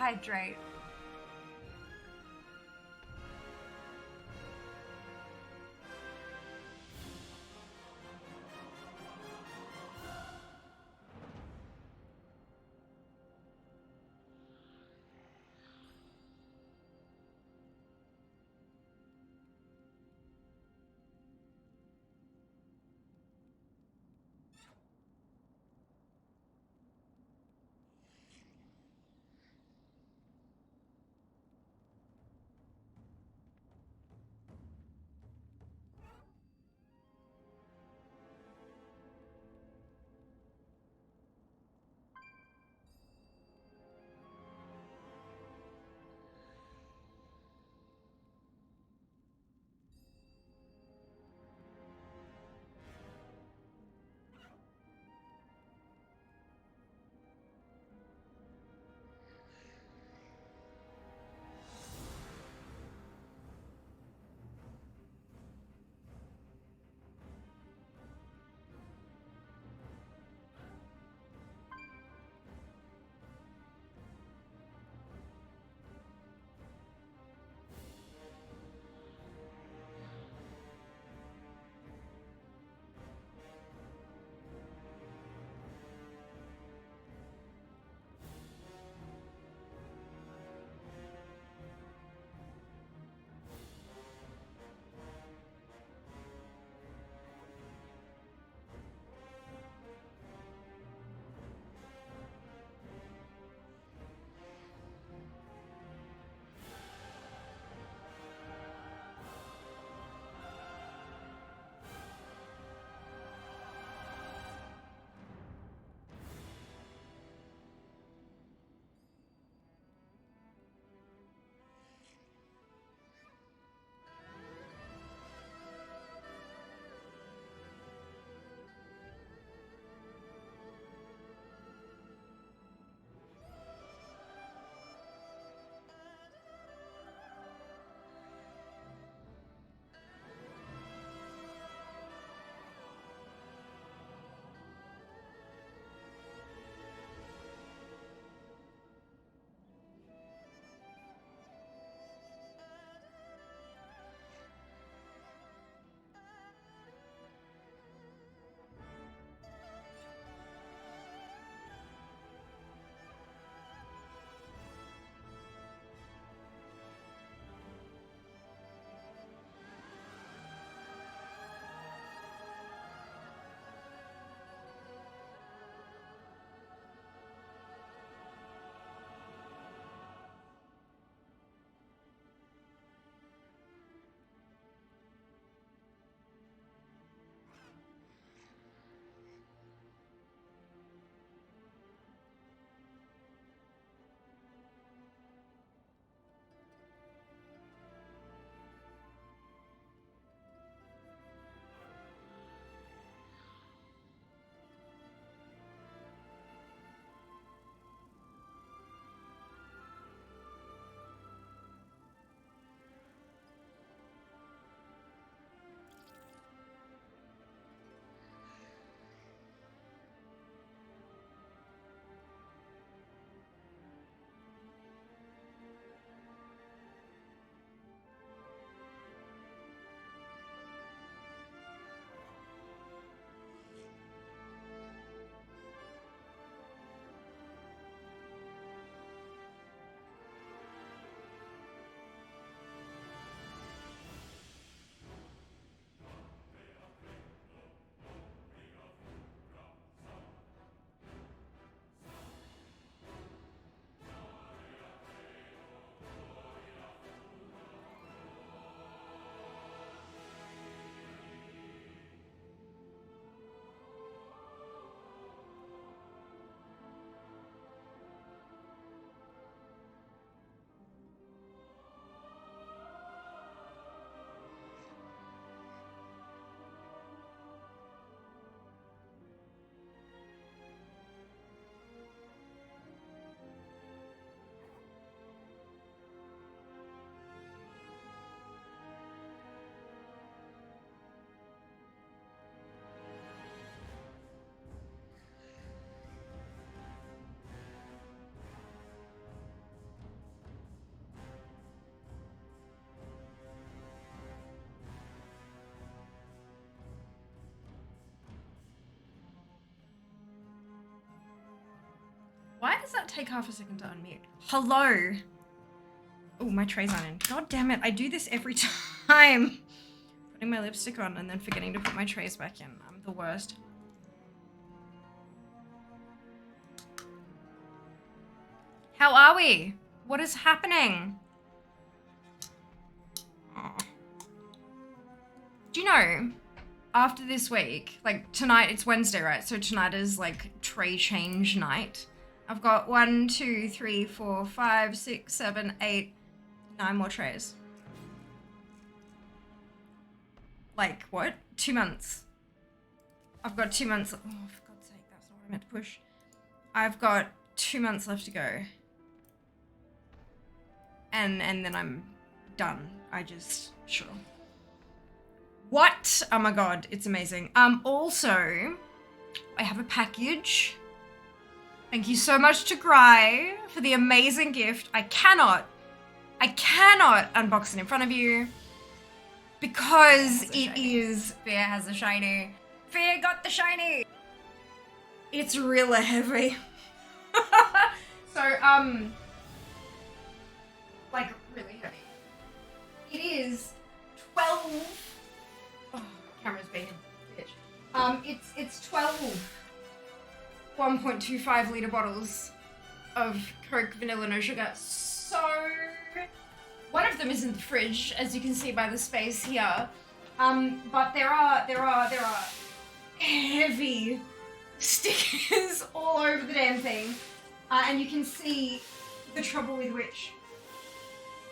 hydrate. does that take half a second to unmute? Hello. Oh, my trays aren't in. God damn it, I do this every time. Putting my lipstick on and then forgetting to put my trays back in. I'm the worst. How are we? What is happening? Oh. Do you know, after this week, like tonight, it's Wednesday, right? So tonight is like tray change night. I've got 1, 2, 3, 4, 5, 6, 7, 8, 9 more trays. Like, what? 2 months. I've got 2 months. Oh, for God's sake, that's not what I meant to push. I've got 2 months left to go. And then I'm done. Sure. What? Oh my God, it's amazing. Also, I have a package. Thank you so much to Gry for the amazing gift. I cannot unbox it in front of you because it is, Fear has a shiny. Fear got the shiny. It's really heavy. So, like really heavy. It is 12. Oh, camera's being a bitch. It's 12 1.25 litre bottles of Coke Vanilla No Sugar. So, one of them is in the fridge, as you can see by the space here. But there are heavy stickers all over the damn thing. And you can see the trouble with which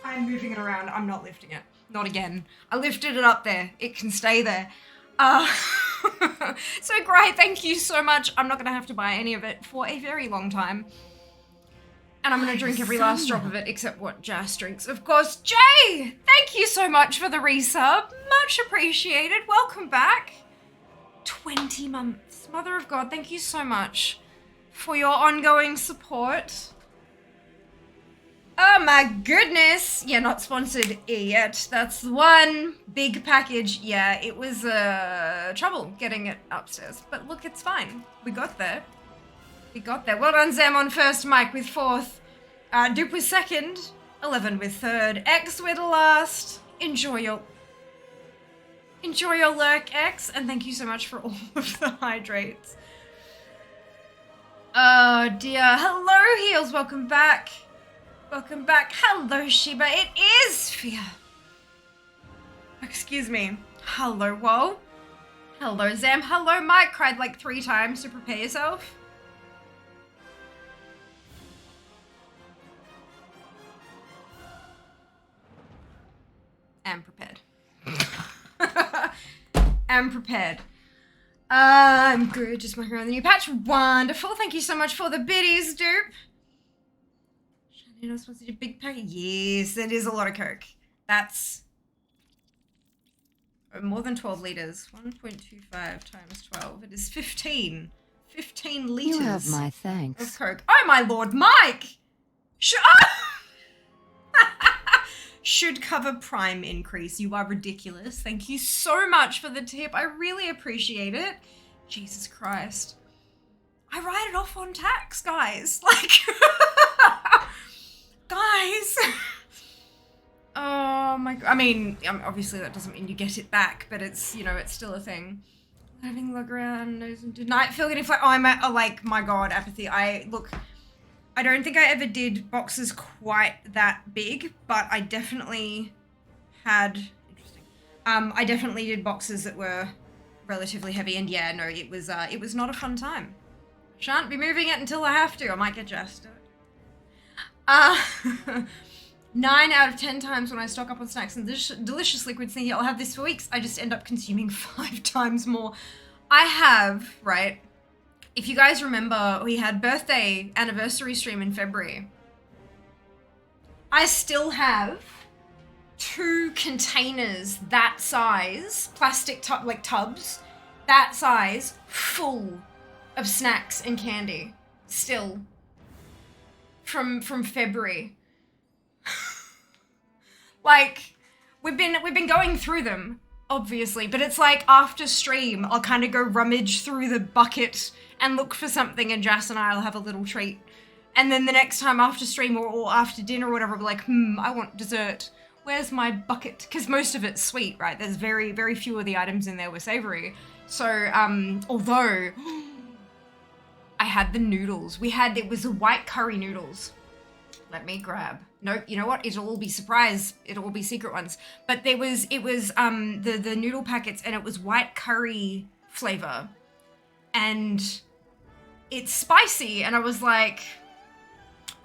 I'm moving it around. I'm not lifting it. Not again. I lifted it up there. It can stay there. So great, thank you so much. I'm not going to have to buy any of it for a very long time. And I'm going to drink every last drop of it, except what Jas drinks. Of course, Jay! Thank you so much for the resub. Much appreciated. Welcome back. 20 months. Mother of God, thank you so much for your ongoing support. Oh my goodness. Yeah, not sponsored yet. That's the one big package. Yeah, it was trouble getting it upstairs. But look, it's fine. We got there. Well done, Zam on first, Mike with fourth. Dupe with second. 11 with third. X with last. Enjoy your lurk, X. And thank you so much for all of the hydrates. Oh dear. Hello, Heels. Welcome back. Welcome back. Hello, Sheba. It is Fear. Excuse me. Hello, Whoa. Hello, Zam. Hello, Mike. Cried like 3 times to prepare yourself. Am prepared. Am prepared. I'm good. Just working on the new patch. Wonderful. Thank you so much for the biddies, Dupe. You're not supposed to do a big packet? Yes, that is a lot of Coke. That's more than 12 litres. 1.25 times 12. It is 15. 15 litres. You have my thanks. Of Coke. Oh my Lord, Mike! Should cover Prime increase. You are ridiculous. Thank you so much for the tip. I really appreciate it. Jesus Christ. I write it off on tax, guys. Like... Guys! Oh my God. I mean, obviously that doesn't mean you get it back, but it's, you know, it's still a thing. Having a look around, did not feel getting flat. Oh, I'm at, like, my God, apathy. I don't think I ever did boxes quite that big, but I definitely had, interesting. I definitely did boxes that were relatively heavy, and yeah, no, it was not a fun time. Shan't be moving it until I have to. I might get Jas to do it. 9 out of 10 times when I stock up on snacks and delicious liquids thinking I'll have this for weeks, I just end up consuming 5 times more. I have, right? If you guys remember, we had birthday anniversary stream in February. I still have 2 containers that size, plastic tubs, that size, full of snacks and candy. Still. From February. Like, we've been going through them, obviously, but it's like after stream, I'll kind of go rummage through the bucket and look for something, and Jas and I'll have a little treat And then the next time after stream or after dinner or whatever, I'll be like, I want dessert. Where's my bucket? Because most of it's sweet, right? There's very, very few of the items in there were savory. So, although I had the noodles. It was the white curry noodles. Let me grab. Nope, you know what? It'll all be surprise. It'll all be secret ones. But it was the noodle packets, and it was white curry flavor. And it's spicy, and I was like,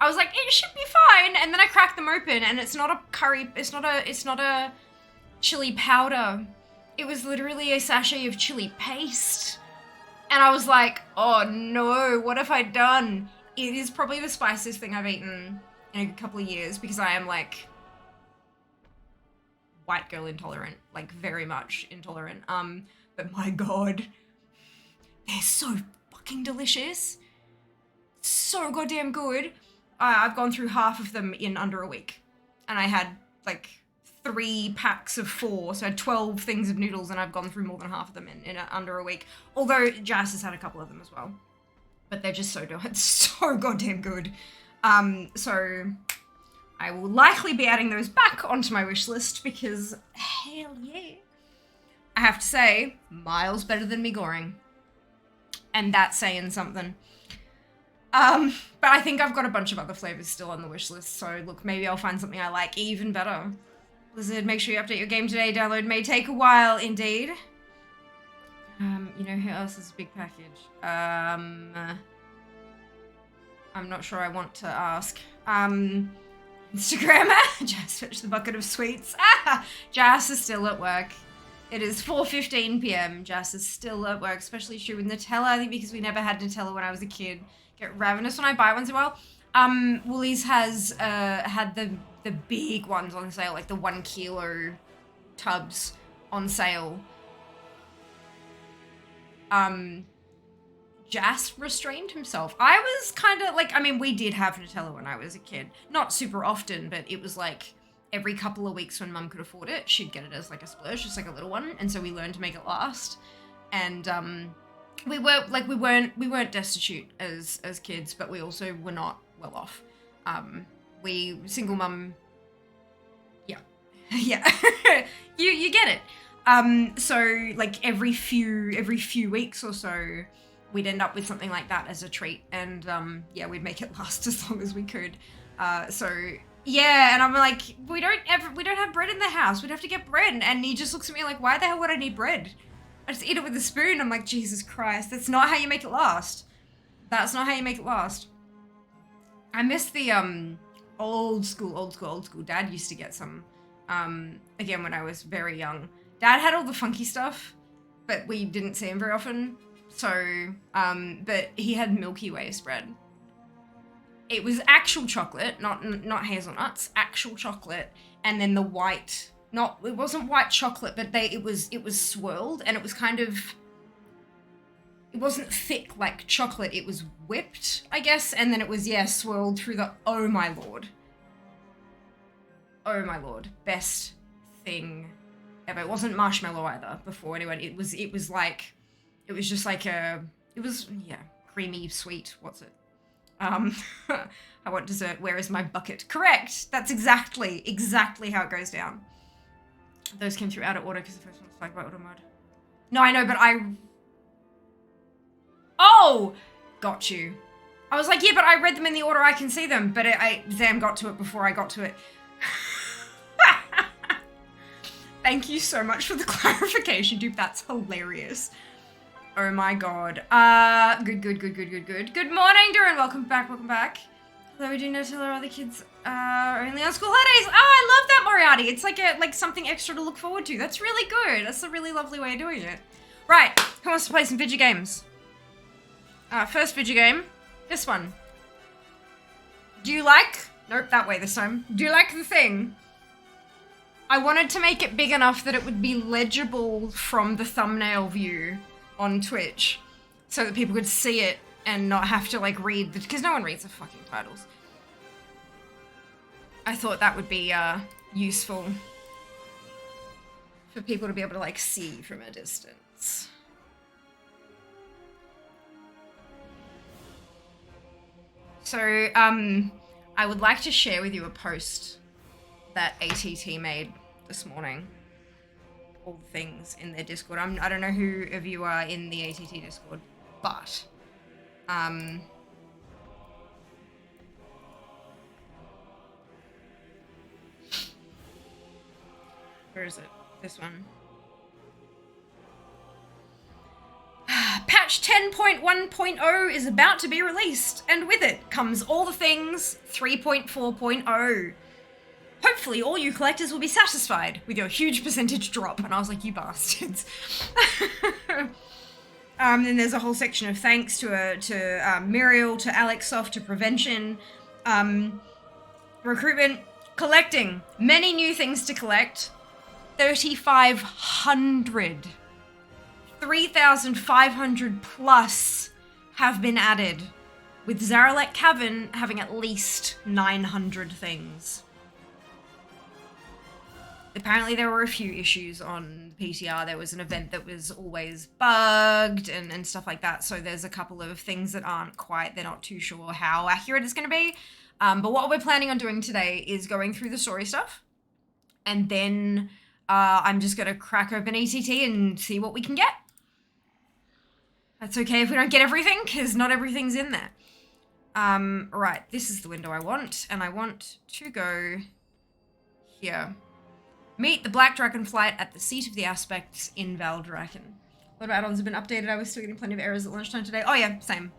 it should be fine. And then I cracked them open, and it's not a curry, it's not a chili powder. It was literally a sachet of chili paste. And I was like, oh no, what have I done? It is probably the spiciest thing I've eaten in a couple of years, because I am like white girl intolerant, like very much intolerant. But my God, they're so fucking delicious. So goddamn good. I've gone through half of them in under a week, and I had like 3 packs of 4, so I had 12 things of noodles, and I've gone through more than half of them in under a week. Although Jas has had a couple of them as well, but they're just so goddamn good. So I will likely be adding those back onto my wish list, because hell yeah. I have to say, miles better than me goring. And that's saying something. But I think I've got a bunch of other flavors still on the wish list, so look, maybe I'll find something I like even better. Blizzard, make sure you update your game today. Download may take a while, indeed. You know who else is a big package? I'm not sure I want to ask. Instagrammer, Jas fetch the bucket of sweets. Jas is still at work. It is 4:15 p.m. Jas is still at work, especially true with Nutella, I think, because we never had Nutella when I was a kid. Get ravenous when I buy once in a while. Woolies has had the big ones on sale, like the 1 kilo tubs on sale. Jas restrained himself. I was kind of like, I mean, we did have Nutella when I was a kid. Not super often, but it was like every couple of weeks when Mum could afford it, she'd get it as like a splurge, just like a little one. And so we learned to make it last. And we weren't destitute as kids, but we also were not well off. We single mum. Yeah. Yeah. you get it. So like every few weeks or so, we'd end up with something like that as a treat, and yeah, we'd make it last as long as we could. So yeah, and I'm like, we don't have bread in the house. We'd have to get bread, and he just looks at me like, why the hell would I need bread? I just eat it with a spoon. I'm like, Jesus Christ, that's not how you make it last. That's not how you make it last. I miss the old school. Dad used to get some again when I was very young. Dad had all the funky stuff, but we didn't see him very often. So, but he had Milky Way spread. It was actual chocolate, not hazelnuts, actual chocolate, and then the white. It wasn't white chocolate, but it was swirled, and it was kind of. It wasn't thick like chocolate. It was whipped, I guess, and then it was swirled through the. Oh my lord. Oh my lord, best thing ever. It wasn't marshmallow either. Before anyone, it was just like creamy sweet. What's it? I want dessert. Where is my bucket? Correct. That's exactly how it goes down. Those came through out of order because the first one was flagged by auto mode. No, I know, but Oh! Got you. I was like, yeah, but I read them in the order I can see them, but Zam got to it before I got to it. Thank you so much for the clarification, dude. That's hilarious. Oh my god. Good. Good morning, Duran. Welcome back. Although we do know tell our other kids only on school holidays. Oh, I love that, Moriarty. It's like something extra to look forward to. That's really good. That's a really lovely way of doing it. Right, who wants to play some video games? First video game, this one. Do you like... Nope, that way this time. Do you like the thing? I wanted to make it big enough that it would be legible from the thumbnail view on Twitch, so that people could see it and not have to like read the, because no one reads the fucking titles. I thought that would be useful for people to be able to like see from a distance. So, I would like to share with you a post that ATT made this morning. All the things in their Discord. I don't know who of you are in the ATT Discord, but, where is it? This one. Patch 10.1.0 is about to be released, and with it comes all the things 3.4.0. Hopefully all you collectors will be satisfied with your huge percentage drop. And I was like, you bastards. Then there's a whole section of thanks to Muriel, to Alexsoft, to Prevention, recruitment, collecting. Many new things to collect. 3,500. 3,500 plus have been added, with Zaralek Cavern having at least 900 things. Apparently there were a few issues on PTR. There was an event that was always bugged and stuff like that. So there's a couple of things that aren't quite, they're not too sure how accurate it's going to be. But what we're planning on doing today is going through the story stuff. And then I'm just going to crack open ATT and see what we can get. That's okay if we don't get everything, because not everything's in there. Right, this is the window I want. And I want to go here. Meet the Black Dragon Flight at the seat of the aspects in Valdraken. What about add-ons have been updated? I was still getting plenty of errors at lunchtime today. Oh yeah, same.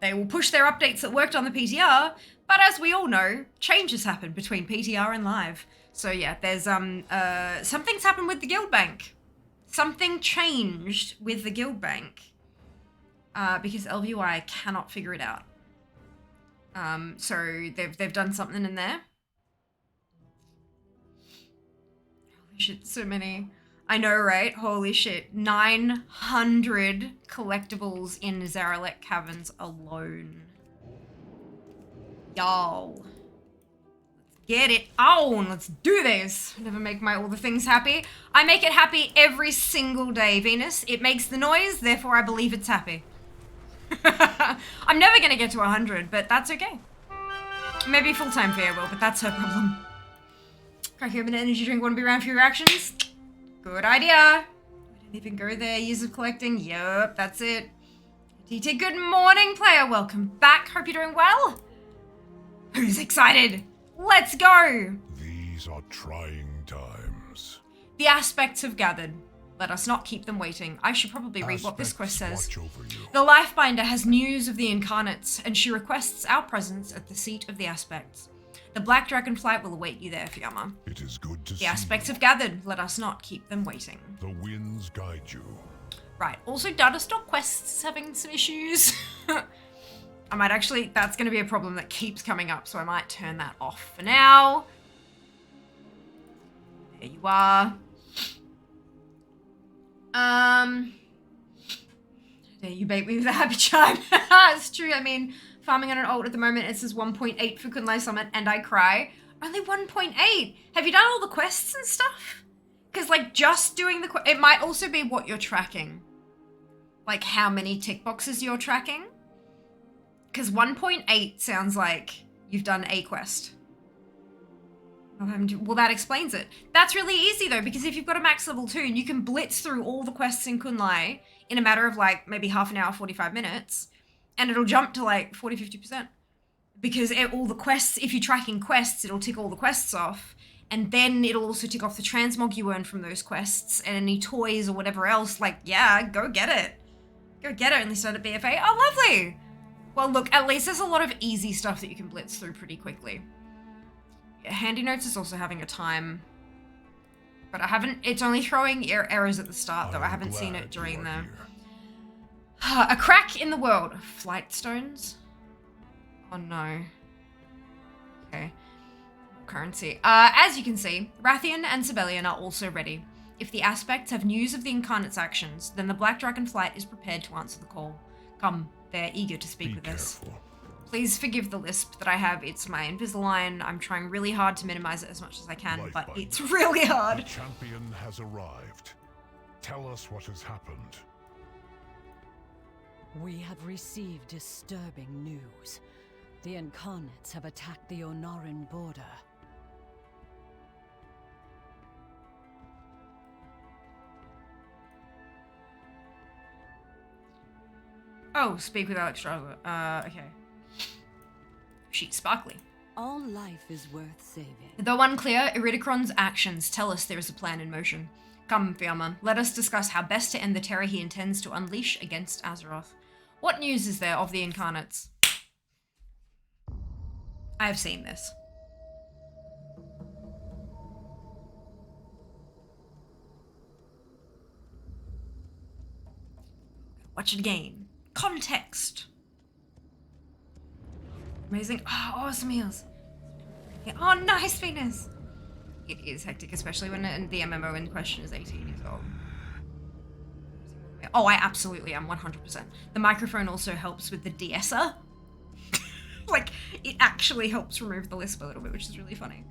They will push their updates that worked on the PTR, but as we all know, changes happen between PTR and live. So yeah, there's something's happened with the guild bank. Something changed with the guild bank because LVY cannot figure it out. So they've done something in there. Holy shit, so many. I know, right? Holy shit. 900 collectibles in Zaralek Caverns alone. Y'all. Get it on. Let's do this. I never make all the things happy. I make it happy every single day, Venus. It makes the noise, therefore I believe it's happy. I'm never going to get to 100, but that's okay. Maybe full-time Fair will, but that's her problem. Crack open an energy drink, want to be around for your reactions? Good idea. We didn't even go there. Years of collecting. Yup, that's it. DT, good morning, player. Welcome back. Hope you're doing well. Who's excited? Let's go! These are trying times. The aspects have gathered. Let us not keep them waiting. I should probably read what this quest says. The Lifebinder has news of the incarnates, and she requests our presence at the seat of the aspects. The Black Dragon Flight will await you there, Fiamma. It is good to see. The aspects have gathered. Let us not keep them waiting. The winds guide you. Right. Also, data stock quests is having some issues. I might actually, that's going to be a problem that keeps coming up, so I might turn that off for now. There you are. There you bait me with a happy chime. It's true, I mean, farming on an alt at the moment, it says 1.8 for Kunlai Summit, and I cry. Only 1.8? Have you done all the quests and stuff? Because, like, just doing the it might also be what you're tracking. Like, how many tick boxes you're tracking. Because 1.8 sounds like you've done a quest. Well, that explains it. That's really easy, though, because if you've got a max level 2, you can blitz through all the quests in Kunlai in a matter of, like, maybe half an hour, 45 minutes, and it'll jump to, like, 40-50%. Because all the quests, if you're tracking quests, it'll tick all the quests off, and then it'll also tick off the transmog you earn from those quests, and any toys or whatever else. Like, yeah, go get it. Go get it, and they start at BFA. Oh, lovely! Well, look, at least there's a lot of easy stuff that you can blitz through pretty quickly. Yeah, Handy Notes is also having a time. But I haven't, it's only throwing errors at the start, though. I haven't seen it during the... A crack in the world. Flight stones? Oh, no. Okay. Currency. As you can see, Rathian and Sibelian are also ready. If the aspects have news of the Incarnate's actions, then the Black Dragon Flight is prepared to answer the call. Come. They're eager to speak with us. Please forgive the lisp that I have. It's my Invisalign. I'm trying really hard to minimize it as much as I can, but it's really hard. The champion has arrived. Tell us what has happened. We have received disturbing news. The Incarnates have attacked the Onoran border. Oh, speak with Alex Strasler. Okay. She's sparkly. All life is worth saving. Though unclear, Iridikron's actions tell us there is a plan in motion. Come, Fiamma, let us discuss how best to end the terror he intends to unleash against Azeroth. What news is there of the Incarnates? I have seen this. Watch it again. Context. Amazing. Oh, awesome heals. Oh, nice, Venus. It is hectic, especially when the MMO in question is 18 years old. Oh, I absolutely am, 100%. The microphone also helps with the de-esser. Like, it actually helps remove the lisp a little bit, which is really funny.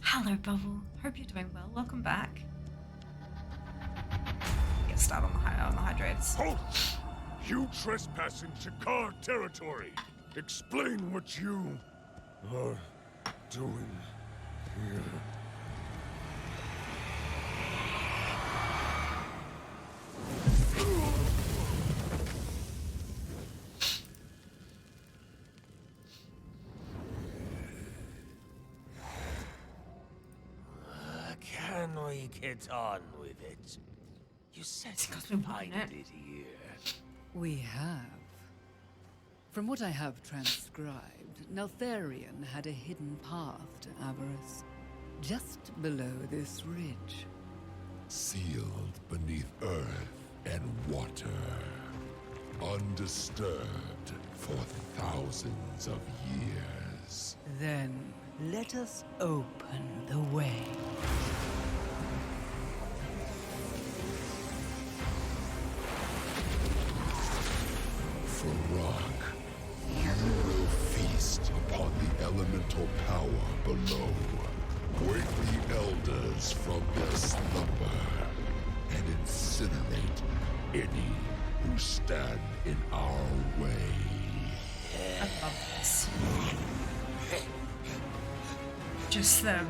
Hello, Bubble. Hope you're doing well. Welcome back. Get started on the hydrates. Halt! You trespass into Car territory. Explain what you are doing here. Can we get on with it? You said you find it here. We have. From what I have transcribed, Neltharion had a hidden path to Avarice, just below this ridge. Sealed beneath earth and water. Undisturbed for thousands of years. Then let us open the way. For rock, you will feast upon the elemental power below. Wake the elders from their slumber and incinerate any who stand in our way. I love this. Just them.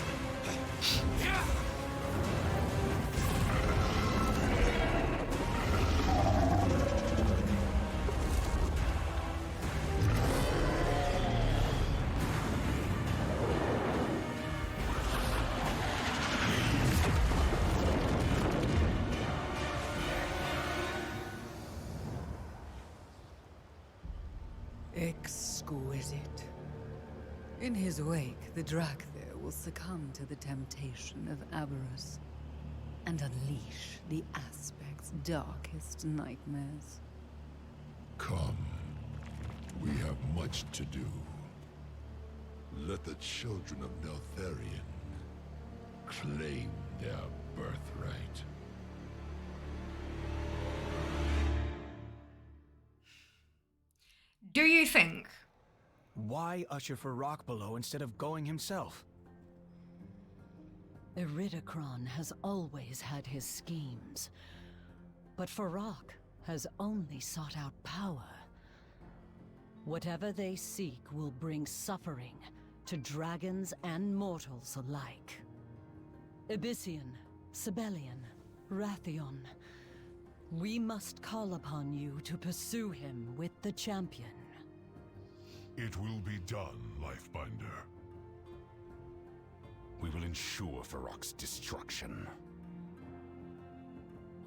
Exquisite. In his wake, the Drakthir will succumb to the temptation of avarice and unleash the aspect's darkest nightmares. Come, we have much to do. Let the children of Neltharion claim their birthright. Do you think? Why usher for rock below instead of going himself? Iridikron has always had his schemes, but Farrak has only sought out power. Whatever they seek will bring suffering to dragons and mortals alike. Abyssian, Sibelian, Rathion, we must call upon you to pursue him with the champion. It will be done, Lifebinder. We will ensure Farrak's destruction.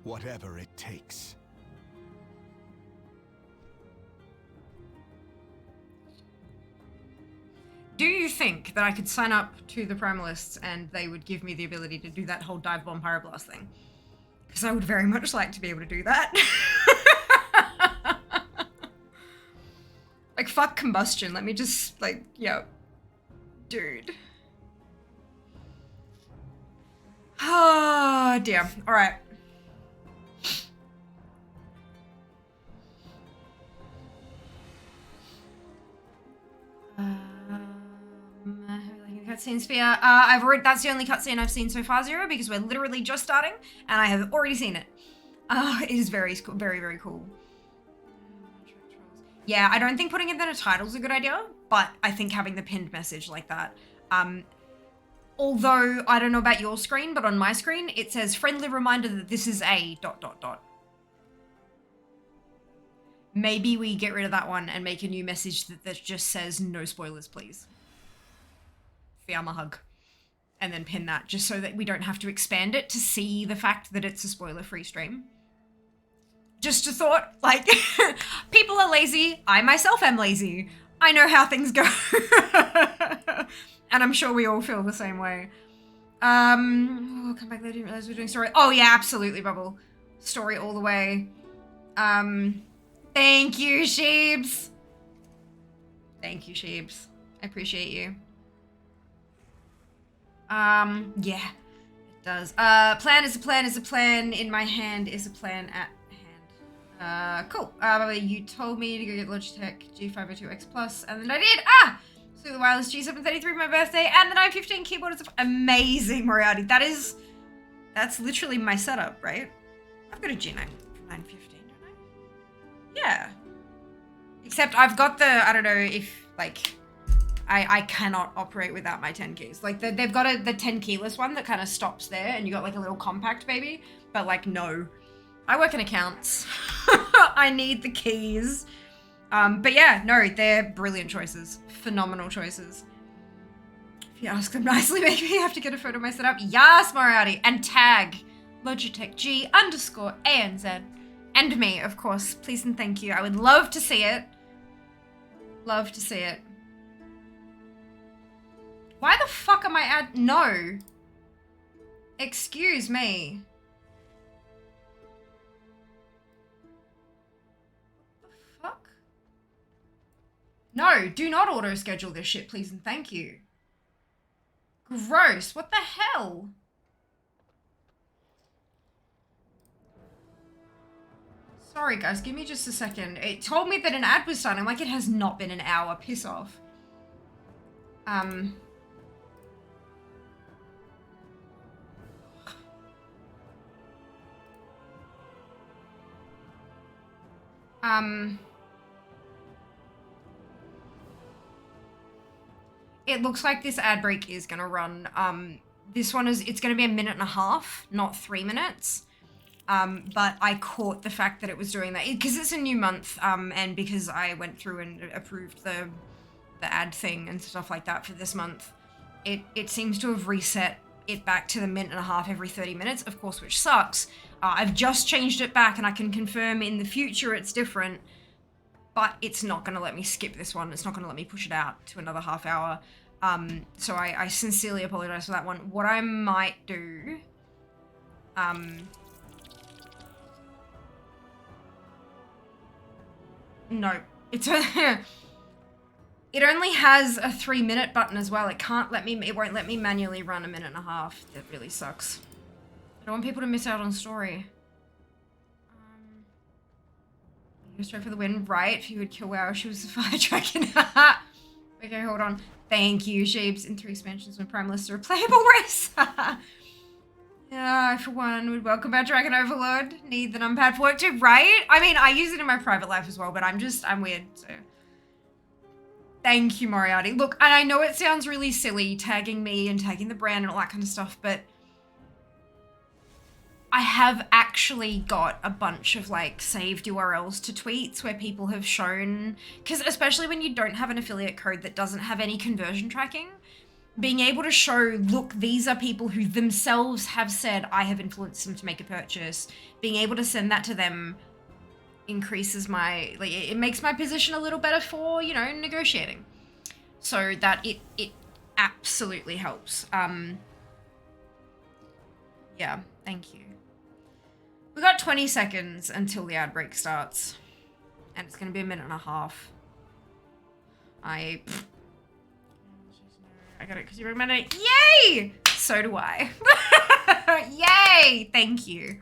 Whatever it takes. Do you think that I could sign up to the Primalists and they would give me the ability to do that whole dive bomb pyroblast thing? Because I would very much like to be able to do that. Like, fuck combustion. Let me just, like, yo. Dude. Ah, dear. Alright. Cutscene sphere. That's the only cutscene I've seen so far, Zero, because we're literally just starting, and I have already seen it. It is very, very, very cool. Yeah, I don't think putting it in a title is a good idea, but I think having the pinned message like that. Although, I don't know about your screen, but on my screen, it says friendly reminder that this is a ... Maybe we get rid of that one and make a new message that just says no spoilers, please. Fiamma hug. And then pin that just so that we don't have to expand it to see the fact that it's a spoiler-free stream. Just a thought, like, people are lazy. I myself am lazy. I know how things go. And I'm sure we all feel the same way. Oh, come back later, didn't realize we were doing story. Oh yeah, absolutely, Bubble. Story all the way. Thank you, Sheebs. Thank you, Sheebs. I appreciate you. Yeah, it does. Plan is a plan is a plan. In my hand is a plan at hand. Cool. You told me to go get Logitech G502X Plus, and then I did. So the wireless G733 for my birthday, and the 915 keyboard is amazing, Moriarty. That's literally my setup, right? I've got a G9 915, don't I? Yeah. Except I've got the, I don't know if, like, I cannot operate without my 10 keys. Like, they've got the 10 keyless one that kind of stops there, and you got, like, a little compact baby. But, like, no. I work in accounts. I need the keys. But yeah, no, they're brilliant choices. Phenomenal choices. If you ask them nicely, maybe you have to get a photo of my setup. Yes, Moriarty. And tag Logitech G_ANZ. And me, of course. Please and thank you. I would love to see it. Love to see it. Why the fuck am I no. Excuse me. What the fuck? No, do not auto schedule this shit, please and thank you. Gross. What the hell? Sorry guys, give me just a second. It told me that an ad was starting. Like, it has not been an hour. Piss off. It looks like this ad break is gonna run. This one it's gonna be 1.5 minutes, not 3 minutes. But I caught the fact that it was doing that because it's a new month, and because I went through and approved the ad thing and stuff like that for this month, it seems to have reset it back to the 1.5 minutes every 30 minutes, of course, which sucks. I've just changed it back, and I can confirm in the future it's different, but it's not gonna let me skip this one. It's not gonna let me push it out to another half hour. So I sincerely apologize for that one. What I might do, no, it's it only has a 3-minute button as well. It won't let me manually run 1.5 minutes. That really sucks. I don't want people to miss out on story. Go straight for the win, right? If you would kill WoW, she was the fire dragon. Okay, hold on. Thank you, Sheebs. In 3 expansions when Prime lists are a playable race. Yeah, I for one would welcome our Dragon Overlord. Need the numpad for it too, right? I mean, I use it in my private life as well, but I'm weird, so. Thank you, Moriarty. Look, and I know it sounds really silly tagging me and tagging the brand and all that kind of stuff, but I have actually got a bunch of like saved URLs to tweets where people have shown, because especially when you don't have an affiliate code that doesn't have any conversion tracking, being able to show, look, these are people who themselves have said, I have influenced them to make a purchase. Being able to send that to them increases my, like, it makes my position a little better for, you know, negotiating. So that it absolutely helps. Yeah, thank you. We got 20 seconds until the ad break starts. And it's going to be 1.5 minutes. I got it because you recommended it. Yay! So do I. Yay! Thank you.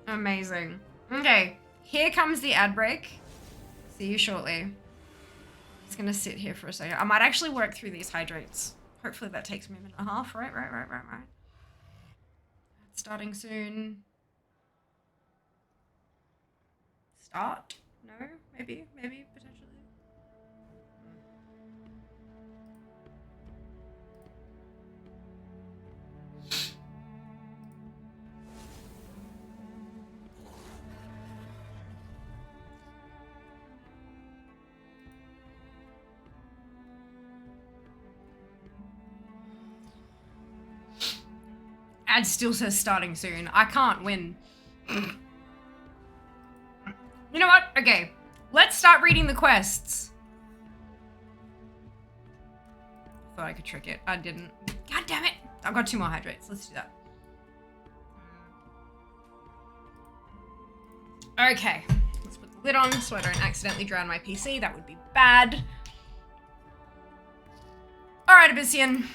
Amazing. Okay, here comes the ad break. See you shortly. It's gonna sit here for a second. I might actually work through these hydrates. Hopefully that takes me 1.5 minutes. Right. Starting soon. Start? No? Maybe, potentially. Ad still says starting soon. I can't win. You know what? Okay. Let's start reading the quests. Thought I could trick it. I didn't. God damn it. I've got 2 more hydrates. Let's do that. Okay. Let's put the lid on so I don't accidentally drown my PC. That would be bad. Alright, Abyssian.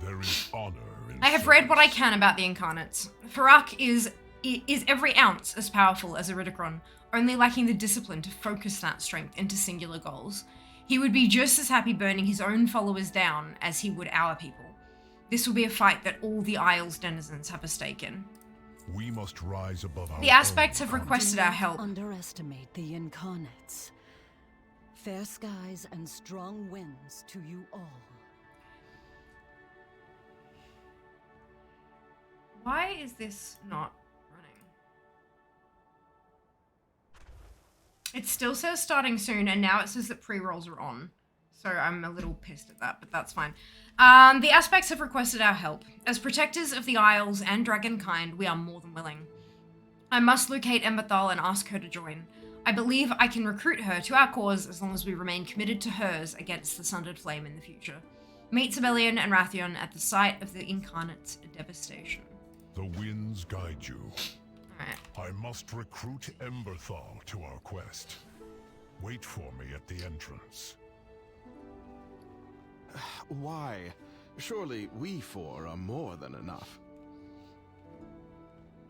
There is honor in I have read what I can about the Incarnates. Farak is every ounce as powerful as Iridikron, only lacking the discipline to focus that strength into singular goals. He would be just as happy burning his own followers down as he would our people. This will be a fight that all the Isle's denizens have a stake in. We must rise above our The aspects own have requested our help. Underestimate the Incarnates. Fair skies and strong winds to you all. Why is this not running? It still says starting soon, and now it says that pre-rolls are on. So I'm a little pissed at that, but that's fine. The aspects have requested our help. As protectors of the Isles and Dragonkind, we are more than willing. I must locate Emberthal and ask her to join. I believe I can recruit her to our cause as long as we remain committed to hers against the Sundered Flame in the future. Meet Sibelian and Rathion at the site of the Incarnate's devastation. The winds guide you. Alright. I must recruit Emberthal to our quest. Wait for me at the entrance. Why? Surely we 4 are more than enough.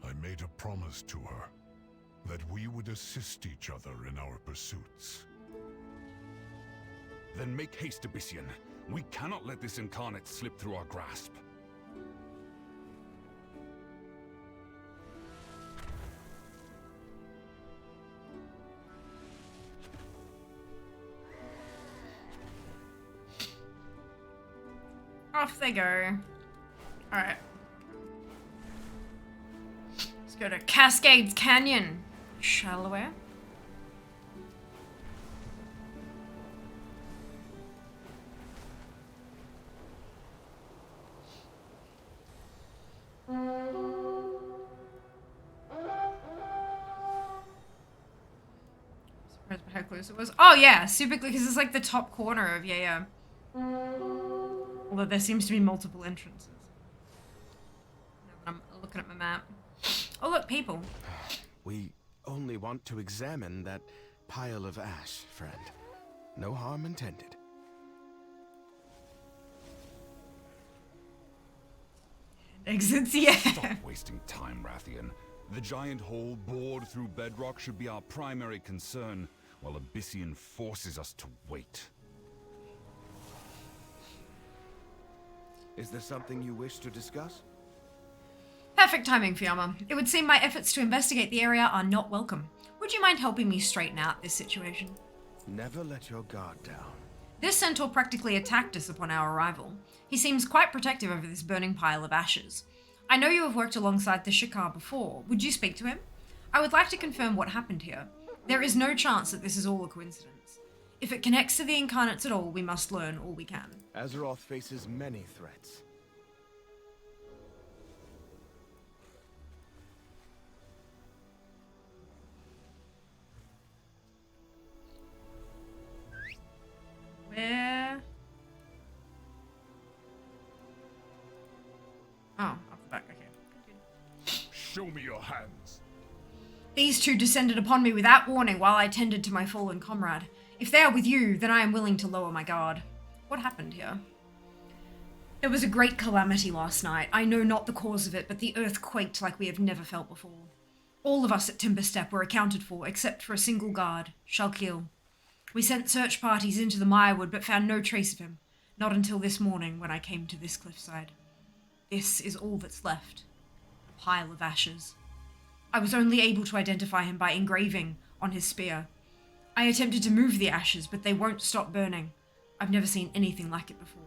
I made a promise to her that we would assist each other in our pursuits. Then make haste, Abyssian. We cannot let this incarnate slip through our grasp. Off they go. Alright. Let's go to Cascades Canyon. Shallower. Surprised by how close it was. Oh yeah, super close, because it's like the top corner of, yeah. Although there seems to be multiple entrances. Now that I'm looking at my map. Oh look, people. We only want to examine that pile of ash, friend. No harm intended. Exits, yeah. Stop wasting time, Rathian. The giant hole bored through bedrock should be our primary concern, while Abyssian forces us to wait. Is there something you wish to discuss? Perfect timing, Fiamma. It would seem my efforts to investigate the area are not welcome. Would you mind helping me straighten out this situation? Never let your guard down. This centaur practically attacked us upon our arrival. He seems quite protective over this burning pile of ashes. I know you have worked alongside the Shikar before. Would you speak to him? I would like to confirm what happened here. There is no chance that this is all a coincidence. If it connects to the Incarnates at all, we must learn all we can. Azeroth faces many threats. Where? Oh, off the back, okay. Show me your hands. These two descended upon me without warning while I tended to my fallen comrade. If they are with you, then I am willing to lower my guard. What happened here? There was a great calamity last night. I know not the cause of it, but the earth quaked like we have never felt before. All of us at Timberstep were accounted for, except for a single guard, Shalkil. We sent search parties into the Mirewood, but found no trace of him. Not until this morning, when I came to this cliffside. This is all that's left. A pile of ashes. I was only able to identify him by engraving on his spear. I attempted to move the ashes, but they won't stop burning. I've never seen anything like it before.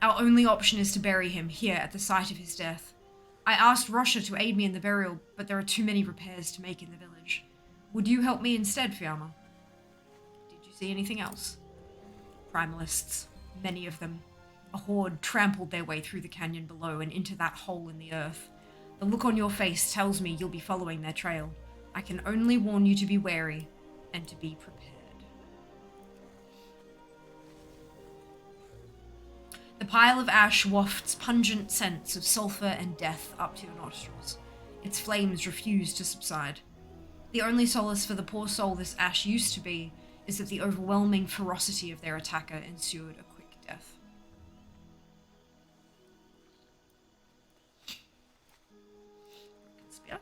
Our only option is to bury him here at the site of his death. I asked Rosha to aid me in the burial, but there are too many repairs to make in the village. Would you help me instead, Fiamma? Did you see anything else? Primalists, many of them. A horde trampled their way through the canyon below and into that hole in the earth. The look on your face tells me you'll be following their trail. I can only warn you to be wary and to be prepared. The pile of ash wafts pungent scents of sulfur and death up to your nostrils. Its flames refuse to subside. The only solace for the poor soul this ash used to be is that the overwhelming ferocity of their attacker ensured a quick death. Spear.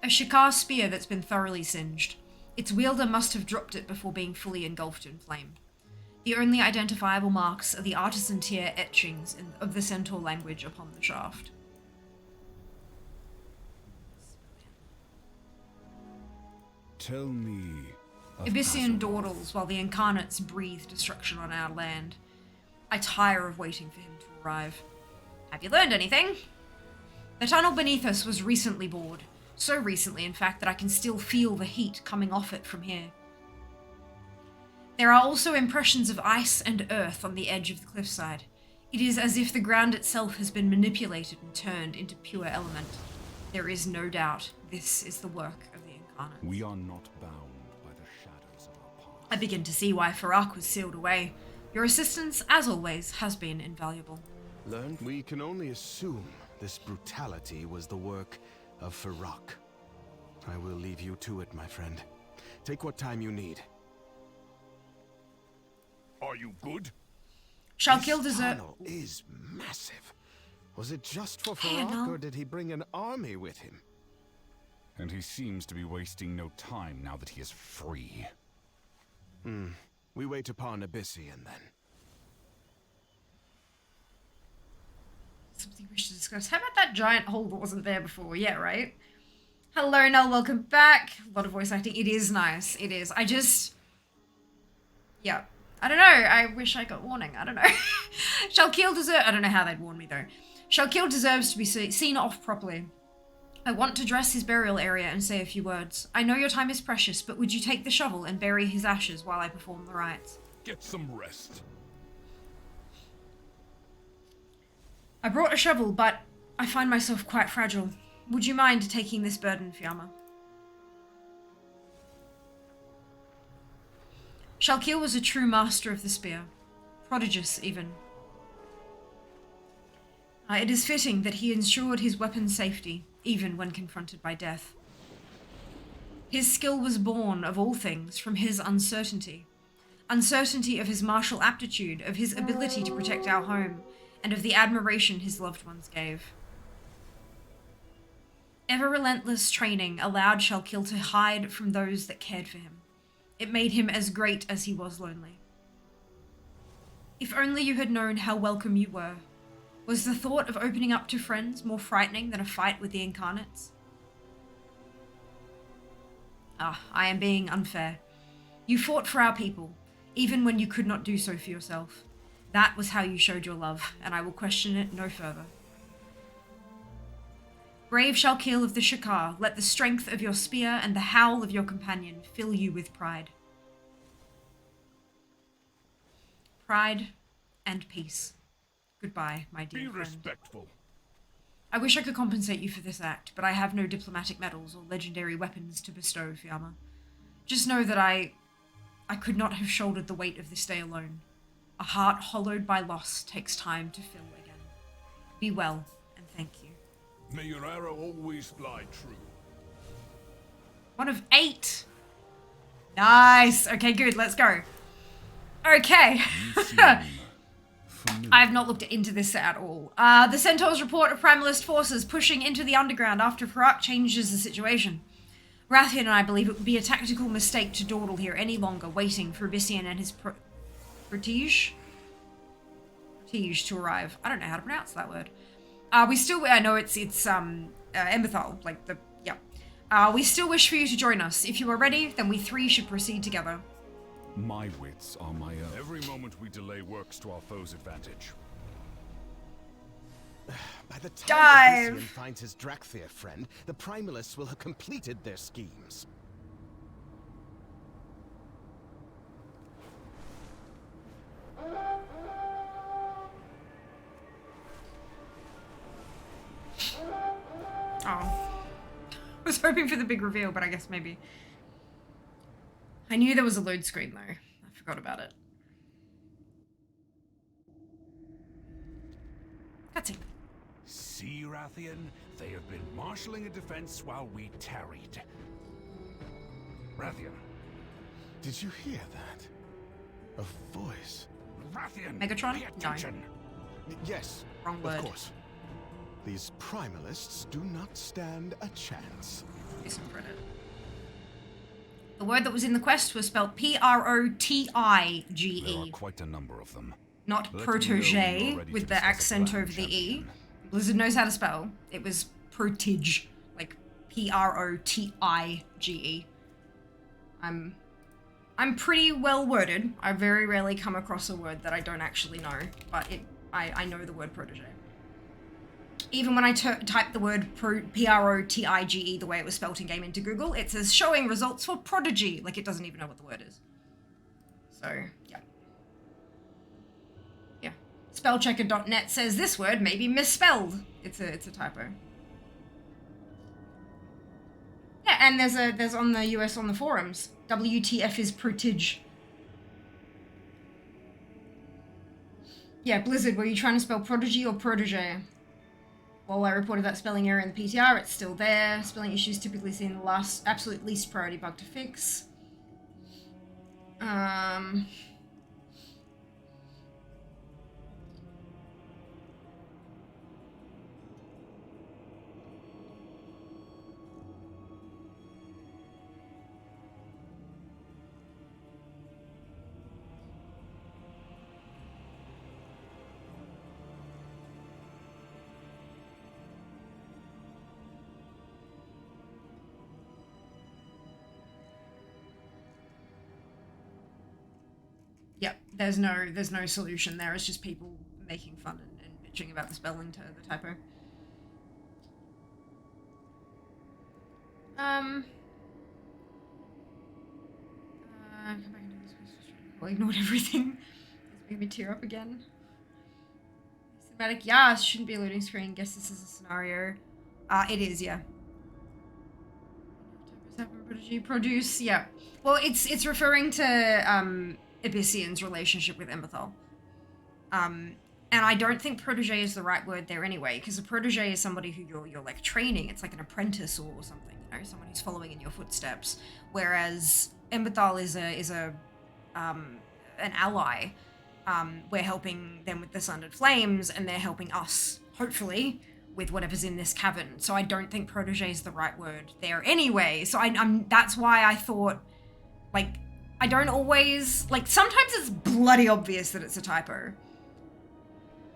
A Shikar spear that's been thoroughly singed. Its wielder must have dropped it before being fully engulfed in flame. The only identifiable marks are the artisan tier etchings of the Centaur language upon the shaft. Tell me of Abyssian Caverns. dawdles while the incarnates breathe destruction on our land. I tire of waiting for him to arrive. Have you learned anything? The tunnel beneath us was recently bored. So recently, in fact, that I can still feel the heat coming off it from here. There are also impressions of ice and earth on the edge of the cliffside. It is as if the ground itself has been manipulated and turned into pure element. There is no doubt this is the work of the incarnate. We are not bound by the shadows of our past. I begin to see why Farak was sealed away. Your assistance, as always, has been invaluable. Learn? We can only assume this brutality was the work of Farak. I will leave you to it, my friend. Take what time you need. Are you good? Shalkil This desert. tunnel is massive. Was it just for Hey, Farak, no. or did he bring an army with him? And he seems to be wasting no time now that he is free. We wait upon Abyssian, then. Something we should discuss. How about that giant hole that wasn't there before? Yeah, right? Hello, Nell. Welcome back. A lot of voice acting. It is nice. It is. I just... Yeah. I don't know. I wish I got warning. I don't know. Shalkil deserves... I don't know how they'd warn me, though. Shalkil deserves to be seen off properly. I want to dress his burial area and say a few words. I know your time is precious, but would you take the shovel and bury his ashes while I perform the rites? Get some rest. I brought a shovel, but I find myself quite fragile. Would you mind taking this burden, Fiamma? Shalkil was a true master of the spear. Prodigious, even. It is fitting that he ensured his weapon's safety, even when confronted by death. His skill was born, of all things, from his uncertainty. Uncertainty of his martial aptitude, of his ability to protect our home, and of the admiration his loved ones gave. Ever-relentless training allowed Shalkil to hide from those that cared for him. It made him as great as he was lonely. If only you had known how welcome you were. Was the thought of opening up to friends more frightening than a fight with the incarnates? I am being unfair. You fought for our people, even when you could not do so for yourself. That was how you showed your love, and I will question it no further. Brave Shalkil of the Shakar, let the strength of your spear and the howl of your companion fill you with pride. Pride and peace. Goodbye, my Be dear friend. respectful. I wish I could compensate you for this act, but I have no diplomatic medals or legendary weapons to bestow, Fiamma. Just know that I could not have shouldered the weight of this day alone. A heart hollowed by loss takes time to fill again. Be well, and thank you. May your arrow always fly true. 1 of 8. Nice. Okay, good. Let's go. Okay. You seem familiar. I have not looked into this at all. The Centaurs report of Primalist forces pushing into the underground after Farak changes the situation. Rathian and I believe it would be a tactical mistake to dawdle here any longer, waiting for Abyssian and his prestige to arrive. I don't know how to pronounce that word. I know it's Emberthal, like the, yeah. We still wish for you to join us. If you are ready, then we three should proceed together. My wits are my own. Every moment we delay works to our foe's advantage. By the time Dive! Odyssean finds his Drakthir friend, the Primalists will have completed their schemes. Oh. I was hoping for the big reveal, but I guess maybe. I knew there was a load screen though. I forgot about it. Cutscene. See, Rathian? They have been marshalling a defense while we tarried. Rathian. Did you hear that? A voice. Rathian! Megatron? Pay attention! Yes, Wrong word. of course. These Primalists do not stand a chance. Give some credit. The word that was in the quest was spelled Protige. There are quite a number of them. Not Let me know when protege, you're ready with to the discuss a accent plan, over the E. champion. Blizzard knows how to spell. It was protige, like Protige. I'm pretty well worded. I very rarely come across a word that I don't actually know, but I know the word protege. Even when I type the word Protige the way it was spelt in game into Google, it says showing results for prodigy. Like it doesn't even know what the word is. So, yeah. Yeah. Spellchecker.net says this word may be misspelled. It's a typo. Yeah, and there's on the US on the forums. WTF is protige. Yeah, Blizzard, were you trying to spell prodigy or protege? While I reported that spelling error in the PTR, it's still there. Spelling issues typically seen the last absolute least priority bug to fix. Yep, there's no solution there. It's just people making fun and bitching about the spelling to the typo. Come back into this. I ignored everything. It's making me tear up again. Cinematic, yeah, it shouldn't be a loading screen. Guess this is a scenario. It is, yeah. Produce, yeah. Well, it's referring to Abyssian's relationship with Emberthal. And I don't think protege is the right word there anyway, because a protege is somebody who you're like training. It's like an apprentice or something, you know, someone who's following in your footsteps. Whereas Emberthal is an ally. We're helping them with the Sundered Flames, and they're helping us, hopefully, with whatever's in this cavern. So I don't think protege is the right word there anyway. So I'm that's why I thought, like, I don't always, like, sometimes it's bloody obvious that it's a typo.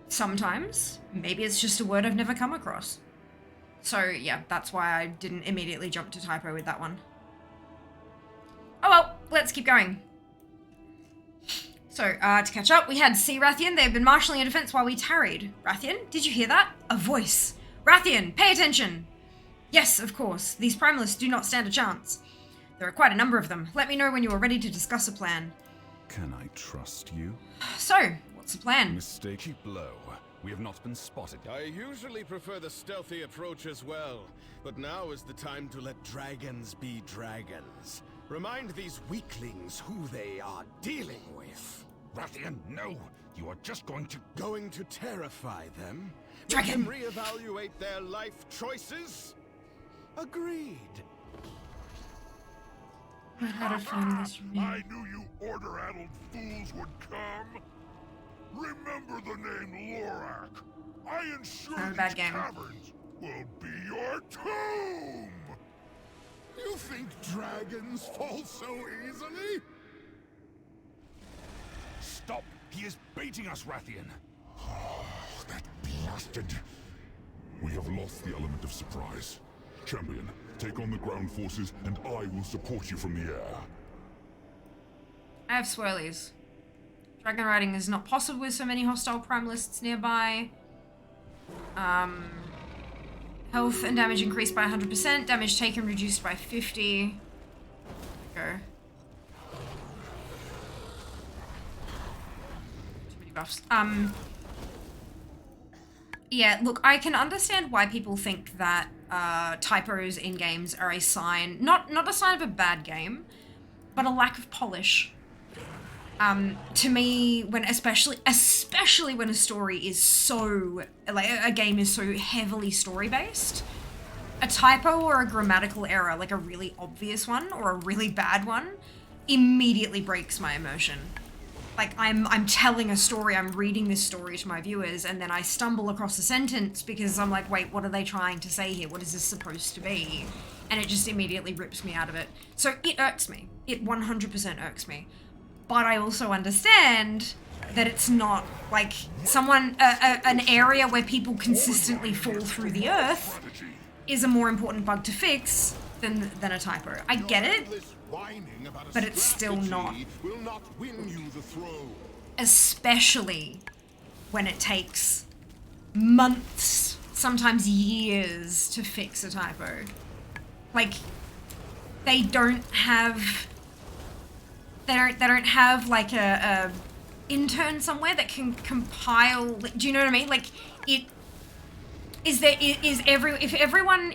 Sometimes, maybe it's just a word I've never come across. So, yeah, that's why I didn't immediately jump to typo with that one. Oh well, let's keep going. So, to catch up, we had C. Rathian. They've been marshalling a defense while we tarried. Rathian, did you hear that? A voice. Rathian, pay attention! Yes, of course. These Primalists do not stand a chance. There are quite a number of them. Let me know when you are ready to discuss a plan. Can I trust you? So, what's the plan? Mistake. Keep low. We have not been spotted. I usually prefer the stealthy approach as well, but now is the time to let dragons be dragons. Remind these weaklings who they are dealing with. Rathian, no! You are just going to... Going to terrify them? Dragon! Make them reevaluate their life choices? Agreed. I had a feeling this would be... I knew you order-addled fools would come. Remember the name Lorak. I ensure Not a bad these game. caverns will be your tomb. You think dragons fall so easily? Stop! He is baiting us, Rathian! Oh, that blasted. We have lost the element of surprise. Champion, take on the ground forces, and I will support you from the air. I have swirlies. Dragon riding is not possible with so many hostile primalists nearby. Health and damage increased by 100%. Damage taken reduced by 50. Go. Too many buffs. Yeah, look, I can understand why people think that typos in games are a sign, not a sign of a bad game, but a lack of polish. To me, when especially when a story is so, like a game is so heavily story-based, a typo or a grammatical error, like a really obvious one or a really bad one, immediately breaks my immersion. Like I'm telling a story, I'm reading this story to my viewers, and then I stumble across a sentence because I'm like, wait, what are they trying to say here? What is this supposed to be? And it just immediately rips me out of it. So it irks me. It 100% irks me. But I also understand that it's not like an area where people consistently fall through the earth is a more important bug to fix than a typo. I get it, but it's still not. Especially when it takes months, sometimes years to fix a typo. Like, they don't have like a intern somewhere that can compile. Do you know what I mean? Like, if everyone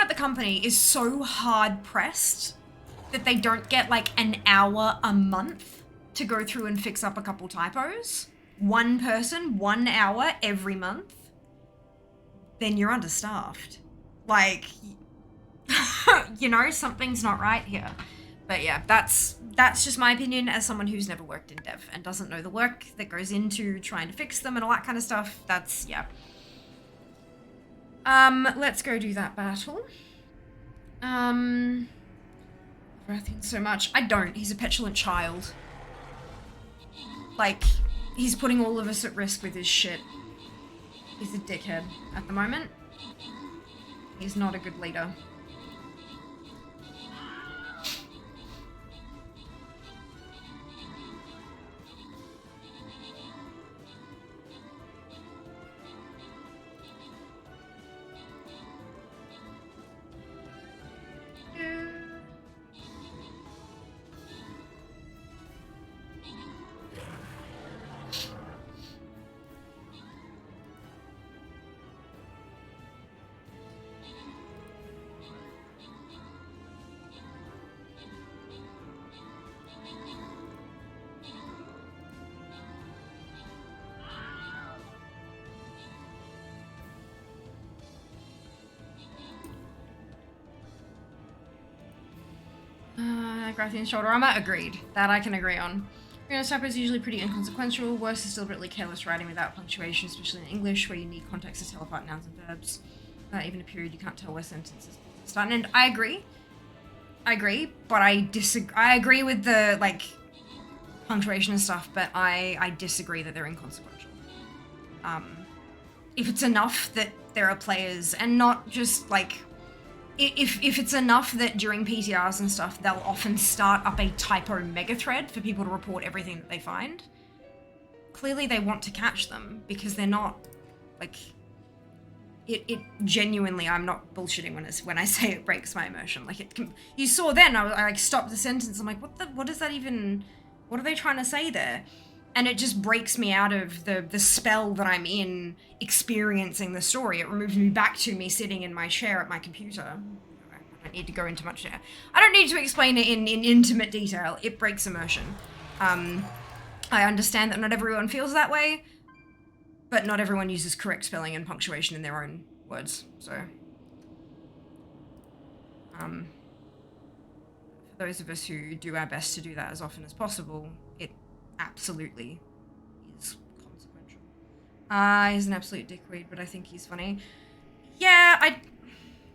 at the company is so hard pressed that they don't get like an hour a month to go through and fix up a couple typos, one person, 1 hour every month, then you're understaffed. Like, you know, something's not right here. But yeah, that's just my opinion as someone who's never worked in dev and doesn't know the work that goes into trying to fix them and all that kind of stuff. That's, yeah. Let's go do that battle. Rathian so much. I don't. He's a petulant child. Like, he's putting all of us at risk with his shit. He's a dickhead at the moment. He's not a good leader. Grathian shoulder armor, agreed. That I can agree on. Reno typo is usually pretty inconsequential. Worse is still deliberately careless writing without punctuation, especially in English, where you need context to tell apart nouns and verbs. Without even a period, you can't tell where sentences start and end. I agree, but I disagree. I agree with the, like, punctuation and stuff, but I disagree that they're inconsequential. If it's enough that there are players, and not just, like, if it's enough that during PTRs and stuff, they'll often start up a typo mega thread for people to report everything that they find. Clearly they want to catch them because they're not, like, it genuinely, I'm not bullshitting when I say it breaks my immersion. Like, you saw then, I like stopped the sentence, I'm like, what is that even, what are they trying to say there? And it just breaks me out of the spell that I'm in experiencing the story. It removes me back to me sitting in my chair at my computer. I don't need to go into much there. I don't need to explain it in intimate detail. It breaks immersion. I understand that not everyone feels that way, but not everyone uses correct spelling and punctuation in their own words. So, for those of us who do our best to do that as often as possible, it absolutely is consequential. He's an absolute dickweed, but I think he's funny. Yeah,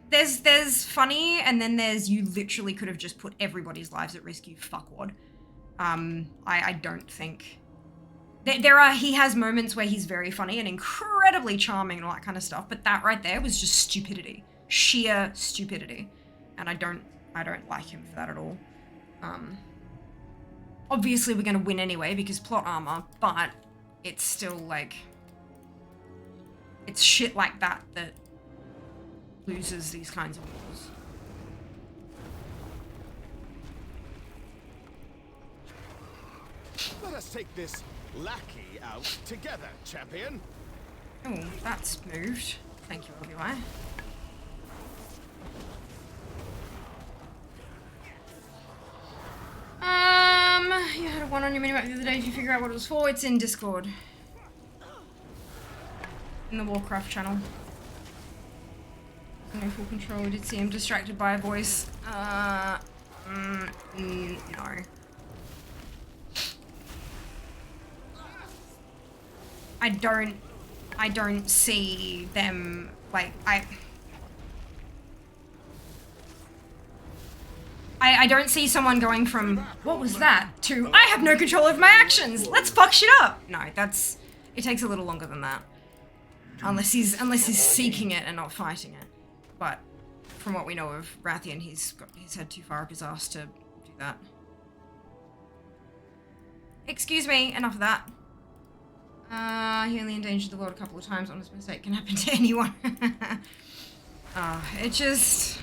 there's funny, and then there's you literally could have just put everybody's lives at risk, you fuckwad. I don't think he has moments where he's very funny and incredibly charming and all that kind of stuff, but that right there was just stupidity. sheer stupidity. And I don't like him for that at all. Obviously we're gonna win anyway because plot armor, but it's still like, it's shit like that that loses these kinds of wars. Let us take this lackey out together, champion. Oh, that's moved. Thank you, Obi-Wan. You had a one on your minimap the other day. Did you figure out what it was for? It's in Discord. In the Warcraft channel. No full control. I did see him distracted by a voice. No. I don't see them, like, I don't see someone going from, what was that, to, I have no control over my actions, let's fuck shit up. No, it takes a little longer than that. Unless he's seeking it and not fighting it. But from what we know of Rathian, he's got his head too far up his ass to do that. Excuse me, enough of that. He only endangered the world a couple of times. Honest mistake can happen to anyone. It just...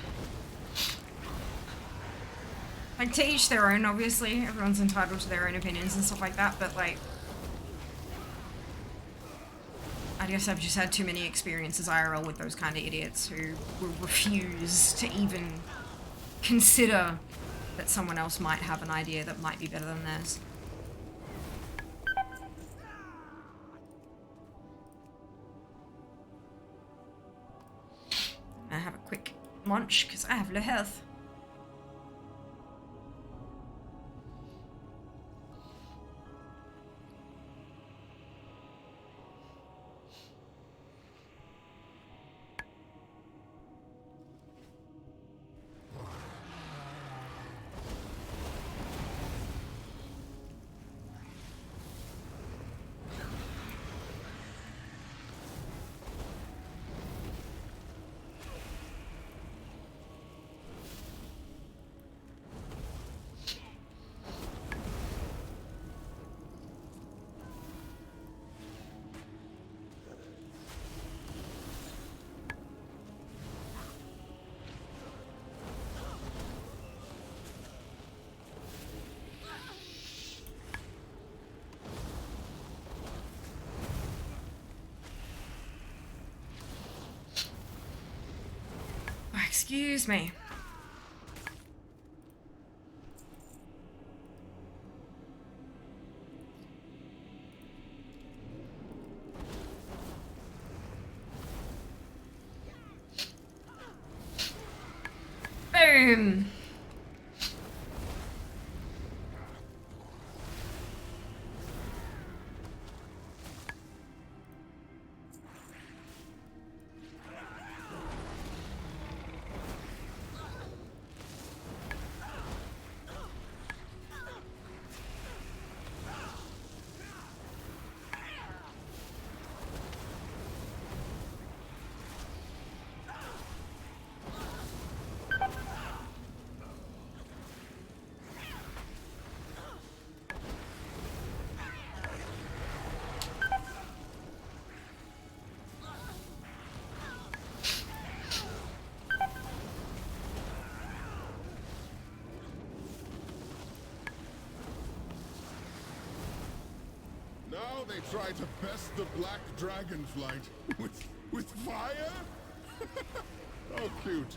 Like, to each their own, obviously. Everyone's entitled to their own opinions and stuff like that, but, like... I guess I've just had too many experiences IRL with those kind of idiots who will refuse to even consider that someone else might have an idea that might be better than theirs. I have a quick munch because I have low health. Excuse me. Boom. Now they try to best the black dragonflight with fire? How cute.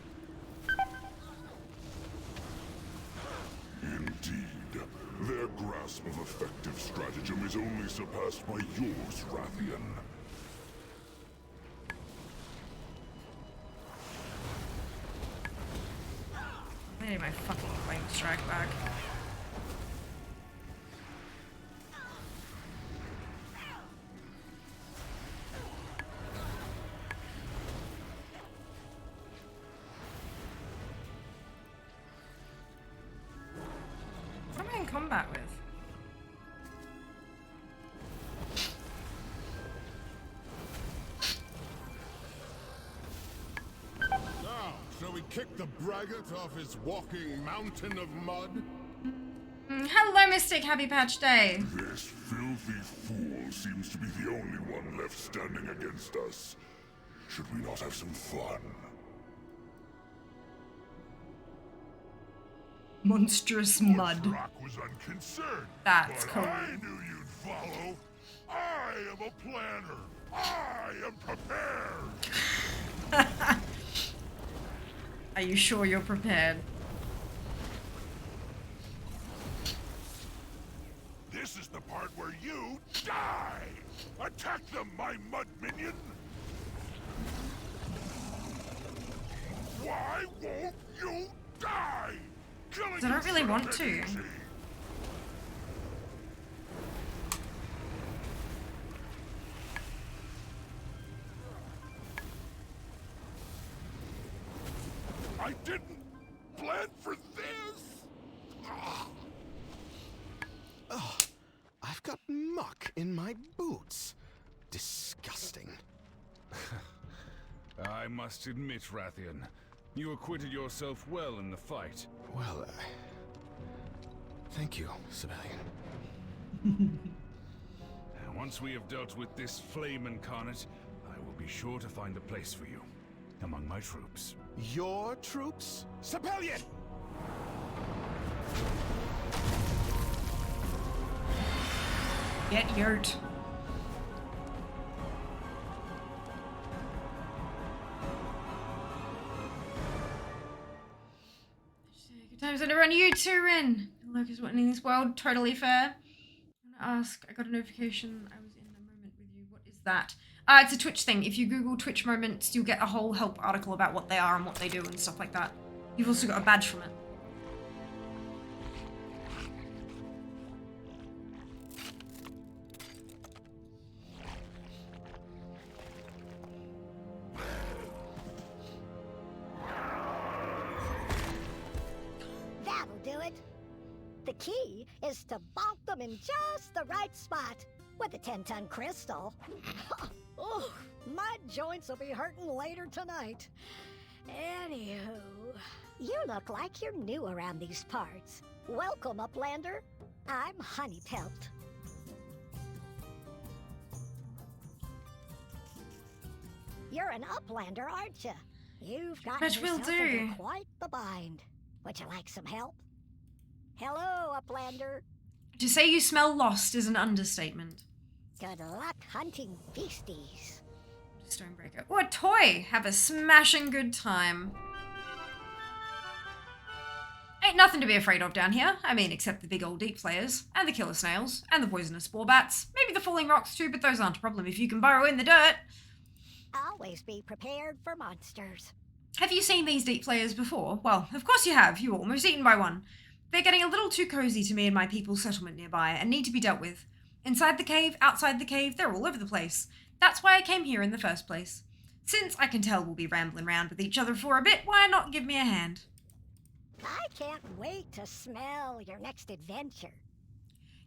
Indeed. Their grasp of effective stratagem is only surpassed by yours, Rathian. I need my fucking flame strike back. What am I in combat with? Now kick the braggart off his walking mountain of mud? Hello, Mystic. Happy Patch Day. This filthy fool seems to be the only one left standing against us. Should we not have some fun? Monstrous mud. Rock was unconcerned. That's but cool. I knew you'd follow. I am a planner. I am prepared. Are you sure you're prepared? This is the part where you die. Attack them, my mud minion. Why won't you die? Killing I don't really want to. easy. I didn't plan for this. I've got muck in my boots. Disgusting. I must admit, Rathian, you acquitted yourself well in the fight. Well, thank you, Civilian. Once we have dealt with this flame incarnate, I will be sure to find a place for you among my troops. Your troops? Civilian! Get yurt. Good times and around you too, Rin. Look is wanting this world totally fair. I want to ask. I got a notification. I was in a moment with you. What is that? It's a Twitch thing. If you Google Twitch moments, you'll get a whole help article about what they are and what they do and stuff like that. You've also got a badge from it. That'll do it. The key is to bonk them in just the right spot with a 10-ton crystal. Oh, my joints will be hurting later tonight. Anywho, you look like you're new around these parts. Welcome, Uplander. I'm Honeypelt. You're an Uplander, aren't you? You've got Bet we'll yourself do. into quite the bind. Would you like some help? Hello, Uplander. To say you smell lost is an understatement. Good luck hunting beasties. Stonebreaker. Oh, a toy! Have a smashing good time. Ain't nothing to be afraid of down here. I mean, except the big old deep flayers, and the killer snails, and the poisonous spore bats. Maybe the falling rocks too, but those aren't a problem if you can burrow in the dirt. Always be prepared for monsters. Have you seen these deep flayers before? Well, of course you have. You were almost eaten by one. They're getting a little too cozy to me and my people's settlement nearby, and need to be dealt with. Inside the cave, outside the cave, they're all over the place. That's why I came here in the first place. Since I can tell we'll be rambling around with each other for a bit, why not give me a hand? I can't wait to smell your next adventure.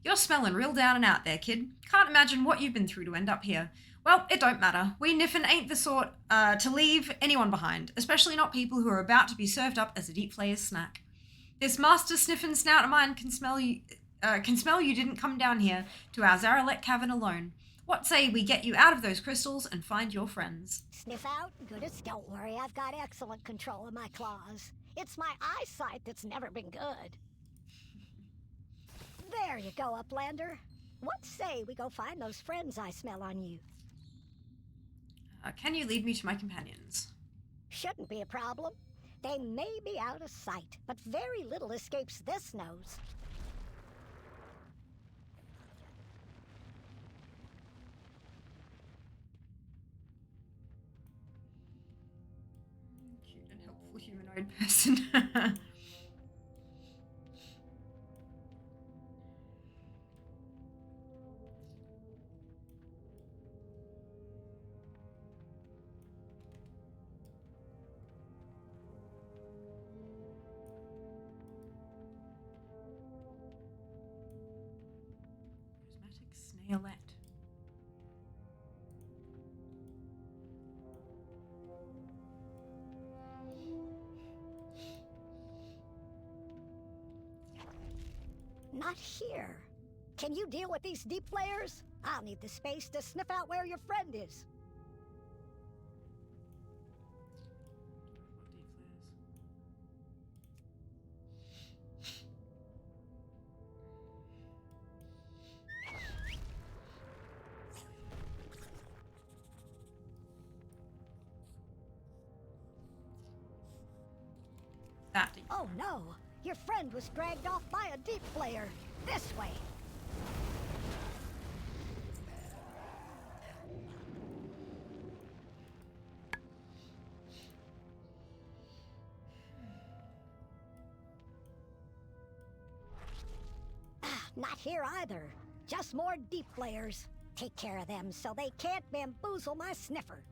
You're smelling real down and out there, kid. Can't imagine what you've been through to end up here. Well, it don't matter. We Niffin ain't the sort to leave anyone behind, especially not people who are about to be served up as a deep flayer's snack. This master sniffing snout of mine can smell you didn't come down here to our Zaralek cavern alone. What say we get you out of those crystals and find your friends? Sniff out? Goodness, don't worry. I've got excellent control of my claws. It's my eyesight that's never been good. There you go, Uplander. What say we go find those friends I smell on you? Can you lead me to my companions? Shouldn't be a problem. They may be out of sight, but very little escapes this nose. Cute and helpful humanoid person. Snailette. not here. Can you deal with these deep flayers? I'll need the space to sniff out where your friend is. That. Oh no! Your friend was dragged off by a deep flayer. This way. Not here either. Just more deep flayers. Take care of them so they can't bamboozle my sniffer.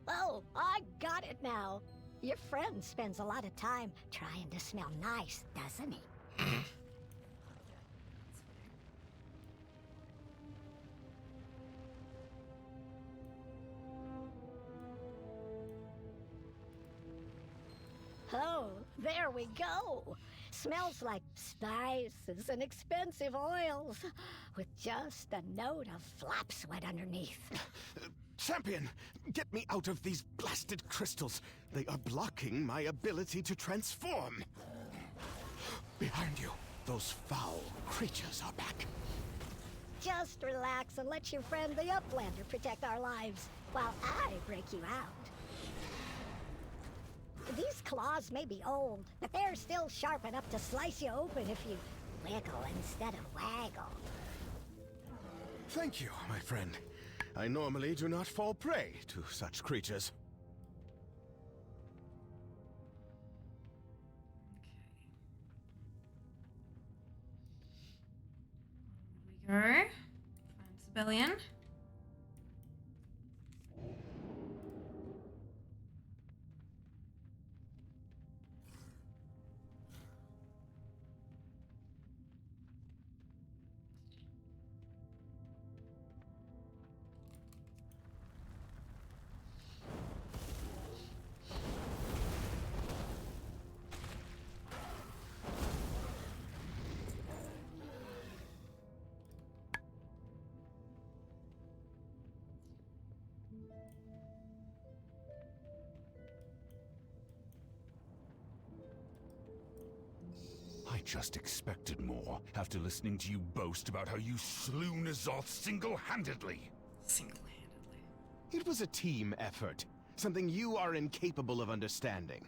Oh, I got it now. Your friend spends a lot of time trying to smell nice, doesn't he? Oh, there we go. Smells like spices and expensive oils, with just a note of flap sweat underneath. Champion, get me out of these blasted crystals. They are blocking my ability to transform. Behind you, those foul creatures are back. Just relax and let your friend the Uplander protect our lives, while I break you out. These claws may be old, but they're still sharp enough to slice you open if you wiggle instead of waggle. Thank you, my friend. I normally do not fall prey to such creatures. Here we go. Find Civilian. I just expected more after listening to you boast about how you slew N'Zoth single-handedly. Single-handedly. It was a team effort, something you are incapable of understanding.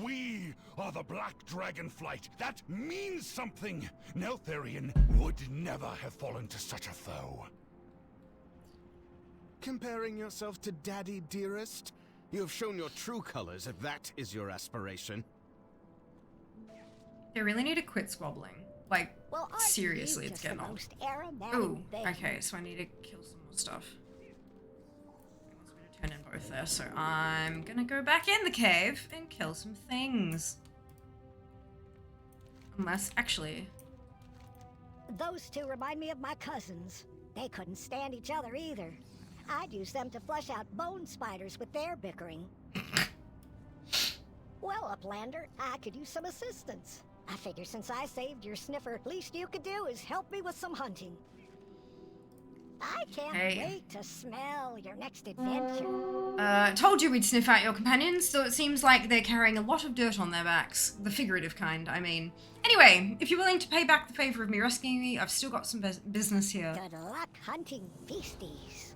We are the Black Dragon Flight. That means something. Neltharion would never have fallen to such a foe. Comparing yourself to Daddy, dearest? You have shown your true colors if that is your aspiration. They really need to quit squabbling. Like, Well, aren't seriously, you it's just getting the old. most aromatic Ooh, thing? okay, so I need to kill some more stuff. It wants me to turn in both there, so I'm gonna go back in the cave and kill some things. Unless, actually... Those two remind me of my cousins. They couldn't stand each other either. I'd use them to flush out bone spiders with their bickering. Well, Uplander, I could use some assistance. I figure since I saved your sniffer, least you could do is help me with some hunting. I can't wait to smell your next adventure. Told you we'd sniff out your companions, so it seems like they're carrying a lot of dirt on their backs. The figurative kind, I mean. Anyway, if you're willing to pay back the favor of me rescuing me, I've still got some business here. Good luck hunting beasties.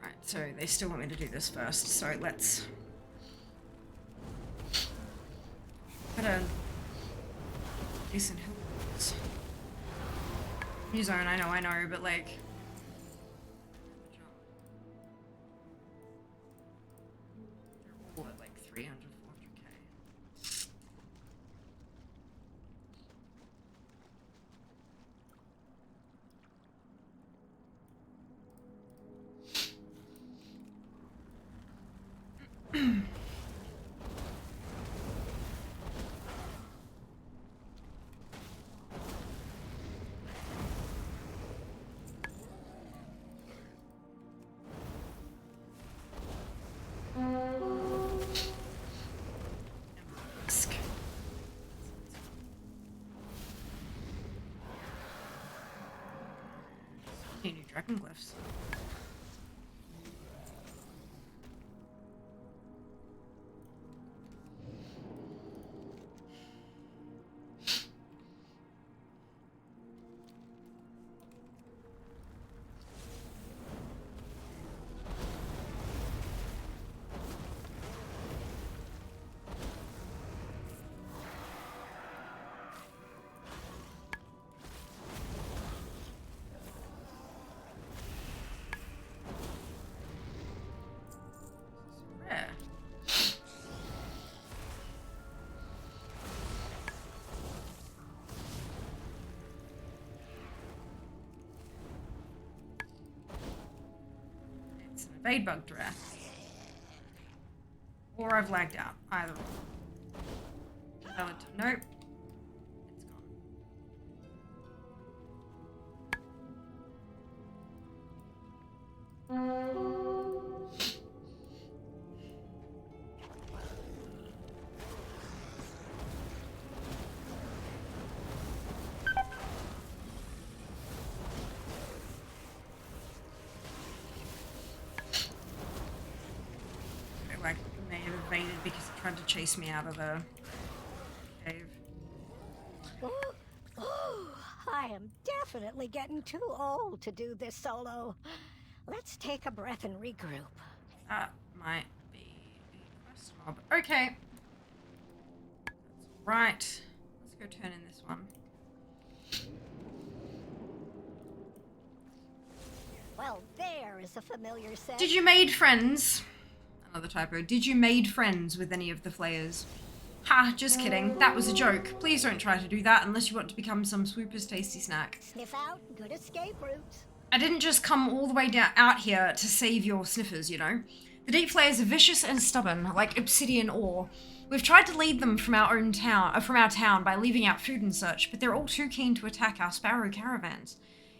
Right, so they still want me to do this first, so let's... Put a decent hill. New zone, I know, but like... They're all at like 300, 400k. Need new dragon glyphs. Evade bug draft. Or I've lagged out. Either or. Nope. It's gone. Like, may have evaded because it tried to chase me out of the cave. I am definitely getting too old to do this solo. Let's take a breath and regroup. That might be a quest mob. Okay. That's right. Let's go turn in this one. Well, there is a familiar set. Did you made friends? Another typo. Did you made friends with any of the flayers? Ha, just kidding. That was a joke. Please don't try to do that unless you want to become some Swooper's tasty snack. Sniff out, good escape routes. I didn't just come all the way out here to save your sniffers, you know. The deep flayers are vicious and stubborn, like obsidian ore. We've tried to lead them from our town by leaving out food and such, but they're all too keen to attack our sparrow caravans.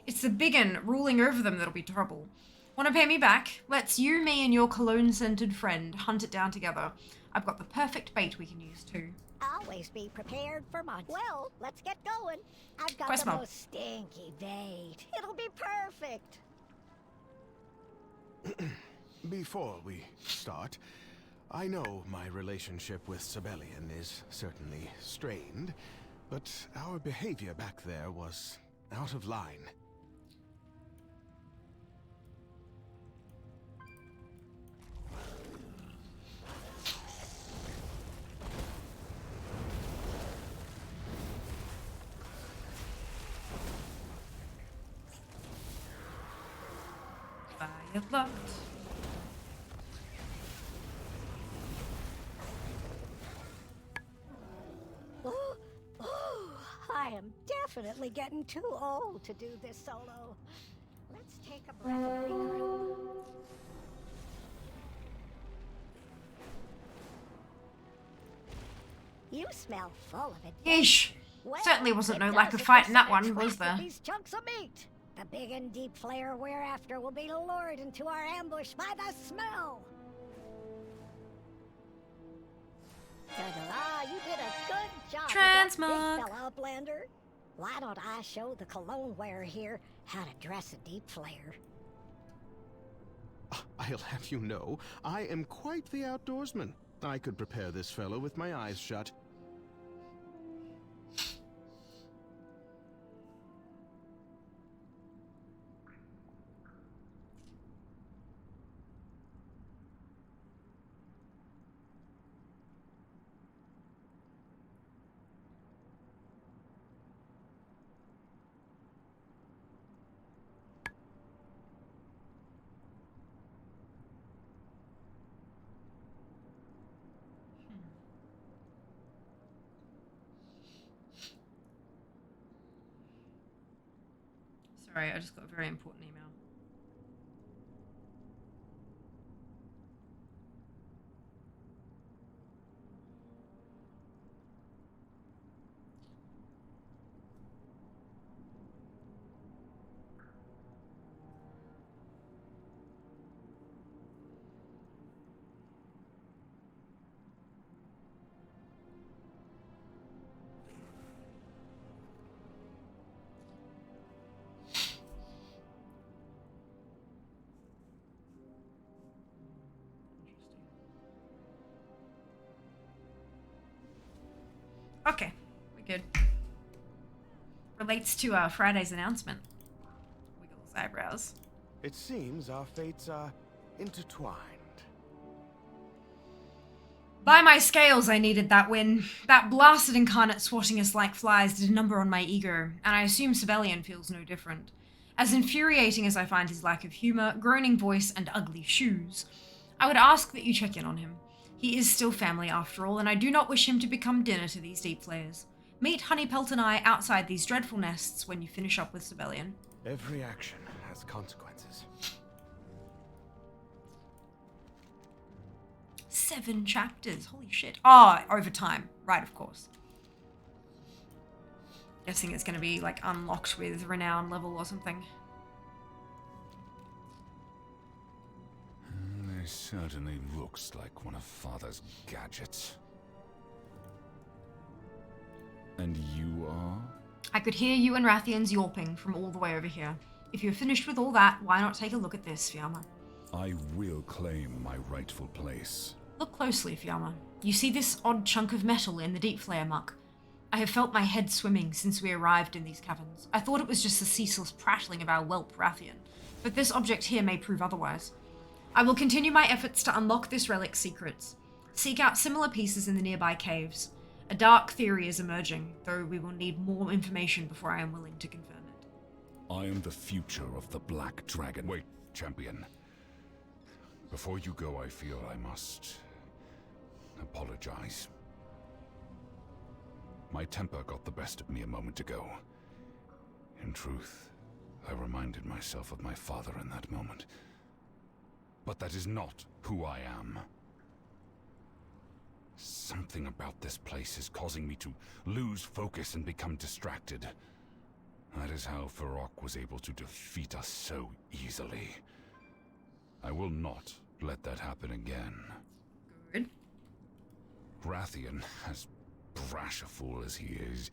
It's the biggin ruling over them that'll be trouble. Want to pay me back? Let's you, me, and your cologne-scented friend hunt it down together. I've got the perfect bait we can use too. Always be prepared for months. Well, let's get going. I've got Quest the mob. most stinky bait. It'll be perfect. Before we start, I know my relationship with Sibelian is certainly strained, but our behavior back there was out of line. Fire locked. I am definitely getting too old to do this solo. Let's take a breath and regroup. You smell full of it. Yeesh. Well, Certainly wasn't it no lack does of if fight in you that sit one, and was twist with there? These chunks of meat. The big and deep flare we're after will be lured into our ambush by the smell. Ta-da, you did a good job with that Transmog. big fella, Uplander. Why don't I show the cologne wearer here how to dress a deep flare? I'll have you know, I am quite the outdoorsman. I could prepare this fellow with my eyes shut. Sorry, I just got a very important email. Okay, we're good. Relates to Friday's announcement. Wiggles eyebrows. It seems our fates are intertwined. By my scales, I needed that win. That blasted incarnate swatting us like flies did a number on my ego, and I assume Sibelian feels no different. As infuriating as I find his lack of humor, groaning voice, and ugly shoes, I would ask that you check in on him. He is still family after all, and I do not wish him to become dinner to these deep flayers. Meet Honeypelt and I outside these dreadful nests when you finish up with Sibelian. Every action has consequences. 7 chapters, holy shit. Oh, over time, right, of course. Guessing it's going to be like unlocked with renown level or something. This certainly looks like one of Father's gadgets. And you are? I could hear you and Rathian's yawping from all the way over here. If you're finished with all that, why not take a look at this, Fiamma? I will claim my rightful place. Look closely, Fiamma. You see this odd chunk of metal in the deep flare muck? I have felt my head swimming since we arrived in these caverns. I thought it was just the ceaseless prattling of our whelp Rathian, but this object here may prove otherwise. I will continue my efforts to unlock this relic's secrets. Seek out similar pieces in the nearby caves. A dark theory is emerging, though we will need more information before I am willing to confirm it. I am the future of the Black Dragon. Wait, champion. Before you go, I feel I must apologize. My temper got the best of me a moment ago. In truth, I reminded myself of my father in that moment. But that is not who I am. Something about this place is causing me to lose focus and become distracted. That is how Varrock was able to defeat us so easily. I will not let that happen again. Good. Rathian, as brash a fool as he is,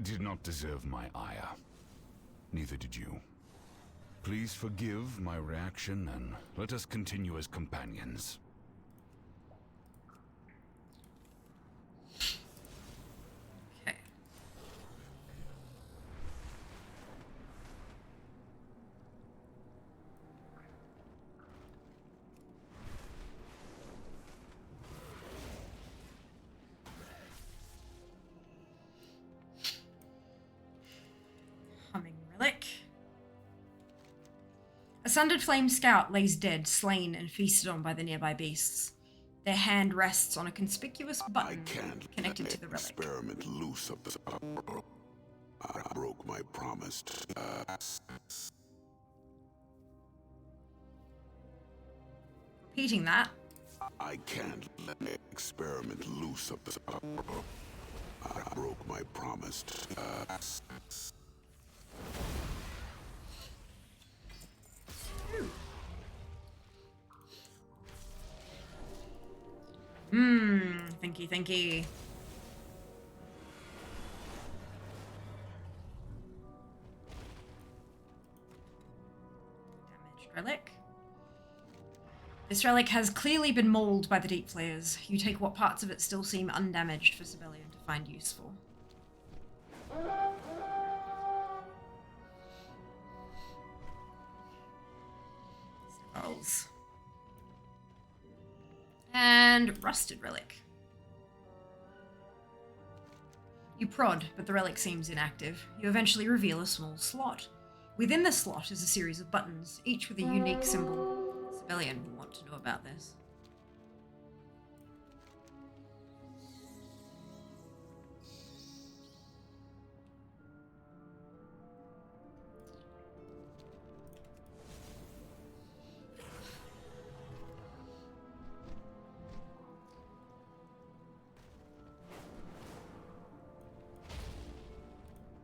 did not deserve my ire. Neither did you. Please forgive my reaction and let us continue as companions. Okay. Humming relic. A sundered flame scout lays dead, slain and feasted on by the nearby beasts. Their hand rests on a conspicuous I button can't connected let to the relic. experiment loose of the power. I broke my promise to Repeating that. I can't let the experiment loose of the power. I broke my promise to Thinky. Damaged relic. This relic has clearly been mauled by the deep flayers. You take what parts of it still seem undamaged for Sibelian to find useful. Skulls. And rusted relic. You prod, but the relic seems inactive. You eventually reveal a small slot. Within the slot is a series of buttons, each with a unique symbol. Sibelian will want to know about this.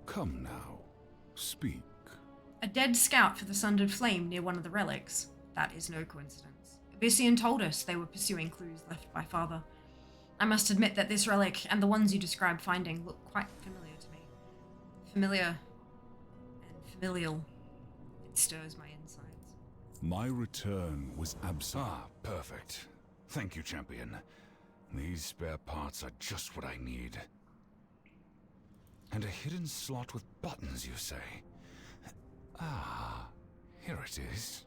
Come now, speak. A dead scout for the sundered flame near one of the relics. That is no coincidence. Abyssian told us they were pursuing clues left by Father. I must admit that this relic and the ones you described finding look quite familiar to me. Familiar and familial. It stirs my insides. My return was perfect. Thank you, champion. These spare parts are just what I need. And a hidden slot with buttons, you say? Ah, here it is.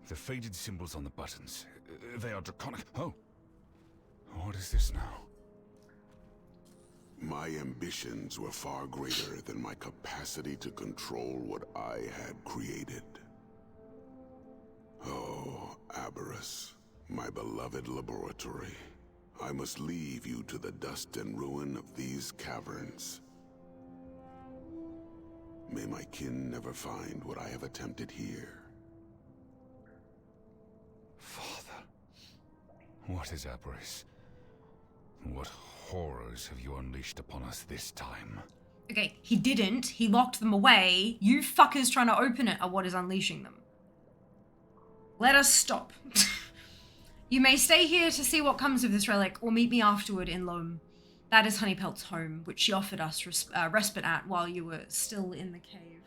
The faded symbols on the buttons. They are draconic. Oh. What is this now? My ambitions were far greater than my capacity to control what I had created. Oh, Aberrus, my beloved laboratory. I must leave you to the dust and ruin of these caverns. May my kin never find what I have attempted here. Father, what is Aberrus? What horrors have you unleashed upon us this time? Okay, he didn't. He locked them away. You fuckers trying to open it are what is unleashing them. Let us stop. You may stay here to see what comes of this relic, or meet me afterward in Loam. That is Honeypelt's home, which she offered us respite at while you were still in the cave.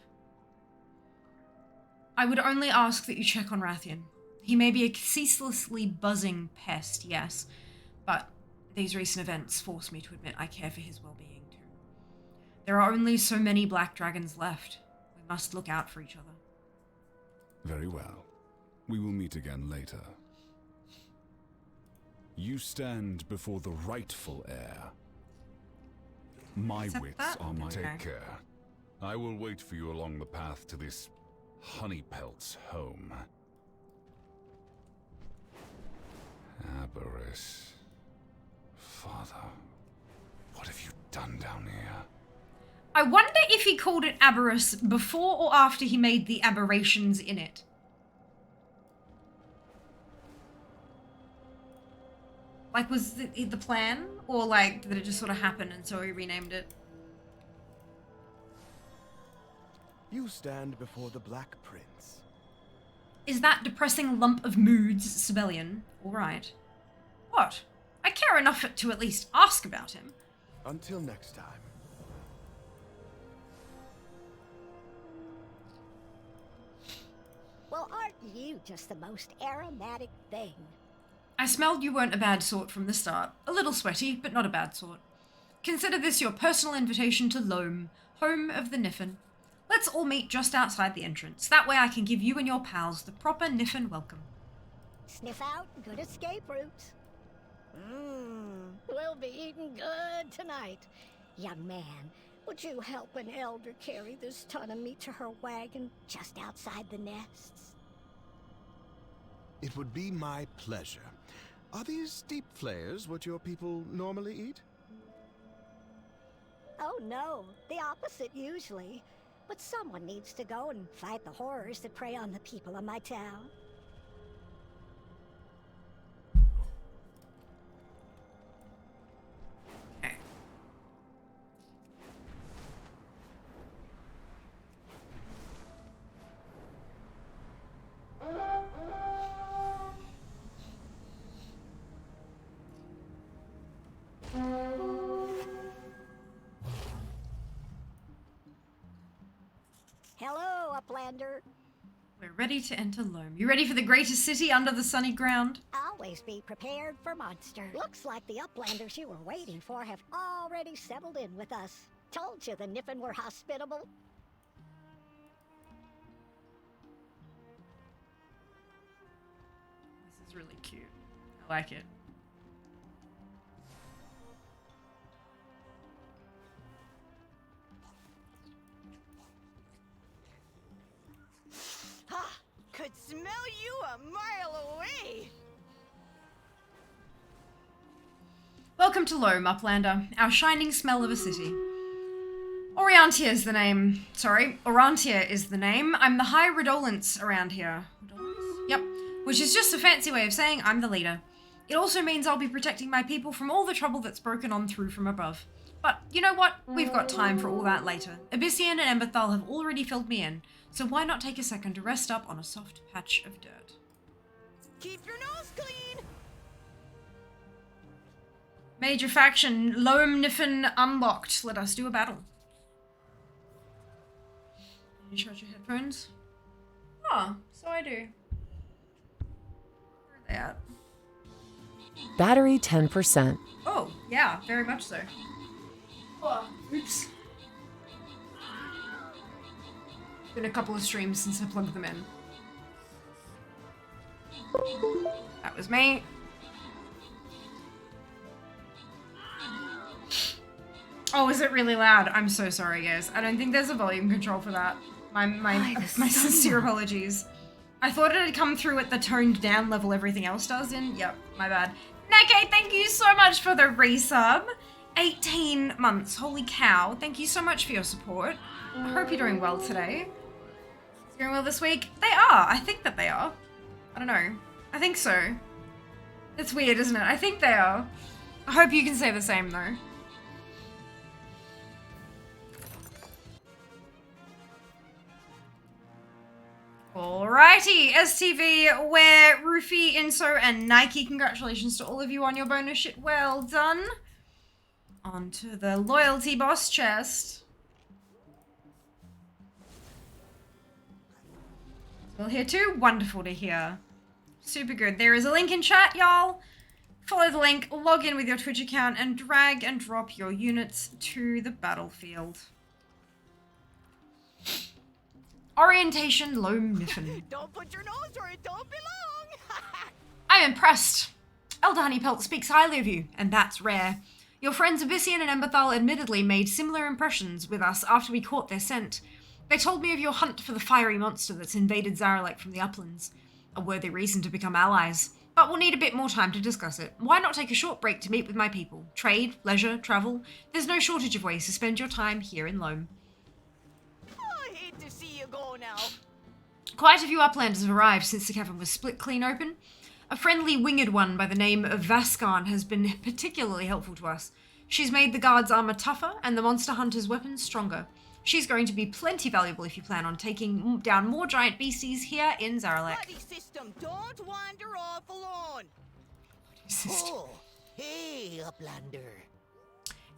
I would only ask that you check on Rathian. He may be a ceaselessly buzzing pest, yes, but these recent events force me to admit I care for his well-being too. There are only so many black dragons left. We must look out for each other. Very well. We will meet again later. You stand before the rightful heir. My wits are my... Take care. I will wait for you along the path to this Honeypelt's home. Aberrus. Father, what have you done down here? I wonder if he called it Aberrus before or after he made the aberrations in it. Like, was it the plan? Or, like, did it just sort of happen and so he renamed it? You stand before the Black Prince. Is that depressing lump of moods Sibelian? All right. What? I care enough to at least ask about him. Until next time. Well, aren't you just the most aromatic thing? I smelled you weren't a bad sort from the start. A little sweaty, but not a bad sort. Consider this your personal invitation to Loam, home of the Niffin. Let's all meet just outside the entrance. That way I can give you and your pals the proper Niffin welcome. Sniff out good escape routes. We'll be eating good tonight. Young man, would you help an elder carry this ton of meat to her wagon just outside the nests? It would be my pleasure. Are these deep flayers what your people normally eat? Oh no, the opposite usually. But someone needs to go and fight the horrors that prey on the people of my town. Hello, Uplander. We're ready to enter Loam. You ready for the greatest city under the sunny ground? Always be prepared for monsters. Looks like the Uplanders you were waiting for have already settled in with us. Told you the Niffin were hospitable. This is really cute. I like it. Could smell you a mile away. Welcome to Loam, Uplander, our shining smell of a city. Oriantia is the name. Sorry, Orantia is the name. I'm the High Redolence around here. Redolence? Yep, which is just a fancy way of saying I'm the leader. It also means I'll be protecting my people from all the trouble that's broken on through from above. But you know what? We've got time for all that later. Abyssian and Emberthal have already filled me in, so why not take a second to rest up on a soft patch of dirt? Keep your nose clean. Major faction, Loam Niffin unlocked. Let us do a battle. Can you charge your headphones? Oh, so I do. Where are they at? Battery 10%. Oh, yeah, very much so. Oops. Been a couple of streams since I plugged them in. That was me. Oh, is it really loud? I'm so sorry, guys. I don't think there's a volume control for that. My sincere apologies. I thought it had come through at the toned down level everything else does in. Yep, my bad. Nake, thank you so much for the resub. 18 months, holy cow. Thank you so much for your support. I hope you're doing well today. Doing well this week? They are. I think that they are. I don't know. I think so. It's weird, isn't it? I think they are. I hope you can say the same, though. Alrighty, STV, Where, Roofy, Inso, and Nike. Congratulations to all of you on your bonus shit. Well done. On to the loyalty boss chest. Well, here too? Wonderful to hear. Super good. There is a link in chat, y'all. Follow the link, log in with your Twitch account, and drag and drop your units to the battlefield. Orientation Loam Niffin. Don't put your nose where it don't belong. I'm impressed. Elder Honeypelt speaks highly of you, and that's rare. Your friends Abyssian and Emberthal admittedly made similar impressions with us after we caught their scent. They told me of your hunt for the fiery monster that's invaded Zaralek from the uplands. A worthy reason to become allies. But we'll need a bit more time to discuss it. Why not take a short break to meet with my people? Trade, leisure, travel. There's no shortage of ways to spend your time here in Loam. I hate to see you go now. Quite a few uplanders have arrived since the cavern was split clean open. A friendly winged one by the name of Vaskan has been particularly helpful to us. She's made the guard's armor tougher and the monster hunter's weapons stronger. She's going to be plenty valuable if you plan on taking down more giant beasties here in Zaralek. Buddy system, don't wander off alone. Oh, hey, Uplander.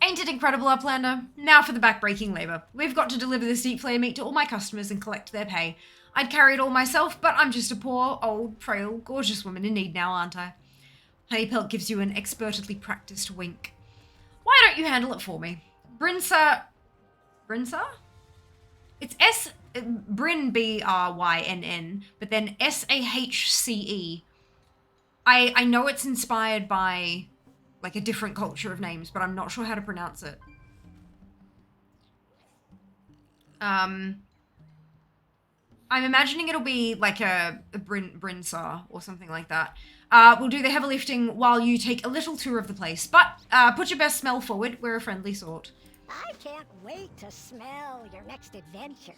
Ain't it incredible, Uplander? Now for the backbreaking labor. We've got to deliver this deep flare meat to all my customers and collect their pay. I'd carry it all myself, but I'm just a poor, old, frail, gorgeous woman in need now, aren't I? Honeypelt gives you an expertly practiced wink. Why don't you handle it for me? Brinsa? It's Bryn, B-R-Y-N-N, but then S-A-H-C-E. I know it's inspired by, like, a different culture of names, but I'm not sure how to pronounce it. I'm imagining it'll be like a Brinsa or something like that. We'll do the heavy lifting while you take a little tour of the place, but put your best smell forward. We're a friendly sort. I can't wait to smell your next adventure.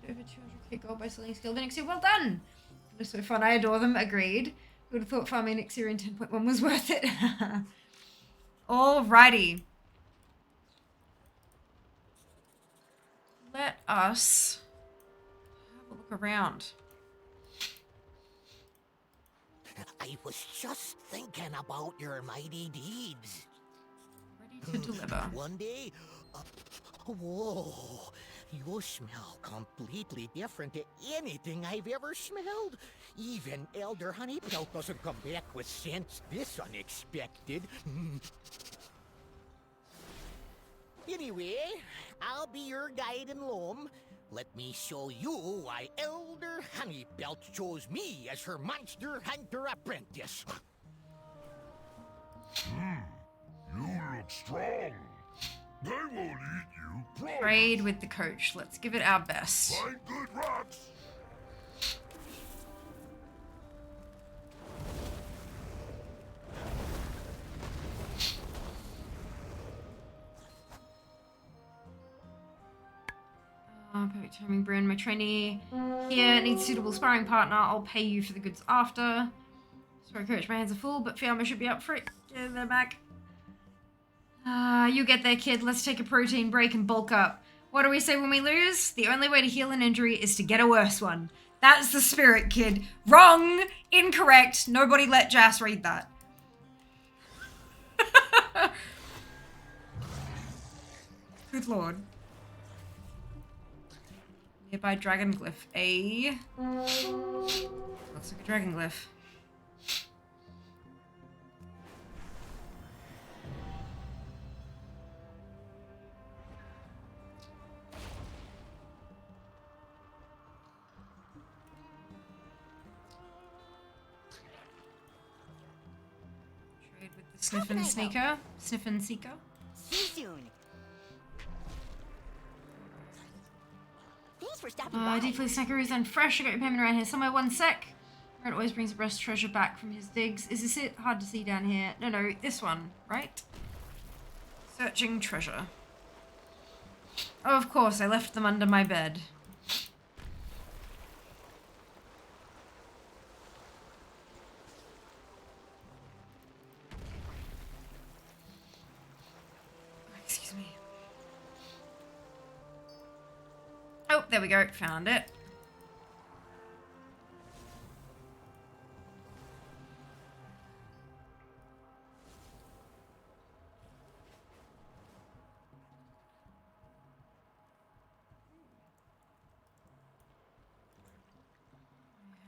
Over 200k gold by selling skilled elixir. Well done! They're so fun. I adore them. Agreed. Who would have thought farming elixir in 10.1 was worth it? Alrighty. Let us have a look around. I was just thinking about your mighty deeds. Ready to deliver. One day, whoa, you smell completely different to anything I've ever smelled. Even Elder Honeypelt doesn't come back with scents this unexpected. Anyway, I'll be your guide in Loam. Let me show you why Elder Honeypelt chose me as her monster hunter apprentice. You look strong. They won't eat you. Promise. Trade with the coach. Let's give it our best. Find good rocks. Perfect timing, Bryn. My trainee here needs a suitable sparring partner. I'll pay you for the goods after. Sorry, coach, my hands are full, but Fiamma should be up for it. Yeah, they're back. You get there, kid. Let's take a protein break and bulk up. What do we say when we lose? The only way to heal an injury is to get a worse one. That's the spirit, kid. Wrong! Incorrect. Nobody let Jas read that. Good lord. Nearby dragon glyph. Looks like a dragon glyph. Sniffin' Sneaker. Sniffin' Seeker. See you soon. Thanks for stopping by. Deeply snackaroos and fresh. I got your payment around here somewhere. One sec. Red always brings the best treasure back from his digs. Is this it? Hard to see down here. No, this one, right? Searching treasure. Oh, of course, I left them under my bed. Excuse me. Oh, there we go. Found it.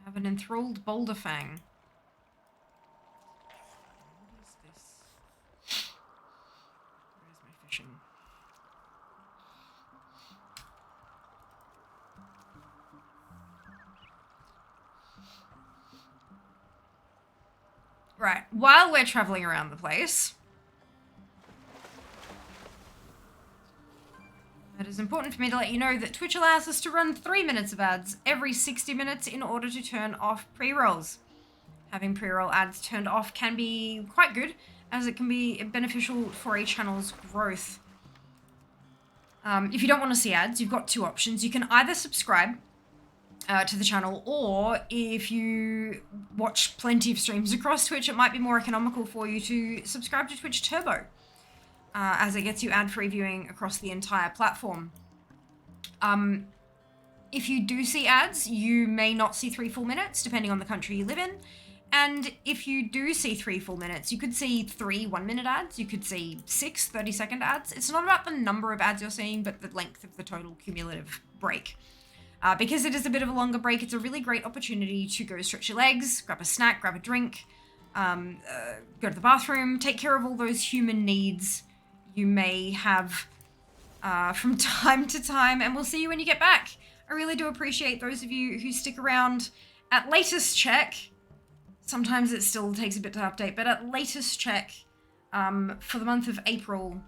Have an enthralled boulder fang. What is this? Where's my fishing? Right, while we're traveling around the place, it is important for me to let you know that Twitch allows us to run 3 minutes of ads every 60 minutes in order to turn off pre-rolls. Having pre-roll ads turned off can be quite good, as it can be beneficial for a channel's growth. If you don't want to see ads, you've got two options. You can either subscribe to the channel, or if you watch plenty of streams across Twitch, it might be more economical for you to subscribe to Twitch Turbo, as it gets you ad-free viewing across the entire platform. If you do see ads, you may not see 3 full minutes, depending on the country you live in. And if you do see 3 full minutes, you could see 3 1-minute ads, you could see 6 30-second ads. It's not about the number of ads you're seeing, but the length of the total cumulative break. Because it is a bit of a longer break, it's a really great opportunity to go stretch your legs, grab a snack, grab a drink, go to the bathroom, take care of all those human needs you may have from time to time, and we'll see you when you get back. I really do appreciate those of you who stick around. At latest check, sometimes it still takes a bit to update, but at latest check, for the month of April,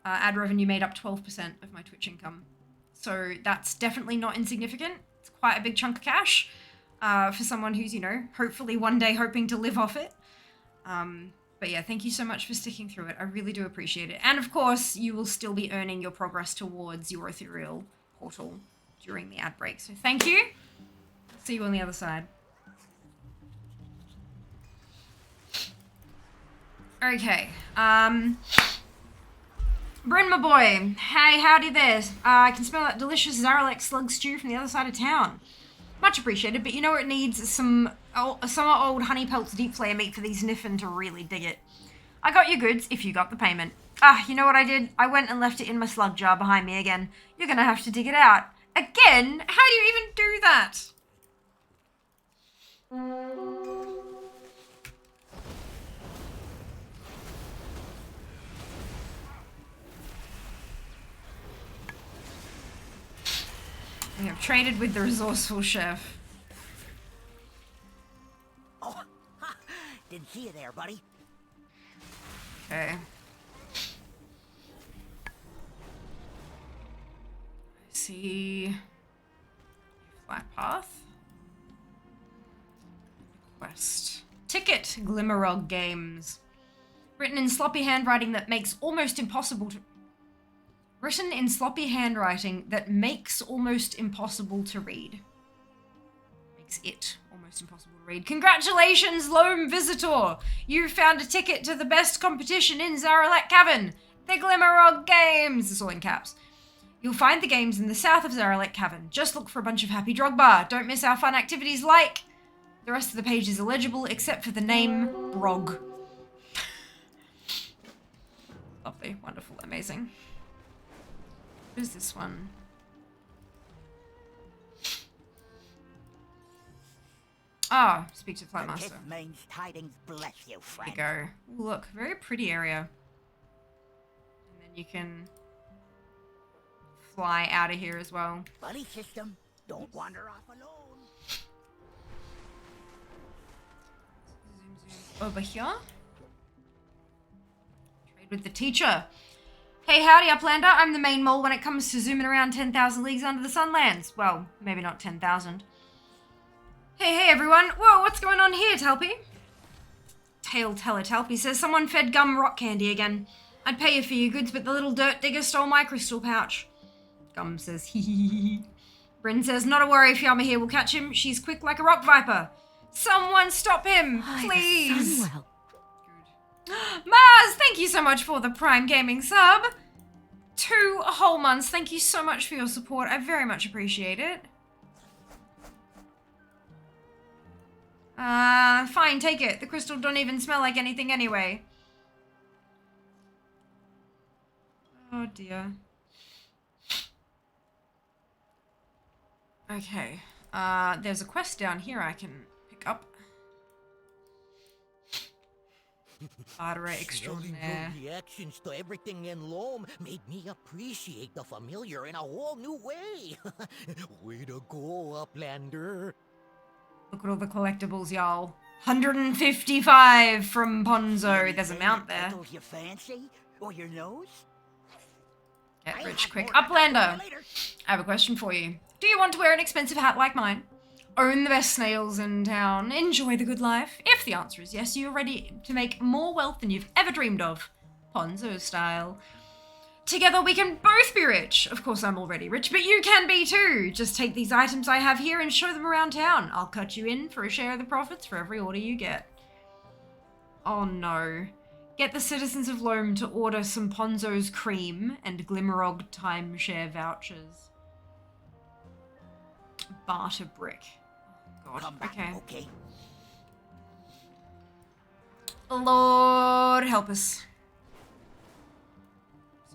ad revenue made up 12% of my Twitch income. So that's definitely not insignificant. It's quite a big chunk of cash for someone who's, you know, hopefully one day hoping to live off it. But yeah, thank you so much for sticking through it. I really do appreciate it. And of course, you will still be earning your progress towards your ethereal portal during the ad break. So thank you. See you on the other side. Okay. Bryn, my boy. Hey, howdy there. I can smell that delicious Zaralek slug stew from the other side of town. Much appreciated, but you know it needs some old honey pelts deep flare meat for these Niffin to really dig it. I got your goods if you got the payment. You know what I did? I went and left it in my slug jar behind me again. You're gonna have to dig it out. Again? How do you even do that? We have traded with the resourceful chef. Oh, ha, didn't see you there, buddy. Okay. I see. Flat path. Quest. Ticket, Glimmerog Games. Written in sloppy handwriting that makes almost impossible to... Written in sloppy handwriting that makes almost impossible to read. Makes it almost impossible to read. Congratulations, Loam Visitor! You found a ticket to the best competition in Zaralek Cavern! The Glimmerog Games! It's all in caps. You'll find the games in the south of Zaralek Cavern. Just look for a bunch of happy Drogba. Don't miss our fun activities like... The rest of the page is illegible except for the name Brog. Lovely, wonderful, amazing. What is this one? Ah, oh, speak to Flight Master. Means tidings, bless you, friend. There you go. Ooh, look, very pretty area. And then you can fly out of here as well. Buddy system, don't wander off alone. Over here. with the teacher. Hey, howdy, Uplander. I'm the main mole when it comes to zooming around 10,000 leagues under the sunlands. Well, maybe not 10,000. Hey, everyone. Whoa, what's going on here, Talpy? Tail Teller Talpy says someone fed Gum rock candy again. I'd pay you for your goods, but the little dirt digger stole my crystal pouch. Gum says, hee hee hee. Bryn says, not a worry if Yama here will catch him. She's quick like a rock viper. Someone stop him, please. Samuel. Mars, thank you so much for the Prime Gaming sub. 2 whole months. Thank you so much for your support. I very much appreciate it. Fine, take it. The crystal don't even smell like anything anyway. Oh dear. Okay. There's a quest down here I can pick up. Barterer extraordinaire. Your reactions to everything in Loam made me appreciate the familiar in a whole new way. Way to go, Uplander. Look at all the collectibles, y'all. 155 from Ponzo. There's a mount there. You fancy? Or your nose? Get rich quick. Uplander, I have a question for you. Do you want to wear an expensive hat like mine? Own the best snails in town? Enjoy the good life? If the answer is yes, you're ready to make more wealth than you've ever dreamed of. Ponzo style. Together we can both be rich. Of course I'm already rich, but you can be too. Just take these items I have here and show them around town. I'll cut you in for a share of the profits for every order you get. Oh no. Get the citizens of Loam to order some Ponzo's cream and Glimmerog timeshare vouchers. Barter brick. Oh god, okay. Lord help us.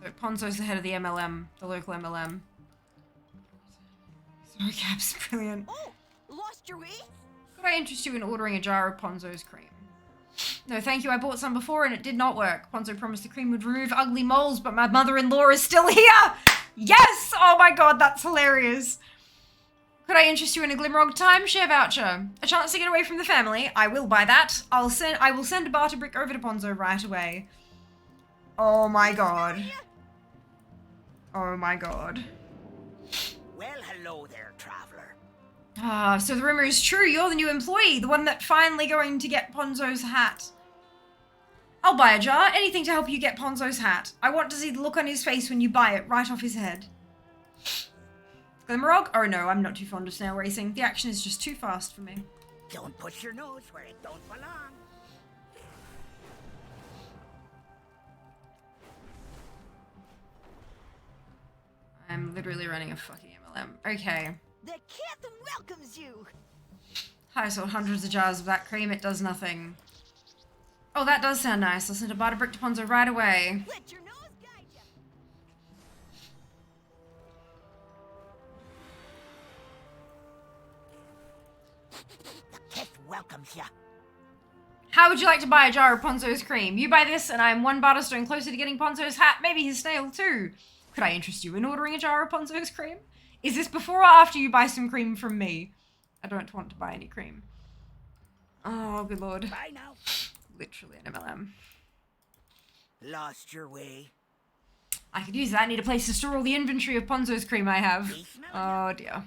So Ponzo's the head of the MLM, the local MLM. Sorry, Cap's brilliant. Oh, lost your way? Could I interest you in ordering a jar of Ponzo's cream? No, thank you. I bought some before and it did not work. Ponzo promised the cream would remove ugly moles, but my mother-in-law is still here! Yes! Oh my god, that's hilarious. Could I interest you in a Glimmerog timeshare voucher? A chance to get away from the family? I will buy that. I will send a barter brick over to Ponzo right away. Oh my god. Oh my god. Well, hello there, traveler. Ah, so the rumor is true. You're the new employee, the one that finally going to get Ponzo's hat. I'll buy a jar. Anything to help you get Ponzo's hat. I want to see the look on his face when you buy it, right off his head. Glimmerog? Oh no, I'm not too fond of snail racing. The action is just too fast for me. Don't push your nose where it don't belong. I'm literally running a fucking MLM. Okay. The kid welcomes you. I sold hundreds of jars of that cream. It does nothing. Oh, that does sound nice. I'll send a barter brick to Ponzo right away. Let your nose guide you. The kid welcomes you. How would you like to buy a jar of Ponzo's cream? You buy this and I'm one barter stone closer to getting Ponzo's hat, maybe his snail too. Could I interest you in ordering a jar of Ponzo's cream? Is this before or after you buy some cream from me? I don't want to buy any cream. Oh, good lord. Bye now. Literally an MLM. Lost your way. I could use that. I need a place to store all the inventory of Ponzo's cream I have. Oh dear.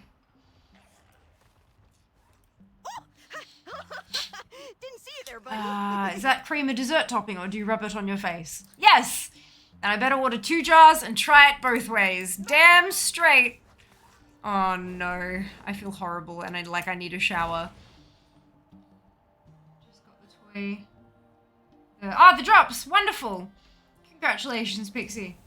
Didn't see you there, buddy. Is that cream a dessert topping or do you rub it on your face? Yes! And I better order 2 jars and try it both ways. Damn straight. Oh no. I feel horrible and I need a shower. Just got the toy. The drops! Wonderful! Congratulations, Pixie.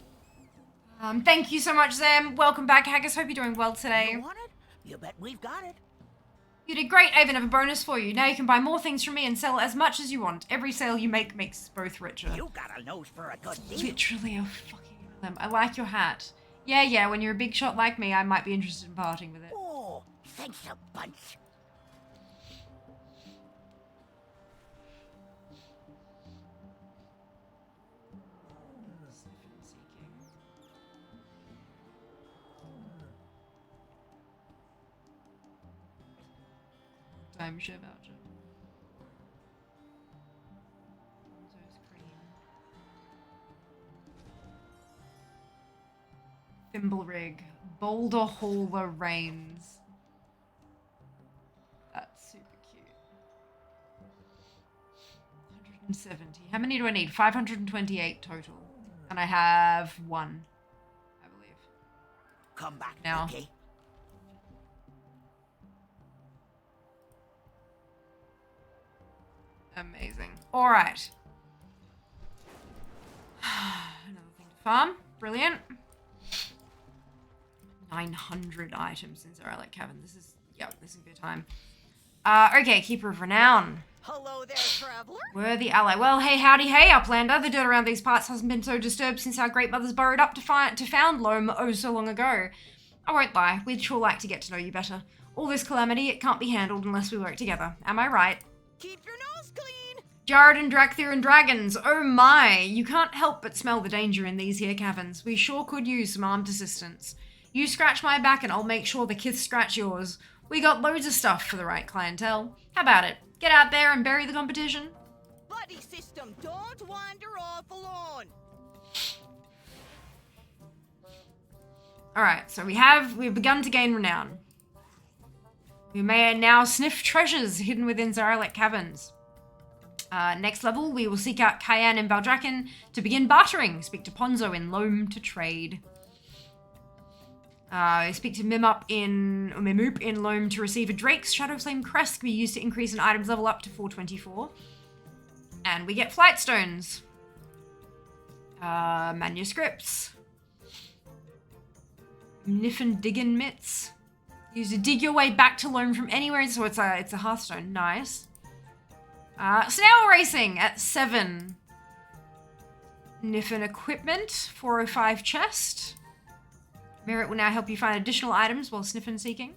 Thank you so much, Zam. Welcome back, Haggis. Hope you're doing well today. You want it? You bet we've got it. You did great. I even have a bonus for you. Now you can buy more things from me and sell as much as you want. Every sale you make makes us both richer. You got a nose for a good deal. Literally a fucking MLM. I like your hat. Yeah, when you're a big shot like me, I might be interested in parting with it. Oh, thanks a bunch. Timeshare voucher. Ponzo's cream. Thimble rig. Boulder hauler reins. That's super cute. 170. How many do I need? 528 total. And I have one, I believe. Come back Now. okay? Amazing. All right. Another thing to farm. Brilliant. 900 items in Zaralek Cavern. This is a good time. Okay, Keeper of Renown. Hello there, traveler. Worthy ally. Well, hey, howdy, hey, Uplander. The dirt around these parts hasn't been so disturbed since our great mothers burrowed up to found Loam oh so long ago. I won't lie, we'd sure like to get to know you better. All this calamity, it can't be handled unless we work together. Am I right? Keep your nose clean. Jared and Drakthir and dragons. Oh my, you can't help but smell the danger in these here caverns. We sure could use some armed assistance. You scratch my back and I'll make sure the kiths scratch yours. We got loads of stuff for the right clientele. How about it? Get out there and bury the competition. Buddy system, don't wander off alone. Alright, so we've begun to gain renown. We may now sniff treasures hidden within Zaralek Caverns. Next level, we will seek out Cayenne and Baldraken to begin bartering. Speak to Ponzo in Loam to trade. Speak to Mimup in Loam to receive a Drake's Shadow Flame Crest can be used to increase an item's level up to 424. And we get Flight Stones. Manuscripts. Niffin Diggin Mitts. Use to dig your way back to Loam from anywhere, so it's a Hearthstone. Nice. Snail Racing at 7. Niffin Equipment, 405 chest. Merit will now help you find additional items while sniffing seeking.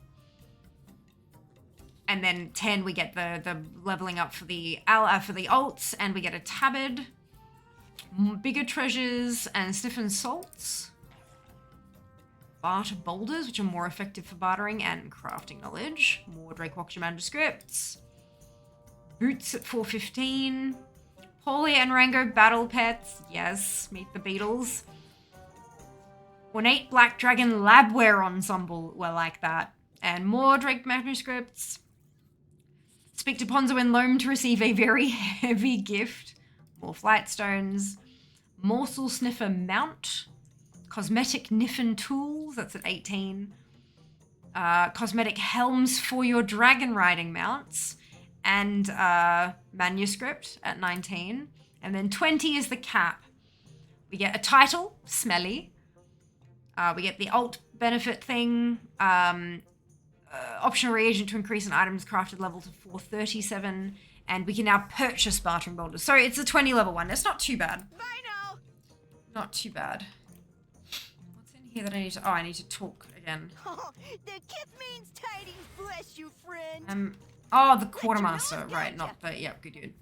And then 10, we get the leveling up for the alts, and we get a tabard, bigger treasures, and sniffing salts. Barter boulders, which are more effective for bartering and crafting knowledge. More Drake Watcher manuscripts. Boots at 415. Paulie and Rango battle pets. Yes, meet the Beatles. Ornate Black Dragon Labware Ensemble. Well, like that. And more Drake manuscripts. Speak to Ponzo in Loam to receive a very heavy gift. More Flight Stones. Morsel Sniffer Mount. Cosmetic Niffin Tools. That's at 18. Cosmetic Helms for your dragon riding mounts. And manuscript at 19. And then 20 is the cap. We get a title, Smelly. We get the alt benefit thing. Optional reagent to increase an item's crafted level to 437. And we can now purchase bartering boulders. So it's a 20 level one. It's not too bad. Bye now. Not too bad. What's in here that I need to... Oh, I need to talk again. The kith means tidings, bless you, friend. Oh, the quartermaster. Right, not the... Yep, good.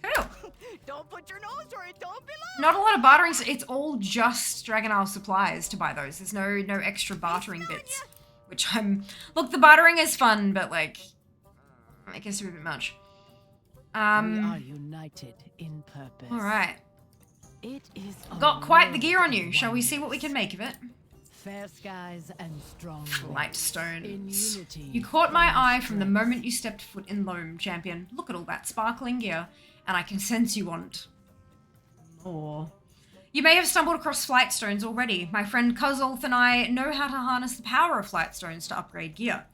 Cool. Don't put your nose where it don't belong. Not a lot of bartering. It's all just Dragon Isle supplies to buy those. There's no extra bartering bits. Which Look, the bartering is fun, but like... I guess it's a bit much. We are united in purpose. Alright. It is Got quite the gear on you. Shall we see what we can make of it? Fair skies and strong Flight Stones. In unity, You caught my eye from the moment you stepped foot in Loam, champion. Look at all that sparkling gear, and I can sense you want more. You may have stumbled across Flight Stones already. My friend Cuzolth and I know how to harness the power of Flight Stones to upgrade gear.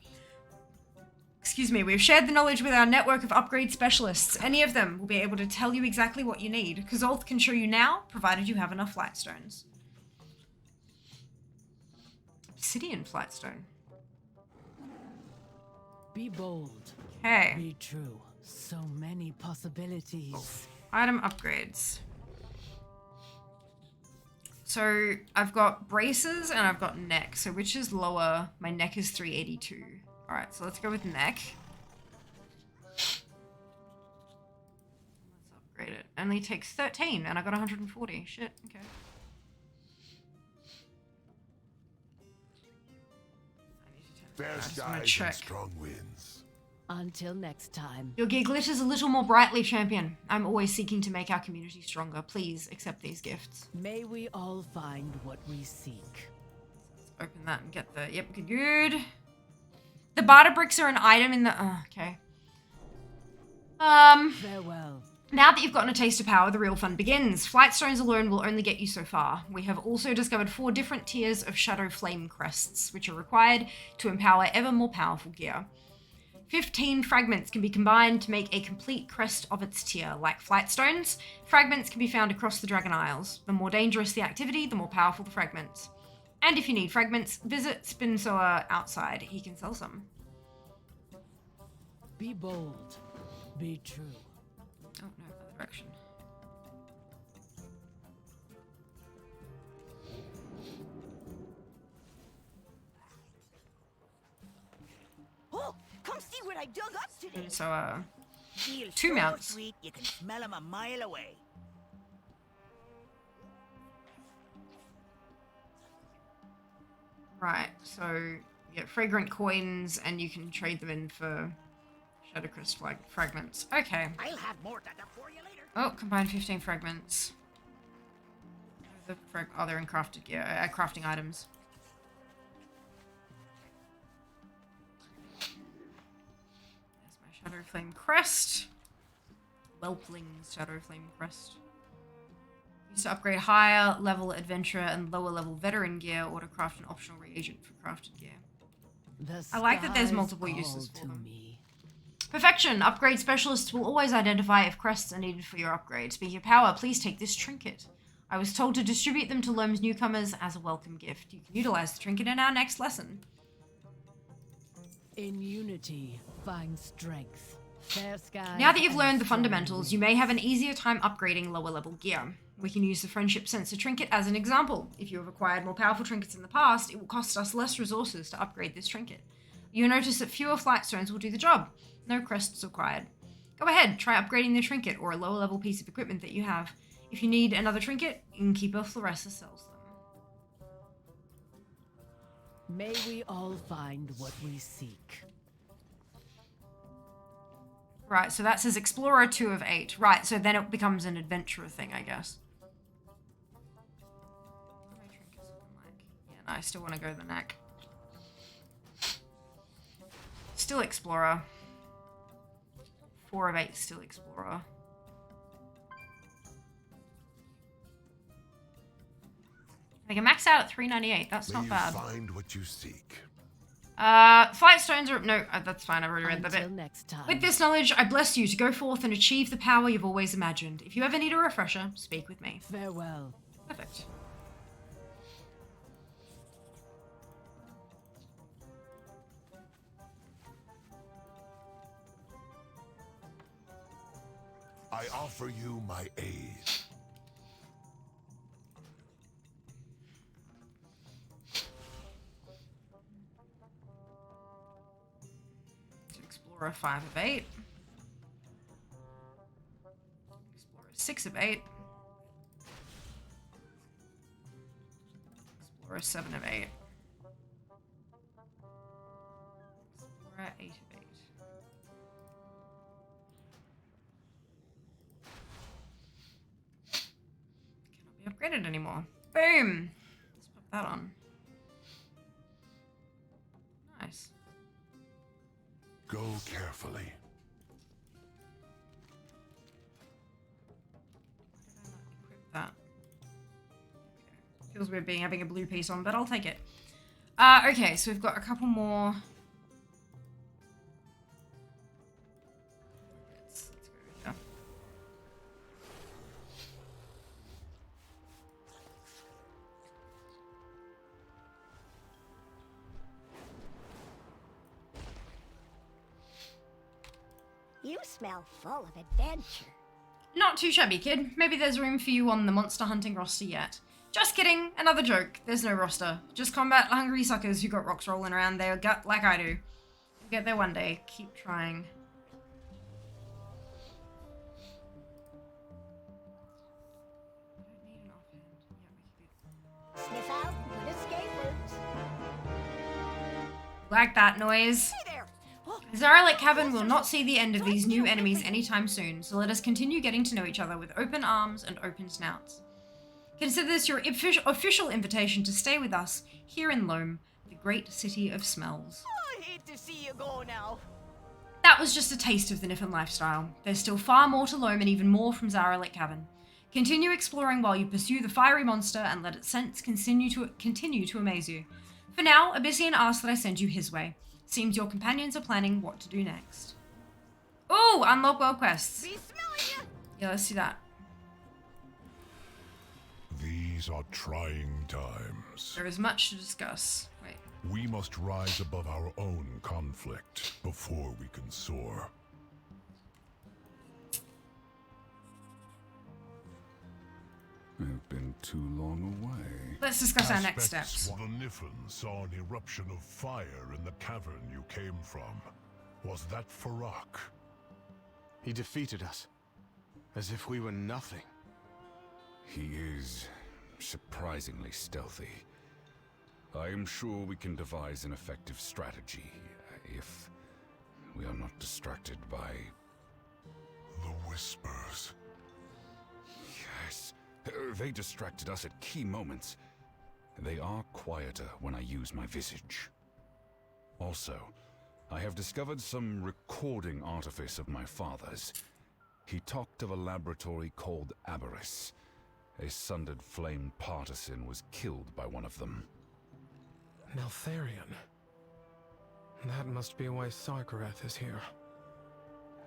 Excuse me, we've shared the knowledge with our network of upgrade specialists. Any of them will be able to tell you exactly what you need. Cuzolth can show you now, provided you have enough Flight Stones. Obsidian Flight Stone. Be bold. Okay. Be true. So many possibilities. Item upgrades. So I've got braces and I've got neck. So which is lower? My neck is 382. All right, so let's go with neck. Let's upgrade it. Only takes 13 and I got 140. Shit, okay. Fair skies and strong winds. Until next time. Your gear glitters a little more brightly, champion. I'm always seeking to make our community stronger. Please accept these gifts. May we all find what we seek. Let's open that and get the... Yep, good. The barter bricks are an item in the... Oh, okay. Farewell. Now that you've gotten a taste of power, the real fun begins. Flight stones alone will only get you so far. We have also discovered 4 different tiers of Shadow Flame crests, which are required to empower ever more powerful gear. 15 fragments can be combined to make a complete crest of its tier. Like flight stones, fragments can be found across the Dragon Isles. The more dangerous the activity, the more powerful the fragments. And if you need fragments, visit Spinsoa outside. He can sell some. Be bold. Be true. Oh no, other direction. Oh, come see what I dug up today. So, Feels 2 so mounts. sweet you can smell 'em a mile away. Right, so you get fragrant coins and you can trade them in for Shadow Crest fragments. Okay. I'll have more dug up for you later. Oh, combine 15 fragments. Oh, they're in crafted gear, crafting items. There's my Shadow Flame Crest. Whelpling's Shadow Flame Crest. Used to upgrade higher level adventurer and lower level veteran gear or to craft an optional reagent for crafted gear. I like that there's multiple uses for them. Perfection! Upgrade specialists will always identify if crests are needed for your upgrade. Speaking of power, please take this trinket. I was told to distribute them to Loam's newcomers as a welcome gift. You can utilize the trinket in our next lesson. In unity, find strength. Fair skies. Now that you've learned the fundamentals, you may have an easier time upgrading lower level gear. We can use the Friendship Sensor trinket as an example. If you have acquired more powerful trinkets in the past, it will cost us less resources to upgrade this trinket. You'll notice that fewer flight stones will do the job. No crests required. Go ahead, try upgrading the trinket or a lower level piece of equipment that you have. If you need another trinket, Innkeeper Floressa sells them. May we all find what we seek. Right, so that says Explorer 2 of 8. Right, so then it becomes an adventurer thing, I guess. Yeah, no, I still want to go the neck. Still Explorer. 4 of 8 still Explorer. I can max out at 398. That's not bad. Find what you seek. Flight stones are... No, that's fine. I've already read that bit. Next time. With this knowledge, I bless you to go forth and achieve the power you've always imagined. If you ever need a refresher, speak with me. Farewell. Perfect. I offer you my aid. Explorer 5 of 8. Explorer 6 of 8. Explorer 7 of 8. Explorer 8 of 8. Cannot be upgraded anymore. Boom! Let's put that on. Nice. Go carefully. Equip that. Okay. Feels weird having a blue piece on, but I'll take it. Okay, so we've got a couple more. Let's go here. You smell full of adventure. Not too shabby, kid. Maybe there's room for you on the monster hunting roster yet. Just kidding. Another joke. There's no roster. Just combat hungry suckers who got rocks rolling around their gut like I do. You'll get there one day. Keep trying. I don't need an offhand. Yeah, we can do Sniff out good escape routes. that. Like that noise. Hey there! Oh, The Zaralek Cavern will not see the end of these new enemies anytime soon, so let us continue getting to know each other with open arms and open snouts. Consider this your official invitation to stay with us here in Loam, the great city of smells. I hate to see you go now. That was just a taste of the Niffin lifestyle. There's still far more to Loam and even more from Zaralek Cavern. Continue exploring while you pursue the fiery monster and let its scents continue to amaze you. For now, Abyssian asks that I send you his way. Seems your companions are planning what to do next. Oh, unlock world quests. Be smelling ya. Yeah, let's do that. These are trying times. There is much to discuss. Wait. We must rise above our own conflict before we can soar. I've been too long away. Let's discuss our next Aspects steps. The Niffin saw an eruption of fire in the cavern you came from. Was that Farak? He defeated us, as if we were nothing. He is surprisingly stealthy. I am sure we can devise an effective strategy, if we are not distracted by... The Whispers. Yes, they distracted us at key moments. They are quieter when I use my visage. Also, I have discovered some recording artifice of my father's. He talked of a laboratory called Aberris. A sundered flame partisan was killed by one of them. Neltharion. That must be why Sarkareth is here.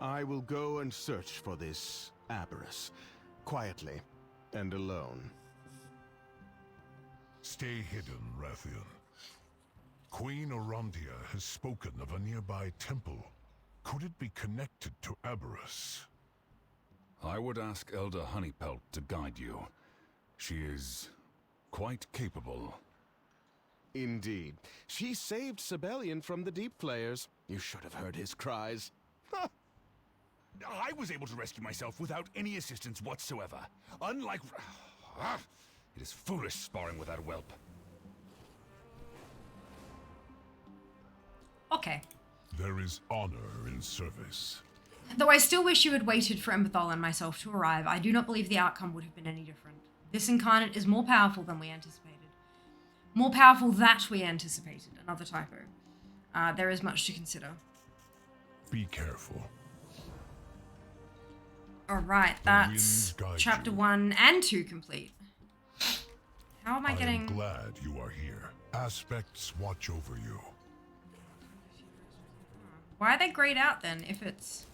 I will go and search for this Aberris, quietly and alone. Stay hidden, Rathian. Queen Orontia has spoken of a nearby temple. Could it be connected to Aberris? I would ask Elder Honeypelt to guide you. She is quite capable. Indeed. She saved Sibelian from the Deep Flayers. You should have heard his cries. I was able to rescue myself without any assistance whatsoever. Unlike... It is foolish sparring with that whelp. Okay. There is honor in service. Though I still wish you had waited for Emberthal and myself to arrive, I do not believe the outcome would have been any different. This incarnate is more powerful than we anticipated. More powerful that we anticipated. Another typo. There is much to consider. Be careful. Alright, that's chapter 1 and 2 complete. How am I getting... I am glad you are here. Aspects watch over you. Why are they grayed out then, if it's...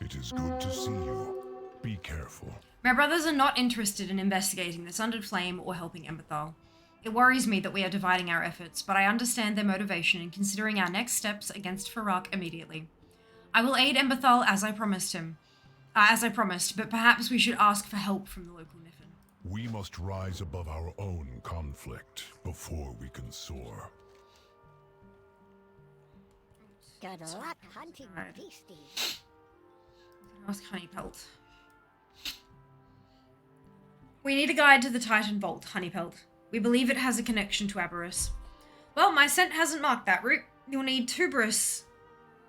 It is good to see you. Be careful. My brothers are not interested in investigating the Sundered Flame or helping Emberthal. It worries me that we are dividing our efforts, but I understand their motivation in considering our next steps against Farak immediately. I will aid Emberthal as I promised, but perhaps we should ask for help from the local Niffin. We must rise above our own conflict before we can soar. Good luck hunting beasties. Ask Honeypelt. We need a guide to the Titan Vault, Honeypelt. We believe it has a connection to Aberris. Well, my scent hasn't marked that route. You'll need Tuberous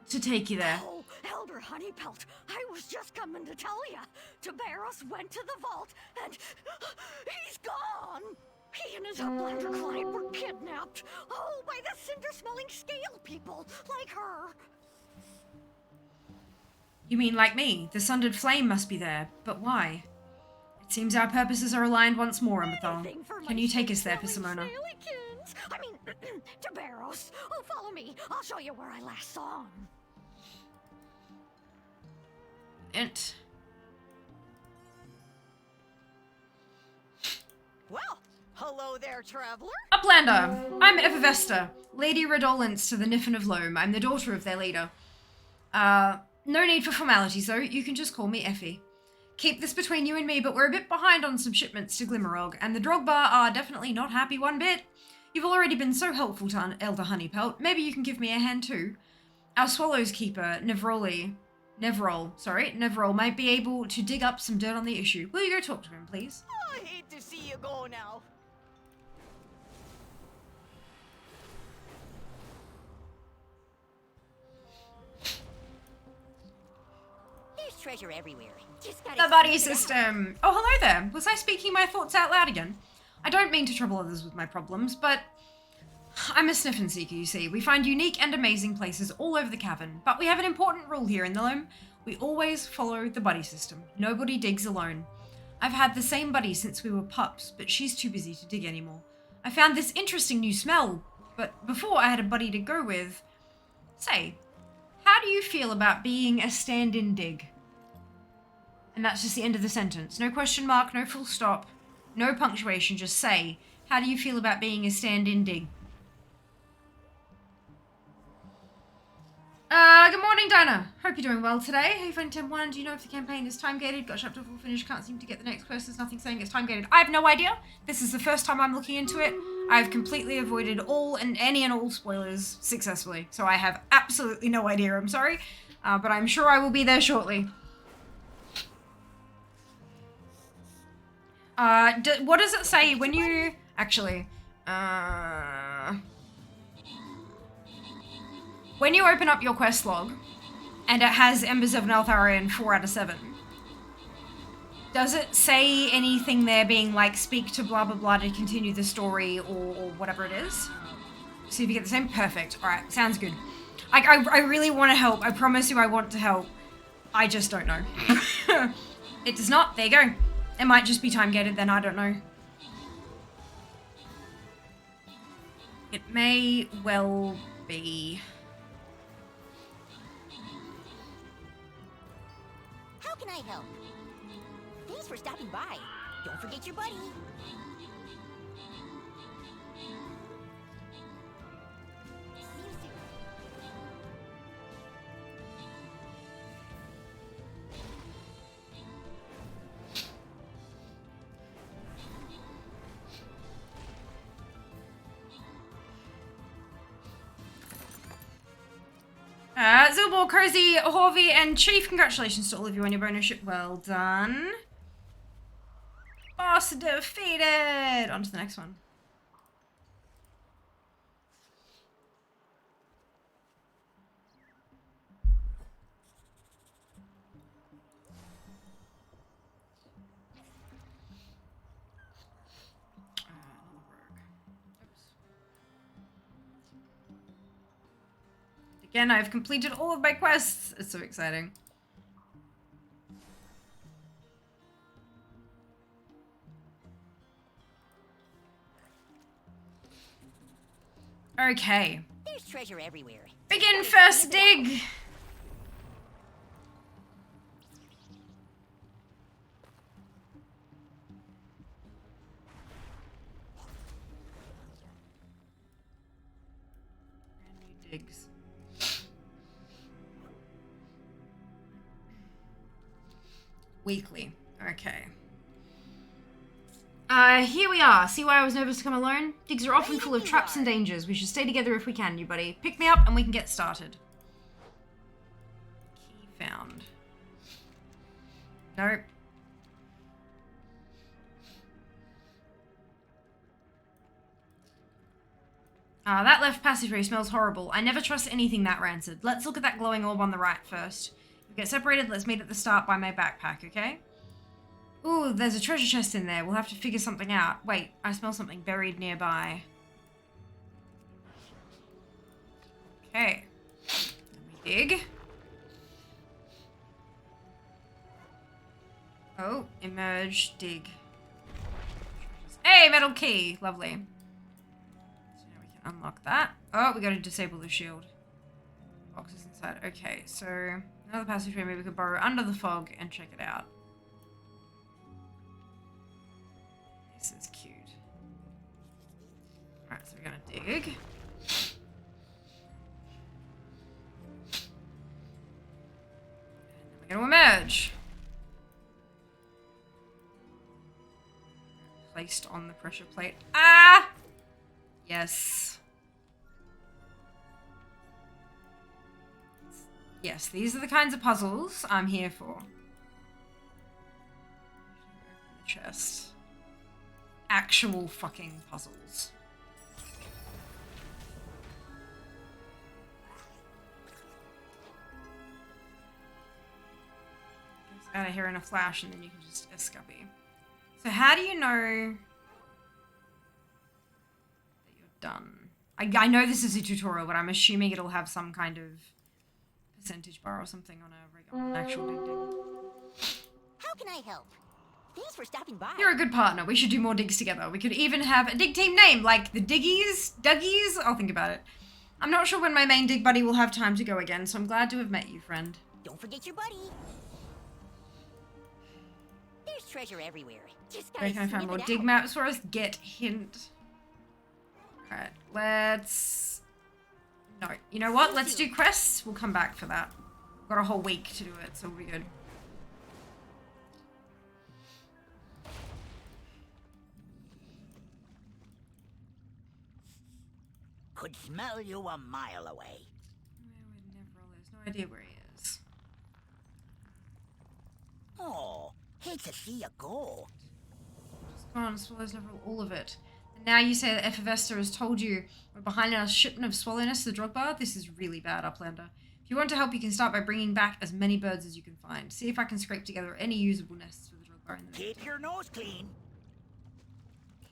to take you there. Oh, Elder Honeypelt, I was just coming to tell ya. Tabaros went to the vault, and he's gone. He and his Uplander client were kidnapped. Oh, by the cinder-smelling scale people, like her. You mean like me? The Sundered Flame must be there, but why? It seems our purposes are aligned once more, Emberthal. Can you take us there, Pissimona? I mean, Tabaros. Oh, follow me. I'll show you where I last saw him. Int. Well, hello there, traveler. Uplander! I'm Evervesta, Lady Redolence to the Niffin of Loam. I'm the daughter of their leader. No need for formalities, though. You can just call me Effie. Keep this between you and me, but we're a bit behind on some shipments to Glimmerog, and the Drogbar are definitely not happy one bit. You've already been so helpful to Elder Honeypelt. Maybe you can give me a hand, too. Our Swallow's Keeper, Nevroli, Neverall might be able to dig up some dirt on the issue. Will you go talk to him, please? I hate to see you go now. There's treasure everywhere. Just gotta The buddy sniff it out. system. Oh, hello there. Was I speaking my thoughts out loud again? I don't mean to trouble others with my problems, but I'm a sniffin' seeker, you see. We find unique and amazing places all over the cavern, but we have an important rule here in the loam. We always follow the buddy system. Nobody digs alone. I've had the same buddy since we were pups, but she's too busy to dig anymore. I found this interesting new smell, but before I had a buddy to go with. Say, how do you feel about being a stand-in dig? And that's just the end of the sentence. No question mark, no full stop, no punctuation, just say, how do you feel about being a stand-in dig? Good morning, Dinah. Hope you're doing well today. Hey, Friend 10-1, do you know if the campaign is time-gated? Got chapter full finish, can't seem to get the next quest. There's nothing saying it's time-gated. I have no idea. This is the first time I'm looking into it. I've completely avoided any and all spoilers successfully. So I have absolutely no idea, I'm sorry. But I'm sure I will be there shortly. What does it say when you... Actually, when you open up your quest log, and it has Embers of Neltharion 4 out of 7, does it say anything there being like, speak to blah blah blah to continue the story, or whatever it is? See if you get the same? Perfect. Alright, sounds good. I really want to help. I promise you I want to help. I just don't know. It does not. There you go. It might just be time-gated then, I don't know. It may well be. How can I help? Thanks for stopping by. Don't forget your buddy. See you soon. Zilbor, Cozy, Horvey, and Chief, congratulations to all of you on your bonusship. Well done. Boss defeated! On to the next one. Again, I've completed all of my quests. It's so exciting. Okay. There's treasure everywhere. Begin first dig. Brand new digs. Weekly. Okay. Here we are. See why I was nervous to come alone? Digs are often full of traps and dangers. We should stay together if we can, you buddy. Pick me up and we can get started. Key found. Nope. That left passageway smells horrible. I never trust anything that rancid. Let's look at that glowing orb on the right first. If we get separated, let's meet at the start by my backpack, okay? Ooh, there's a treasure chest in there. We'll have to figure something out. Wait, I smell something buried nearby. Okay. Let me dig. Oh, emerge, dig. Hey, metal key. Lovely. So now we can unlock that. Oh, we gotta disable the shield. Boxes inside. Okay, so another passageway maybe we could burrow under the fog and check it out. This is cute. Alright, so we're gonna dig. And then we're gonna emerge. Placed on the pressure plate. Ah! Yes. Yes, these are the kinds of puzzles I'm here for. Open the chest. Actual fucking puzzles. Get out of here in a flash and then you can just escape. So how do you know that you're done? I know this is a tutorial, but I'm assuming it'll have some kind of percentage bar or something on a regular actual dig. How can I help? Thanks for stopping by. You're a good partner. We should do more digs together. We could even have a dig team name, like the Diggies, Duggies. I'll think about it. I'm not sure when my main dig buddy will have time to go again, so I'm glad to have met you, friend. Don't forget your buddy. There's treasure everywhere. Just Where gotta can I find sniff more it dig out. maps for us? Get hint. Alright, let's... No, you know what? Let's do quests. We'll come back for that. We've got a whole week to do it, so we'll be good. Could smell you a mile away. There's no idea where he is. Oh, hate to see you go. Just gone, swallows never all of it. And now you say that Effervestor has told you we're behind our shipment of Swallowness to the Drogbar? This is really bad, Uplander. If you want to help, you can start by bringing back as many birds as you can find. See if I can scrape together any usable nests for the Drogbar in the Keep your nose clean.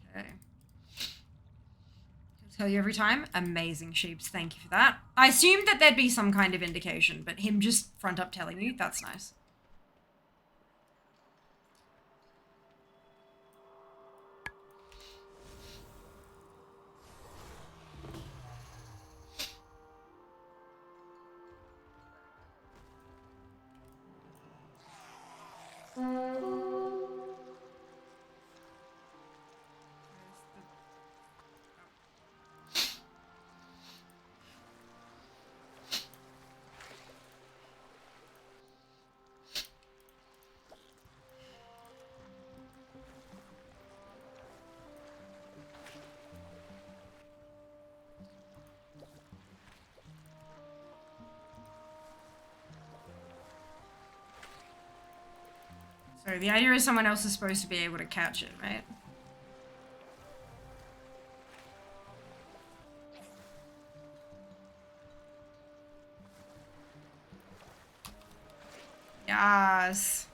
Okay. He'll tell you every time. Amazing, Sheeps. Thank you for that. I assumed that there'd be some kind of indication, but him just front up telling you, that's nice. So the idea is someone else is supposed to be able to catch it, right? Yes.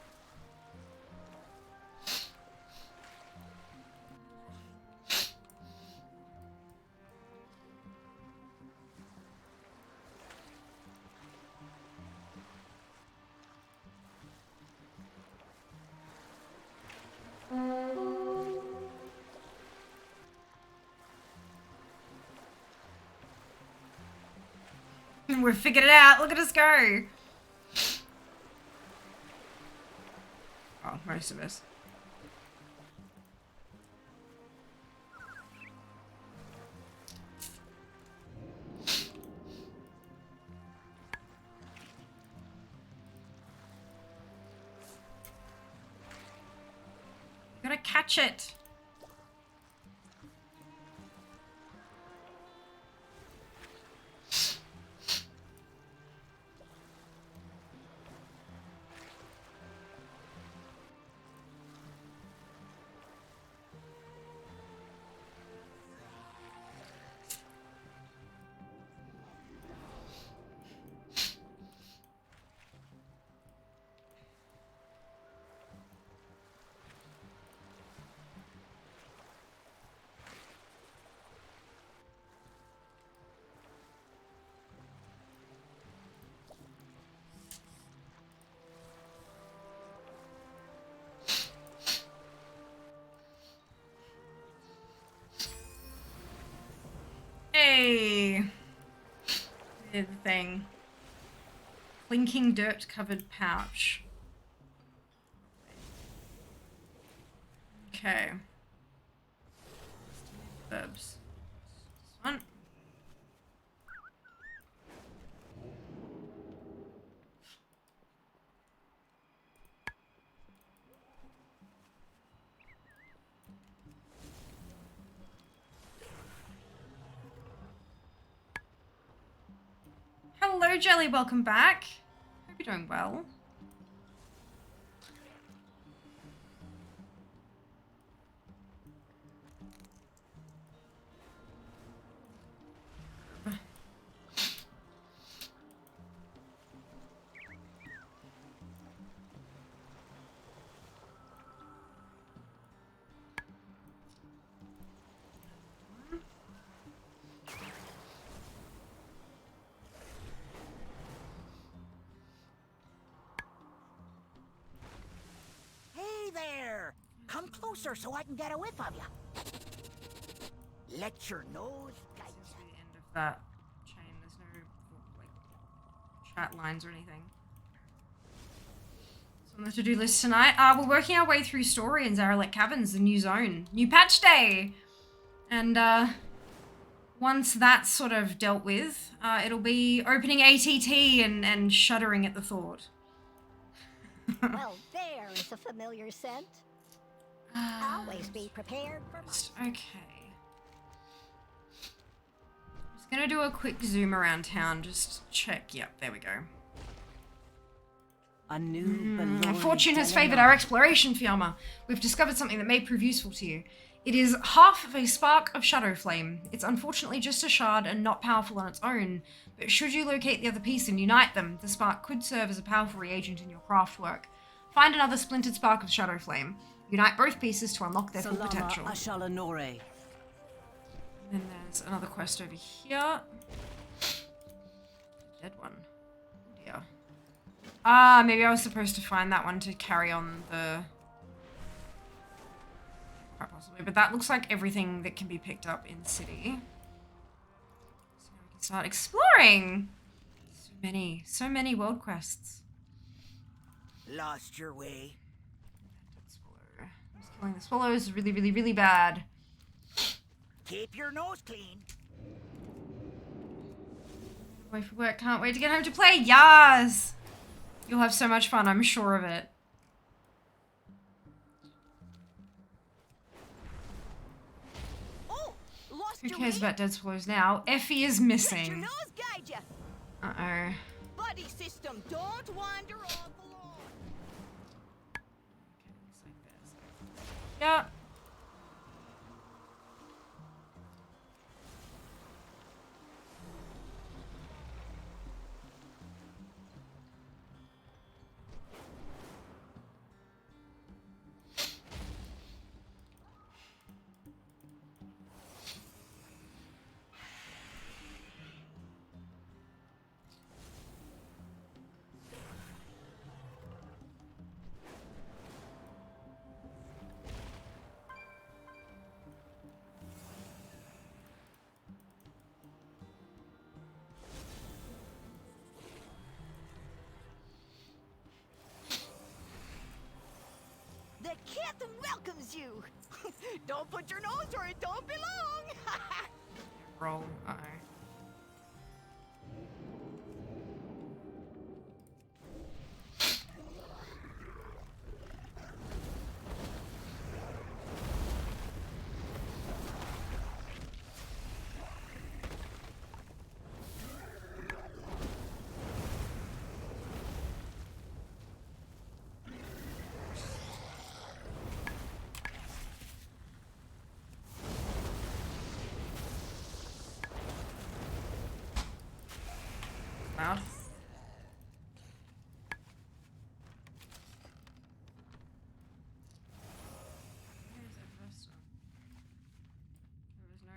We've figured it out. Look at us go. Oh, most of us. Gotta catch it. Hey! Here's the thing. Clinking dirt covered pouch. Okay. Verbs. This one. Hello, Jelly. Welcome back. Hope you're doing well. There! Come closer so I can get a whiff of you. Let your nose guide This is the end of that chain. There's no like chat lines or anything. So on the to-do list tonight, we're working our way through story in Zaralek Caverns, the new zone. New patch day! And once that's sort of dealt with, it'll be opening ATT and shuddering at the thought. Well, there is a familiar scent. Always be prepared for Okay. Just gonna do a quick zoom around town, just check. Yep, there we go. A new Fortune has favored our exploration, Fiamma. We've discovered something that may prove useful to you. It is half of a spark of shadow flame. It's unfortunately just a shard and not powerful on its own, but should you locate the other piece and unite them, the spark could serve as a powerful reagent in your craft work. Find another splintered spark of shadow flame. Unite both pieces to unlock their full potential. And then there's another quest over here. Dead one. Oh dear. Maybe I was supposed to find that one to carry on the... Quite possibly, but that looks like everything that can be picked up in city. So now we can start exploring. So many world quests. Lost your way. Just killing the swallows is really, really, really bad. Keep your nose clean. Wait for work, can't wait to get home to play. Yes! You'll have so much fun, I'm sure of it. Oh, lost Who your cares way? about dead swallows now? Effie is missing. Let your nose guide ya. Uh-oh. Buddy system, don't wander off alone. Yeah. The cat welcomes you. Don't put your nose where it don't belong. Roll. Uh-oh. Loud.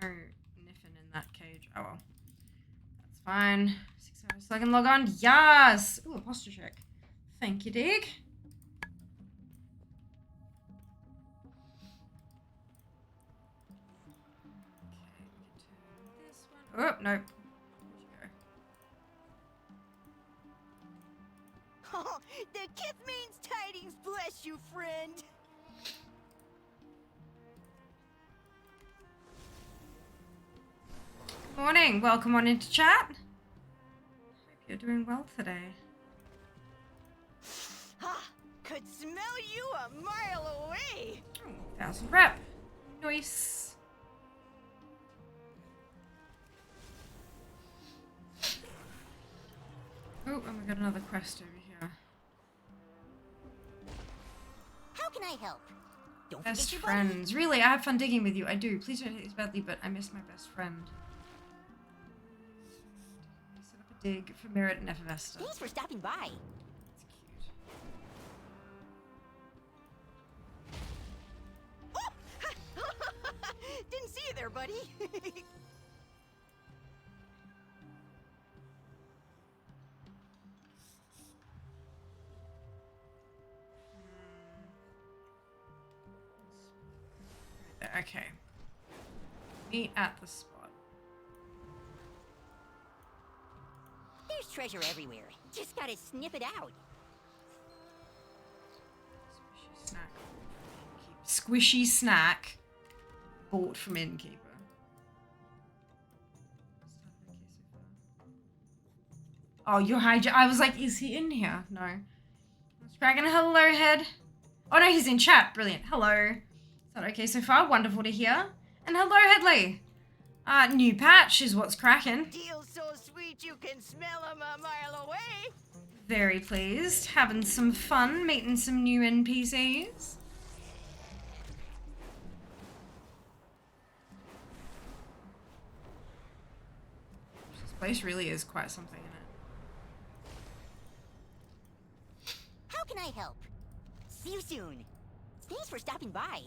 There was no niffin in that cage. Oh well. That's fine. 6 hours so I can log on. Yes! Ooh, a posture check. Thank you, Dig. Oh, no. Oh, the kith means tidings, bless you, friend. Good morning. Welcome on into chat. Hope you're doing well today. Ah, could smell you a mile away. 1,000 rep. Nice. Oh, and we got another quest over here. How can I help? Don't Best forget your friends. Really, I have fun digging with you. I do. Please don't take this badly, but I miss my best friend. Set up a dig for Merit and Effervescence. Thanks for stopping by. Didn't see you there, buddy. Okay. Meet at the spot. There's treasure everywhere. Just gotta sniff it out. Squishy snack. Squishy snack bought from innkeeper. Oh, you're I was like, is he in here? No. Dragon, hello, head. Oh no, he's in chat. Brilliant. Hello. Is that okay so far? Wonderful to hear. And hello, Headley. New patch is what's cracking. Deal's so sweet you can smell 'em a mile away. Very pleased. Having some fun, meeting some new NPCs. This place really is quite something in it. How can I help? See you soon. Thanks for stopping by.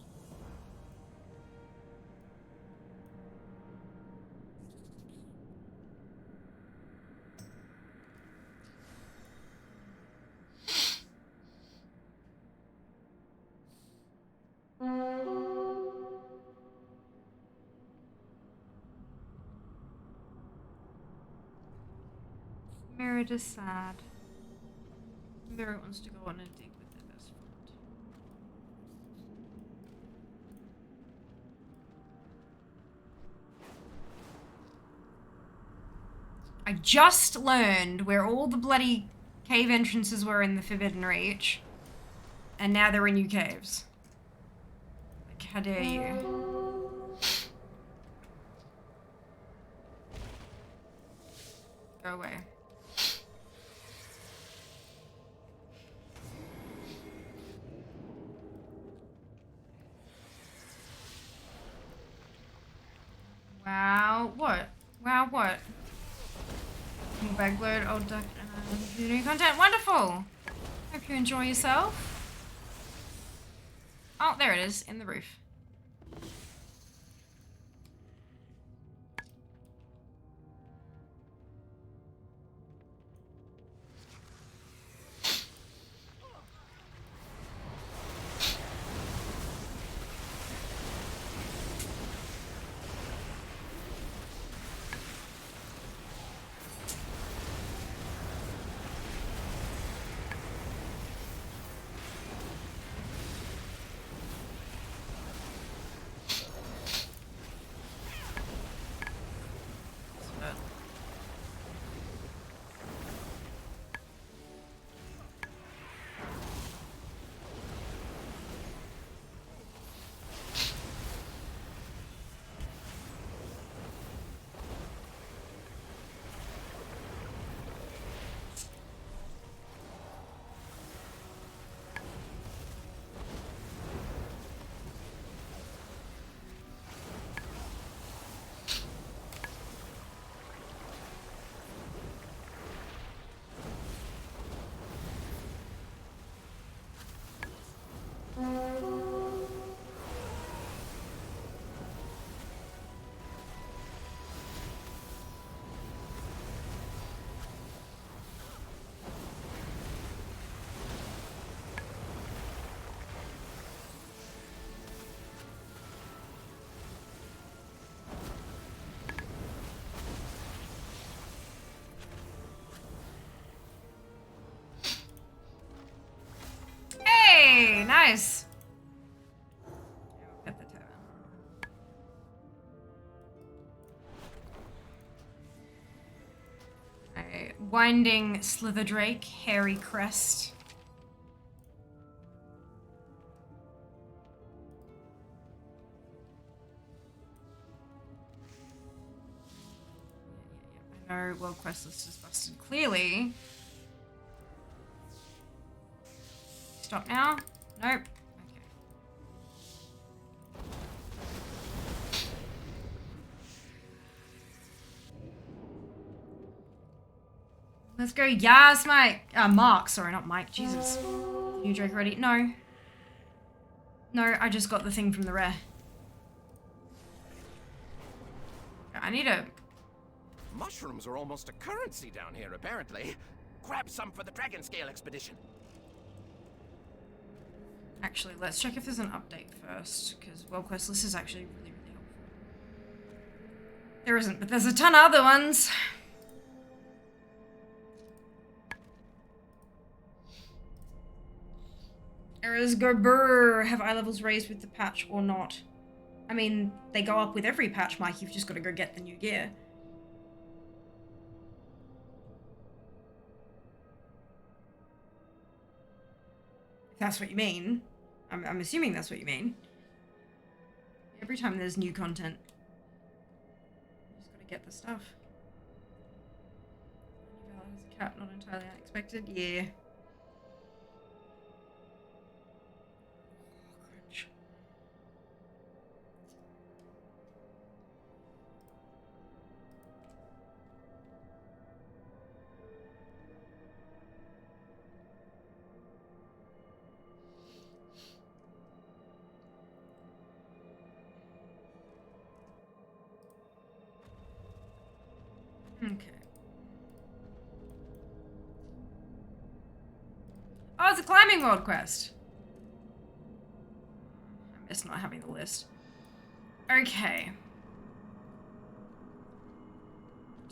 Merit is sad. Merit wants to go on a dig with their best friend. I just learned where all the bloody cave entrances were in the Forbidden Reach. And now they're in new caves. Like, how dare you? Go away. Wow, what? Wow, what? New bagload, old duck, new content, wonderful! Hope you enjoy yourself. Oh, there it is, in the roof. Hey, nice. At the tavern. Alright, winding Slitherdrake, hairy crest. I know, world quest list is busted clearly. Stop now. Nope. Okay. Let's go. Yes, Mike. Mark. Sorry, not Mike. Jesus. You drink already? No. No, I just got the thing from the rare. I need a... Mushrooms are almost a currency down here, apparently. Grab some for the Dragon Scale expedition. Actually, let's check if there's an update first, because World Quest list is actually really, really helpful. There isn't, but there's a ton of other ones. Errors go brrr. Have eye levels raised with the patch or not? I mean, they go up with every patch, Mike. You've just got to go get the new gear. If that's what you mean. I'm assuming that's what you mean. Every time there's new content, you just got to get the stuff. As a cat, not entirely unexpected. Yeah. Okay. Oh, it's a climbing world quest. I miss not having the list. Okay.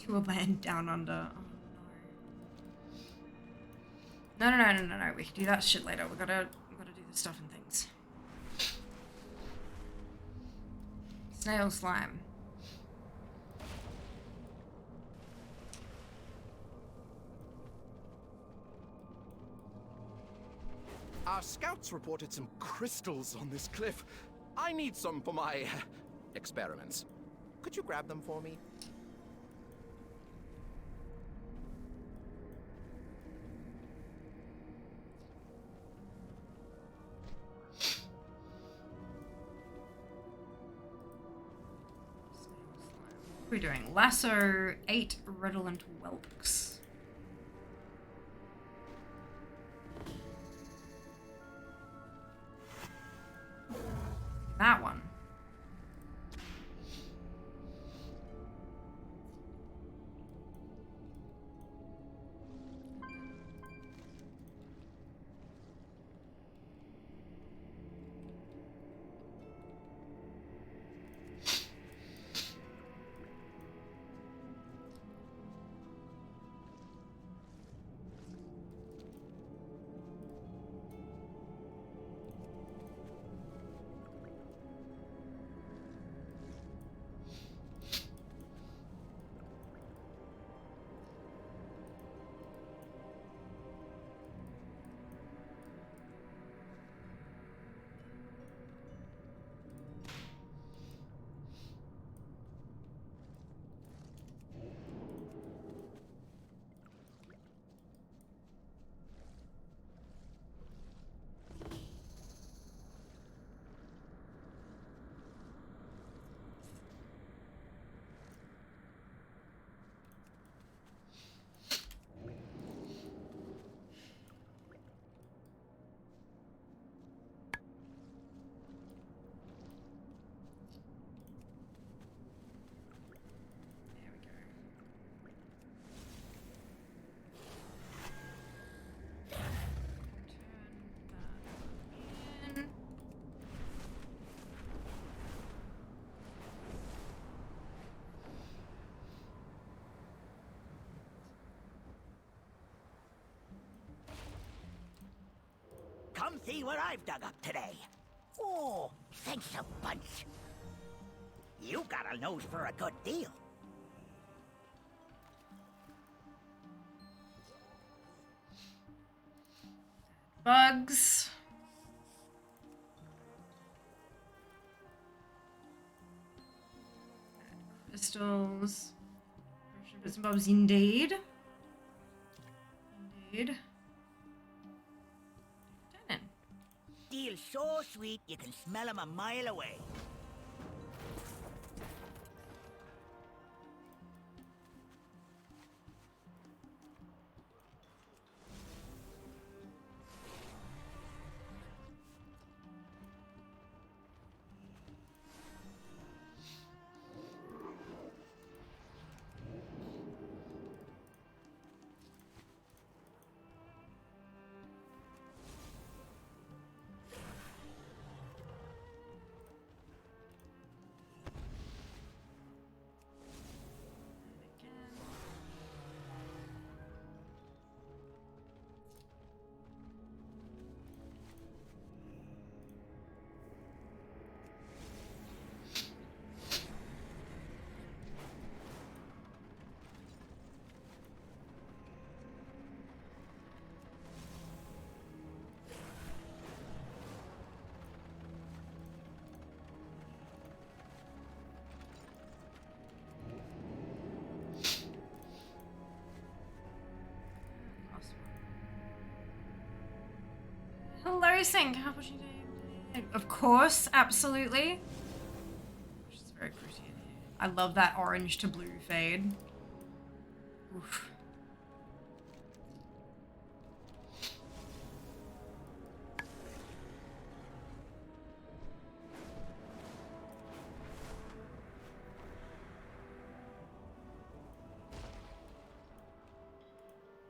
To a land down under. Oh no. No. We can do that shit later. We gotta do the stuff and things. Snail slime. Our scouts reported some crystals on this cliff. I need some for my experiments. Could you grab them for me? What are we doing? Lasso 8 redolent whelks. That one. Come see what I've dug up today. Oh, thanks a bunch. You got a nose for a good deal. Bugs. Crystals. Bits and bobs, indeed. Indeed. Turn in. steel so sweet you can smell 'em a mile away. Hello, Sink. How would you do? Of course, absolutely. Which is very pretty in here. I love that orange to blue fade. Oof.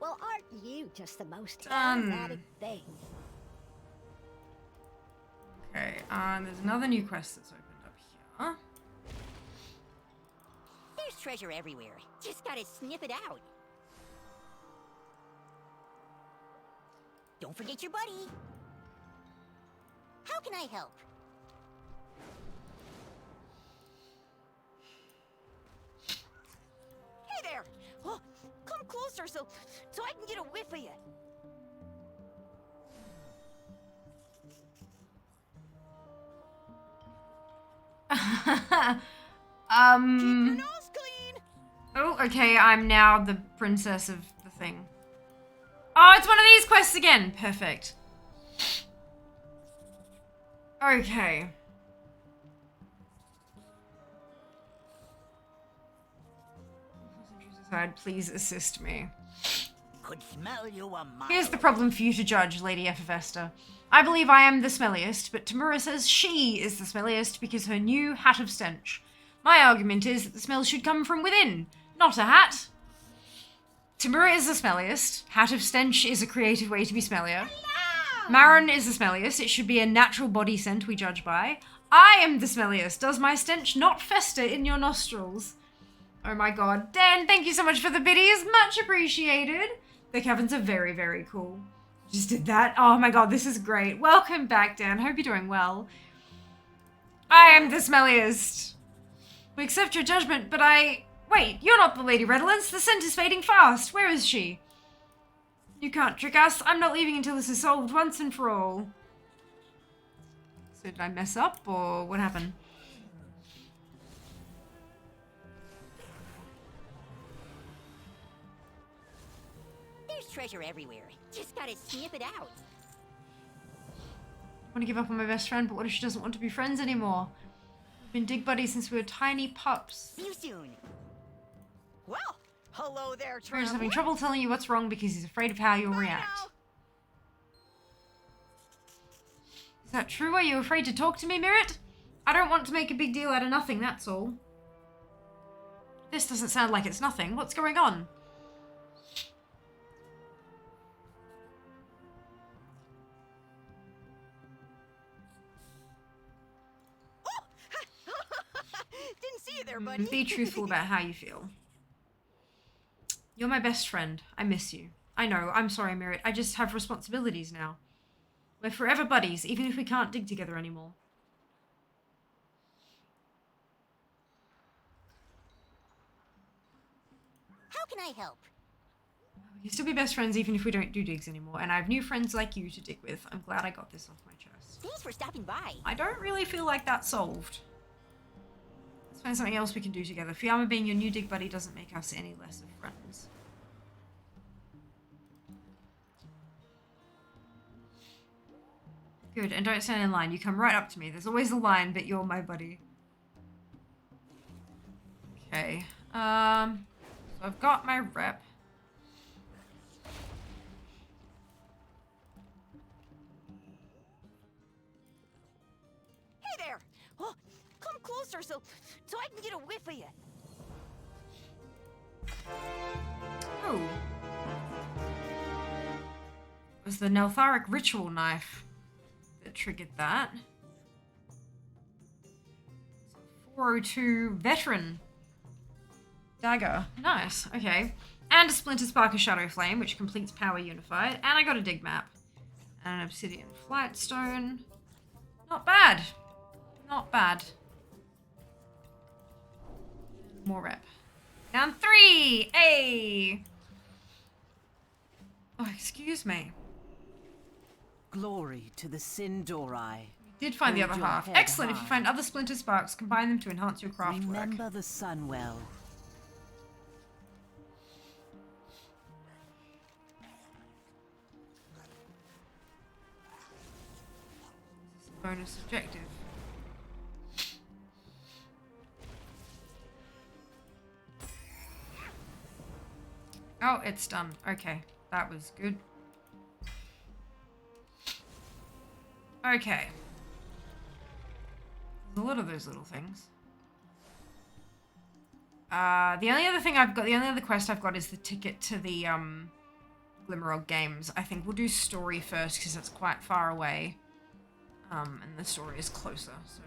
Well, aren't you just the most Done. aromatic thing? Okay, there's another new quest that's opened up here. There's treasure everywhere. Just gotta sniff it out. Don't forget your buddy. How can I help? Hey there! Oh, come closer so I can get a whiff of you. Keep your nose clean. Oh, okay, I'm now the princess of the thing. Oh, it's one of these quests again. Perfect. Okay. Please assist me. Could smell you a mile. Here's the problem for you to judge, Lady Effervester. I believe I am the smelliest, but Tamura says she is the smelliest because her new hat of stench. My argument is that the smell should come from within, not a hat. Tamura is the smelliest. Hat of stench is a creative way to be smellier. Hello! Marin is the smelliest. It should be a natural body scent we judge by. I am the smelliest. Does my stench not fester in your nostrils? Oh my god. Dan, thank you so much for the biddies. Much appreciated. The Caverns are very, very cool. Just did that. Oh my god, this is great. Welcome back, Dan. Hope you're doing well. I am the smelliest. We accept your judgment, but Wait, you're not the Lady Redolence. The scent is fading fast. Where is she? You can't trick us. I'm not leaving until this is solved once and for all. So did I mess up, or what happened? There's treasure everywhere. Just gotta sniff it out. I want to give up on my best friend, but what if she doesn't want to be friends anymore? We've been dig buddies since we were tiny pups. See you soon. Well, hello there, Traveler's having trouble telling you what's wrong because he's afraid of how you'll react. Now. Is that true? Are you afraid to talk to me, Mirrit? I don't want to make a big deal out of nothing, that's all. This doesn't sound like it's nothing. What's going on? Didn't see you there, buddy. Be truthful about how you feel. You're my best friend. I miss you. I know. I'm sorry, Mirrit. I just have responsibilities now. We're forever buddies, even if we can't dig together anymore. How can I help? We can still be best friends even if we don't do digs anymore, and I have new friends like you to dig with. I'm glad I got this off my chest. Thanks for stopping by. I don't really feel like that's solved. Let's find something else we can do together. Fiamma being your new dig buddy doesn't make us any less of friends. Good, and don't stand in line. You come right up to me. There's always a line, but you're my buddy. Okay. So I've got my rep. Hey there! Oh, come closer so I can get a whiff of you. Oh. It was the Neltharic ritual knife that triggered that. 402 veteran dagger. Nice. Okay. And a Splinter Spark of Shadow Flame, which completes Power Unified. And I got a dig map. And an Obsidian Flight Stone. Not bad. Not bad. More rep. Down 3! Hey! Oh, excuse me. Glory to the Sindori. Did find the Hold other your half. head Excellent. If you high. find other Splinter Sparks, combine them to enhance your craft work. Remember the sun well. Bonus objective. Oh, it's done. Okay, that was good. Okay. There's a lot of those little things. The only other quest I've got is the ticket to the Glimmerog Games. I think we'll do story first because it's quite far away. And the story is closer, so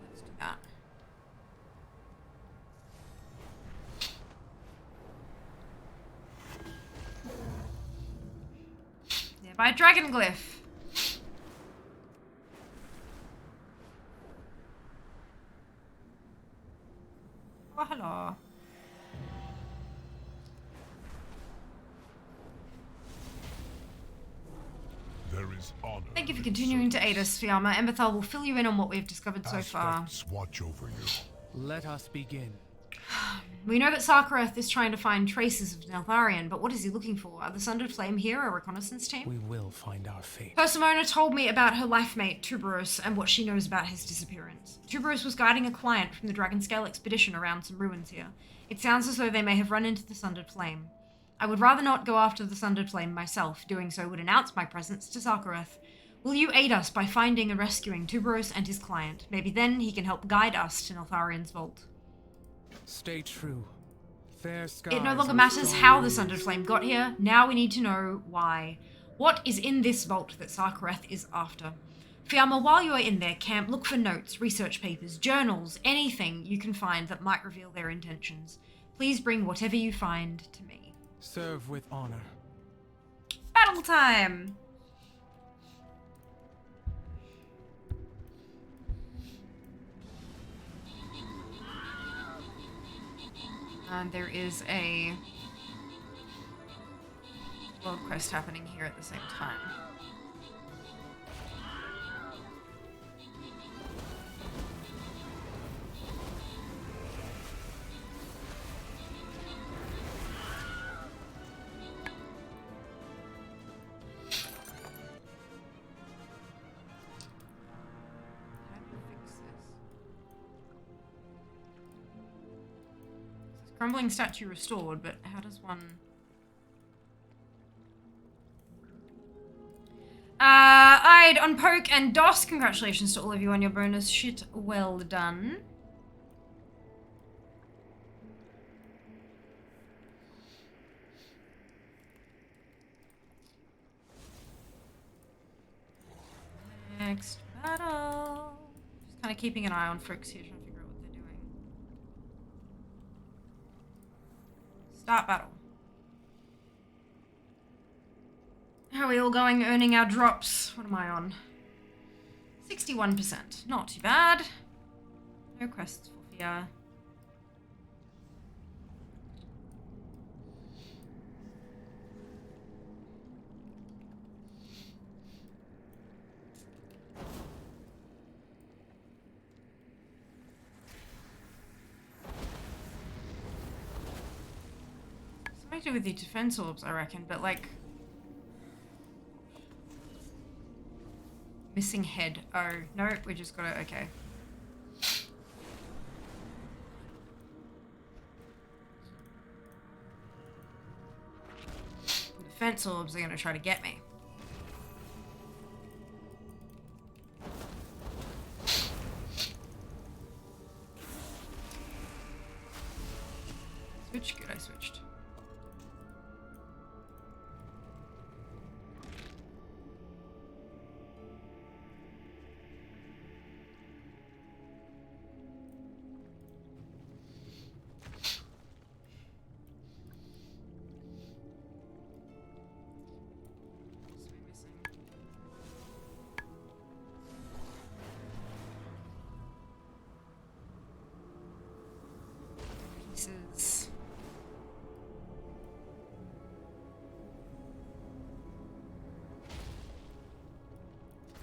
let's do that. Yeah, by Dragon Glyph. Oh, hello. There is honor. Thank you for continuing to aid us, Fiamma. Emberthal will fill you in on what we've discovered so far. Aspects watch over you. Let us begin. We know that Sarkareth is trying to find traces of Neltharion, but what is he looking for? Are the Sundered Flame here a reconnaissance team? We will find our fate. Persimona told me about her life mate, Tuberose, and what she knows about his disappearance. Tuberose was guiding a client from the Dragonscale expedition around some ruins here. It sounds as though they may have run into the Sundered Flame. I would rather not go after the Sundered Flame myself. Doing so would announce my presence to Sarkareth. Will you aid us by finding and rescuing Tuberose and his client? Maybe then he can help guide us to Neltharion's vault. Stay true. Fair skies. It no longer matters how the Sundered Flame got here. Now we need to know why. What is in this vault that Sarkareth is after? Fiamma, while you are in their camp, look for notes, research papers, journals, anything you can find that might reveal their intentions. Please bring whatever you find to me. Serve with honor. Battle time! And there is a world quest happening here at the same time. Crumbling statue restored, but how does one... I'd on Poke and DOS. Congratulations to all of you on your bonus. Shit, well done. Next battle. Just kind of keeping an eye on folks here, trying to figure out what they're doing. Start battle. How are we all going earning our drops? What am I on? 61%. Not too bad. No quests for fear. Something to do with the defense orbs, I reckon, but like... Missing head. Oh, no, we just got it. Okay. Defense orbs are going to try to get me. Switch? Good, I switched. Pieces.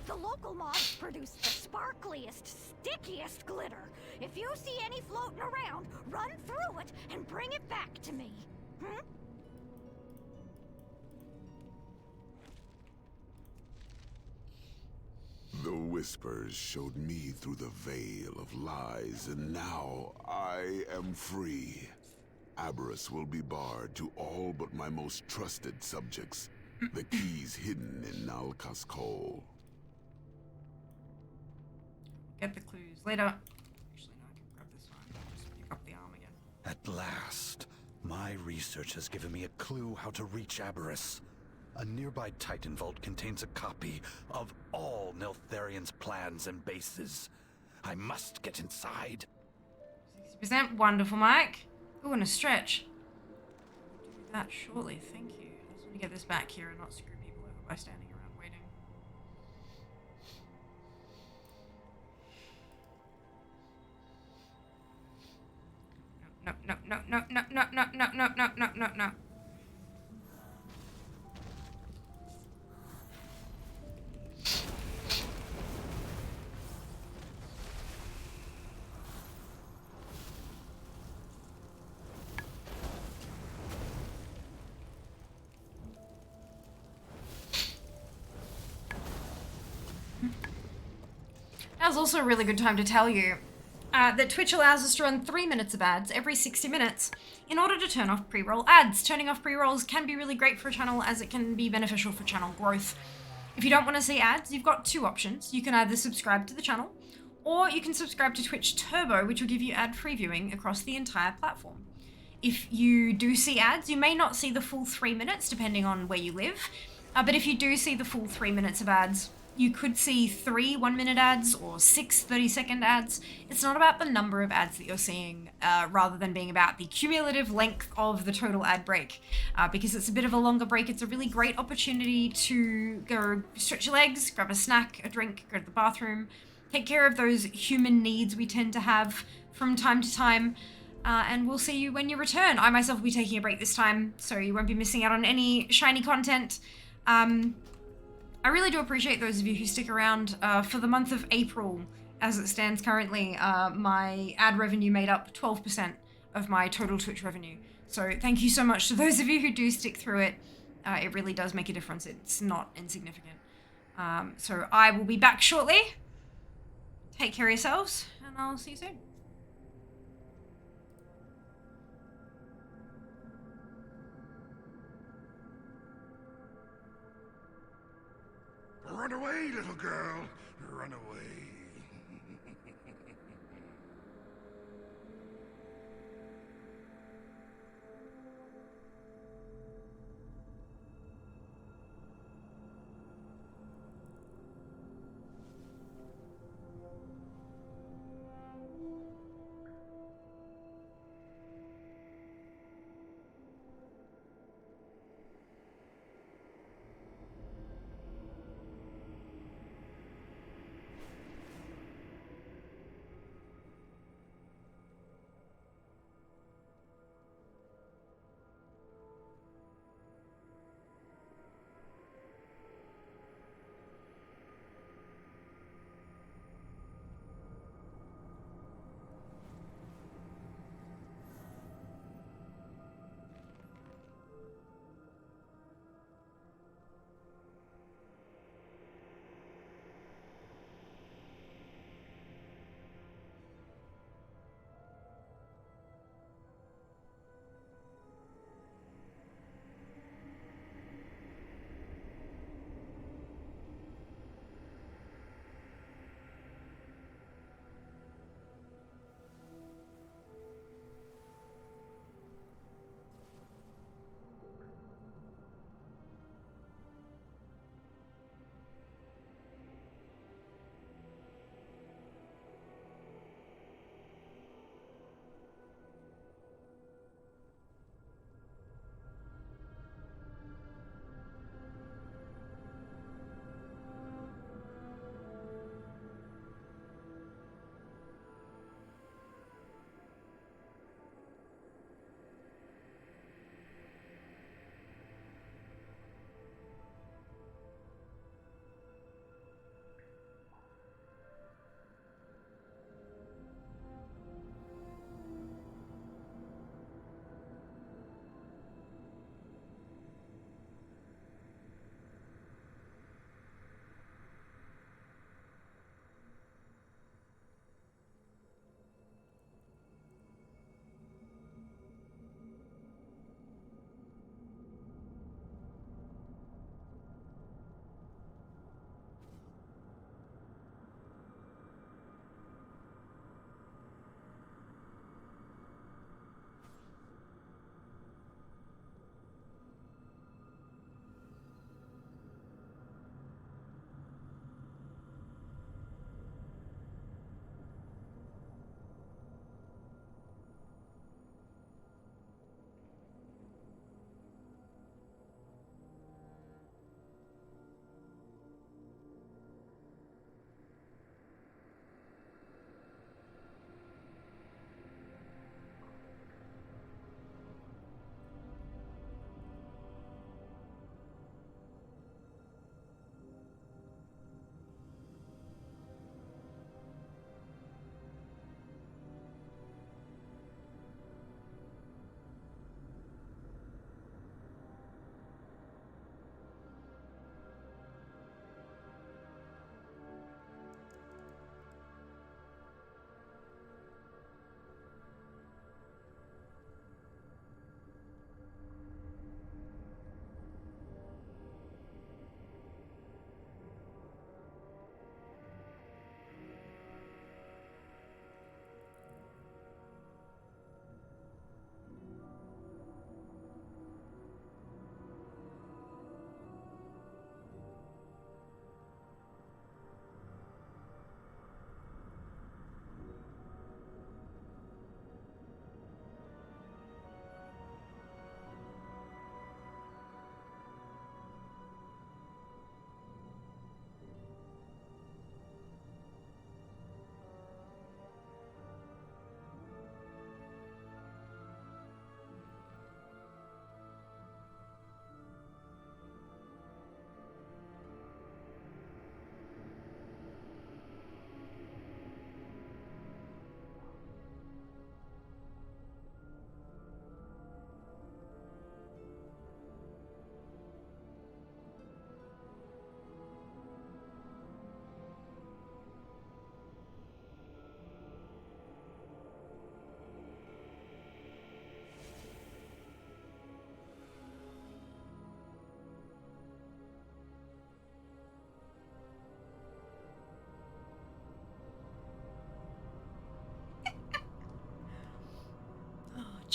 The local mobs produce the sparkliest, stickiest glitter. If you see any floating around, run through it and bring it back to me. Hmm? The whispers showed me through the veil of lies, and now I am free. Aberrus will be barred to all but my most trusted subjects. The key's hidden in Nalka's Call. Get the clues later. Actually, no, I can grab this one. Just pick up the arm again. At last, my research has given me a clue how to reach Aberrus. A nearby Titan Vault contains a copy of all Neltharian's plans and bases. I must get inside. 60%. Wonderful, Mike. Ooh, and a stretch. Do that shortly. Thank you. I just want to get this back here and not screw people over by standing around waiting. No, no, no, no, no, no, no, no, no, no, no, no, no. That was also a really good time to tell you that Twitch allows us to run 3 minutes of ads every 60 minutes in order to turn off pre-roll ads. Turning off pre-rolls can be really great for a channel as it can be beneficial for channel growth. If you don't want to see ads, you've got two options. You can either subscribe to the channel or you can subscribe to Twitch Turbo, which will give you ad-free viewing across the entire platform. If you do see ads, you may not see the full 3 minutes depending on where you live, but if you do see the full 3 minutes of ads, you could see 3 1-minute ads or 6 30-second ads. It's not about the number of ads that you're seeing, rather than being about the cumulative length of the total ad break. Because it's a bit of a longer break, it's a really great opportunity to go stretch your legs, grab a snack, a drink, go to the bathroom, take care of those human needs we tend to have from time to time. And we'll see you when you return. I myself will be taking a break this time, so you won't be missing out on any shiny content. I really do appreciate those of you who stick around. For the month of April, as it stands currently, my ad revenue made up 12% of my total Twitch revenue. So thank you so much to those of you who do stick through it. It really does make a difference. It's not insignificant. So I will be back shortly. Take care of yourselves, and I'll see you soon. Run away, little girl. Run away.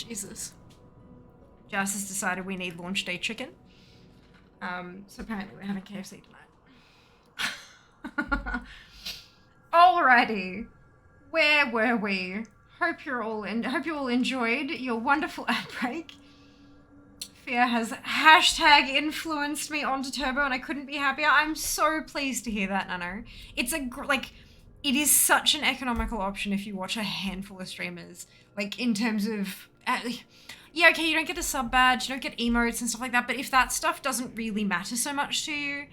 Jesus. Jas has decided we need launch day chicken. So apparently we're having KFC tonight. Alrighty. Where were we? Hope you all enjoyed your wonderful ad break. Fear has hashtag influenced me onto Turbo and I couldn't be happier. I'm so pleased to hear that, Nano. It's it is such an economical option if you watch a handful of streamers. Like, in terms of, yeah, okay, you don't get a sub badge, you don't get emotes and stuff like that, but if that stuff doesn't really matter so much to you,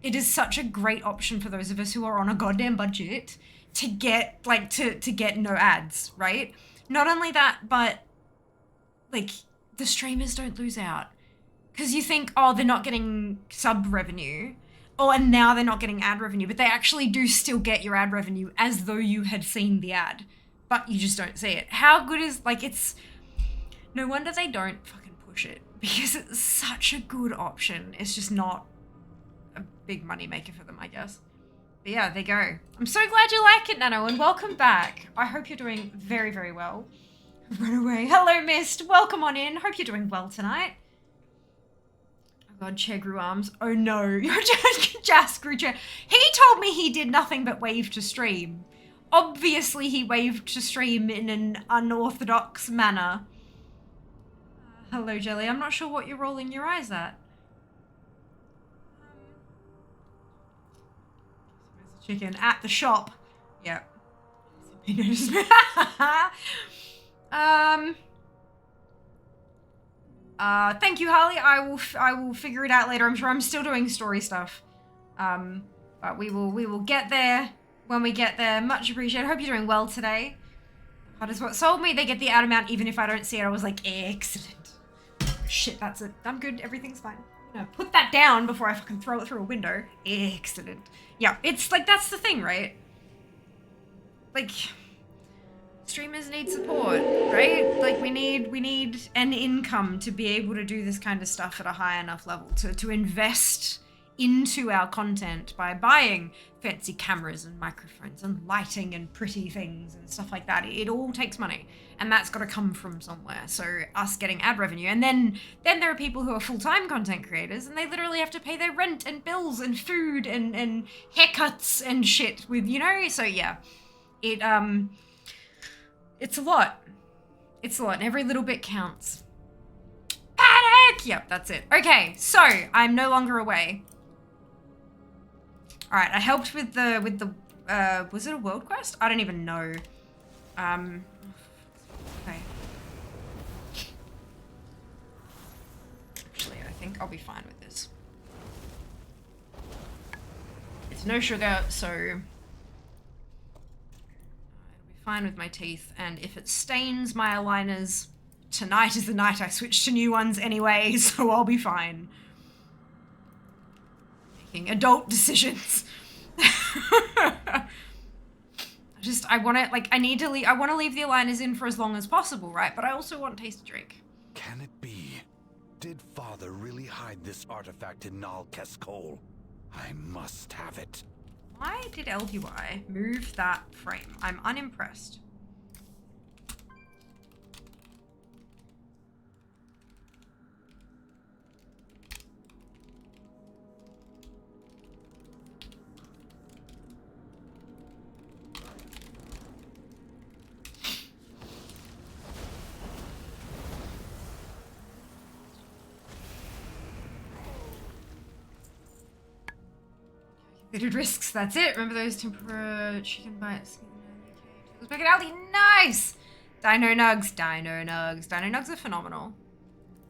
it is such a great option for those of us who are on a goddamn budget to get, like, to get no ads, right? Not only that, but, like, the streamers don't lose out. Because you think, oh, they're not getting sub revenue, and now they're not getting ad revenue, but they actually do still get your ad revenue as though you had seen the ad, but you just don't see it. How good is, like, it's, no wonder they don't fucking push it, because it's such a good option. It's just not a big money maker for them, I guess. But yeah, there you go. I'm so glad you like it, Nano, and welcome back. I hope you're doing very, very well. Run away. Hello, Mist. Welcome on in. Hope you're doing well tonight. Oh god, Chair grew arms. Oh no, you're just grew chair. He told me he did nothing but wave to stream. Obviously, he waved to stream in an unorthodox manner. Hello, Jelly. I'm not sure what you're rolling your eyes at. Where's the chicken? At the shop. Yep. He noticed me. Thank you, Harley. I will figure it out later. I'm sure I'm still doing story stuff. But we will get there when we get there. Much appreciated. Hope you're doing well today. That is what sold me. They get the ad amount even if I don't see it. I was like, excellent. Shit, that's it. I'm good. Everything's fine. No, put that down before I fucking throw it through a window. Excellent. Yeah, it's like, that's the thing, right? Like, streamers need support, right? Like, we need an income to be able to do this kind of stuff at a high enough level to invest into our content by buying fancy cameras and microphones and lighting and pretty things and stuff like that. It all takes money, and that's got to come from somewhere. So us getting ad revenue, and then there are people who are full-time content creators, and they literally have to pay their rent and bills and food and haircuts and shit with, you know. So yeah, it's a lot. It's a lot, and every little bit counts. Panic! Yep, that's it. Okay, so I'm no longer away. All right, I helped with the was it a world quest? I don't even know. Okay. Actually, I think I'll be fine with this. It's no sugar, so it'll be fine with my teeth. And if it stains my aligners, tonight is the night I switch to new ones anyway, so I'll be fine. Making adult decisions. I want to, like, I want to leave the aligners in for as long as possible, right? But I also want tasty drink. Can it be? Did Father really hide this artifact in Nal Keskol? I must have it. Why did LUI move that frame? I'm unimpressed. Calculated risks, that's it. Remember those temporary chicken bites? Let's make it healthy. Nice! Dino Nugs. Dino Nugs. Dino Nugs are phenomenal.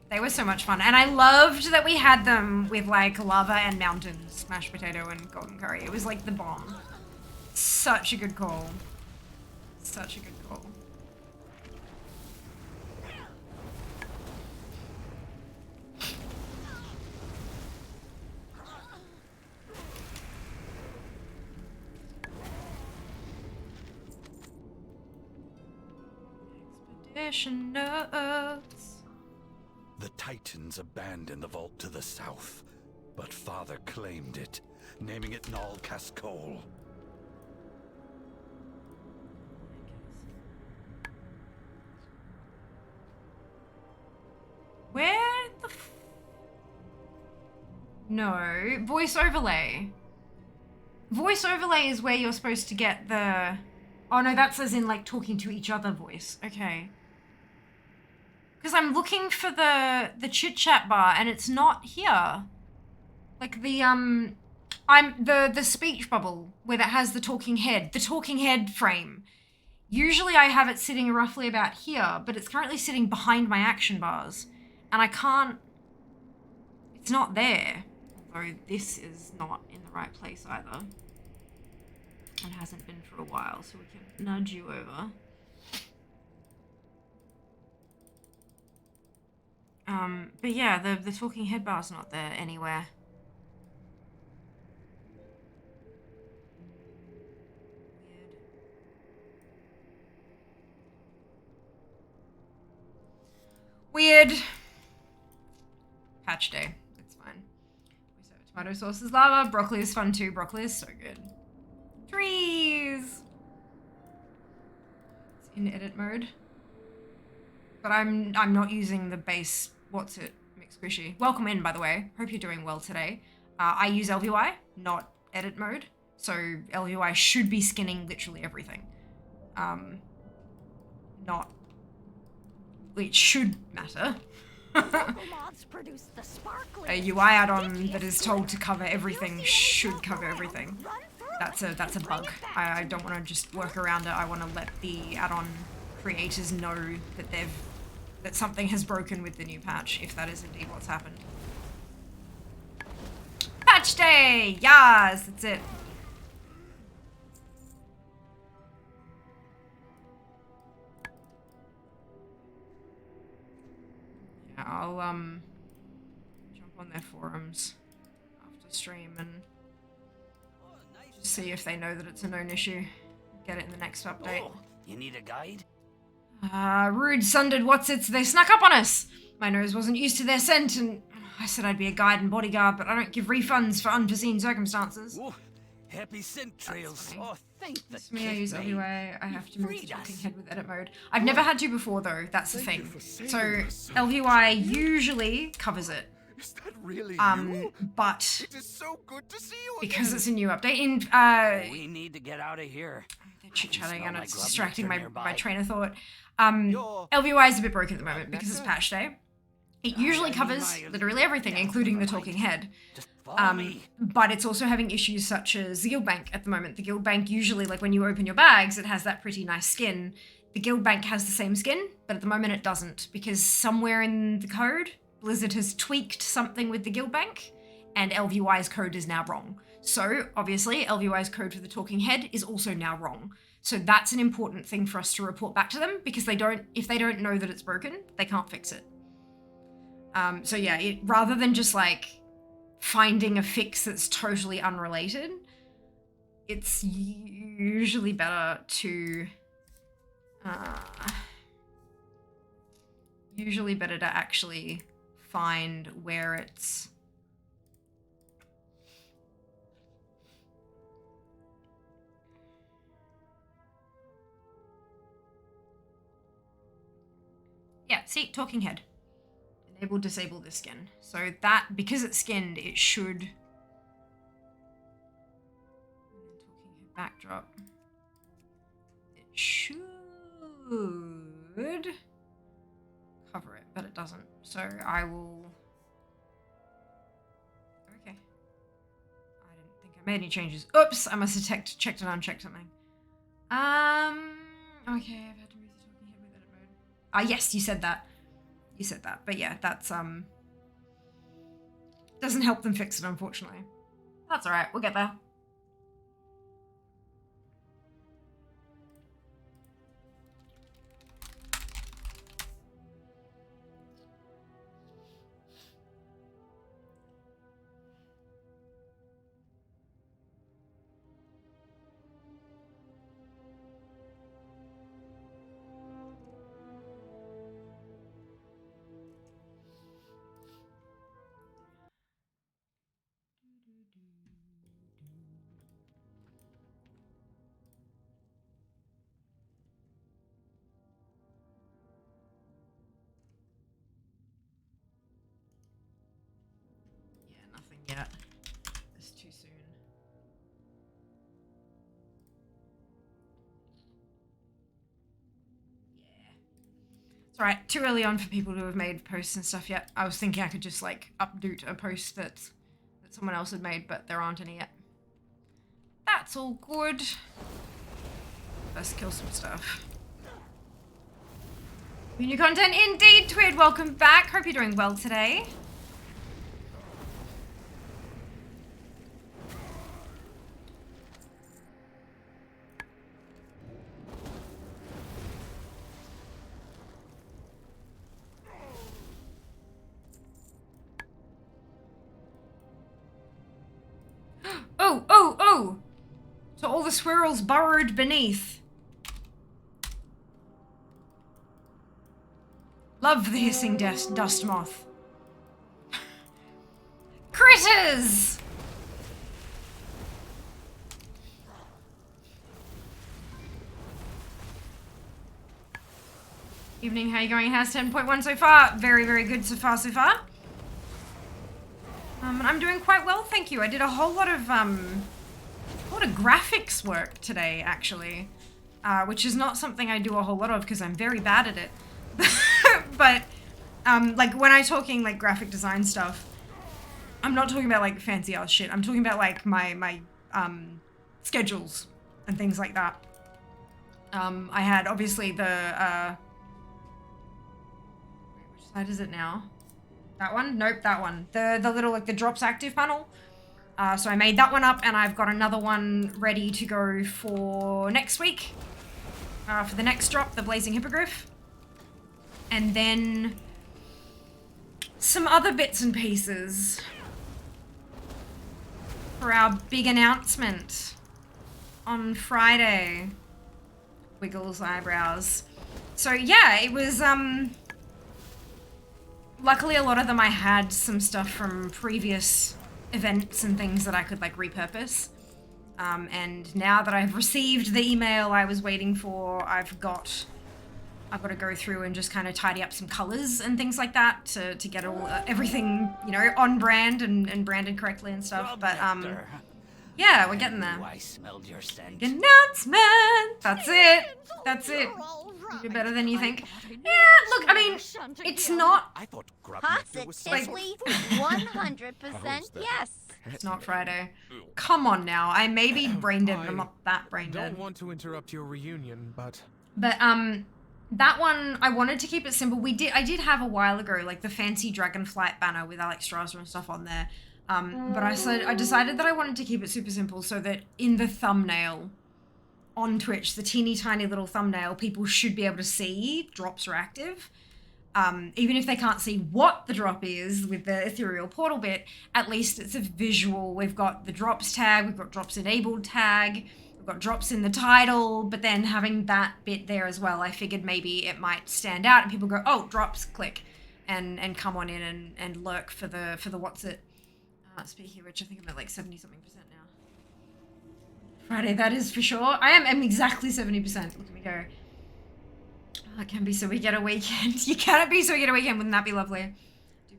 They were so much fun. And I loved that we had them with, like, lava and mountains, mashed potato and golden curry. It was like the bomb. Such a good call. Such a good call. Expedition notes. The Titans abandoned the vault to the south, but Father claimed it, naming it Nal Keskol. No. Voice overlay. Voice overlay is where you're supposed to get the... Oh no, that says in like talking to each other voice. Okay. Because I'm looking for the chit chat bar and it's not here. Like the the speech bubble where that has the talking head frame. Usually I have it sitting roughly about here, but it's currently sitting behind my action bars. And I can't... It's not there. Although this is not in the right place either. It hasn't been for a while, so we can nudge you over. But yeah, the talking head bar's not there anywhere. Weird. Patch day. It's fine. We serve tomato sauce is lava. Broccoli is fun too. Broccoli is so good. Trees. It's in edit mode. But I'm not using the base. What's it? Mixed squishy. Welcome in, by the way. Hope you're doing well today. I use LVY, not edit mode. So LVY should be skinning literally everything. Not. It should matter. A UI add-on that is told to cover everything should cover everything. That's a bug. I don't want to just work around it. I want to let the add-on creators know that that something has broken with the new patch, if that is indeed what's happened. Patch day! Yes, that's it. Yeah, I'll jump on their forums after stream and just see if they know that it's a known issue. Get it in the next update. Oh, you need a guide? Rude sundered what's-its, they snuck up on us. My nose wasn't used to their scent, and I said I'd be a guide and bodyguard, but I don't give refunds for unforeseen circumstances. Ooh, happy scent trails. Oh, thank the Me, I use LVY. I have to move the talking head with edit mode. I've never had to before, though. That's the thing. So LVY usually covers it. Is that really you? But it is so good to see you because again. it's a new update. We need to get out of here. They're chit-chatting and it's distracting my train of thought. LVY is a bit broken at the moment because it's patch day. It usually covers literally everything, including the talking head. But it's also having issues such as the guild bank at the moment. The guild bank usually, like when you open your bags, it has that pretty nice skin. The guild bank has the same skin, but at the moment it doesn't because somewhere in the code, Blizzard has tweaked something with the guild bank and LVY's code is now wrong. So obviously LVY's code for the talking head is also now wrong. So that's an important thing for us to report back to them because if they don't know that it's broken, they can't fix it. So yeah, rather than just like finding a fix that's totally unrelated, it's usually better to actually find where it's see, talking head. Enable, disable this skin. So that, because it's skinned, it should... Talking head backdrop. It should cover it, but it doesn't. So I will... Okay. I didn't think I made any changes. Oops! I must have checked and unchecked something. Okay, I've had to move the talking head with edit mode. Yes, you said that. You said that. But yeah, that's, doesn't help them fix it, unfortunately. That's alright, we'll get there. yet. It's too soon. It's alright, too early on for people to have made posts and stuff yet. I was thinking I could just like update a post that someone else had made, but there aren't any yet. That's all good. Let's kill some stuff. New content indeed, Twid. Welcome back. Hope you're doing well today. Oh! So all the squirrels burrowed beneath. Love the hissing dust moth. Critters! Evening, how you going? How's 10.1 so far? Very, very good so far. I'm doing quite well, thank you. I did a whole lot of graphics work today, actually, which is not something I do a whole lot of because I'm very bad at it. But like when I'm talking like graphic design stuff, I'm not talking about like fancy ass shit. I'm talking about like my schedules and things like that. I had obviously the which side is it now? That one? Nope, that one. The little like the drops active panel. So I made that one up and I've got another one ready to go for next week. For the next drop, the Blazing Hippogriff. And then some other bits and pieces for our big announcement on Friday. Wiggles eyebrows. So yeah, it was luckily a lot of them I had some stuff from previous events and things that I could like repurpose. And now that I've received the email I was waiting for, I've got to go through and just kind of tidy up some colors and things like that to get all everything, you know, on brand and branded correctly and stuff. But yeah, we're getting there. I smelled your scent. Announcement. That's it. You're better than you think. Yeah, look, I mean, it's not. I thought Positively 100% yes. It's not Friday. Come on now. I may be brain dead, but I'm not that brain dead. I don't want to interrupt your reunion, but that one, I wanted to keep it simple. I did have a while ago, like the fancy Dragonflight banner with Alex Strasser and stuff on there. But I decided that I wanted to keep it super simple so that in the thumbnail on Twitch, the teeny tiny little thumbnail, people should be able to see drops are active. Even if they can't see what the drop is with the ethereal portal bit, at least it's a visual. We've got the drops tag, we've got drops enabled tag, we've got drops in the title, but then having that bit there as well, I figured maybe it might stand out and people go, oh, drops, click, and come on in and lurk for the what's it. Speaking of which, I think I'm at like 70-something% now. Friday, that is for sure. I'm exactly 70%. Look at me go. Oh, it can be so we get a weekend. You cannot be so we get a weekend. Wouldn't that be lovely?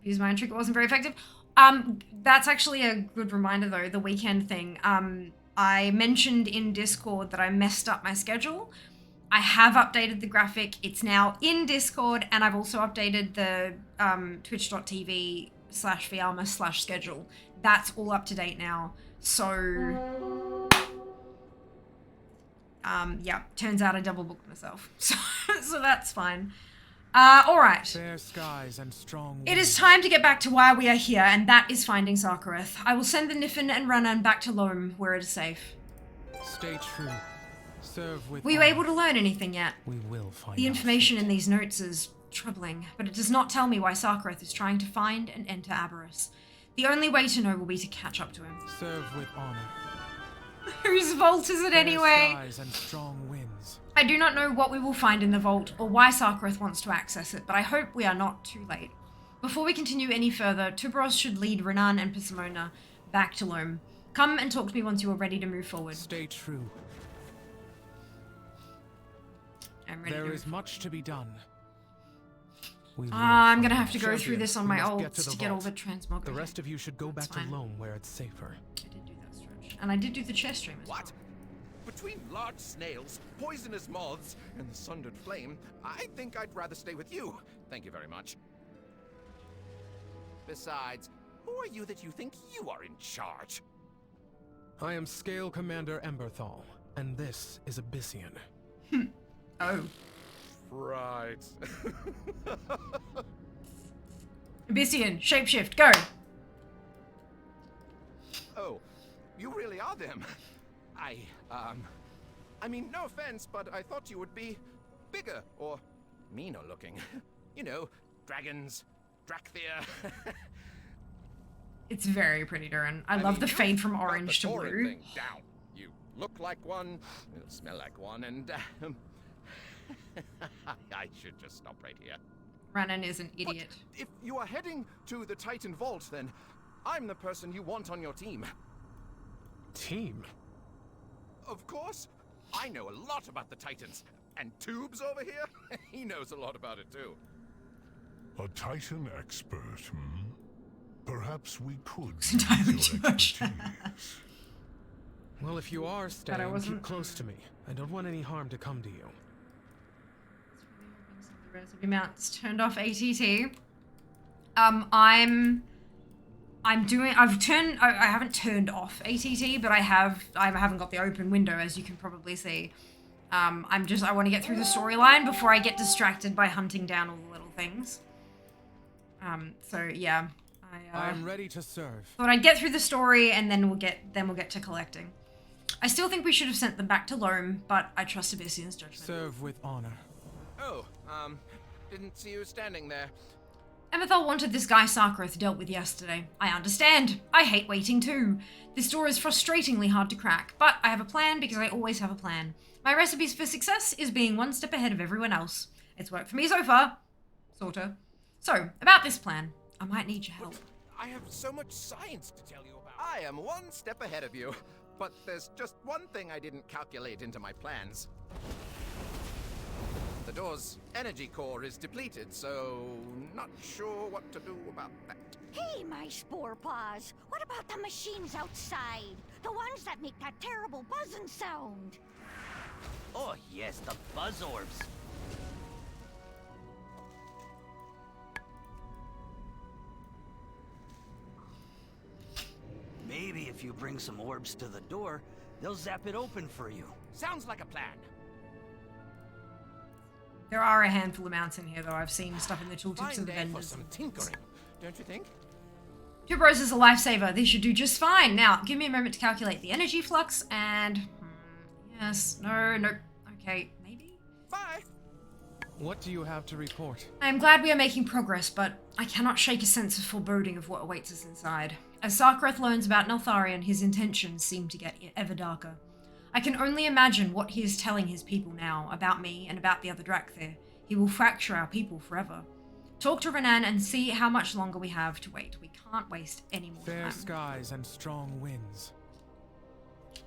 Use my own trick. It wasn't very effective. That's actually a good reminder though, the weekend thing. I mentioned in Discord that I messed up my schedule. I have updated the graphic. It's now in Discord, and I've also updated the twitch.tv/Fiamma/schedule. That's all up to date now. So yeah, turns out I double booked myself. So that's fine. All right. Fair skies and strong winds. It is time to get back to why we are here, and that is finding Sarkareth. I will send the Niffin and Runnan back to Loam, where it is safe. Stay true. Serve with Were you able to learn anything yet? We will find The information in these notes is troubling, but it does not tell me why Sarkareth is trying to find and enter Aberrus. The only way to know will be to catch up to him. Serve with honor. Whose vault is it anyway? Skies and strong winds. I do not know what we will find in the vault or why Sarkareth wants to access it, but I hope we are not too late. Before we continue any further, Tubros should lead Renan and Persimona back to Loam. Come and talk to me once you are ready to move forward. Stay true. I'm ready. There is much to be done. We I'm gonna have to go Champion, through this on we my must ult get to the get all vault. the transmog. The Okay. rest of you should go That's back fine. to Loam where it's safer. I did do that stretch. And I did do the chest stream as What? Between large snails, poisonous moths, and the sundered flame, I think I'd rather stay with you. Thank you very much. Besides, who are you that you think you are in charge? I am Scale Commander Emberthal, and this is Abyssian. Oh. Right. Abyssian, shapeshift, go! Oh, you really are them. I mean, no offense, but I thought you would be bigger or meaner looking. You know, dragons, Drakthir. It's very pretty, Durin. I love mean, the you've fade from got the orange to Tauren blue. thing down. You look like one, you smell like one, and I should just stop right here. Rannan is an idiot. But if you are heading to the Titan Vault, then I'm the person you want on your team. Team? Of course. I know a lot about the Titans. And Tubes over here, he knows a lot about it too. A Titan expert, hmm? Perhaps we could It's entirely use too your much. expertise. Well, if you are But I staying, wasn't- keep close to me. I don't want any harm to come to you. The relatively mounts turned off ATT. I haven't turned off ATT, but I haven't got the open window, as you can probably see. I want to get through the storyline before I get distracted by hunting down all the little things. So yeah, I'm ready to serve. thought I'd get through the story and then we'll get to collecting. I still think we should have sent them back to Loam, but I trust Abyssian's judgment. Serve with honor. Oh, didn't see you standing there. Emethel wanted this guy Sarkareth dealt with yesterday. I understand. I hate waiting too. This door is frustratingly hard to crack, but I have a plan because I always have a plan. My recipes for success is being one step ahead of everyone else. It's worked for me so far. Sorta. So, about this plan, I might need your help. I have so much science to tell you about. I am one step ahead of you, but there's just one thing I didn't calculate into my plans. The door's energy core is depleted, so not sure what to do about that. Hey, my spore paws. What about the machines outside? The ones that make that terrible buzzing sound. Oh, yes, the buzz orbs. Maybe if you bring some orbs to the door, they'll zap it open for you. Sounds like a plan. There are a handful of mounts in here, though. I've seen stuff in the tooltips Fine of the day for vendors. some tinkering, don't you think? Two Bros is a lifesaver. They should do just fine. Now, give me a moment to calculate the energy flux and... yes, no, okay, maybe? Bye! What do you have to report? I am glad we are making progress, but I cannot shake a sense of foreboding of what awaits us inside. As Sarkareth learns about Neltharion, his intentions seem to get ever darker. I can only imagine what he is telling his people now, about me and about the other Drakthir. He will fracture our people forever. Talk to Renan and see how much longer we have to wait. We can't waste any more Fair time. skies and strong winds.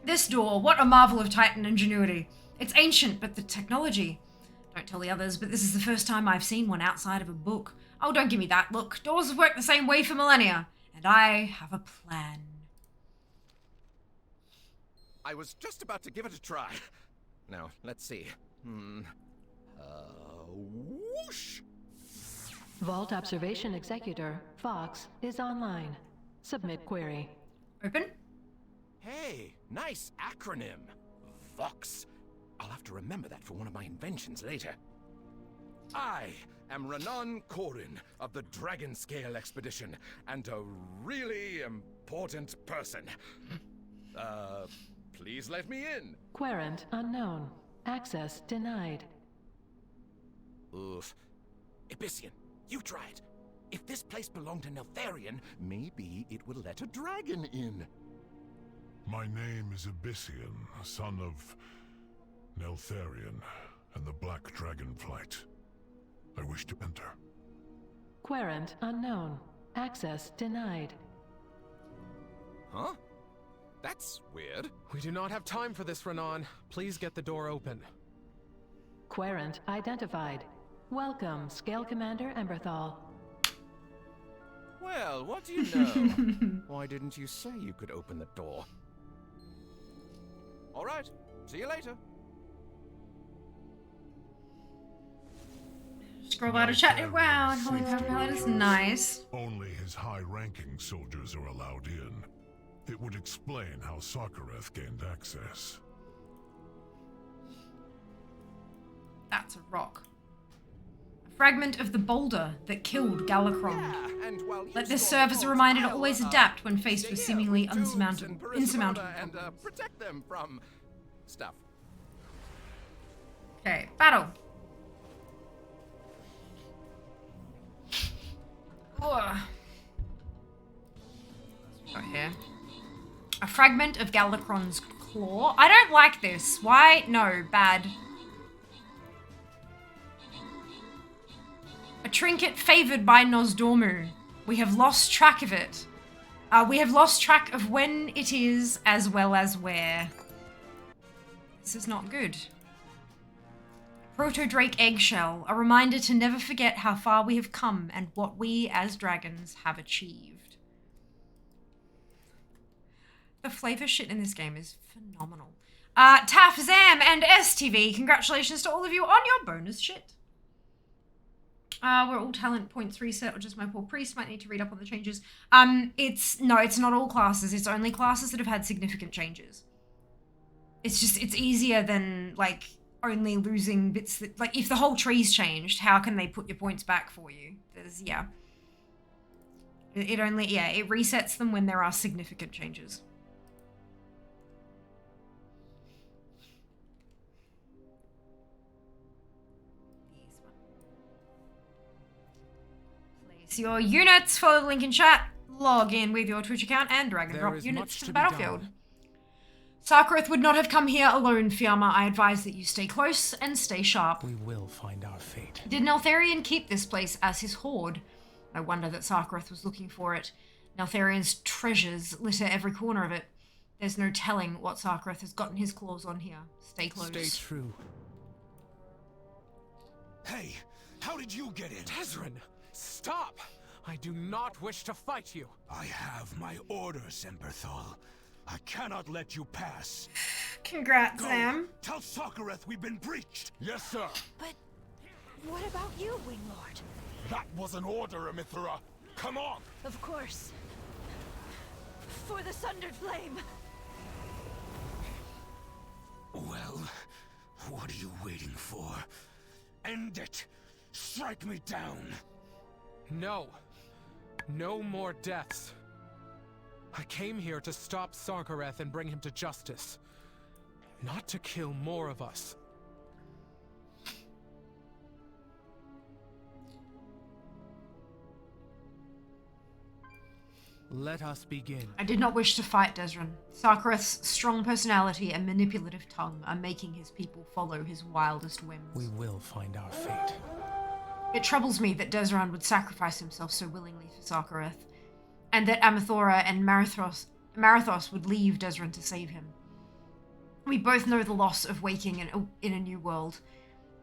This door, what a marvel of Titan ingenuity. It's ancient, but the technology... Don't tell the others, but this is the first time I've seen one outside of a book. Oh, don't give me that look. Doors have worked the same way for millennia. And I have a plan. I was just about to give it a try. Now, let's see. Whoosh! Vault Observation Executor, Fox, is online. Submit query. Open? Hey, nice acronym. Vox. I'll have to remember that for one of my inventions later. I am Renan Corin of the Dragon Scale Expedition, and a really important person. Please let me in. Querent unknown. Access denied. Oof. Abyssian, you try it. If this place belonged to Neltharion, maybe it would let a dragon in. My name is Abyssian, son of Neltharion and the Black Dragonflight. I wish to enter. Querent unknown. Access denied. Huh? That's weird. We do not have time for this, Renan. Please get the door open. Querent identified. Welcome, Scale Commander Emberthal. Well, what do you know? Why didn't you say you could open the door? All right, see you later. Scroll out of chat. Wow, and Holy Power Palette is nice. Only his high-ranking soldiers are allowed in. It would explain how Sarkareth gained access. That's a rock. A fragment of the boulder that killed Galakron. Let this serve as a reminder to always adapt when faced with seemingly insurmountable. And protect them from stuff. Okay, battle. Ugh. Got here. A fragment of Galakron's claw. I don't like this. Why? No, bad. A trinket favored by Nosdormu. We have lost track of it. We have lost track of when it is as well as where. This is not good. Proto-Drake eggshell, a reminder to never forget how far we have come and what we as dragons have achieved. The flavor shit in this game is phenomenal. Taff, Zam, and STV, congratulations to all of you on your bonus shit. We're all talent points reset, or just my poor priest. Might need to read up on the changes. It's not all classes. It's only classes that have had significant changes. It's easier than, like, only losing bits that, like, if the whole tree's changed, how can they put your points back for you? It resets them when there are significant changes. Place your units, follow the link in chat, log in with your Twitch account, and drag and drop units to the battlefield. Sarkareth would not have come here alone, Fiamma. I advise that you stay close and stay sharp. We will find our fate. Did Neltharion keep this place as his hoard? No wonder that Sarkareth was looking for it. Neltharion's treasures litter every corner of it. There's no telling what Sarkareth has gotten his claws on here. Stay close. Stay true. Hey, how did you get in? Tezrin, stop! I do not wish to fight you. I have my orders, Emberthal. I cannot let you pass. Congrats, Sam. Tell Sarkareth we've been breached. Yes, sir. But what about you, Winglord? That was an order, Amithra. Come on. Of course. For the Sundered Flame. Well, what are you waiting for? End it. Strike me down. No. No more deaths. I came here to stop Sarkareth and bring him to justice. Not to kill more of us. Let us begin. I did not wish to fight Desrin. Sarkareth's strong personality and manipulative tongue are making his people follow his wildest whims. We will find our fate. It troubles me that Desran would sacrifice himself so willingly for Sarkareth, and that Amathora and Marathos would leave Desran to save him. We both know the loss of waking in a new world,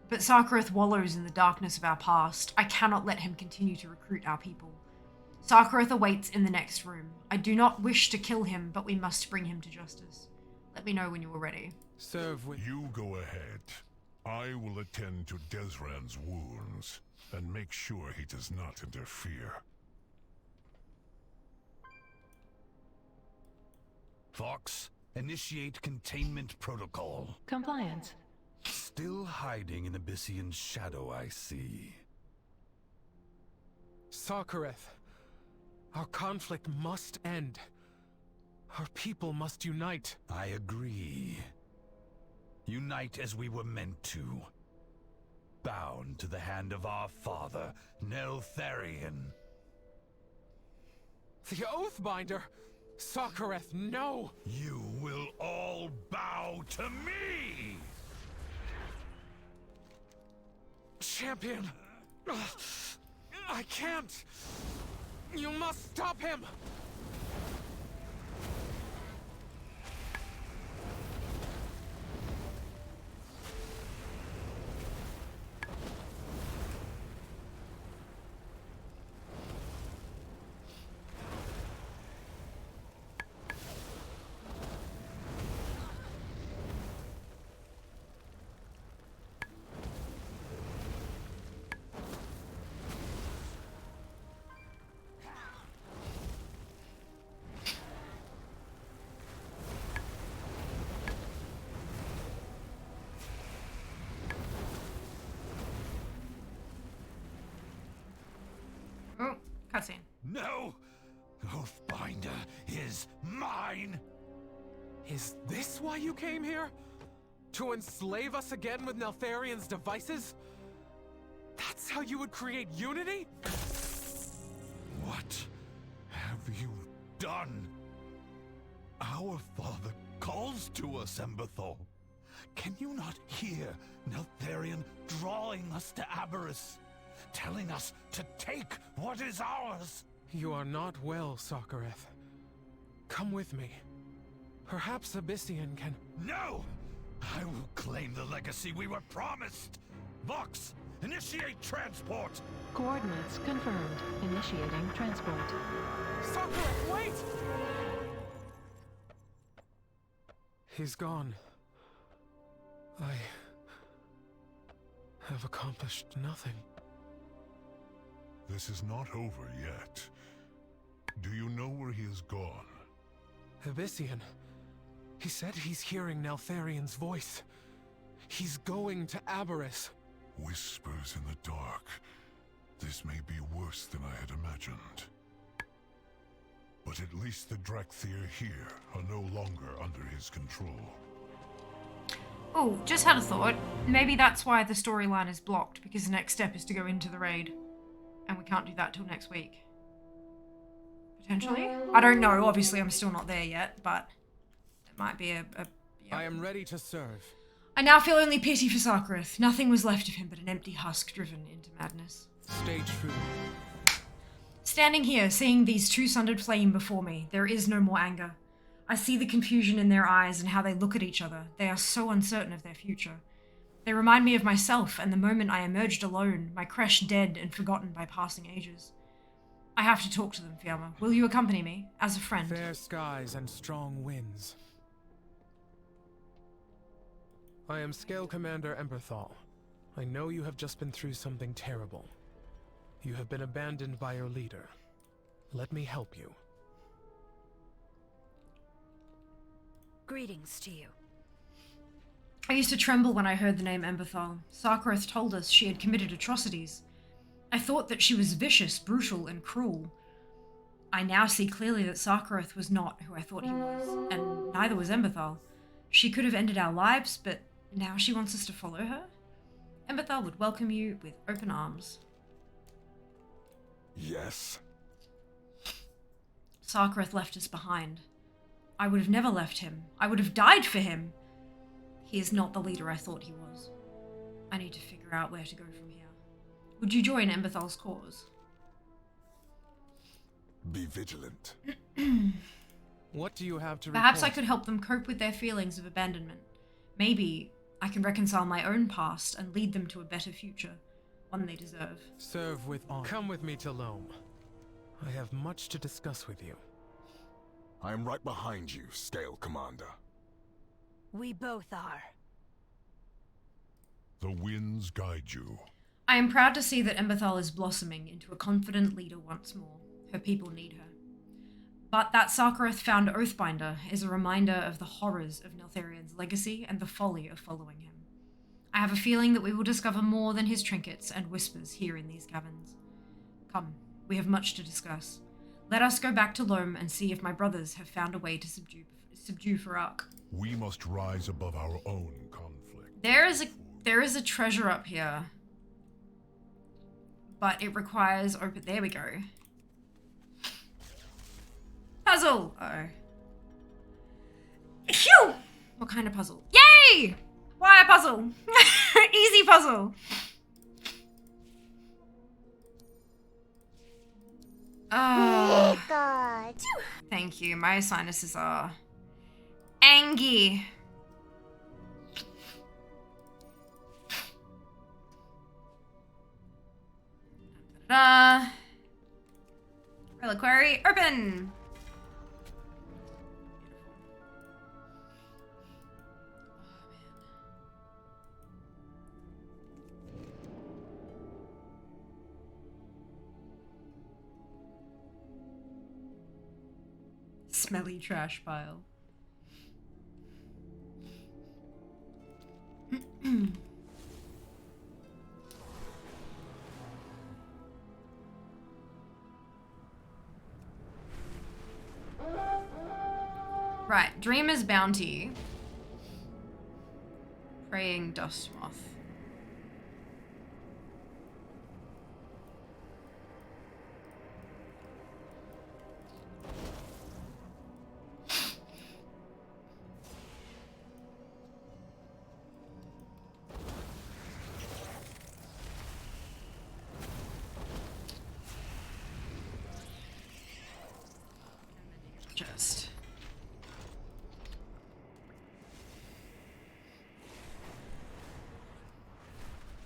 but Sarkareth wallows in the darkness of our past. I cannot let him continue to recruit our people. Sarkareth awaits in the next room. I do not wish to kill him, but we must bring him to justice. Let me know when you are ready. Serve with... You go ahead. I will attend to Desran's wounds, and make sure he does not interfere. Fox, initiate containment protocol. Compliance. Still hiding in Abyssian's shadow, I see. Sarkareth, our conflict must end. Our people must unite. I agree. Unite as we were meant to. Bound to the hand of our father, Neltharion. The Oathbinder! Sarkareth, no! You will all bow to me! Champion! I can't! You must stop him! No! Oathbinder is mine! Is this why you came here? To enslave us again with Neltharion's devices? That's how you would create unity? What have you done? Our father calls to us, Emberthal. Can you not hear Neltharion drawing us to Aberys? Telling us to take what is ours? You are not well, Sarkareth. Come with me. Perhaps Abyssian can... No! I will claim the legacy we were promised! Vox, initiate transport! Coordinates confirmed. Initiating transport. Sarkareth, wait! He's gone. I have accomplished nothing. This is not over yet. Do you know where he has gone? Abyssian. He said he's hearing Neltharion's voice. He's going to Aberys. Whispers in the dark. This may be worse than I had imagined. But at least the Drakthir here are no longer under his control. Oh, just had a thought. Maybe that's why the storyline is blocked, because the next step is to go into the raid. And we can't do that till next week. Potentially? I don't know, obviously I'm still not there yet, but it might be a yeah. I am ready to serve. I now feel only pity for Sarkareth. Nothing was left of him but an empty husk driven into madness. Stay true. Standing here, seeing these two sundered flame before me, there is no more anger. I see the confusion in their eyes and how they look at each other. They are so uncertain of their future. They remind me of myself and the moment I emerged alone, my creche dead and forgotten by passing ages. I have to talk to them, Fiamma. Will you accompany me, as a friend? Fair skies and strong winds. I am Scale Commander Emberthal. I know you have just been through something terrible. You have been abandoned by your leader. Let me help you. Greetings to you. I used to tremble when I heard the name Emberthal. Sarkareth told us she had committed atrocities. I thought that she was vicious, brutal, and cruel. I now see clearly that Sarkareth was not who I thought he was, and neither was Emberthal. She could have ended our lives, but now she wants us to follow her? Emberthal would welcome you with open arms. Yes. Sarkareth left us behind. I would have never left him. I would have died for him. He is not the leader I thought he was. I need to figure out where to go from here. Would you join Emberthal's cause? Be vigilant. What do you have to Perhaps report? I could help them cope with their feelings of abandonment. Maybe I can reconcile my own past and lead them to a better future, one they deserve. Serve with honor. Come with me to Loam. I have much to discuss with you. I am right behind you, Scale Commander. We both are. The winds guide you. I am proud to see that Emberthal is blossoming into a confident leader once more. Her people need her. But that Sarkareth found Oathbinder is a reminder of the horrors of Neltharion's legacy and the folly of following him. I have a feeling that we will discover more than his trinkets and whispers here in these caverns. Come, we have much to discuss. Let us go back to Loam and see if my brothers have found a way to subdue Farak. We must rise above our own conflict. There is a treasure up here. But it requires open. There we go. Puzzle! Uh-oh. Phew! What kind of puzzle? Yay! Why a puzzle? Easy puzzle. Oh. God. Thank you. My sinuses are angry. Reliquary open. Smelly trash pile. Right, Dreamer's Bounty. Praying Dust Moth. Just.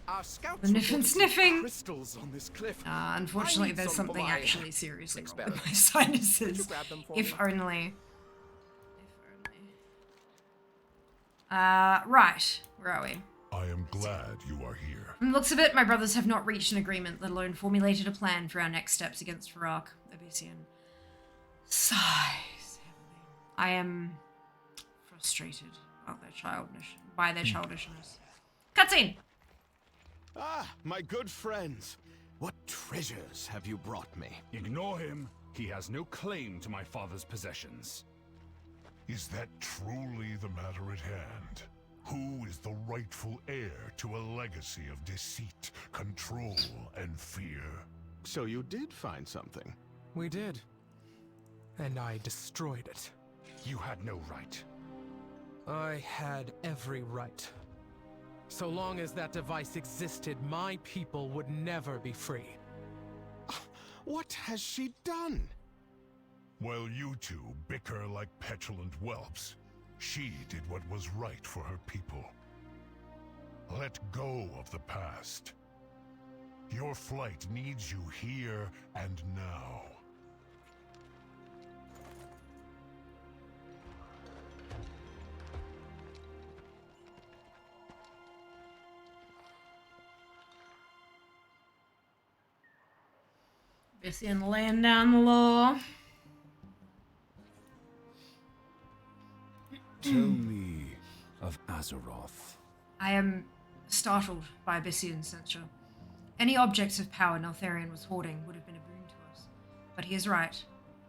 Our scouts The Niff and Sniffing. crystals on this cliff. Unfortunately, I need there's some for something my actually seriously wrong with my experiments. sinuses. Could you grab them for If me? only. Right. Where are we? I am glad you are here. From the looks of it, my brothers have not reached an agreement, let alone formulated a plan for our next steps against Farak, Abyssian. Sighs heavily. I am frustrated by their childishness. Cutscene! Ah, my good friends. What treasures have you brought me? Ignore him. He has no claim to my father's possessions. Is that truly the matter at hand? Who is the rightful heir to a legacy of deceit, control, and fear? So you did find something. We did. And I destroyed it. You had no right. I had every right. So long as that device existed, my people would never be free. What has she done? While you two bicker like petulant whelps, she did what was right for her people. Let go of the past. Your flight needs you here and now. Abyssian laying down the law. Tell me of Azeroth. I am startled by Abyssian's censure. Any objects of power Neltharion was hoarding would have been a boon to us. But he is right.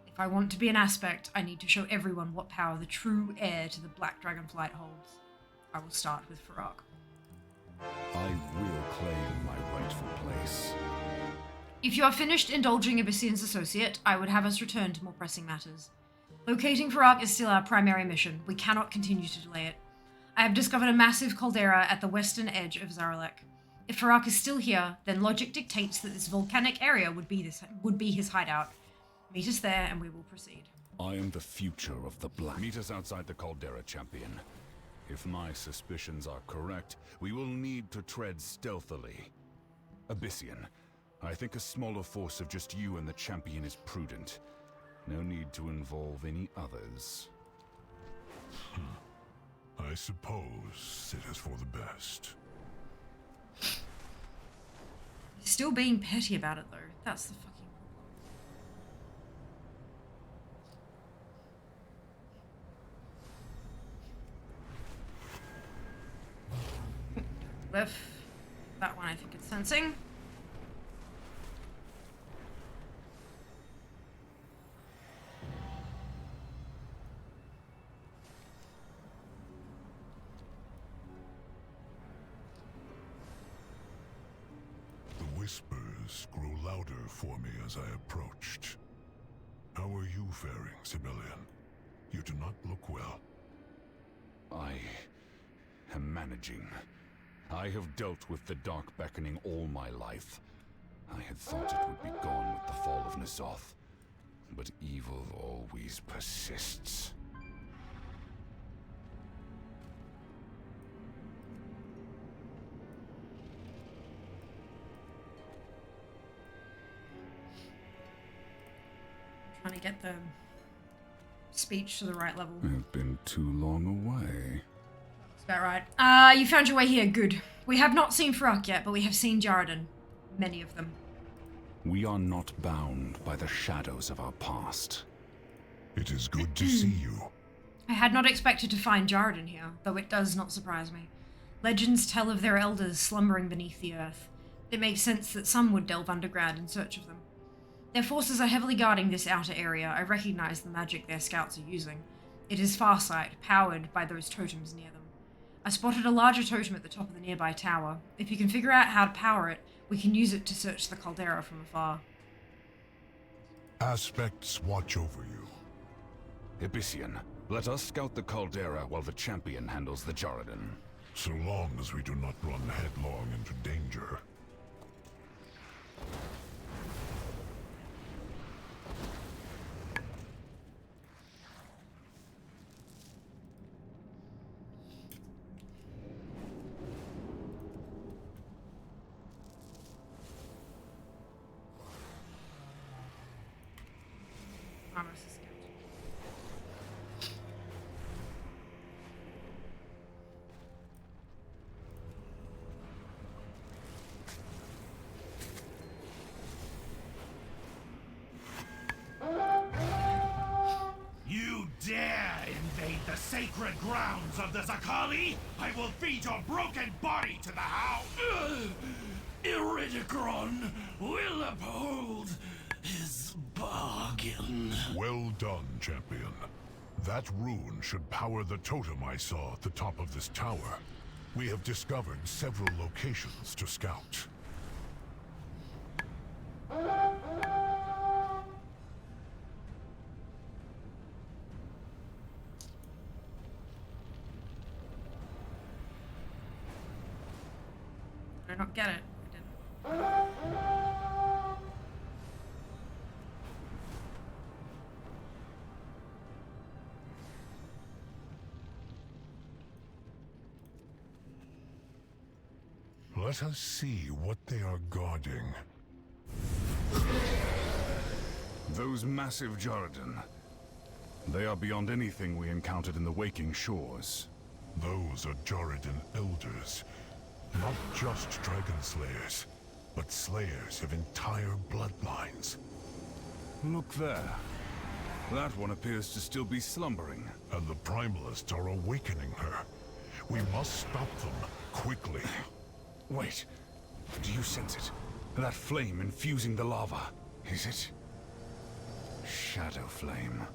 If I want to be an aspect, I need to show everyone what power the true heir to the Black Dragonflight holds. I will start with Farak. I will claim my rightful place. If you are finished indulging Abyssian's associate, I would have us return to more pressing matters. Locating Farak is still our primary mission. We cannot continue to delay it. I have discovered a massive caldera at the western edge of Zaralek. If Farak is still here, then logic dictates that this volcanic area would be his hideout. Meet us there and we will proceed. I am the future of the Black. Meet us outside the Caldera, champion. If my suspicions are correct, we will need to tread stealthily. Abyssian, I think a smaller force of just you and the champion is prudent. No need to involve any others. I suppose it is for the best. He's still being petty about it though. That's the fucking Left. That one I think it's sensing. The whispers grew louder for me as I approached. How are you faring, Sibelian? You do not look well. I am managing. I have dealt with the Dark Beckoning all my life. I had thought it would be gone with the fall of N'Zoth, but evil always persists. Trying to get the speech to the right level. I've been too long away. That's about right. You found your way here. Good. We have not seen Farak yet, but we have seen Jarden. Many of them. We are not bound by the shadows of our past. It is good to see you. I had not expected to find Jarden here, though it does not surprise me. Legends tell of their elders slumbering beneath the earth. It makes sense that some would delve underground in search of them. Their forces are heavily guarding this outer area. I recognize the magic their scouts are using. It is Farsight, powered by those totems near them. I spotted a larger totem at the top of the nearby tower. If you can figure out how to power it, we can use it to search the caldera from afar. Aspects watch over you. Ibisian, let us scout the caldera while the champion handles the Jarradin. So long as we do not run headlong into danger. You dare invade the sacred grounds of the Zakali? I will feed your broken body to the hound! Iridicron will uphold his bargain. Well done, champion. That rune should power the totem I saw at the top of this tower. We have discovered several locations to scout. I don't get it. Let us see what they are guarding. Those massive Jarradin. They are beyond anything we encountered in the Waking Shores. Those are Jarradin elders. Not just dragon slayers, but slayers of entire bloodlines. Look there. That one appears to still be slumbering. And the Primalists are awakening her. We must stop them, quickly. Wait. Do you sense it? That flame infusing the lava. Is it? Shadow Flame.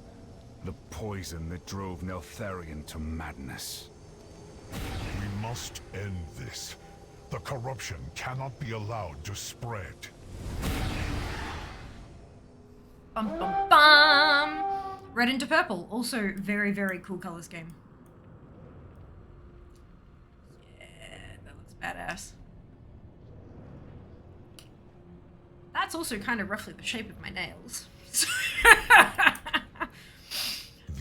The poison that drove Neltharion to madness. We must end this. The corruption cannot be allowed to spread. Bum bum bum! Red into purple. Also very, very cool color scheme. Yeah, that looks badass. That's also kind of roughly the shape of my nails.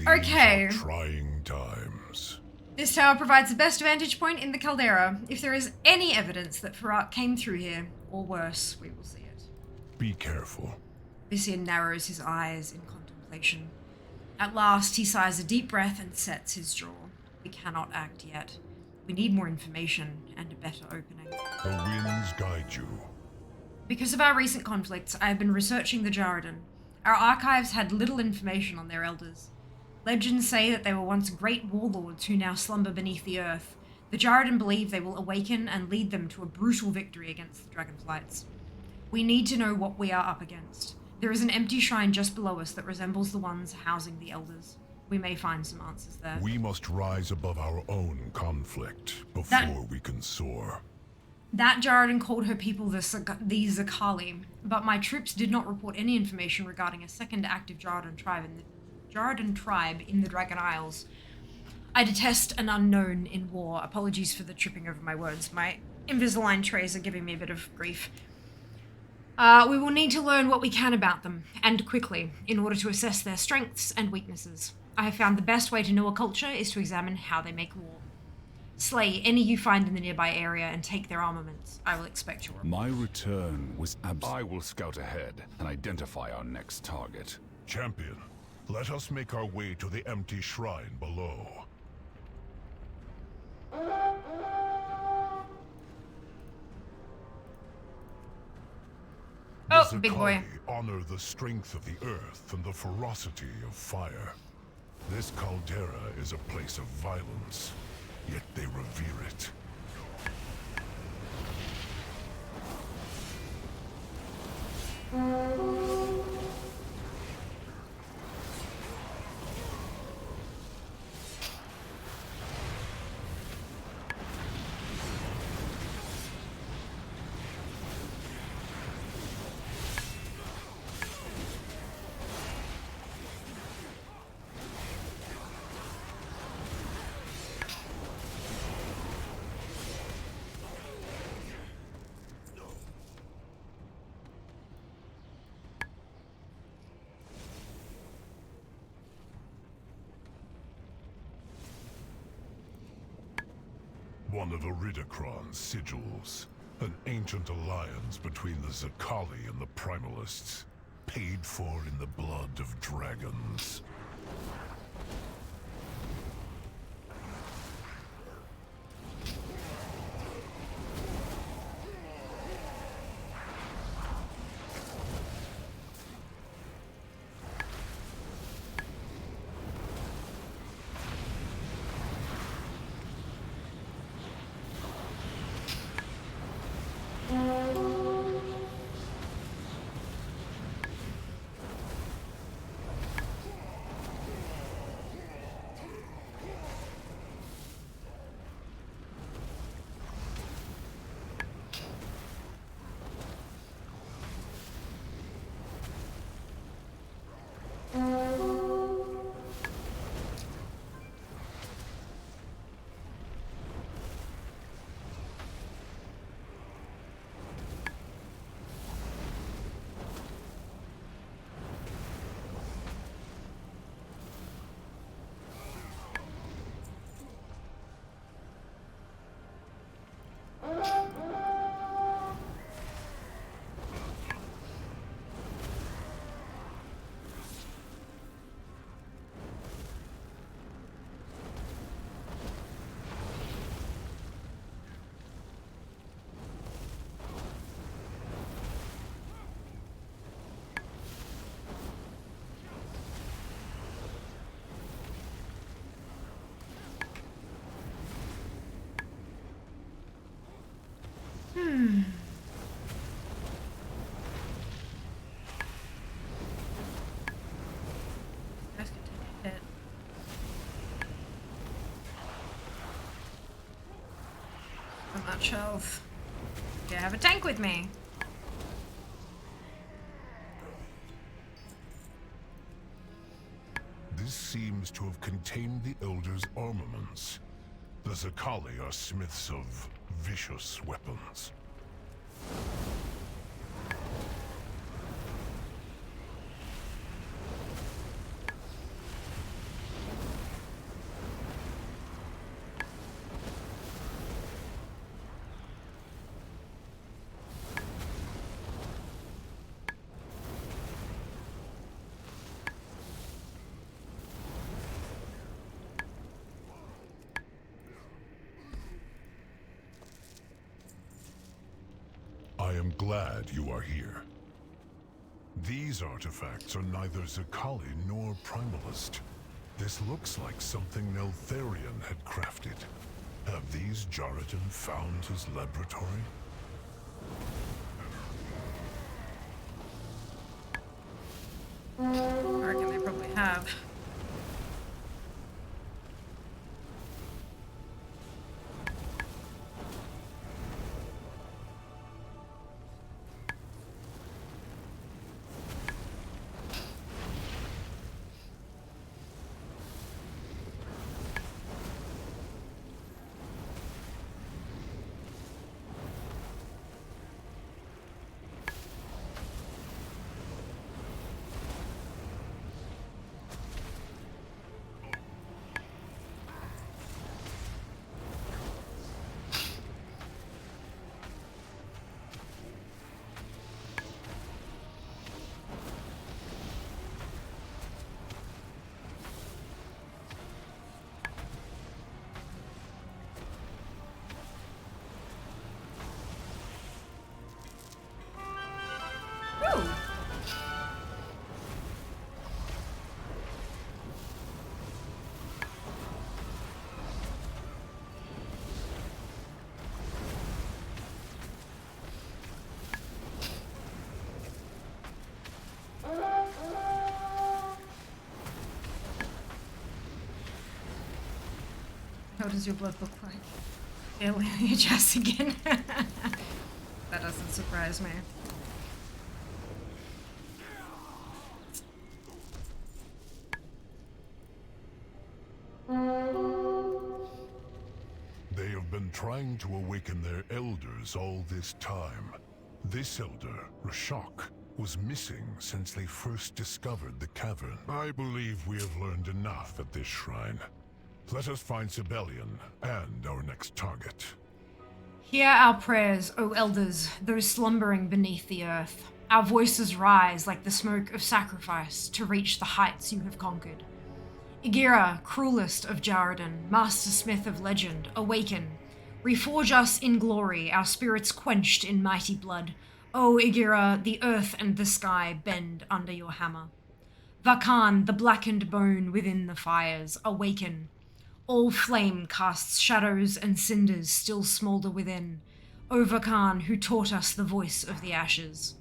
Okay. These are trying times. This tower provides the best vantage point in the caldera. If there is any evidence that Farak came through here, or worse, we will see it. Be careful. Visian narrows his eyes in contemplation. At last, he sighs a deep breath and sets his jaw. We cannot act yet. We need more information and a better opening. The winds guide you. Because of our recent conflicts, I have been researching the Jarradin. Our archives had little information on their elders. Legends say that they were once great warlords who now slumber beneath the earth. The Jarradin believe they will awaken and lead them to a brutal victory against the Dragonflights. We need to know what we are up against. There is an empty shrine just below us that resembles the ones housing the elders. We may find some answers there. We must rise above our own conflict before we can soar. That Jarradin called her people the Zakali, but my troops did not report any information regarding a second active Jarradin tribe in the Dragon Isles. I detest an unknown in war. Apologies for the tripping over my words. My Invisalign trays are giving me a bit of grief. We will need to learn what we can about them, and quickly, in order to assess their strengths and weaknesses. I have found the best way to know a culture is to examine how they make war. Slay any you find in the nearby area and take their armaments. I will expect your report. My return was I will scout ahead and identify our next target. Champion, let us make our way to the empty shrine below. Oh, the big boy. honor the strength of the earth and the ferocity of fire. This caldera is a place of violence, yet they revere it. one of Iridacron's sigils. An ancient alliance between the Zakali and the Primalists, paid for in the blood of dragons. Guys can take a hit. So much health. Do I have a tank with me? This seems to have contained the Elder's armaments. The Zakali are smiths of vicious weapons. I am glad you are here. These artifacts are neither Zakali nor Primalist. This looks like something Neltharion had crafted. Have these Jaradan found his laboratory? I reckon they probably have. How does your blood look like? Alien chest again. That doesn't surprise me. They have been trying to awaken their elders all this time. This elder, Rashok, was missing since they first discovered the cavern. I believe we have learned enough at this shrine. Let us find Sibelian and our next target. Hear our prayers, O elders, those slumbering beneath the earth. Our voices rise like the smoke of sacrifice to reach the heights you have conquered. Igira, cruelest of Jarradin, master smith of legend, awaken. Reforge us in glory, our spirits quenched in mighty blood. O Igira, the earth and the sky bend under your hammer. Vakan, the blackened bone within the fires, awaken. All flame casts shadows and cinders still smoulder within. O Vakan, who taught us the voice of the ashes.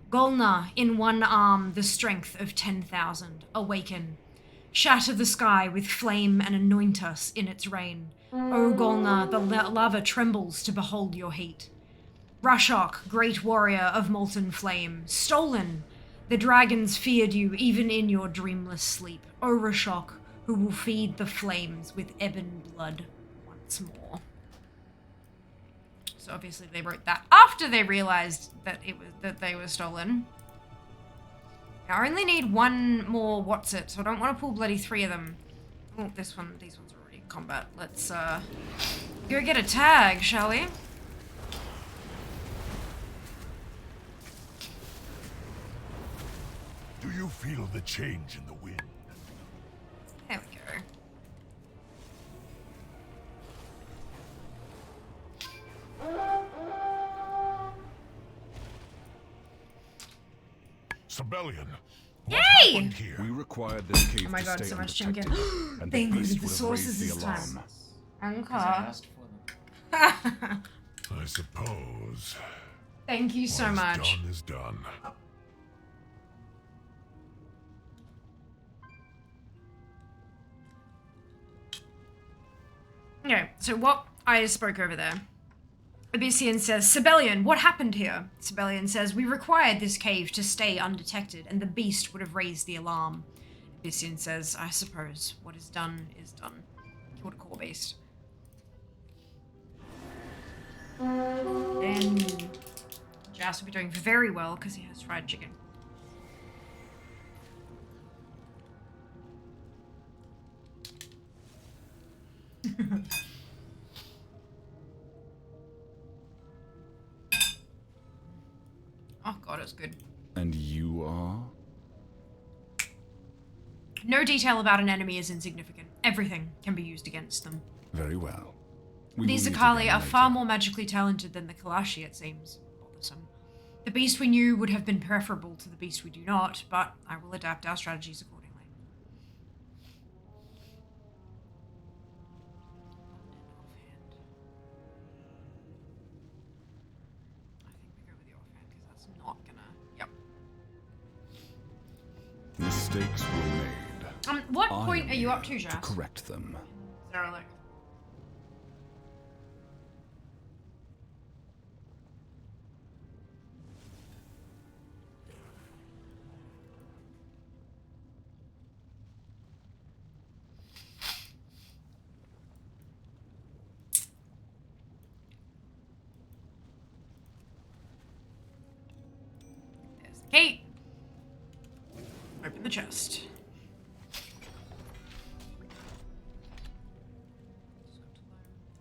Golnar, in one arm the strength of 10,000, awaken. Shatter the sky with flame and anoint us in its rain. O Golnar, the lava trembles to behold your heat. Rashok, great warrior of molten flame, stolen! The dragons feared you even in your dreamless sleep. O Rashok, who will feed the flames with ebon blood once more. So obviously they wrote that after they realized that they were stolen. I only need one more what's it, so I don't want to pull bloody 3 of them. Oh, these ones are already in combat. Let's go get a tag, shall we? Do you feel the change in the wind? There we go. Sibelian. Yay! We required this cave Oh my to god, stay so much undetected, champion. and They the beast included the would have sources raised the this alarm. time. I asked for them. I suppose. Thank you so much. What's done is done. Okay, so what I spoke over there. Abyssian says, Sibelian, what happened here? Sibelian says, we required this cave to stay undetected, and the beast would have raised the alarm. Abyssian says, I suppose what is done is done. Killed a core beast. And Jas will be doing very well because he has fried chicken. Oh god, it's good. And you are? No detail about an enemy is insignificant. Everything can be used against them. Very well. These Akali are far more magically talented than the Kalashi, it seems. Bothersome. The beast we knew would have been preferable to the beast we do not, but I will adapt our strategies accordingly. Mistakes were made. What point are you up to, Jas? To correct them. Zaralek. There's the gate. Open the chest.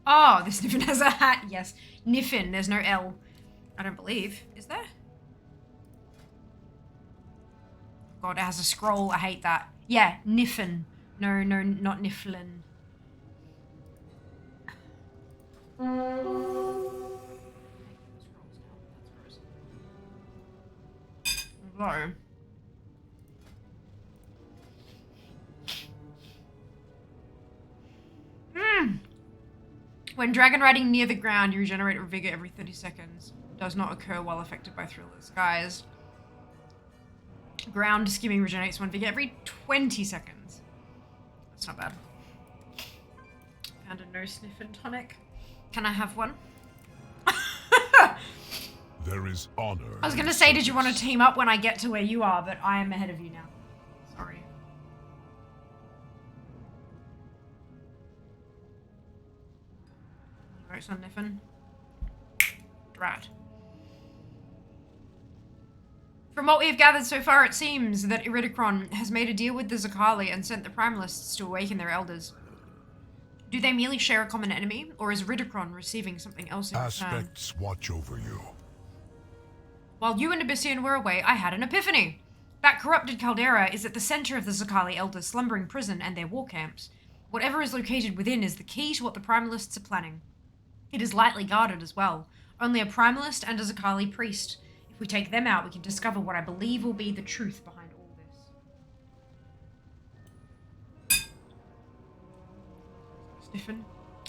Oh, this Niffin has a hat. Yes. Niffin. There's no L. I don't believe. Is there? God, it has a scroll. I hate that. Yeah, Niffin. No, not Nifflin. Hello. When dragon riding near the ground, you regenerate vigor every 30 seconds. Does not occur while affected by thrillers. Guys. Ground skimming regenerates 1 vigor every 20 seconds. That's not bad. Found a no sniffin tonic. Can I have one? There is honor. I was gonna say, did you want to team up when I get to where you are, but I am ahead of you now. Sorry. Right, on Niffin. Drat. From what we have gathered so far, it seems that Iridikron has made a deal with the Zakali and sent the Primalists to awaken their elders. Do they merely share a common enemy, or is Ridicron receiving something else in return? Aspects watch over you. While you and Abyssian were away, I had an epiphany. That corrupted caldera is at the center of the Zakali Elders' slumbering prison and their war camps. Whatever is located within is the key to what the Primalists are planning. It is lightly guarded as well. Only a Primalist and a Zakali priest. If we take them out, we can discover what I believe will be the truth behind all this. Sniffin?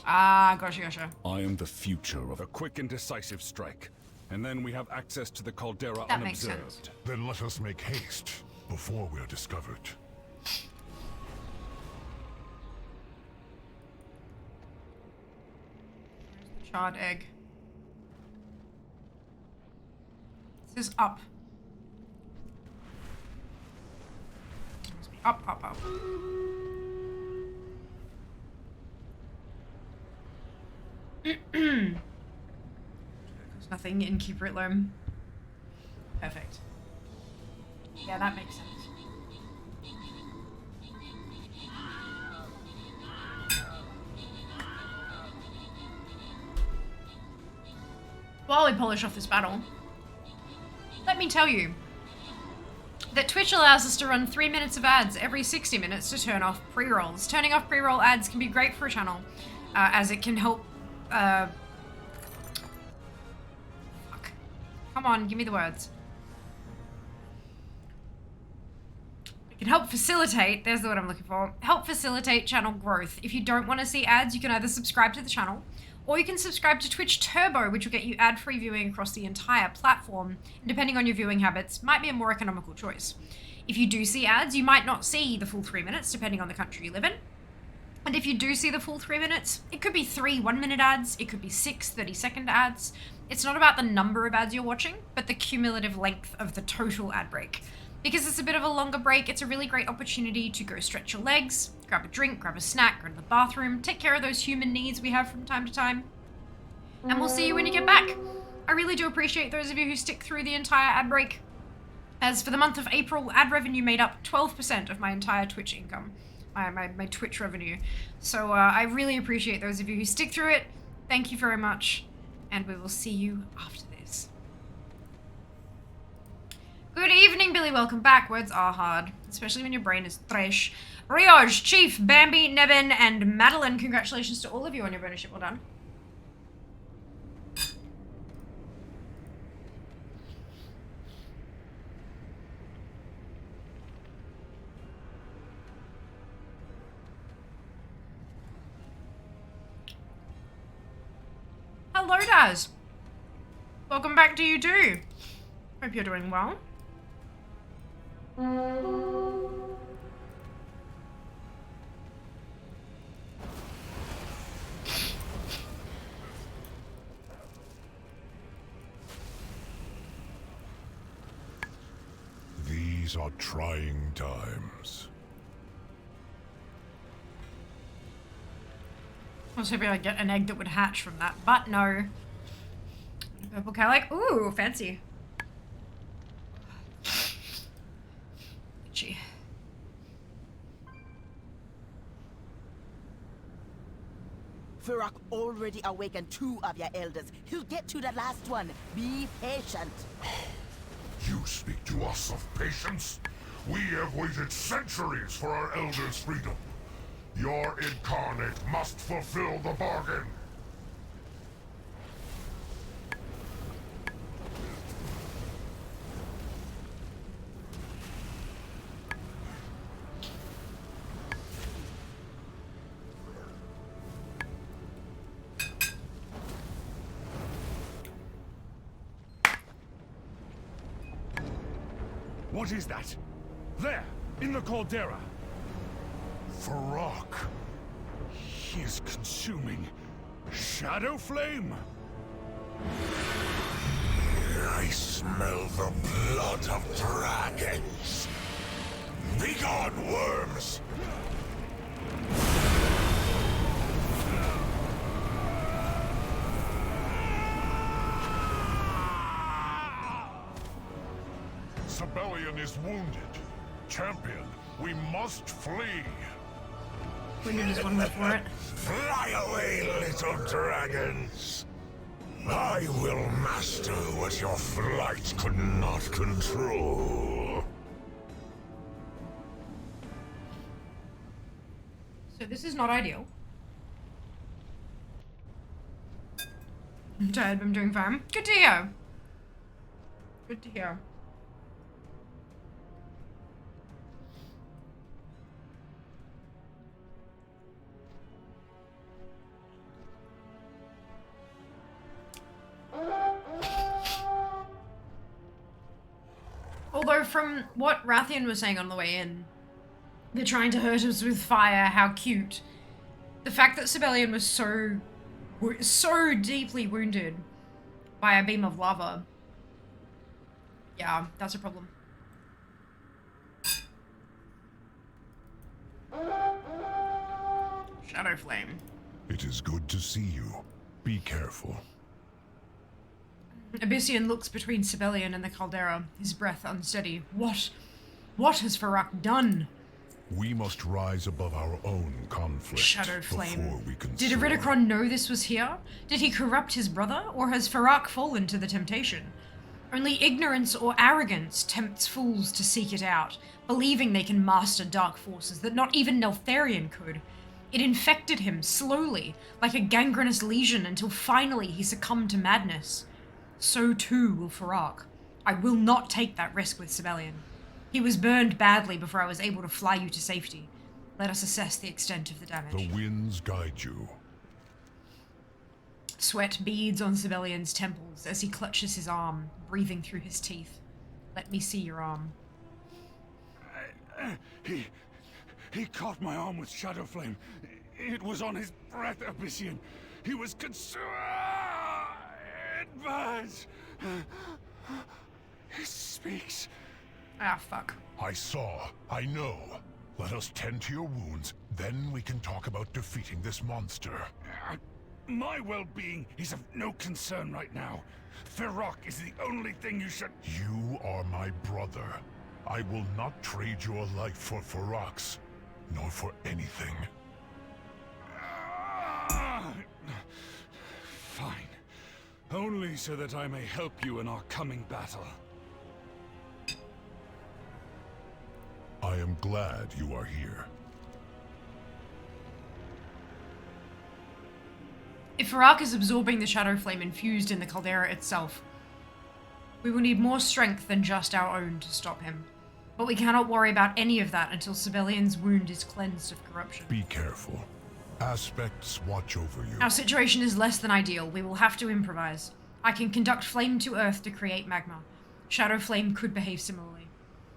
Ah, gotcha. I am the future of a quick and decisive strike. And then we have access to the caldera That makes unobserved. sense. Then let us make haste before we are discovered. Where's the charred egg? It says up. It must be up. There's nothing in Cuprit Loam. Perfect. Yeah, that makes sense. While we polish off this battle, let me tell you that Twitch allows us to run 3 minutes of ads every 60 minutes to turn off pre-rolls. Turning off pre-roll ads can be great for a channel, as it can help... Fuck. Come on, give me the words. It can help facilitate, there's the word I'm looking for, help facilitate channel growth. If you don't want to see ads, you can either subscribe to the channel, or you can subscribe to Twitch Turbo, which will get you ad-free viewing across the entire platform, and depending on your viewing habits, might be a more economical choice. If you do see ads, you might not see the full 3 minutes, depending on the country you live in. And if you do see the full 3 minutes, it could be 3 1-minute ads, it could be 6 30-second ads. It's not about the number of ads you're watching, but the cumulative length of the total ad break. Because it's a bit of a longer break, it's a really great opportunity to go stretch your legs, grab a drink, grab a snack, go to the bathroom, take care of those human needs we have from time to time. And we'll see you when you get back. I really do appreciate those of you who stick through the entire ad break. As for the month of April, ad revenue made up 12% of my entire Twitch income. My Twitch revenue. So I really appreciate those of you who stick through it. Thank you very much. And we will see you after this. Good evening, Billy. Welcome back. Words are hard, especially when your brain is fresh. Rioj, Chief, Bambi, Nevin, and Madeline, congratulations to all of you on your bonusship. Well done. Hello, Daz. Welcome back to you too. Hope you're doing well. These are trying times. I was hoping I'd get an egg that would hatch from that, but no. Purple Calic. Ooh, fancy. Itchy. Furak already awakened 2 of your elders. He'll get to the last one. Be patient. You speak to us of patience? We have waited centuries for our elders' freedom. Your incarnate must fulfill the bargain. What is that? There, in the caldera. Farak. He is consuming shadow flame. I smell the blood of dragons. Begone, worms! Sabellion is wounded. Champion, we must flee. Wounded is one word for it. Fly away, little dragons! I will master what your flight could not control. So this is not ideal. I'm tired, but I'm doing fine. Good to hear. Good to hear. Although from what Rathian was saying on the way in, they're trying to hurt us with fire, how cute. The fact that Sibelian was so deeply wounded by a beam of lava. Yeah, that's a problem. Shadow Flame. It is good to see you. Be careful. Abyssian looks between Sibelian and the caldera, his breath unsteady. What has Farak done? We must rise above our own conflict. Shadow Flame. Before we can Did soar. Iridikron know this was here? Did he corrupt his brother, or has Farak fallen to the temptation? Only ignorance or arrogance tempts fools to seek it out, believing they can master dark forces that not even Neltharion could. It infected him slowly, like a gangrenous lesion, until finally he succumbed to madness. So too will Farak. I will not take that risk with Sibelian. He was burned badly before I was able to fly you to safety. Let us assess the extent of the damage. The winds guide you. Sweat beads on Sibelian's temples as he clutches his arm, breathing through his teeth. Let me see your arm. He caught my arm with Shadow Flame. It was on his breath, Abyssian. He was consumed. It burns. He speaks. Ah, fuck. I saw. I know. Let us tend to your wounds, then we can talk about defeating this monster. My well-being is of no concern right now. Farak is the only thing you should... You are my brother. I will not trade your life for Farak's, nor for anything. Fine. Only so that I may help you in our coming battle. I am glad you are here. If Farak is absorbing the Shadow Flame infused in the caldera itself, we will need more strength than just our own to stop him. But we cannot worry about any of that until Sibelian's wound is cleansed of corruption. Be careful. Aspects watch over you. Our situation is less than ideal. We will have to improvise. I can conduct flame to earth to create magma. Shadow Flame could behave similarly.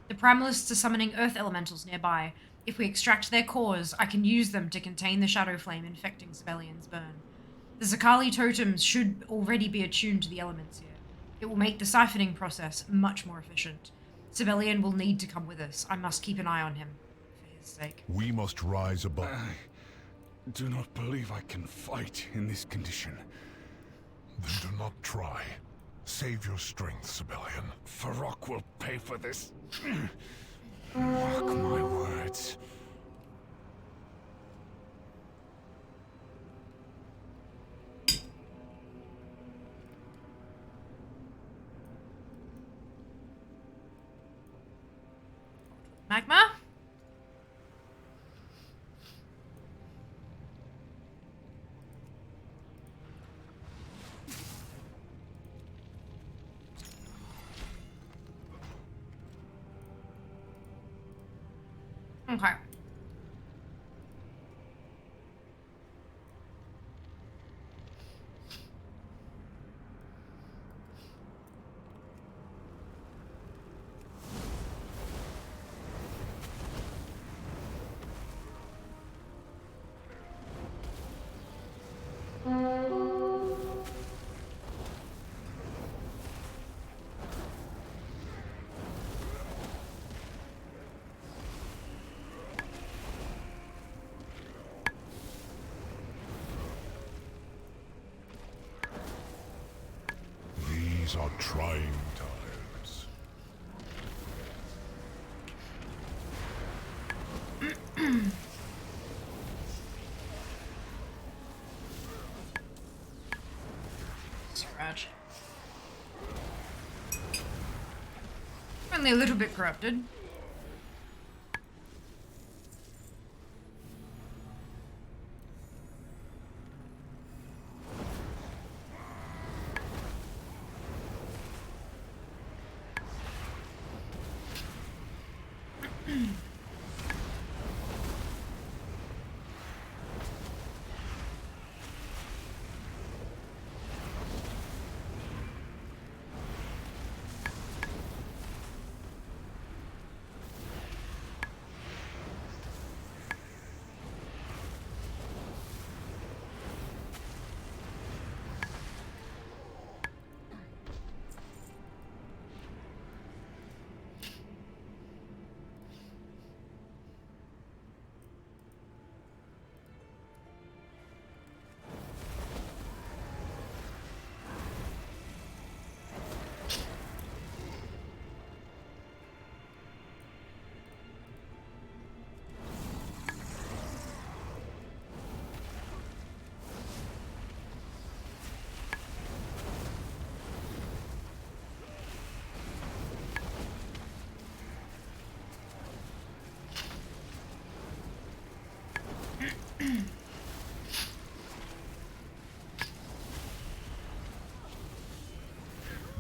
The Primalists are summoning earth elementals nearby. If we extract their cores, I can use them to contain the Shadow Flame infecting Sibelian's burn. The Zakali totems should already be attuned to the elements here. It will make the siphoning process much more efficient. Sibelian will need to come with us. I must keep an eye on him, for his sake. We must rise above... I do not believe I can fight in this condition. Then do not try. Save your strength, Sibelian. Farak will pay for this. Mark my words. Magma? Okay. These are trying times. much. Only a little bit corrupted.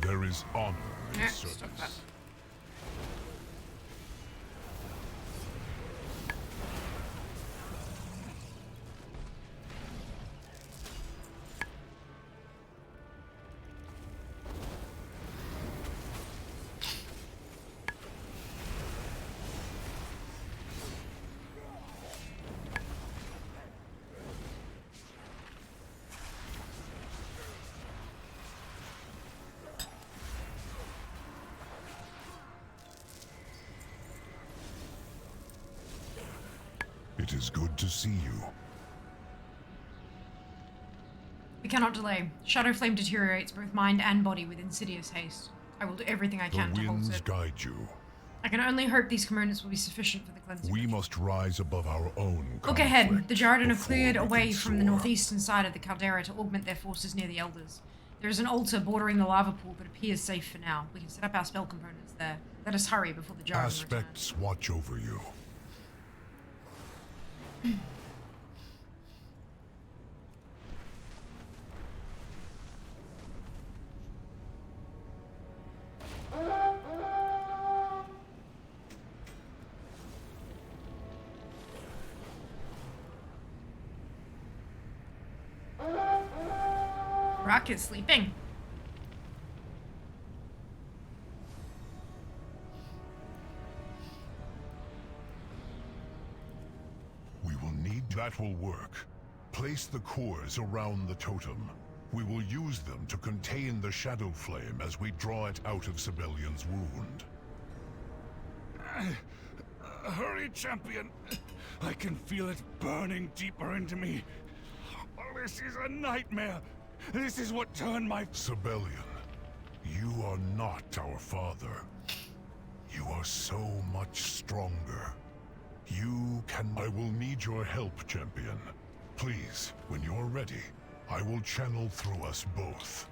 There is honor in service. It is good to see you. We cannot delay. Shadow Flame deteriorates both mind and body with insidious haste. I will do everything I can to halt The winds it. guide you. I can only hope these components will be sufficient for the cleansing. We must rise above our own Look ahead. The Jarden have before cleared we away can from the soar. northeastern side of the caldera to augment their forces near the Elders. There is an altar bordering the lava pool that appears safe for now. We can set up our spell components there. Let us hurry before the Jarden return. Aspects watch over you. Rock is sleeping. We will need that will work. Place the cores around the totem. We will use them to contain the shadow flame as we draw it out of Sibelian's wound. Hurry, champion. I can feel it burning deeper into me. This is a nightmare. This is what turned my... Sibelian, you are not our father. You are so much stronger. You can... I will need your help, champion. Please, when you're ready, I will channel through us both.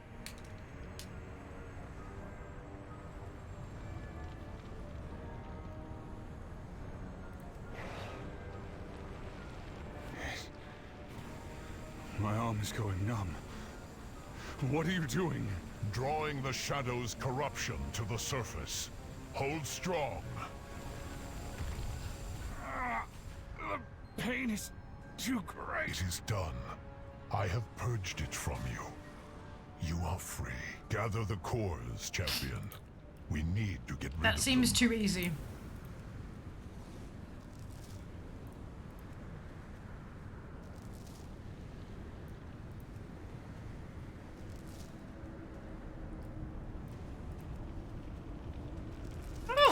My arm is going numb. What are you doing? Drawing the shadow's corruption to the surface. Hold strong. The pain is too great. It is done. I have purged it from you. You are free. Gather the cores, champion. We need to get rid of them. That seems too easy.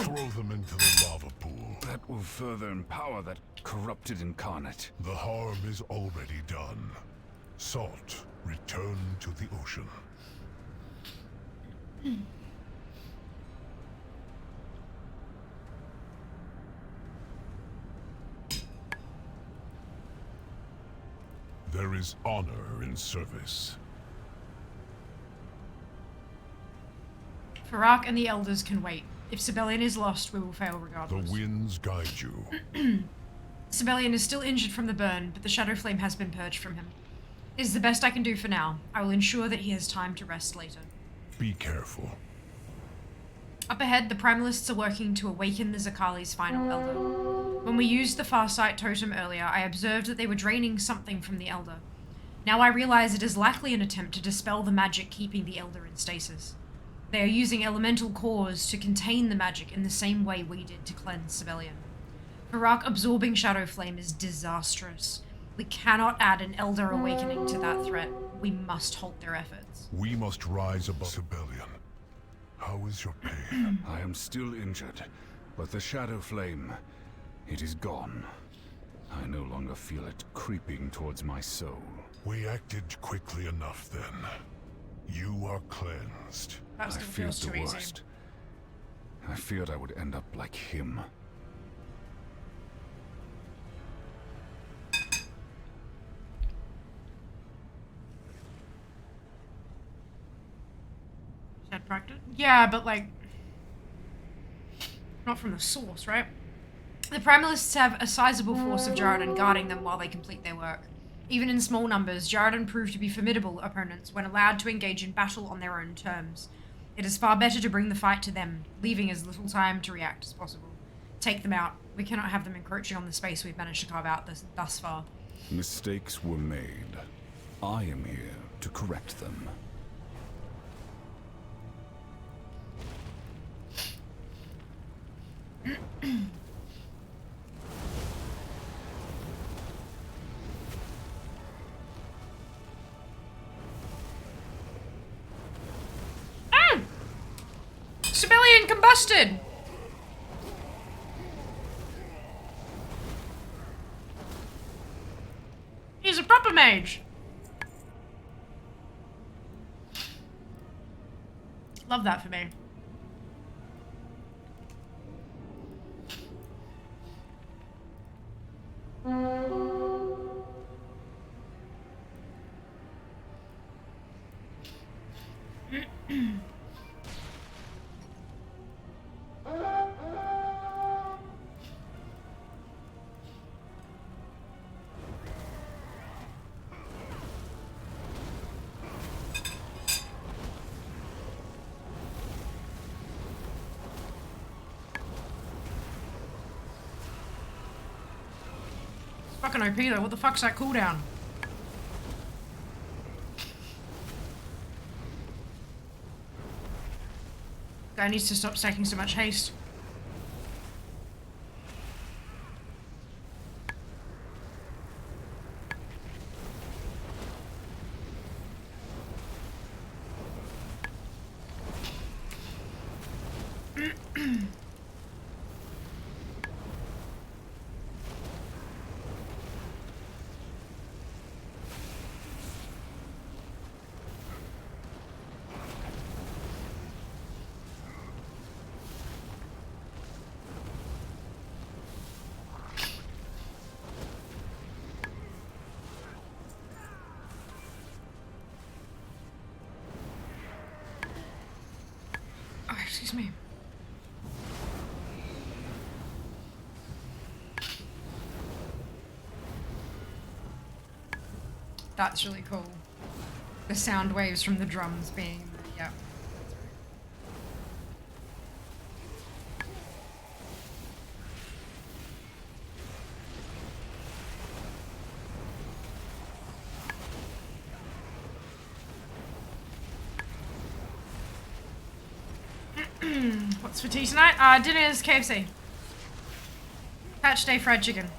Throw them into the lava pool. That will further empower that corrupted incarnate. The harm is already done. Salt, return to the ocean. There is honor in service. Farak and the Elders can wait. If Sibelian is lost, we will fail The regardless. winds guide you. Sibelian is still injured from the burn, but the Shadow Flame has been purged from him. It is the best I can do for now. I will ensure that he has time to rest later. Be careful. Up ahead, the Primalists are working to awaken the Zakali's final Elder. When we used the Farsight totem earlier, I observed that they were draining something from the Elder. Now I realize it is likely an attempt to dispel the magic keeping the Elder in stasis. They are using elemental cores to contain the magic in the same way we did to cleanse Sibelian. Farak absorbing Shadow Flame is disastrous. We cannot add an Elder awakening to that threat. We must halt their efforts. We must rise above Sibelian. How is your pain? I am still injured, but the Shadow Flame, it is gone. I no longer feel it creeping towards my soul. We acted quickly enough then. You are cleansed. That I still feared feels the too easy. worst. I feared I would end up like him. Shed practice? Yeah, but like, not from the source, right? The Primalists have a sizable force of Jarden guarding them while they complete their work. Even in small numbers, Jarden prove to be formidable opponents when allowed to engage in battle on their own terms. It is far better to bring the fight to them, leaving as little time to react as possible. Take them out. We cannot have them encroaching on the space we've managed to carve out thus far. Mistakes were made. I am here to correct them. Sibelian combusted! He's a proper mage. Love that for me. Fucking OP though, what the fuck's that cooldown? Guy needs to stop stacking so much haste. Oh, excuse me. That's really cool. The sound waves from the drums being, yeah. What's for tea tonight? Dinner is KFC. Patch day fried chicken.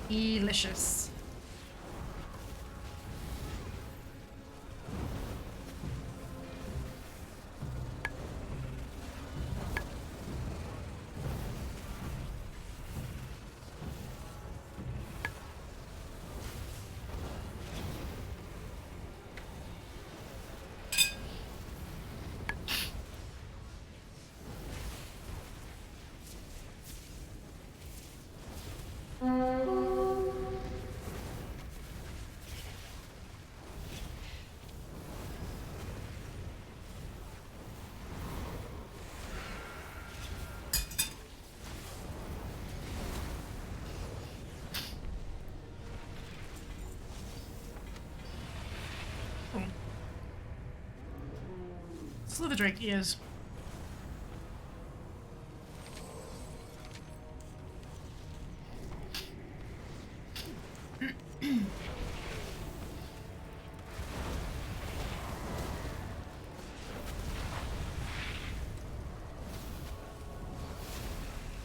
Delicious. Slither Drake ears.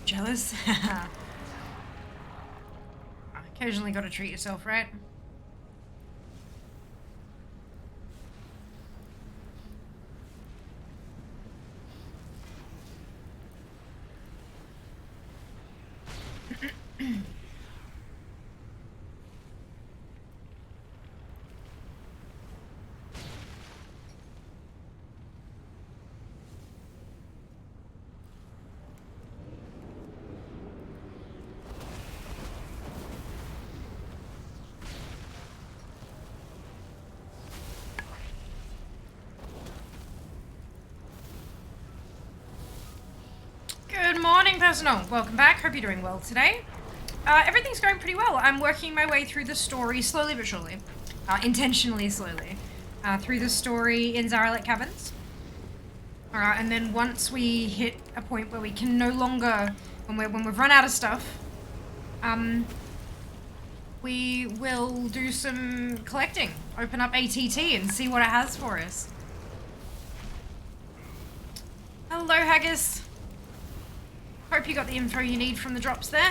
Jealous? Occasionally gotta treat yourself, right? Good morning, personnel. Welcome back. Hope you're doing well today. Everything's going pretty well. I'm working my way through the story slowly but surely. Intentionally slowly. Through the story in Zaralek Caverns. And then once we hit a point where we can no longer, when we've run out of stuff, we will do some collecting. Open up ATT and see what it has for us. Hello, Haggis. Hope you got the info you need from the drops there.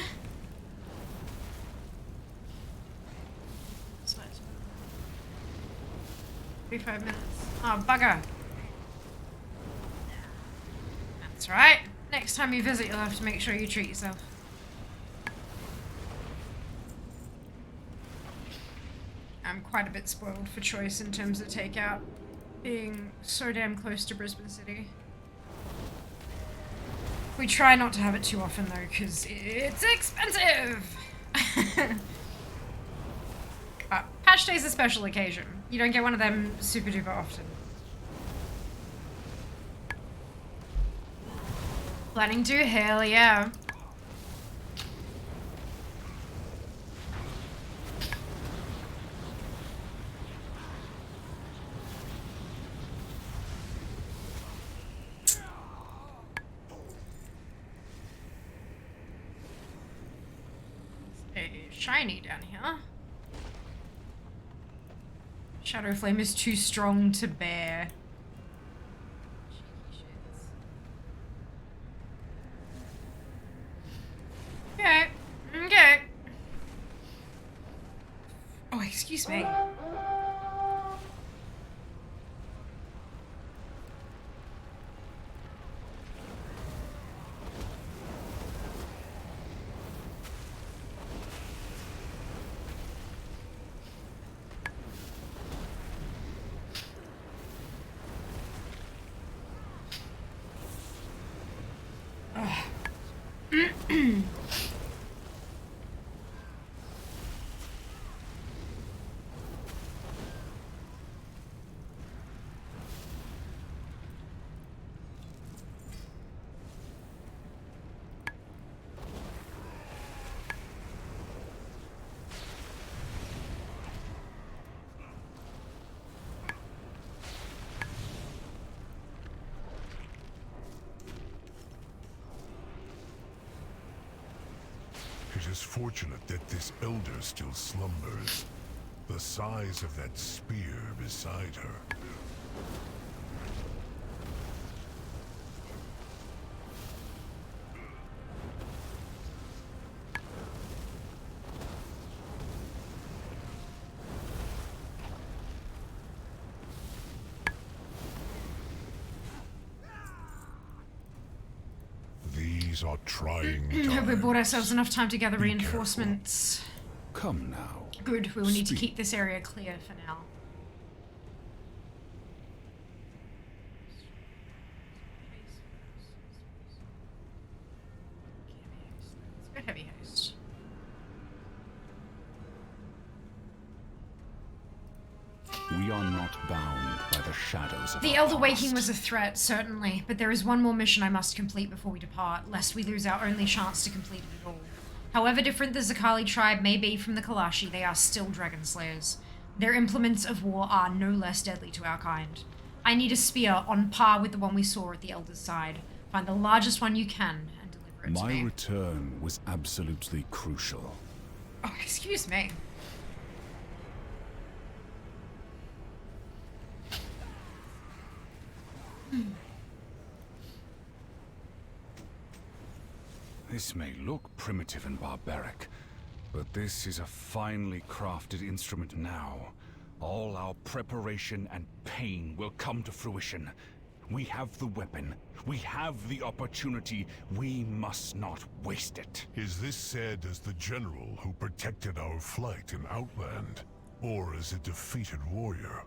35 minutes. Oh, bugger. That's right. Next time you visit, you'll have to make sure you treat yourself. I'm quite a bit spoiled for choice in terms of takeout, being so damn close to Brisbane City. We try not to have it too often though, because it's expensive! Patch Day's a special occasion. You don't get one of them super duper often. Planning to? Hell yeah. Shiny down here. Shadow Flame is too strong to bear. Okay. Okay. Oh, excuse me. It is fortunate that this elder still slumbers. The size of that spear beside her. These are trying times. Have we bought ourselves enough time to gather reinforcements? Come now. Good, we will need to keep this area clear for now. Let's go heavy haste. We are not bound by the shadows of The our Elder Waking past. was a threat, certainly, but there is one more mission I must complete before we depart, lest we lose our only chance to complete it at all. However different the Zakali tribe may be from the Kalashi, they are still dragon slayers. Their implements of war are no less deadly to our kind. I need a spear on par with the one we saw at the Elder's side. Find the largest one you can and deliver it to me. My return was absolutely crucial. Oh, excuse me. This may look primitive and barbaric, but this is a finely crafted instrument now. All our preparation and pain will come to fruition. We have the weapon. We have the opportunity. We must not waste it. Is this said as the general who protected our flight in Outland? Or as a defeated warrior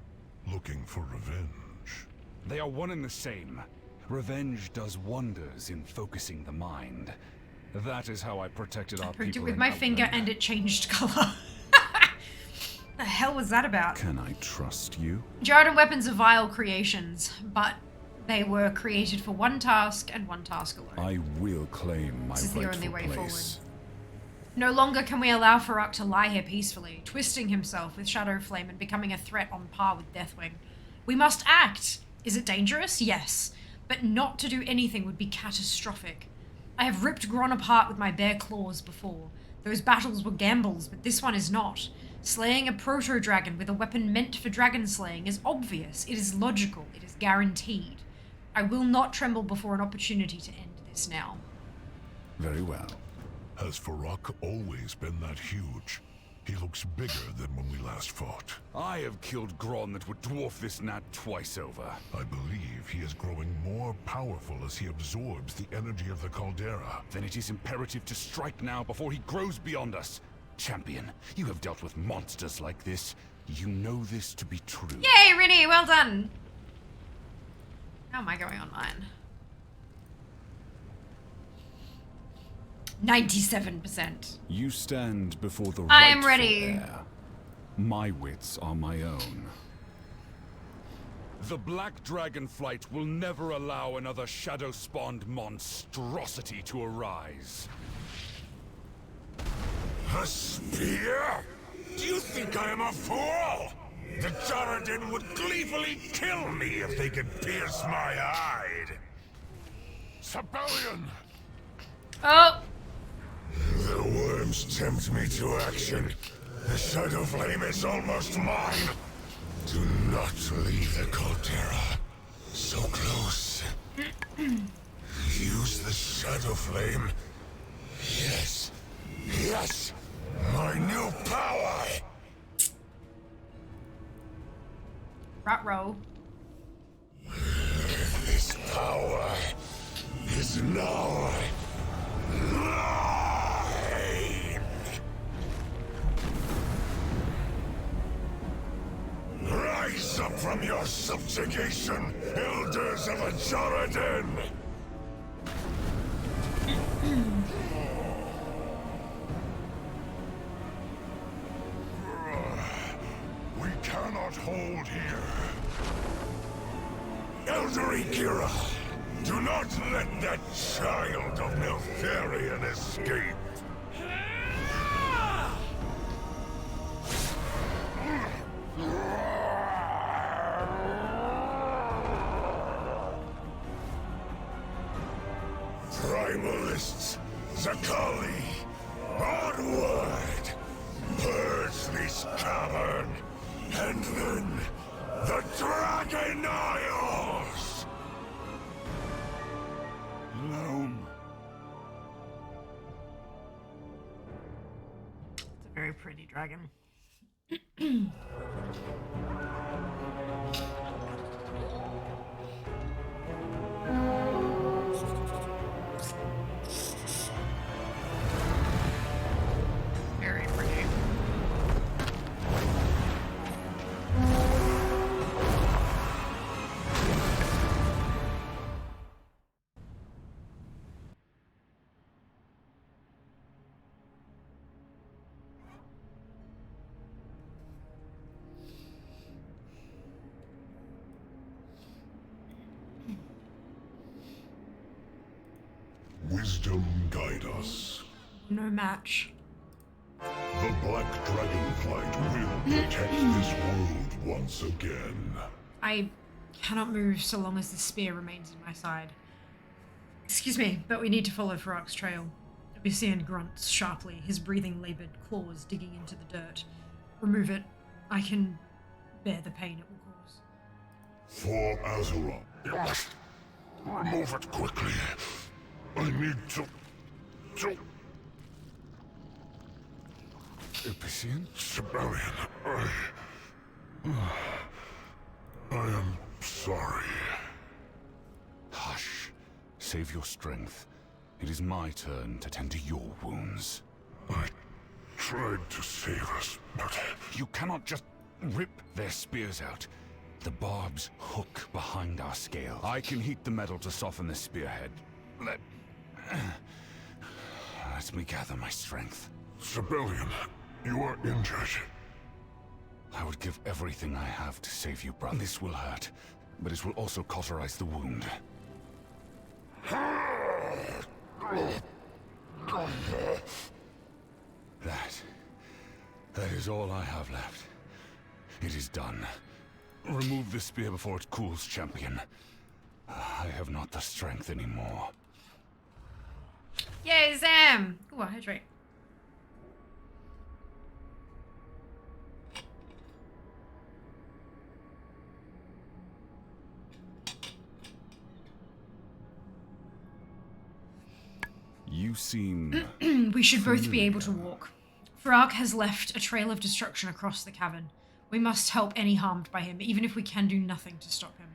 looking for revenge? They are one and the same. Revenge does wonders in focusing the mind. That is how I protected our Pricked it people with in my Outland. finger and it changed color. The hell was that about? Can I trust you? Jarden weapons are vile creations, but they were created for one task and one task alone. I will claim my This is the rightful only way place. forward. No longer can we allow Farak to lie here peacefully, twisting himself with Shadow Flame and becoming a threat on par with Deathwing. We must act! Is it dangerous? Yes. But not to do anything would be catastrophic. I have ripped Gron apart with my bare claws before. Those battles were gambles, but this one is not. Slaying a proto-dragon with a weapon meant for dragon slaying is obvious, it is logical, it is guaranteed. I will not tremble before an opportunity to end this now. Very well. Has Farak always been that huge? He looks bigger than when we last fought. I have killed Gron that would dwarf this gnat twice over. I believe he is growing more powerful as he absorbs the energy of the caldera. Then it is imperative to strike now before he grows beyond us. Champion, you have dealt with monsters like this. You know this to be true. Yay, Rinny, well done! How am I going on mine? 97%. You stand before the I am rightful ready. heir. My wits are my own. The Black Dragonflight will never allow another shadow-spawned monstrosity to arise. A spear? Do you think I am a fool? The Jaredin would gleefully kill me if they could pierce my hide. Sabellion! Oh! The worms tempt me to action. The Shadow Flame is almost mine. Do not leave the caldera. So close. Use the Shadow Flame. Yes. Yes! My new power! Ruh-roh. This power is now mine! Rise up from your subjugation, elders of Jaredin! We cannot hold here. Elder Ikira, do not let that child of Neltharion escape. Primalists, Zakali, onward! Purge this cavern, and then the Dragon Isles! Loam. It's a very pretty dragon. Very pretty. Wisdom guide us. No match. The Black Dragonflight will protect this world once again. I Cannot move so long as the spear remains in my side. Excuse me, but we need to follow Farak's trail. Abyssian grunts sharply, his breathing labored, claws digging into the dirt. Remove it. I can bear the pain it will cause. For Azeroth. Yes. Remove it quickly. I need to... Abyssian? Sibelian, I am sorry. Hush. Save your strength. It is my turn to tend to your wounds. I tried to save us, but... You cannot just rip their spears out. The barbs hook behind our scale. I can heat the metal to soften the spearhead. Let me gather my strength. Sibelian, you are injured. I would give everything I have to save you, brother. This will hurt, but it will also cauterize the wound. That is all I have left. It is done. Remove the spear before it cools, champion. I have not the strength anymore. Yay, Zam! Ooh, I hydrate. You seem... We should both be able to walk. Farak has left a trail of destruction across the cavern. We must help any harmed by him, even if we can do nothing to stop him.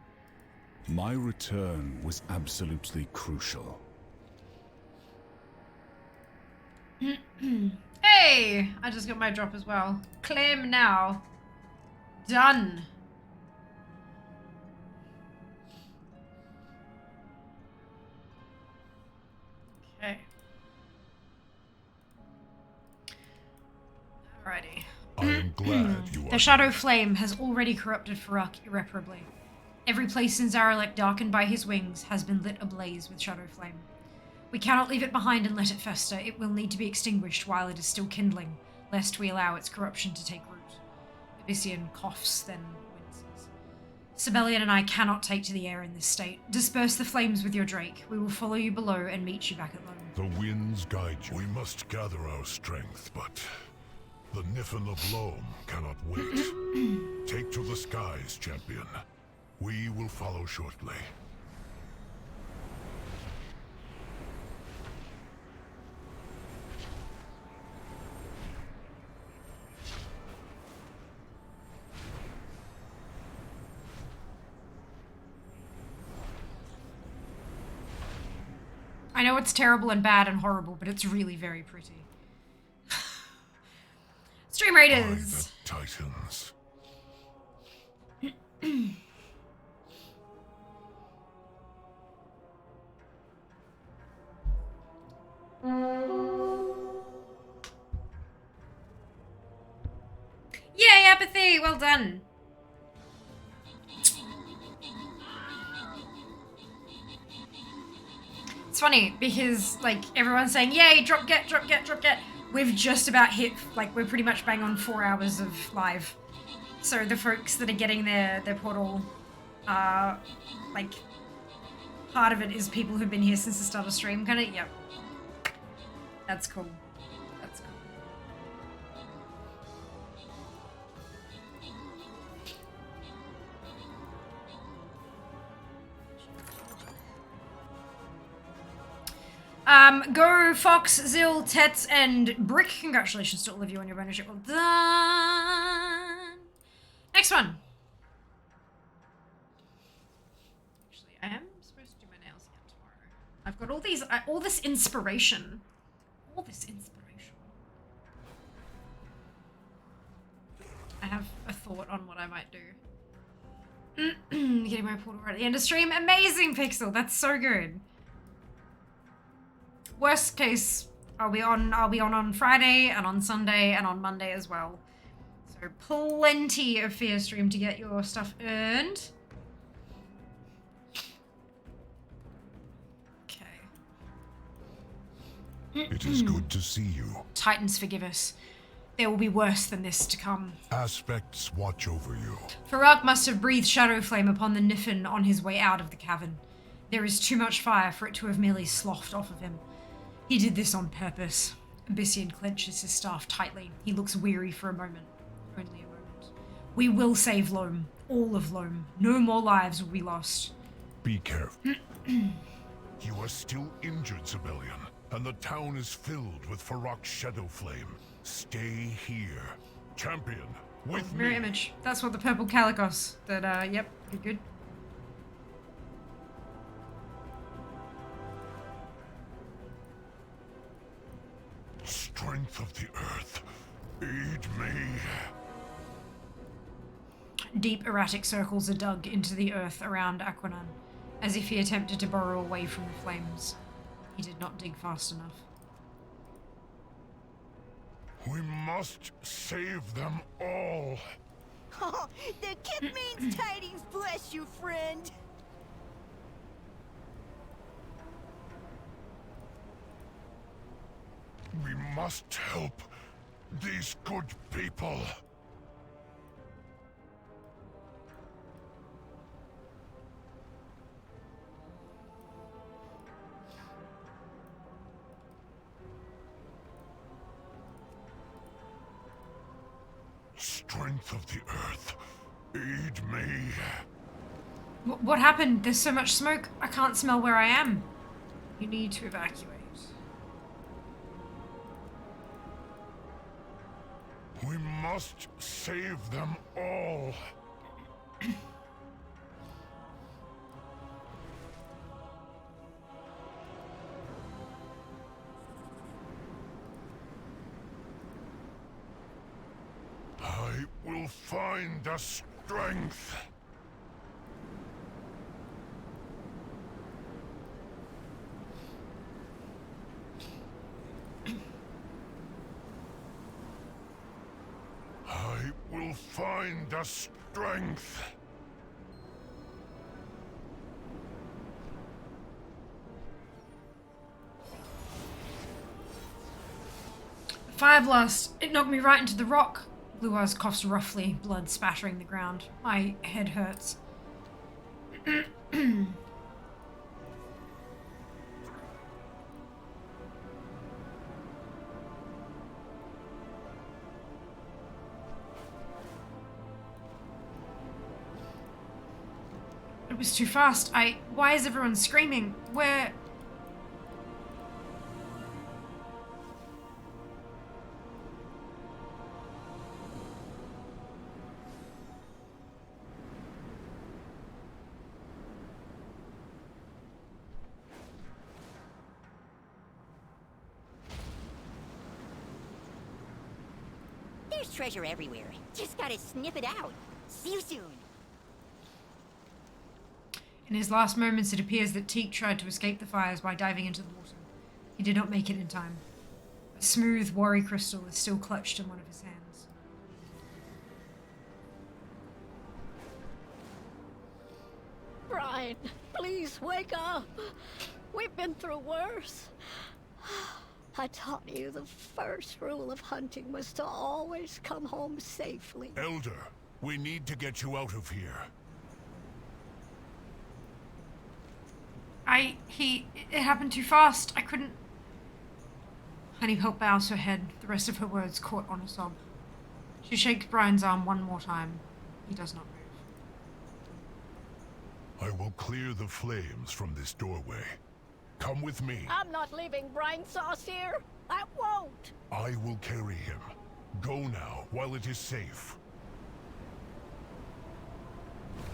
My return was absolutely crucial. Hey! I just got my drop as well. Claim now. Done. Okay. Alrighty. I am glad you are... The Shadow Flame has already corrupted Farak irreparably. Every place in Zaralek darkened by his wings has been lit ablaze with Shadow Flame. We cannot leave it behind and let it fester. It will need to be extinguished while it is still kindling, lest we allow its corruption to take root. Abyssian coughs, then winces. Sibelian and I cannot take to the air in this state. Disperse the flames with your Drake. We will follow you below and meet you back at Loam. The winds guide you. We must gather our strength, but the Niffin of Loam cannot wait. Take to the skies, champion. We will follow shortly. I know it's terrible and bad and horrible, but it's really very pretty. Stream Raiders! Titans. Yay, apathy! Well done. It's funny because like everyone's saying, "Yay, drop get, drop get, drop get." We've just about hit like we're pretty much bang on 4 hours of live. So the folks that are getting their portal, like part of it is people who've been here since the start of stream. Kind of, yep. That's cool. That's cool. Go Fox, Zill, Tets, and Brick. Congratulations to all of you on your ownership. Well done. Next one. Actually, I am supposed to do my nails again tomorrow. I've got all this inspiration. All this inspiration. I have a thought on what I might do. Getting my portal right at the end of stream. Amazing, Pixel. That's so good. Worst case, I'll be on Friday and on Sunday and on Monday as well. So plenty of Fear stream to get your stuff earned. Okay. It is good to see you. Titans forgive us. There will be worse than this to come. Aspects watch over you. Farak must have breathed shadow flame upon the Niffin on his way out of the cavern. There is too much fire for it to have merely sloughed off of him. He did this on purpose. Abyssian clenches his staff tightly. He looks weary for a moment. Only a moment. We will save Loam. All of Loam. No more lives will be lost. Be careful. You are still injured, Sibelian, and the town is filled with Farak's shadow flame. Stay here. Champion, with Mirror me. image. That's what the purple calicos. That, yep, pretty good. Strength of the earth, aid me. Deep erratic circles are dug into the earth around Aquinan, as if he attempted to burrow away from the flames. He did not dig fast enough. We must save them all. Oh, the kid means tidings, bless you, friend. We must help these good people. Strength of the earth, aid me. What happened? There's so much smoke. I can't smell where I am. You need to evacuate. We must save them all. I will find the strength. I will find the strength. Fire blast. It knocked me right into the rock. Blue Eyes coughs roughly, blood spattering the ground. My head hurts. It was too fast. Why is everyone screaming? Where? There's treasure everywhere. Just gotta sniff it out. See you soon. In his last moments, it appears that Teak tried to escape the fires by diving into the water. He did not make it in time. A smooth, warri crystal is still clutched in one of his hands. Brian, please wake up. We've been through worse. I taught you the first rule of hunting was to always come home safely. Elder, we need to get you out of here. It happened too fast. I couldn't. Honeypelt bows her head. The rest of her words caught on a sob. She shakes Brian's arm one more time. He does not move. I will clear the flames from this doorway. Come with me. I'm not leaving Brine Sauce here. I won't. I will carry him. Go now, while it is safe.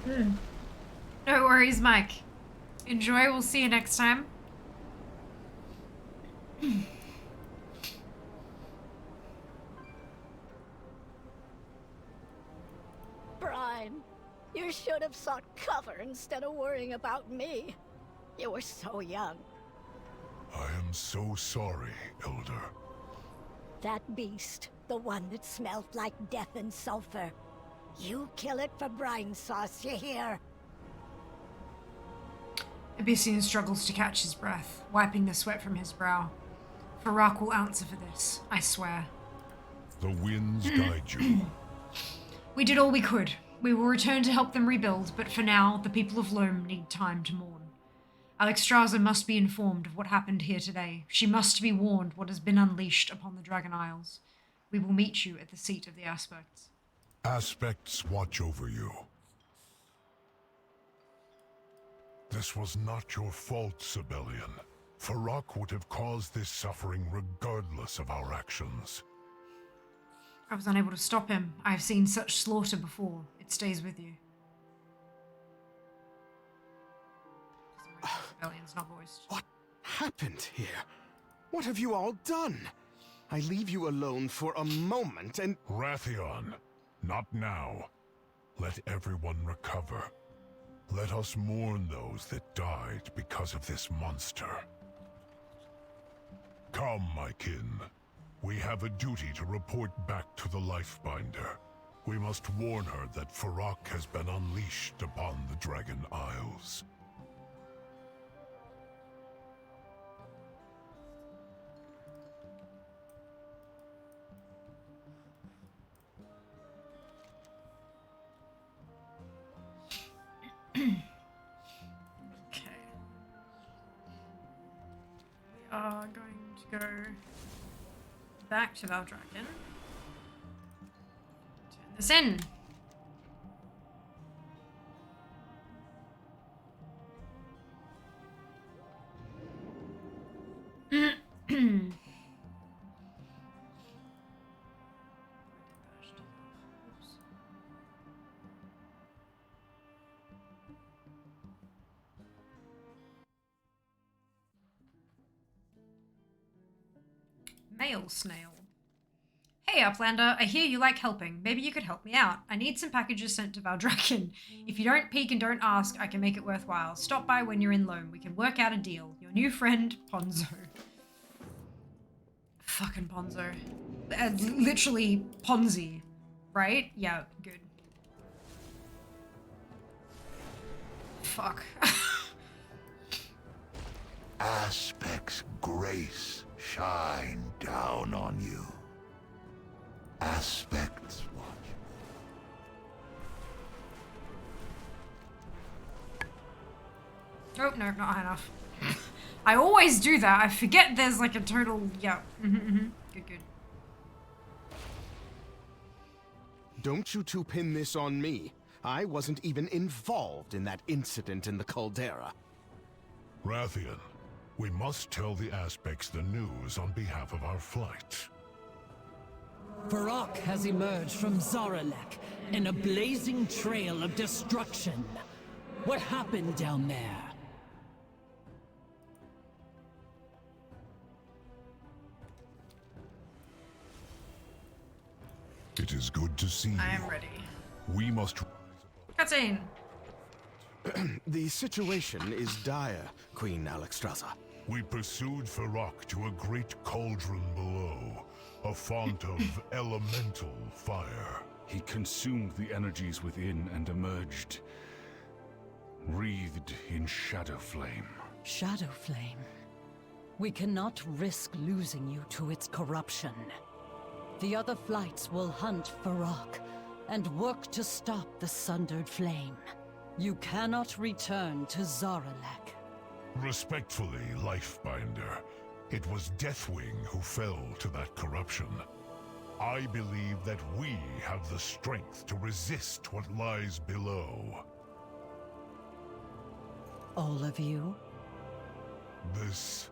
No worries, Mike. Enjoy. We'll see you next time. Brian, you should have sought cover instead of worrying about me. You were so young. I am so sorry, Elder. That beast, the one that smelled like death and sulfur. You kill it for Brine Sauce, you hear? Abyssian struggles to catch his breath, wiping the sweat from his brow. Farak will answer for this, I swear. The winds guide you. We did all we could. We will return to help them rebuild, but for now, the people of Loam need time to mourn. Alexstrasza must be informed of what happened here today. She must be warned what has been unleashed upon the Dragon Isles. We will meet you at the seat of the Aspects. Aspects watch over you. This was not your fault, Sibelian. Farak would have caused this suffering regardless of our actions. I was unable to stop him. I have seen such slaughter before. It stays with you. Sibelian's not voiced. What happened here? What have you all done? I leave you alone for a moment and... Rathion, not now. Let everyone recover. Let us mourn those that died because of this monster. Come, my kin. We have a duty to report back to the Lifebinder. We must warn her that Farak has been unleashed upon the Dragon Isles. Okay. We are going to go back to Valdraken. Turn this in. Mail Snail. Hey Uplander, I hear you like helping. Maybe you could help me out. I need some packages sent to Valdraken. If you don't peek and don't ask, I can make it worthwhile. Stop by when you're in Loam. We can work out a deal. Your new friend, Ponzo. Fucking Ponzo. Literally Ponzi. Right? Yeah, good. Fuck. Aspect's grace shine down on you. Aspects watch. Oh, no, not high enough. I always do that. I forget there's like a total... Yeah. Good, good. Don't you two pin this on me. I wasn't even involved in that incident in the caldera. Rathion, we must tell the Aspects the news on behalf of our flight. Farak has emerged from Zaralek in a blazing trail of destruction. What happened down there? It is good to see you. I am ready. We must... Cutscene. The situation is dire, Queen Alexstrasza. We pursued Farak to a great cauldron below, a font of elemental fire. He consumed the energies within and emerged, wreathed in shadow flame. Shadow flame. We cannot risk losing you to its corruption. The other flights will hunt Farak and work to stop the sundered flame. You cannot return to Zaralek. Respectfully, Lifebinder, it was Deathwing who fell to that corruption. I believe that we have the strength to resist what lies below. All of you? This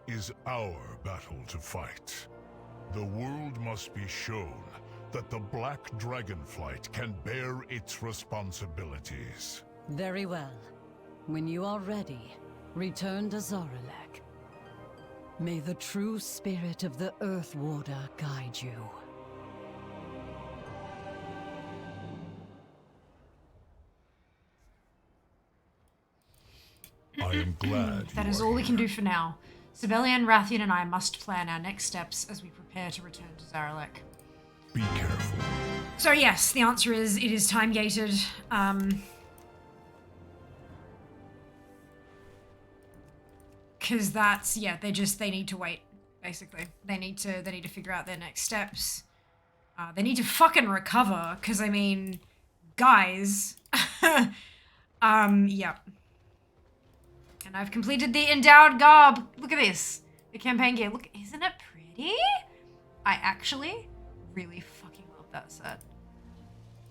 is our battle to fight. The world must be shown that the Black Dragonflight can bear its responsibilities. Very well. When you are ready, return to Zaralek. May the true spirit of the Earth Warder guide you. I am glad That is all we can do for now. Sibelian, Rathian, and I must plan our next steps as we prepare to return to Zaralek. Be careful. So yes, the answer is it is time gated. Cause that's, yeah, they need to wait, basically. They need to figure out their next steps. They need to fucking recover, because, I mean, guys. Yep. And I've completed the Endowed Garb. Look at this. The campaign gear. Look, isn't it pretty? I actually really fucking love that set.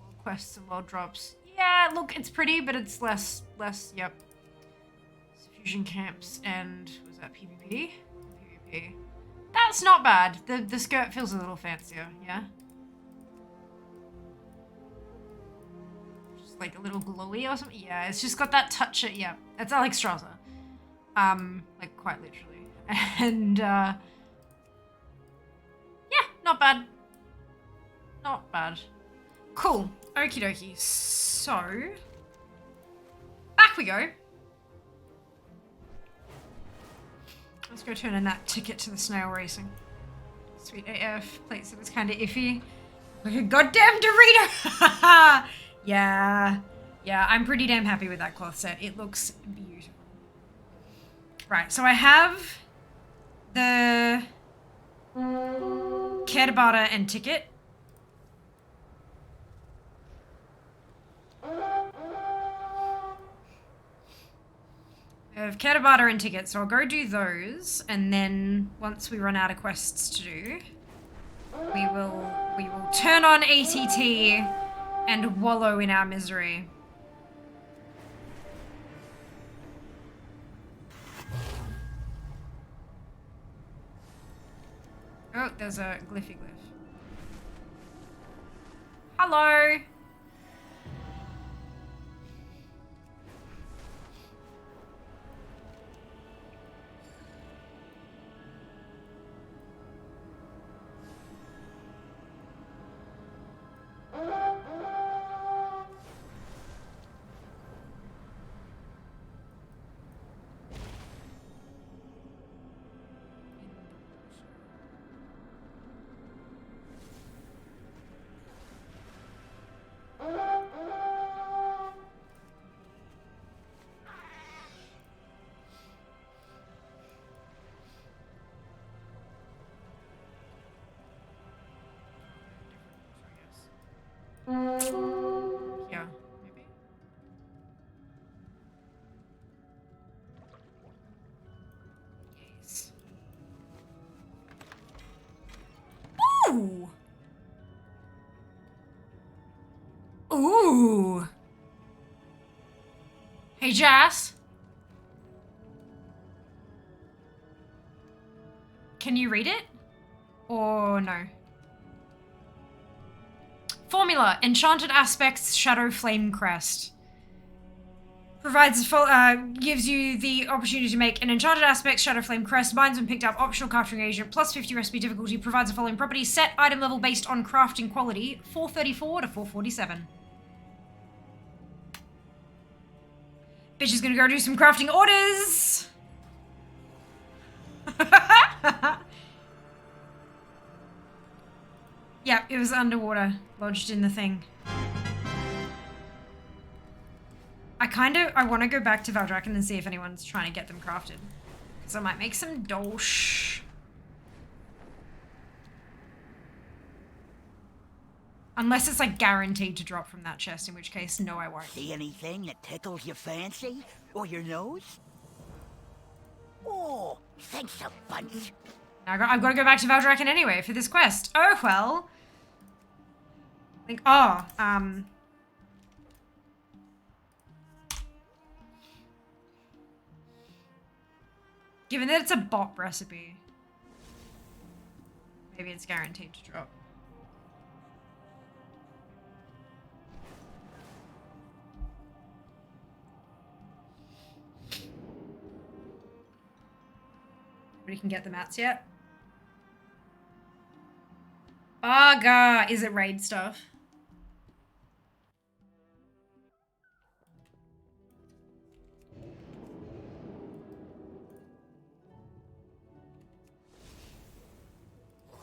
World quests and world drops. Yeah, look, it's pretty, but it's less, yep. Fusion camps and, was that PvP? PvP. That's not bad. The skirt feels a little fancier, yeah? Just like a little glowy or something. Yeah, it's just got that touch, yeah. It's Alex Strasser. Like quite literally. And, yeah, not bad. Not bad. Cool. Okie dokie. So, back we go. Let's go turn in that ticket to the snail racing. Sweet AF. Plates that was kind of iffy. Like a goddamn Dorito! Yeah. Yeah, I'm pretty damn happy with that cloth set. It looks beautiful. Right, so I have the Kerbata and ticket. I have Kerbata and ticket, so I'll go do those, and then once we run out of quests to do, we will turn on ATT and wallow in our misery. Oh, there's a glyphy glyph. Hello! Yeah, maybe. Yes. Ooh! Ooh! Hey, Jazz? Can you read it? Or no? Formula, Enchanted Aspects, Shadow Flame Crest. Gives you the opportunity to make an Enchanted Aspects, Shadow Flame Crest, binds when picked up, optional crafting agent, plus 50 recipe difficulty, provides the following properties, set item level based on crafting quality, 434 to 447. Bitch is gonna go do some crafting orders! Yeah, it was underwater, lodged in the thing. I want to go back to Valdrakken and see if anyone's trying to get them crafted. Because I might make some dosh. Unless it's like guaranteed to drop from that chest, in which case, no, I won't. See anything that tickles your fancy? Or your nose? Oh, thanks a bunch. I've got to go back to Valdrakken anyway for this quest. Oh, well. Like, given that it's a bot recipe, maybe it's guaranteed to drop. Nobody can get the mats yet? Baga! Is it raid stuff?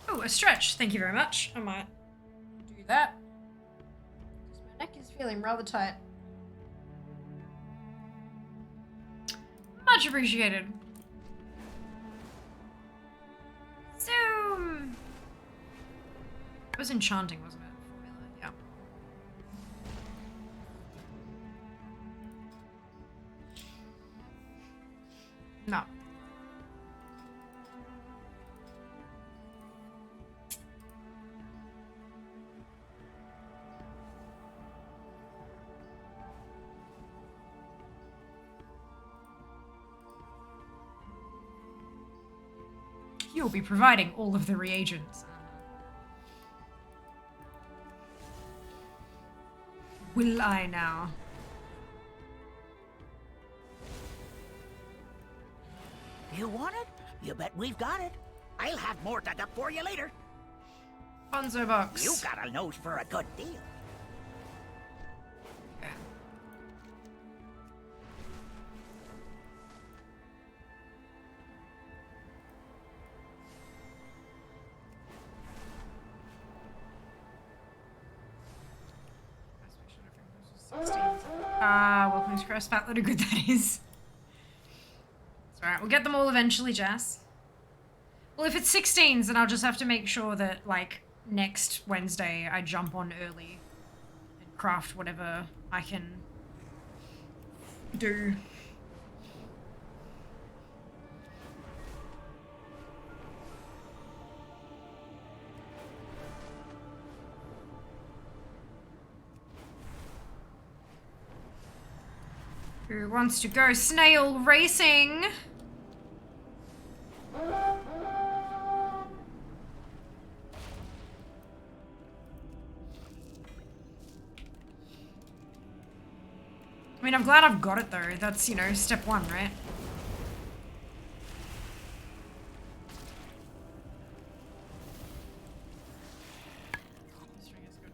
Oh, a stretch. Thank you very much. I might do that. My neck is feeling rather tight. Much appreciated. So, was enchanting, wasn't it? Formula, yeah. No. You'll be providing all of the reagents. Will I now? You want it? You bet we've got it. I'll have more dug up for you later. Bonzo box. You got a nose for a good deal. Welcome to Cross Fat. What a good that is. It's alright, we'll get them all eventually, Jess. Well, if it's 16s, then I'll just have to make sure that, like, next Wednesday I jump on early and craft whatever I can do. Who wants to go snail racing? I mean, I'm glad I've got it though. That's, you know, step one, right?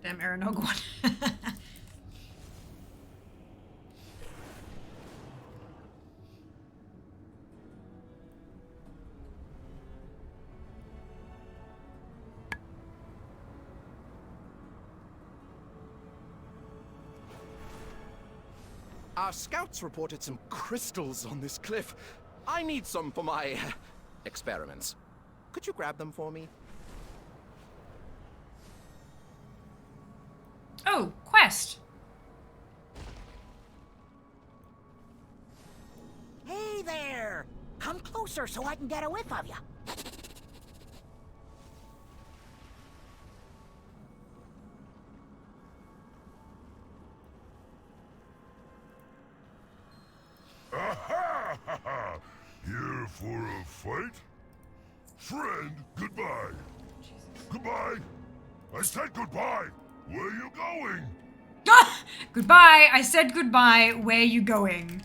Goddamn Aranog one. Our scouts reported some crystals on this cliff. I need some for my experiments. Could you grab them for me? Oh, quest. Hey there! Come closer so I can get a whiff of you. Here for a fight? Friend, goodbye. Goodbye. I said goodbye. Where are you going? Goodbye. I said goodbye. Where you going?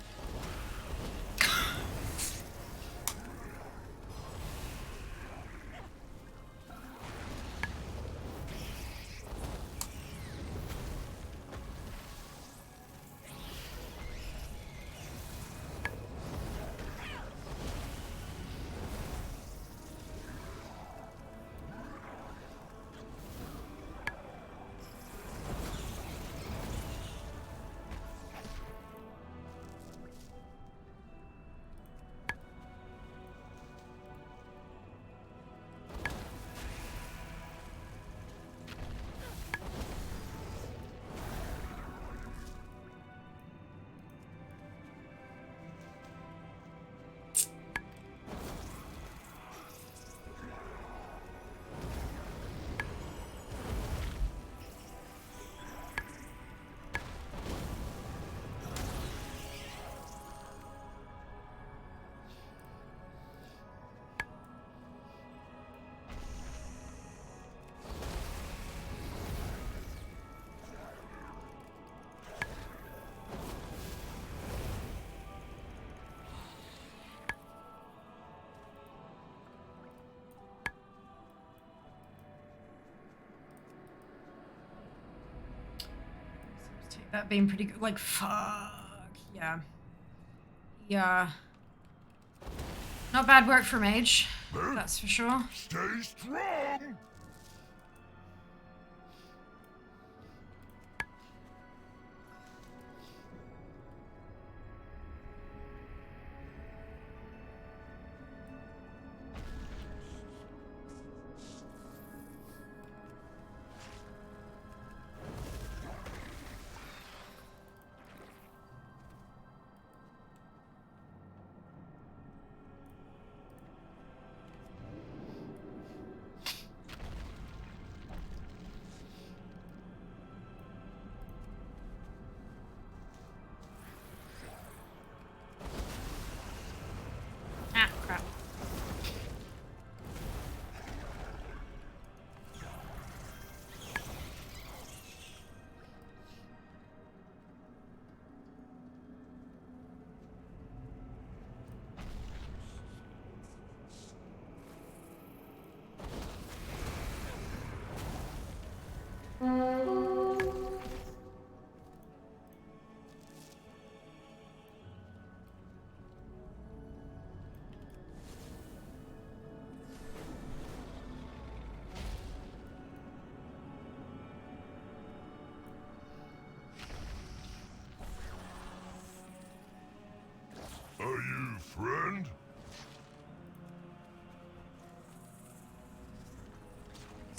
That being pretty good. Like, fuck. Yeah. Yeah. Not bad work for mage. That's for sure. Stay strong.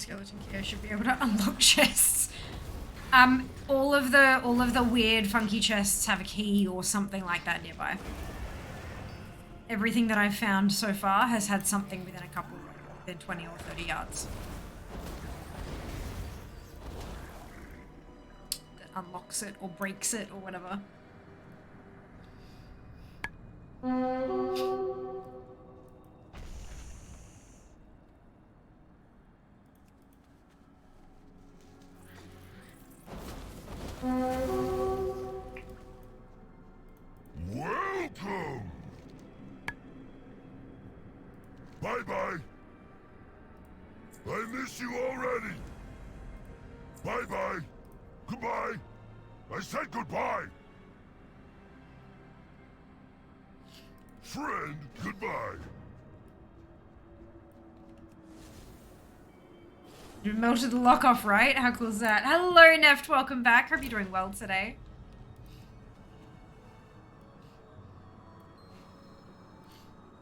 skeleton key, I should be able to unlock chests. All of the weird funky chests have a key or something like that nearby. Everything that I've found so far has had something within 20 or 30 yards. That unlocks it or breaks it or whatever. Welcome! Bye-bye. I miss you already. Bye-bye. Goodbye. I said goodbye. Friend, goodbye. You melted the lock off, right? How cool is that? Hello, Neft. Welcome back. Hope you're doing well today.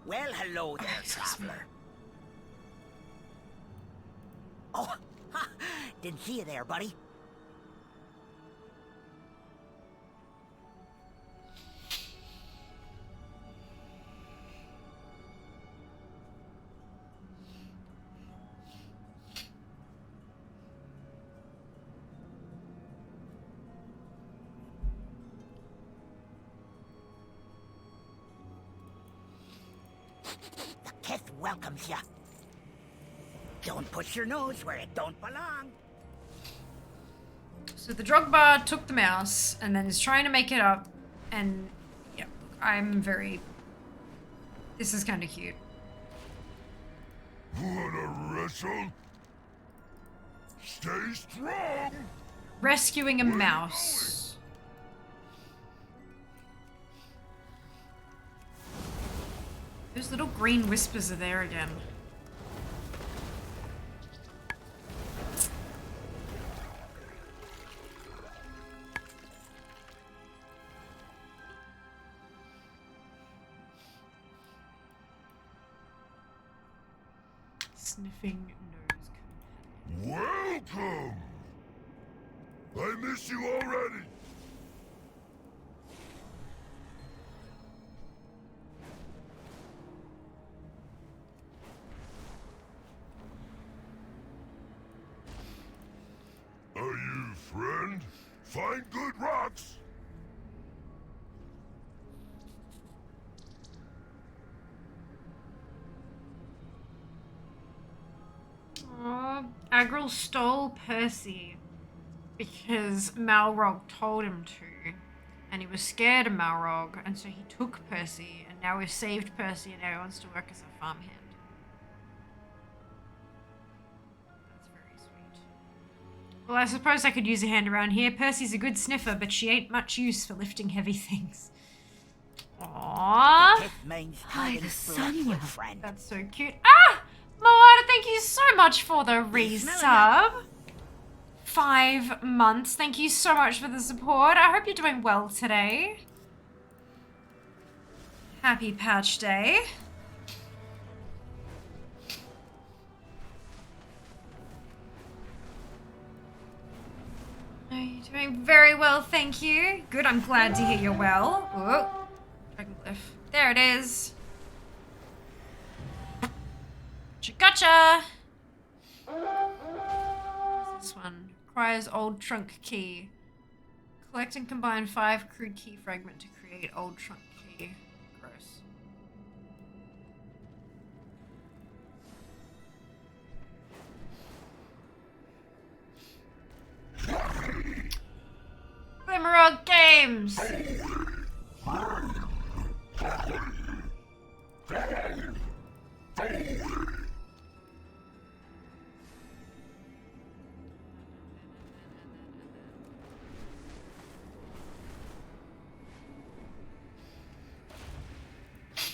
Well, hello there, traveler. Oh, ha, didn't see you there, buddy. The Kith welcomes ya. Don't push your nose where it don't belong. So the Drogba took the mouse and then is trying to make it up, and yeah, I'm very... This is kind of cute. Wanna wrestle? Stay strong! Rescuing a mouse. Those little green whispers are there again. Sniffing nose. Welcome! I miss you already. Are you friend? Find good rocks. Aww, Agril stole Percy because Malrog told him to, and he was scared of Malrog, and so he took Percy, and now we've saved Percy, and now he wants to work as a farmhand. That's very sweet. Well, I suppose I could use a hand around here. Percy's a good sniffer, but she ain't much use for lifting heavy things. Aww. Hi, the sun, friend. That's so cute. Ah! Moana, thank you so much for the resub. 5 months. Thank you so much for the support. I hope you're doing well today. Happy Patch Day. Are you doing very well, thank you. Good, I'm glad to hear you're well. Oh, Dragonglyph. There it is. Gotcha! What's this one? Requires old trunk key. Collect and combine 5 crude key fragment to create old trunk key. Gross. Glimmerog Games!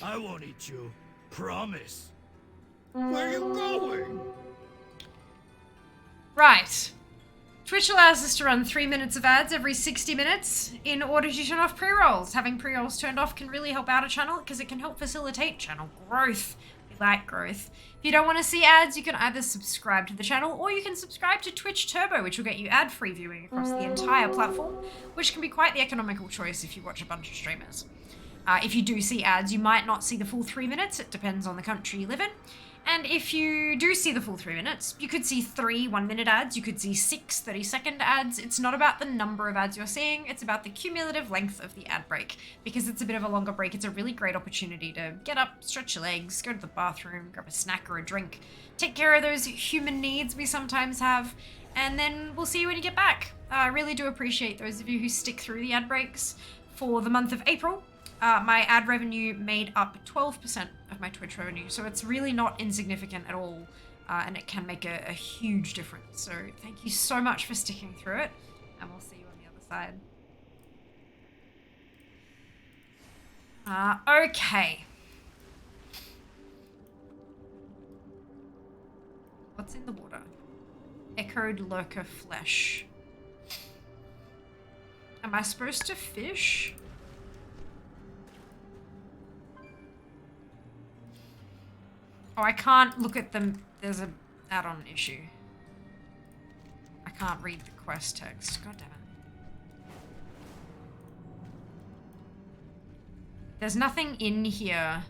I won't eat you. Promise. Where are you going? Right. Twitch allows us to run 3 minutes of ads every 60 minutes in order to turn off pre-rolls. Having pre-rolls turned off can really help out a channel because it can help facilitate channel growth. It like growth. If you don't want to see ads, you can either subscribe to the channel or you can subscribe to Twitch Turbo, which will get you ad-free viewing across the entire platform, which can be quite the economical choice if you watch a bunch of streamers. If you do see ads, you might not see the full 3 minutes. It depends on the country you live in. And if you do see the full 3 minutes, you could see 3 1-minute ads, you could see 6 30-second ads. It's not about the number of ads you're seeing, it's about the cumulative length of the ad break. Because it's a bit of a longer break, it's a really great opportunity to get up, stretch your legs, go to the bathroom, grab a snack or a drink, take care of those human needs we sometimes have, and then we'll see you when you get back. I really do appreciate those of you who stick through the ad breaks. For the month of April, my ad revenue made up 12% of my Twitch revenue, so it's really not insignificant at all, and it can make a huge difference. So thank you so much for sticking through it, and we'll see you on the other side. Okay. What's in the water? Echoed lurker flesh. Am I supposed to fish? Oh, I can't look at them. There's an add-on issue. I can't read the quest text. God damn it. There's nothing in here.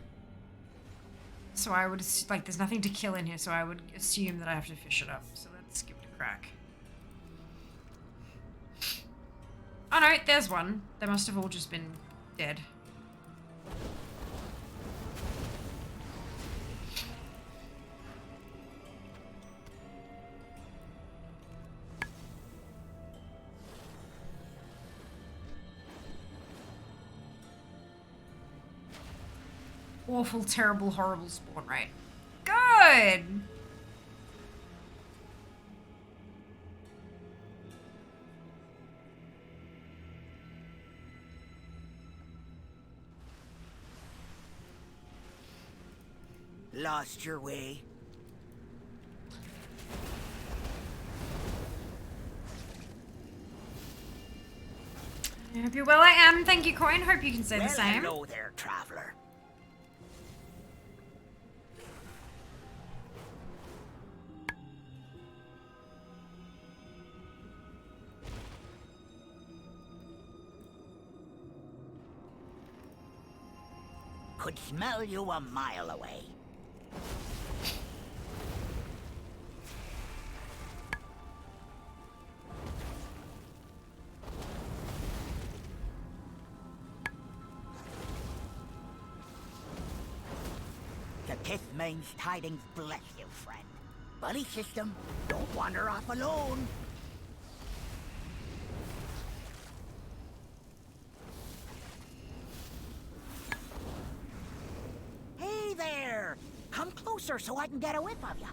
So I would, like, there's nothing to kill in here, so I would assume that I have to fish it up. So let's give it a crack. Oh no, there's one. They must have all just been dead. Awful, terrible, horrible spawn rate. Good! Lost your way? I hope you're well. I am. Thank you, Coin. Hope you can say the same. Hello there, traveler. Could smell you a mile away. The Pith means tidings bless you, friend. Buddy system, don't wander off alone. Hey there! Come closer so I can get a whiff of you.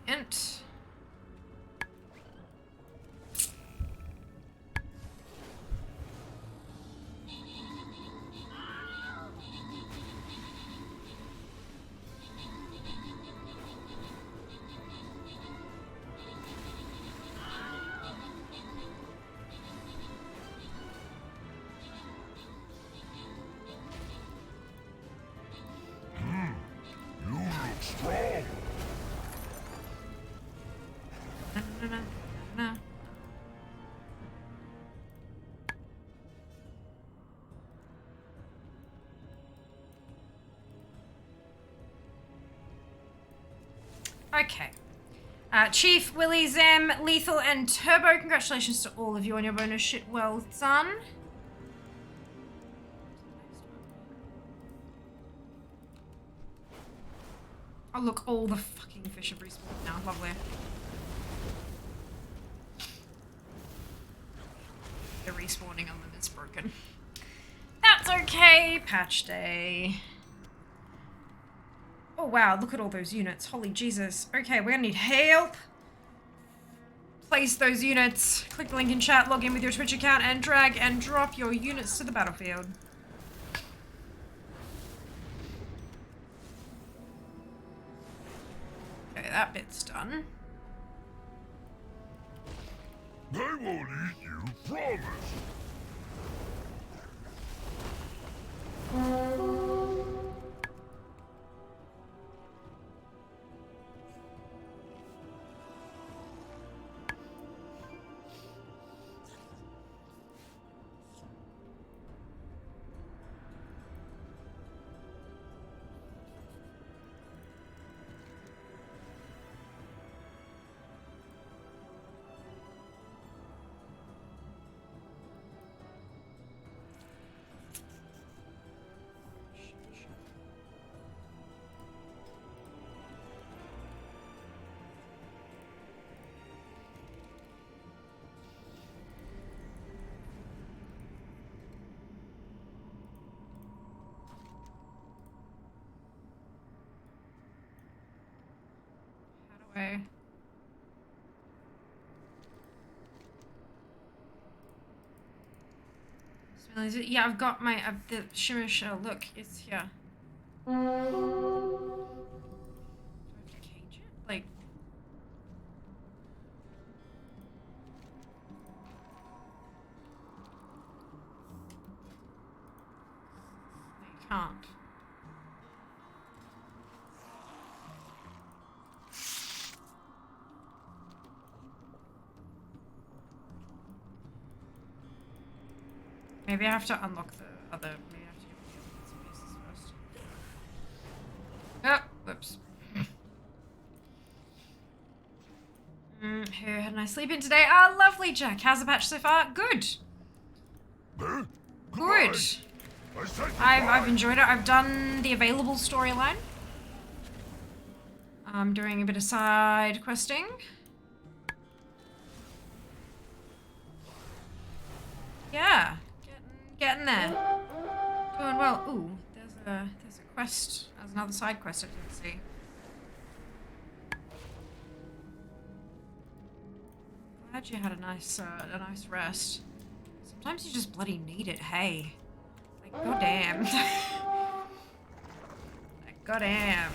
Int. You look strong. Okay. Chief, Willie, Zem, Lethal, and Turbo, congratulations to all of you on your bonus shit. Well done. Oh look, all the fucking fish have respawned now. Lovely. The respawning on them is broken. That's okay. Patch day. Oh wow, look at all those units. Holy Jesus. Okay, we're gonna need help. Place those units. Click the link in chat, log in with your Twitch account, and drag and drop your units to the battlefield. Okay, that bit's done. They won't eat you, promise. Okay. Yeah, I've got my the shimmer shell. Look, it's here. Do I have to cage it? Like. I can't. Maybe I have to unlock the other. Maybe I have to do the other bits and pieces first. Oh, whoops. Who had a nice sleep in today? Ah, lovely, Jack. How's the patch so far? Good. Good. I've enjoyed it. I've done the available storyline. I'm doing a bit of side questing. Yeah. Getting there. Doing well. Ooh, there's a quest. There's another side quest I didn't see. Glad you had a nice rest. Sometimes you just bloody need it. Hey, like goddamn. Like goddamn.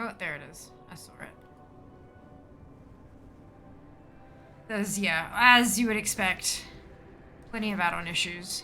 Oh, there it is. I saw it. There's, yeah, as you would expect, plenty of add-on issues.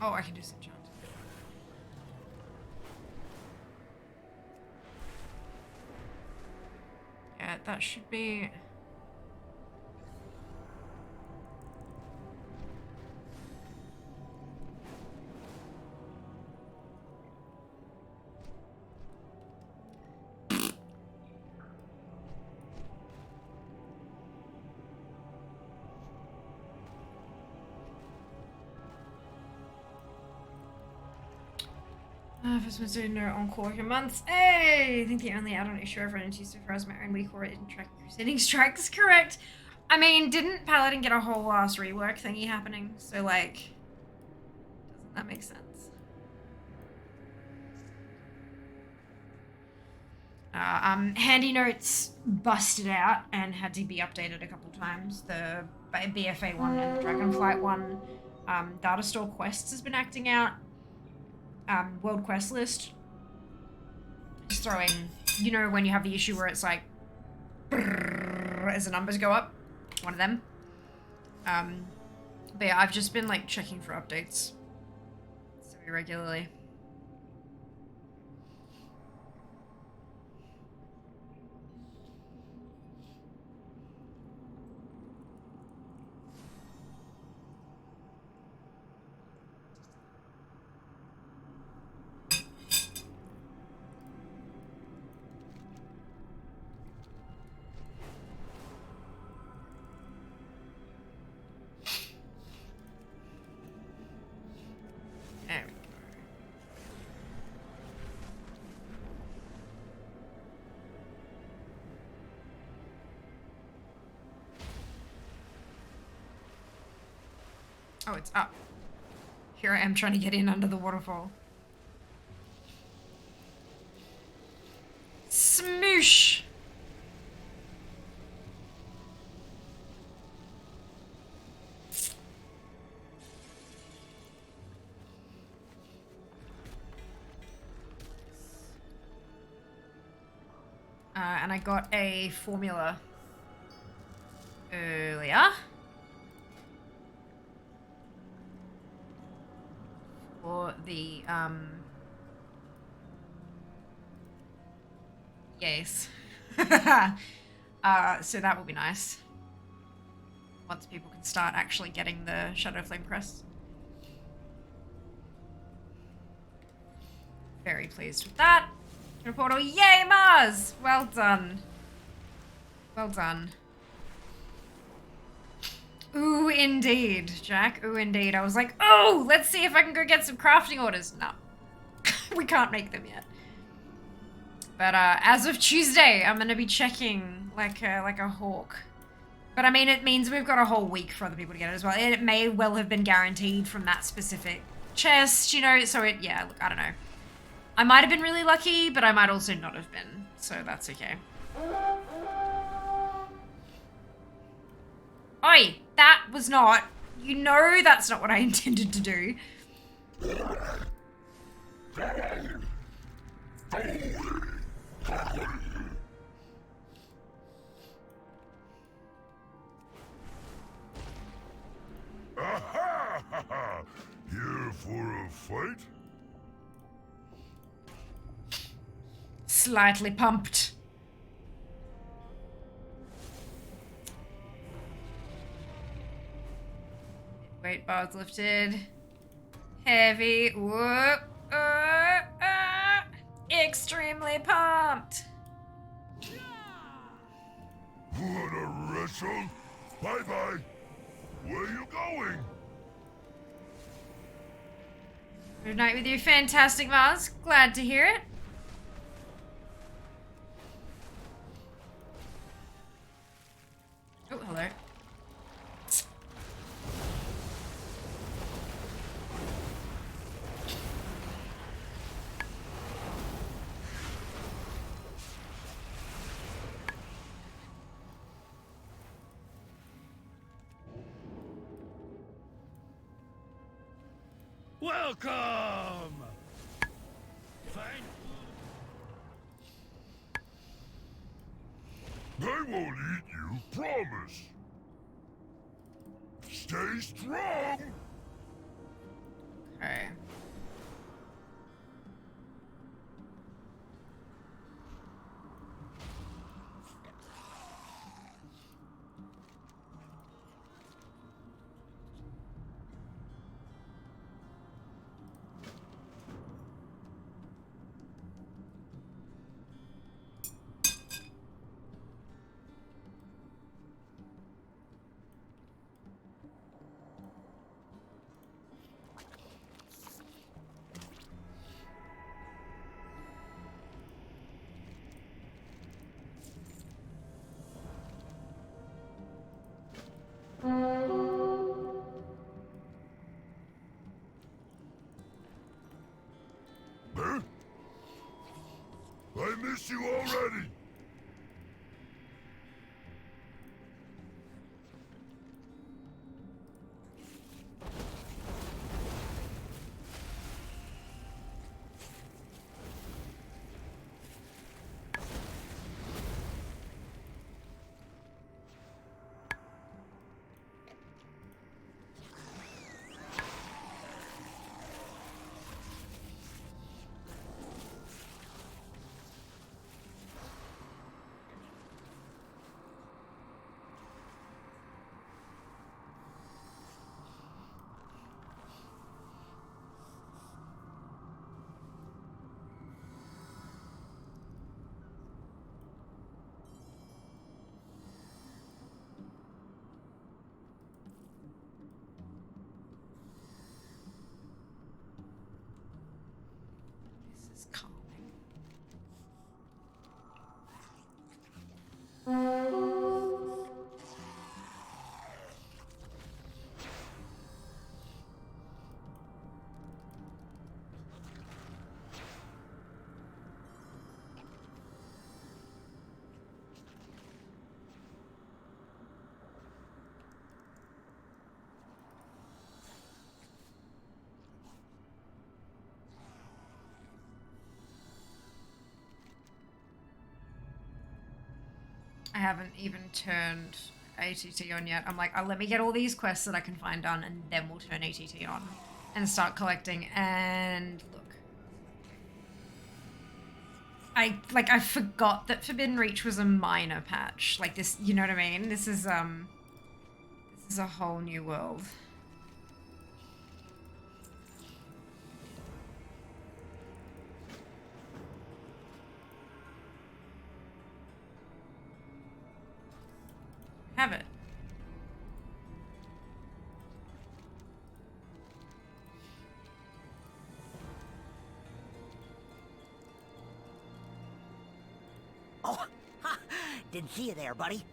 Oh, I can do some chant. Yeah, that should be... First one's doing no encore in months. Hey! I think the only add-on issue I've run into so far is my own weak or in track crusading strikes. Correct. I mean, didn't Paladin get a whole ass rework thingy happening? So like, doesn't that make sense? Handy Notes busted out and had to be updated a couple times. The BFA one and the Dragonflight one. Data Store Quests has been acting out. World Quest List is throwing, you know, when you have the issue where it's like as the numbers go up, one of them. But yeah, I've just been like checking for updates semi-regularly. There we go. Oh, it's up. Here I am trying to get in under the waterfall. Smoosh! And I got a formula earlier for the yes. So that will be nice once people can start actually getting the Shadow Flame Crest. Very pleased with that. Portal, yay Mars! Well done. Well done. Ooh, indeed, Jack. Ooh, indeed. I was like, oh, let's see if I can go get some crafting orders. No. We can't make them yet. But as of Tuesday, I'm gonna be checking like a hawk. But I mean, it means we've got a whole week for other people to get it as well. It may well have been guaranteed from that specific chest, you know, so yeah, look, I don't know. I might have been really lucky, but I might also not have been, so that's okay. Oi, that was not, you know that's not what I intended to do. Here for a fight? Slightly pumped. Weight bars lifted. Heavy. Whoop. Extremely pumped. Wanna wrestle? Bye-bye. Where you going? Good night with you, fantastic Mars. Glad to hear it. Oh, hello. Welcome! I won't eat you, promise. Stay strong! Okay. missed you already! This is calming. I haven't even turned ATT on yet. I'm like, oh, let me get all these quests that I can find done, and then we'll turn ATT on and start collecting. And look, I forgot that Forbidden Reach was a minor patch. Like this, you know what I mean? This is a whole new world. Have it. Oh, ha! Didn't see you there, buddy.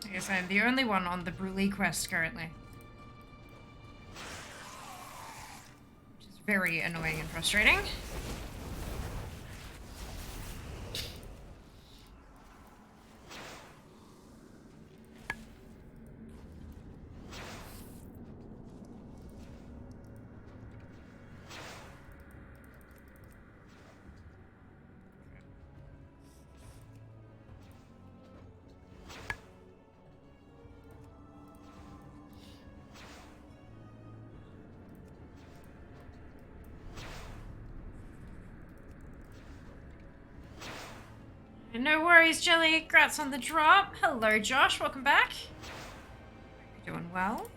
I guess I'm the only one on the Brûlée quest currently. Which is very annoying and frustrating. No worries, Jelly. Congrats on the drop. Hello, Josh. Welcome back. You're doing well.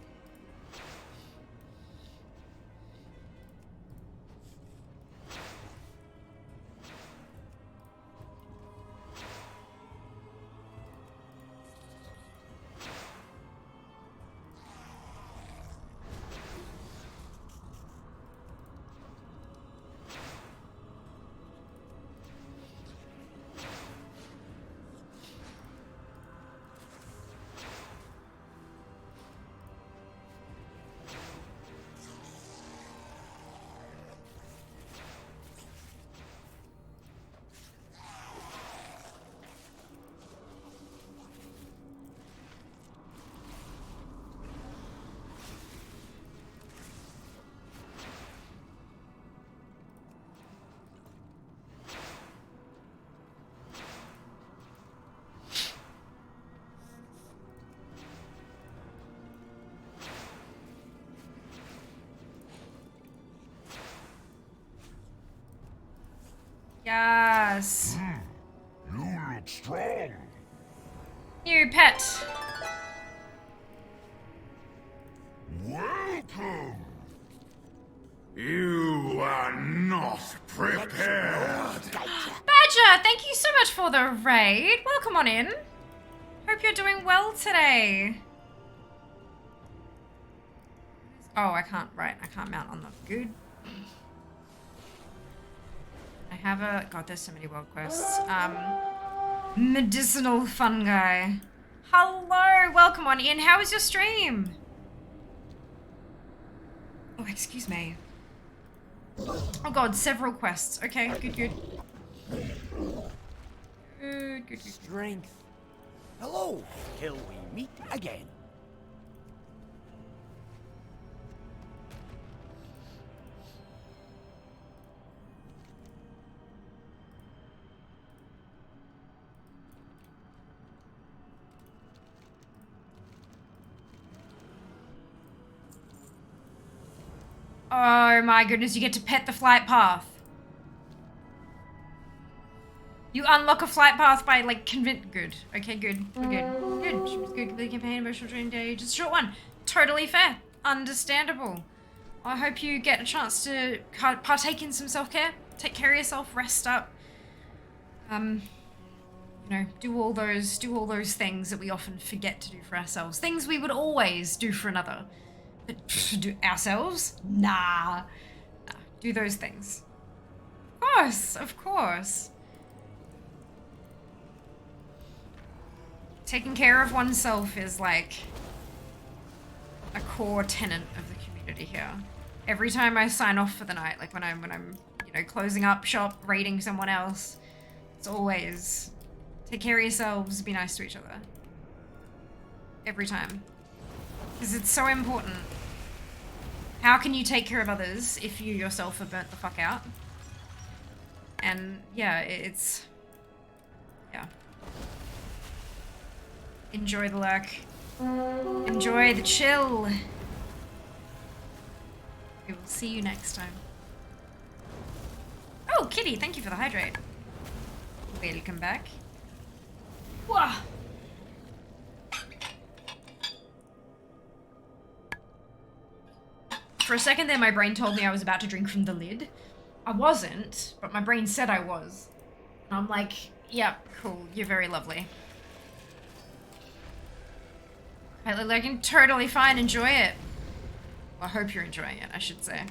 Yes. You look strong. New pet. Welcome. You are not prepared. Badger, thank you so much for the raid. Welcome on in. Hope you're doing well today. Oh, I can't mount on the good. I have a, God, there's so many world quests. Medicinal fungi. Hello, welcome on in. How was your stream? Oh, excuse me. Oh God, several quests. Okay, good. Good. Strength. Hello, till we meet again. Oh my goodness, you get to pet the flight path. You unlock a flight path by like good. Okay, good. We're good. Good. She was good. Complete campaign, emotional training day. Just a short one. Totally fair. Understandable. I hope you get a chance to partake in some self-care. Take care of yourself. Rest up. You know, do all those things that we often forget to do for ourselves. Things we would always do for another. But do ourselves? Nah. Do those things. Of course. Taking care of oneself is like a core tenet of the community here. Every time I sign off for the night, like when I'm you know, closing up shop, raiding someone else, it's always take care of yourselves, be nice to each other. Every time. Because it's so important. How can you take care of others if you yourself are burnt the fuck out? And yeah, yeah. Enjoy the lurk. Enjoy the chill. We will see you next time. Oh, Kitty, thank you for the hydrate. Welcome back. Whoa. For a second there, my brain told me I was about to drink from the lid. I wasn't, but my brain said I was. And I'm like, yep, cool, you're very lovely. I can totally fine, enjoy it. Well, I hope you're enjoying it, I should say.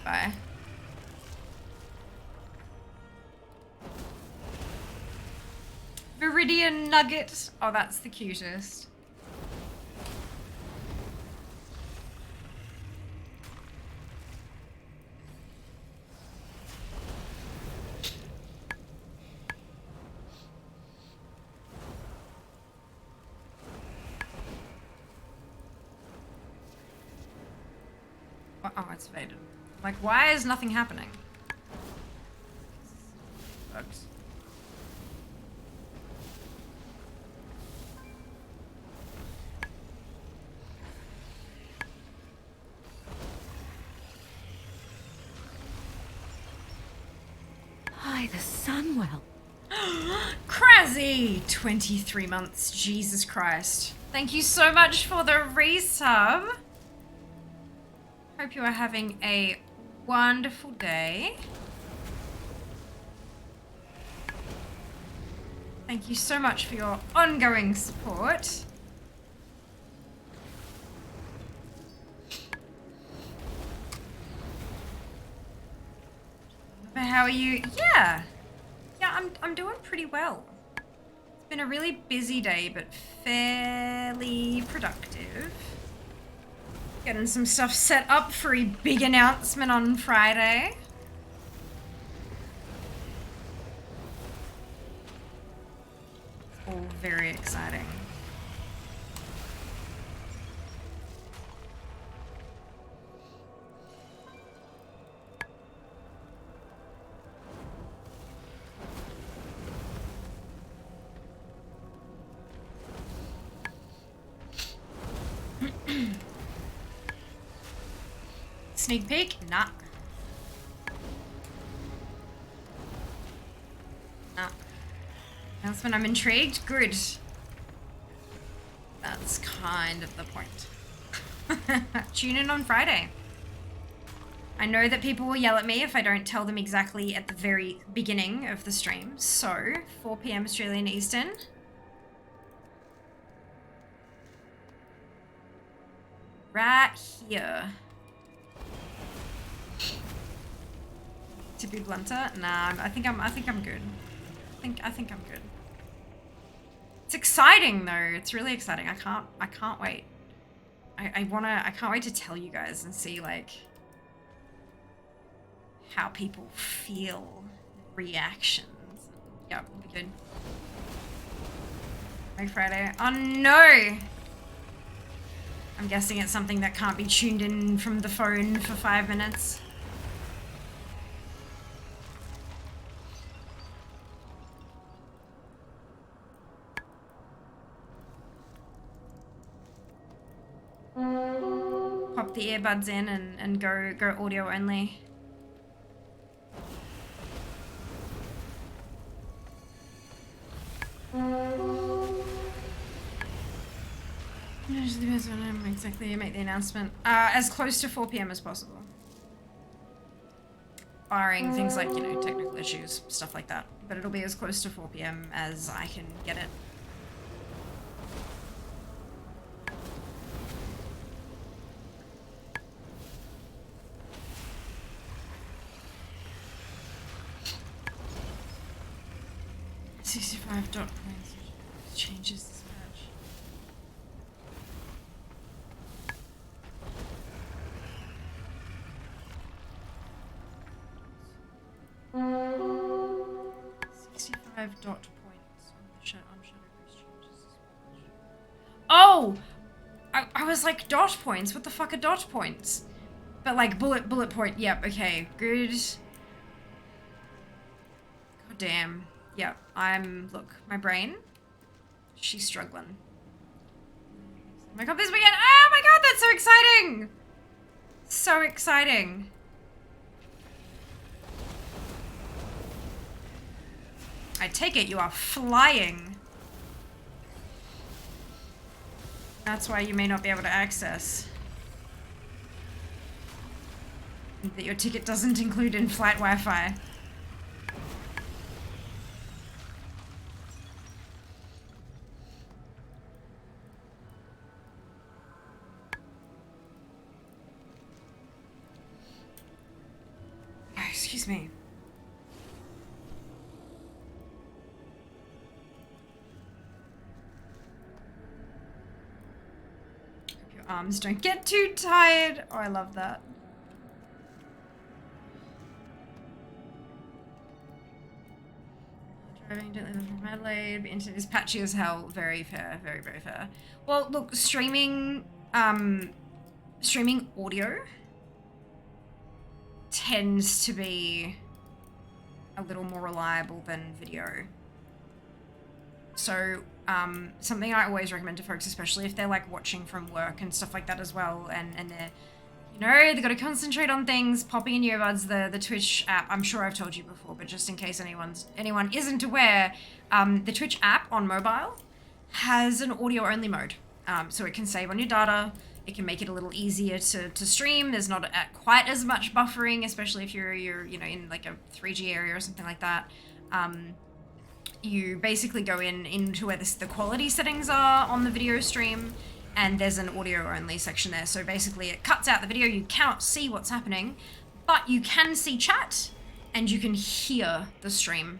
Bye. Viridian Nugget. Oh, that's the cutest. Oh, it's faded. Like, why is nothing happening? Bugs. Hi, the Sunwell. Crazy! 23 months. Jesus Christ. Thank you so much for the resub. Hope you are having a wonderful day. Thank you so much for your ongoing support. But how are you? Yeah, I'm doing pretty well. It's been a really busy day, but fairly productive. Getting some stuff set up for a big announcement on Friday. All very exciting. Sneak peek? Nah. No. That's when I'm intrigued. Good. That's kind of the point. Tune in on Friday. I know that people will yell at me if I don't tell them exactly at the very beginning of the stream. So, 4 PM Australian Eastern. Right here. To be blunter? Nah, I think I'm good. I think I'm good. It's exciting though. It's really exciting. I can't wait. I can't wait to tell you guys and see like how people feel, reactions. Yeah, we'll be good. Like Friday. Oh no! I'm guessing it's something that can't be tuned in from the phone for 5 minutes. Pop the earbuds in and go audio only. Usually depends on exactly you make the announcement. As close to 4 PM as possible. Barring things like, you know, technical issues, stuff like that. But it'll be as close to 4 PM as I can get it. $65 points changes this patch. $65 points on the Shadow Boost changes this patch. Oh! I was like, dot points? What the fuck are dot points? But like bullet point, yep, okay, good. God damn. Yep, look, my brain, she's struggling. Oh my god, this weekend, oh my god, that's so exciting! So exciting. I take it you are flying. That's why you may not be able to access. That your ticket doesn't include in-flight Wi-Fi. Excuse me. Hope your arms don't get too tired. Oh, I love that. Driving don't live from Adelaide, but internet is patchy as hell. Very fair, very, very fair. Well, look, streaming audio tends to be a little more reliable than video. So, something I always recommend to folks, especially if they're like watching from work and stuff like that as well, and they're, you know, they've got to concentrate on things, popping in earbuds, the Twitch app, I'm sure I've told you before, but just in case anyone isn't aware, the Twitch app on mobile has an audio only mode. So it can save on your data. It can make it a little easier to stream. There's not quite as much buffering, especially if you're you know, in like a 3G area or something like that. You basically go into where the quality settings are on the video stream, and there's an audio only section there. So basically it cuts out the video. You cannot see what's happening, but you can see chat and you can hear the stream.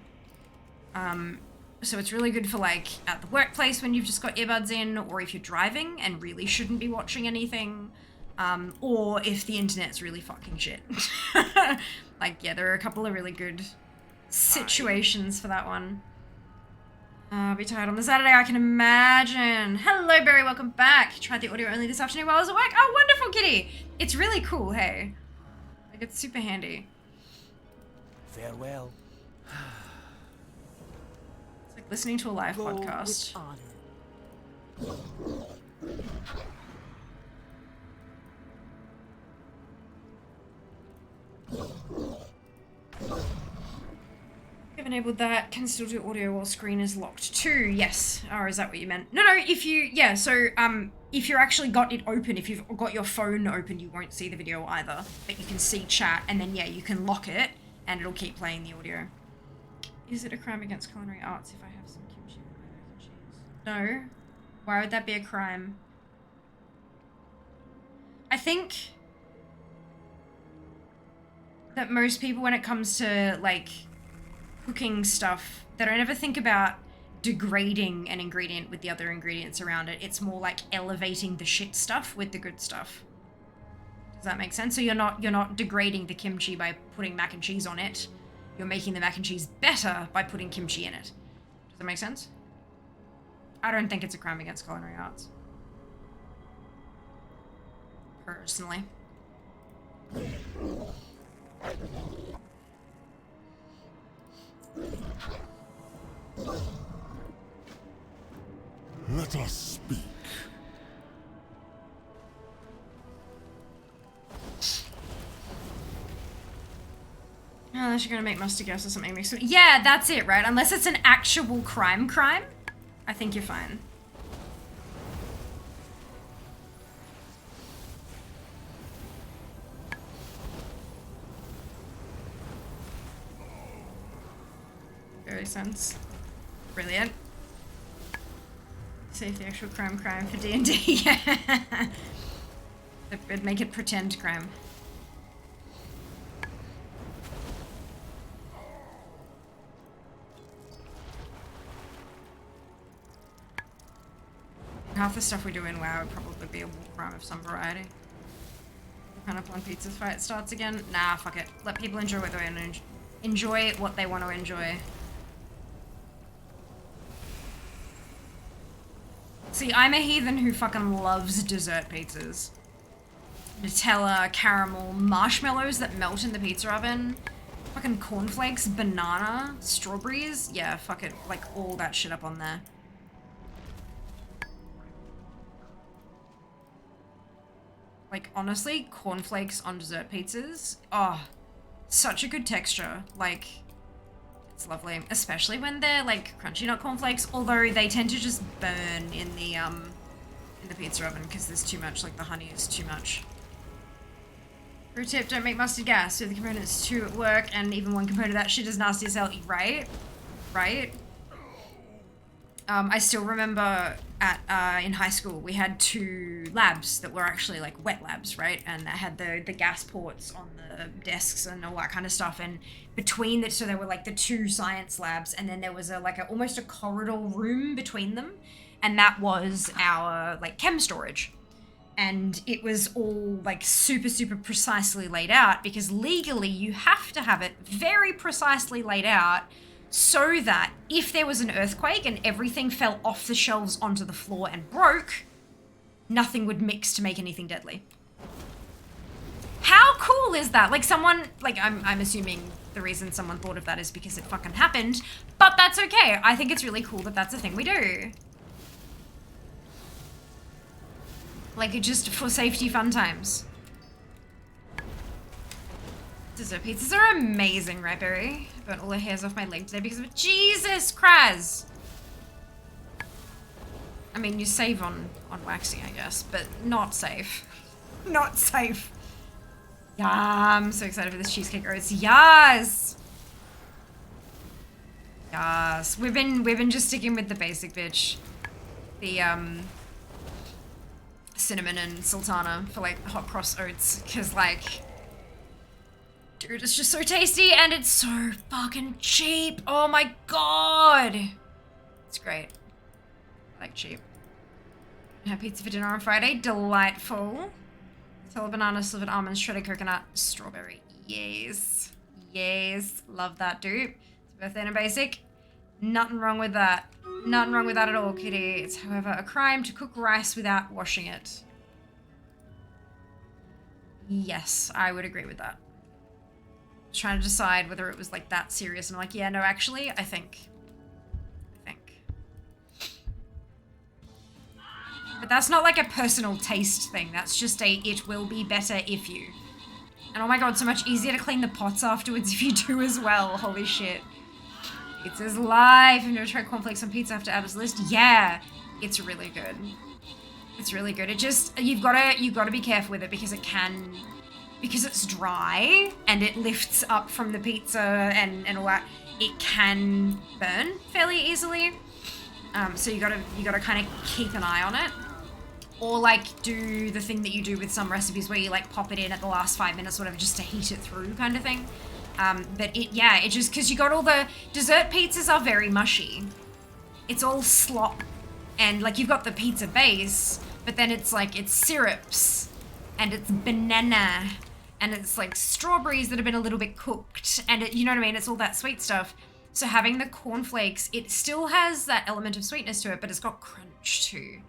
So it's really good for like at the workplace when you've just got earbuds in, or if you're driving and really shouldn't be watching anything, or if the internet's really fucking shit. Like, yeah, there are a couple of really good situations for that one. I'll be tired on the Saturday, I can imagine. Hello, Barry, welcome back. Tried the audio only this afternoon while I was at work. Oh, wonderful, kitty. It's really cool, hey. Like, it's super handy. Farewell. It's like listening to a live podcast. You've enabled that. Can still do audio while screen is locked too. Yes. Or is that what you meant? No, if you, yeah, so, if you're actually got it open, if you've got your phone open, you won't see the video either. But you can see chat, and then, yeah, you can lock it, and it'll keep playing the audio. Is it a crime against culinary arts if I have some kimchi with my mac and cheese? No. Why would that be a crime? I think that most people, when it comes to, like, cooking stuff, they don't ever think about degrading an ingredient with the other ingredients around it. It's more like elevating the shit stuff with the good stuff. Does that make sense? So you're not degrading the kimchi by putting mac and cheese on it. You're making the mac and cheese better by putting kimchi in it. Does that make sense? I don't think it's a crime against culinary arts. Personally. Let us speak. Unless you're gonna make mustard gas or something mixed with. Yeah, that's it, right? Unless it's an actual crime, I think you're fine. Very sense. Brilliant. Save the actual crime for D&D. Yeah. It'd make it pretend crime. Half the stuff we do in WoW would probably be a war crime of some variety. Pineapple on pizza's fight starts again. Nah, fuck it. Let people enjoy what they want to enjoy. What they want to enjoy. See, I'm a heathen who fucking loves dessert pizzas. Nutella, caramel, marshmallows that melt in the pizza oven. Fucking cornflakes, banana, strawberries. Yeah, fuck it. Like, all that shit up on there. Like, honestly, cornflakes on dessert pizzas. Oh, such a good texture. Like, it's lovely. Especially when they're, like, crunchy nut cornflakes. Although they tend to just burn in the pizza oven because there's too much, like, the honey is too much. Pro tip, don't make mustard gas. Do the components too at work, and even one component of that shit is nasty as hell. Right? Right? I still remember in high school, we had 2 labs that were actually like wet labs, right? And that had the gas ports on the desks and all that kind of stuff. And between so there were like the 2 science labs, and then there was almost a corridor room between them. And that was our like chem storage. And it was all like super, super precisely laid out because legally you have to have it very precisely laid out so that if there was an earthquake and everything fell off the shelves onto the floor and broke, nothing would mix to make anything deadly. How cool is that? Like someone, like I'm assuming the reason someone thought of that is because it fucking happened, but that's okay. I think it's really cool that that's a thing we do. Like just for safety fun times. Dessert pizzas are amazing, right, Barry? I burnt all the hairs off my leg today because of it. Jesus Christ! I mean, you save on waxing, I guess, but not safe. Not safe. Yeah, I'm so excited for this cheesecake oats. Yes! Yes. We've been just sticking with the basic bitch. The cinnamon and sultana for like hot cross oats, because like, dude, it's just so tasty and it's so fucking cheap. Oh my god, it's great. I like cheap. Have pizza for dinner on Friday. Delightful. Tell banana, slivered almonds, shredded coconut, strawberry. Yes, yes, love that, dude. It's birthday and a basic. Nothing wrong with that. Nothing wrong with that at all, kitty. It's, however, a crime to cook rice without washing it. Yes, I would agree with that. I was trying to decide whether it was like that serious, and I'm like, yeah, no, actually, I think. But that's not like a personal taste thing. That's just a, it will be better if you. And oh my god, so much easier to clean the pots afterwards if you do as well. Holy shit. It says live. Have you ever tried cornflakes on pizza after add to list? Yeah, it's really good. It's really good. It just, you've gotta be careful with it because because it's dry and it lifts up from the pizza and all that, it can burn fairly easily. So you gotta kind of keep an eye on it. Or like do the thing that you do with some recipes where you like pop it in at the last 5 minutes or whatever just to heat it through kind of thing. But it just, cause you got all the dessert pizzas are very mushy. It's all slop and like you've got the pizza base, but then it's like, it's syrups and it's banana and it's like strawberries that have been a little bit cooked and you know what I mean? It's all that sweet stuff. So having the cornflakes, it still has that element of sweetness to it, but it's got crunch too.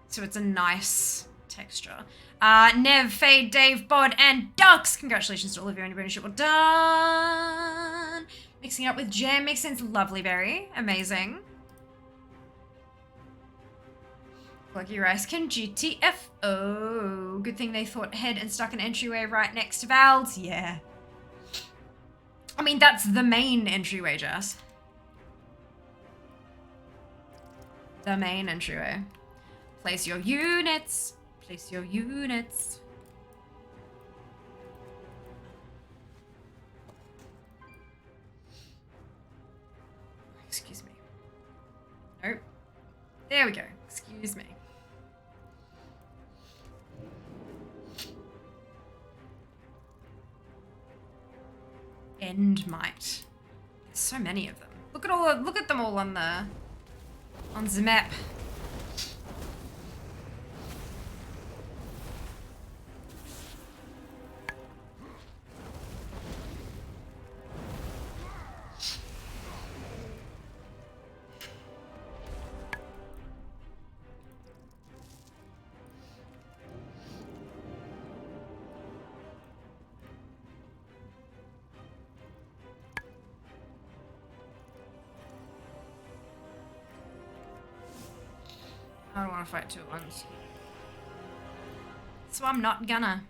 So it's a nice texture. Nev, Fade, Dave, Bod, and Ducks. Congratulations to all of you on your bonus. Well done. Mixing up with jam makes sense. Lovely berry. Amazing. Lucky Rice can GTFO. Good thing they thought ahead and stuck an entryway right next to Val's. Yeah. I mean, that's the main entryway, Jess. The main entryway. Place your units. Place your units. Excuse me. Nope. There we go. Excuse me. End might. There's so many of them. Look at them all on the map. I don't want to fight two at once. So I'm not gonna.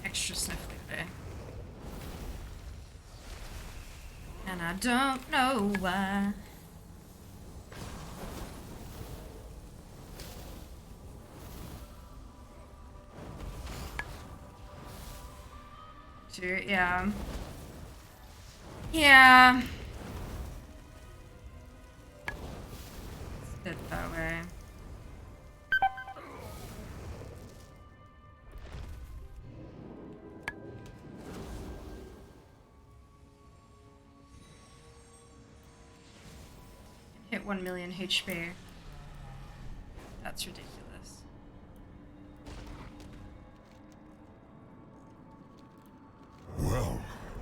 Extra sniffly there. And I don't know why. Yeah. Yeah. It's a bit that way. Hit 1 million HP. That's ridiculous. Well,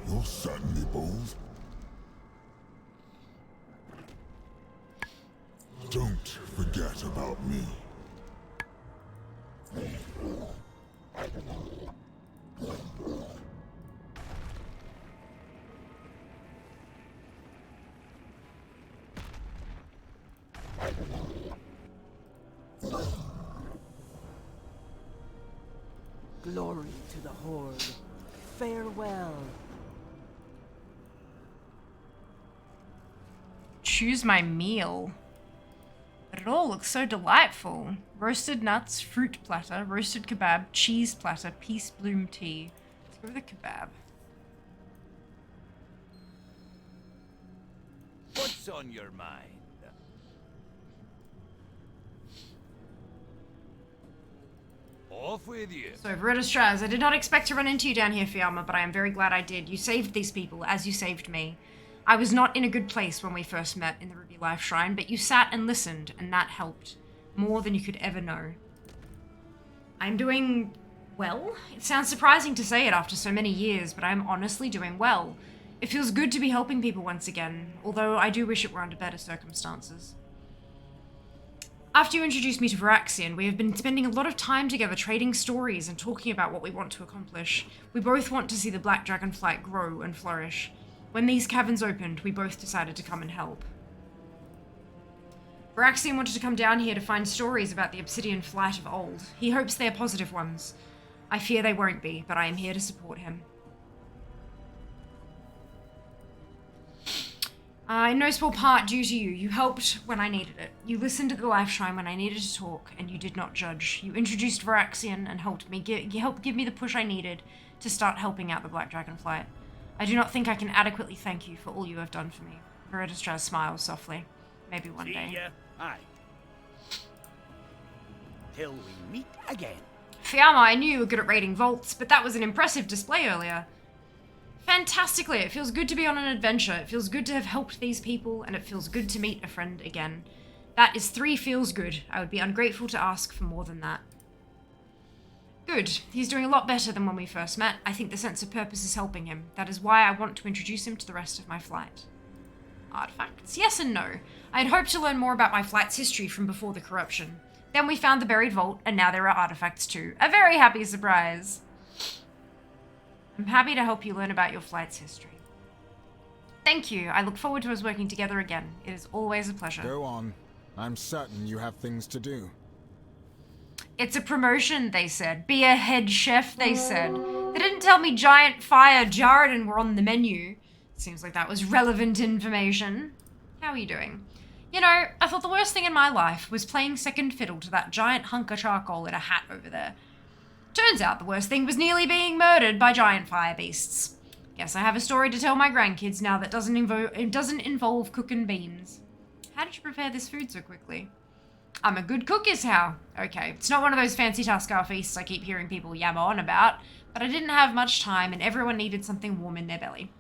you're certainly bold. Don't forget about me. Glory to the Horde. Farewell. Choose my meal. But it all looks so delightful. Roasted nuts, fruit platter, roasted kebab, cheese platter, peace bloom tea. Let's go with the kebab. What's on your mind? Off with you. So, Verita Straz, I did not expect to run into you down here, Fiamma, but I am very glad I did. You saved these people, as you saved me. I was not in a good place when we first met in the Ruby Life Shrine, but you sat and listened, and that helped. More than you could ever know. I'm doing well? It sounds surprising to say it after so many years, but I'm honestly doing well. It feels good to be helping people once again, although I do wish it were under better circumstances. After you introduced me to Varaxian, we have been spending a lot of time together trading stories and talking about what we want to accomplish. We both want to see the Black Dragonflight grow and flourish. When these caverns opened, we both decided to come and help. Varaxian wanted to come down here to find stories about the Obsidian flight of old. He hopes they are positive ones. I fear they won't be, but I am here to support him. In no small part due to you. You helped when I needed it. You listened at the life shrine when I needed to talk, and you did not judge. You introduced Varaxian and helped give me the push I needed to start helping out the Black Dragonflight. I do not think I can adequately thank you for all you have done for me. Veritastraz smiles softly. Maybe one day. See ya. Aye. Till we meet again. Fiamma, I knew you were good at raiding vaults, but that was an impressive display earlier. Fantastically. It feels good to be on an adventure. It feels good to have helped these people, and it feels good to meet a friend again. That is 3 feels good. I would be ungrateful to ask for more than that. Good. He's doing a lot better than when we first met. I think the sense of purpose is helping him. That is why I want to introduce him to the rest of my flight. Artifacts? Yes and no. I had hoped to learn more about my flight's history from before the corruption. Then we found the buried vault, and now there are artifacts too. A very happy surprise. I'm happy to help you learn about your flight's history. Thank you. I look forward to us working together again. It is always a pleasure. Go on. I'm certain you have things to do. It's a promotion, they said. Be a head chef, they said. They didn't tell me Giant Fire, Jaredin were on the menu. Seems like that was relevant information. How are you doing? You know, I thought the worst thing in my life was playing second fiddle to that giant hunk of charcoal in a hat over there. Turns out the worst thing was nearly being murdered by giant fire beasts. Guess I have a story to tell my grandkids now that doesn't involve cooking beans. How did you prepare this food so quickly? I'm a good cook is how. Okay, it's not one of those fancy Tuskar feasts I keep hearing people yammer on about, but I didn't have much time and everyone needed something warm in their belly.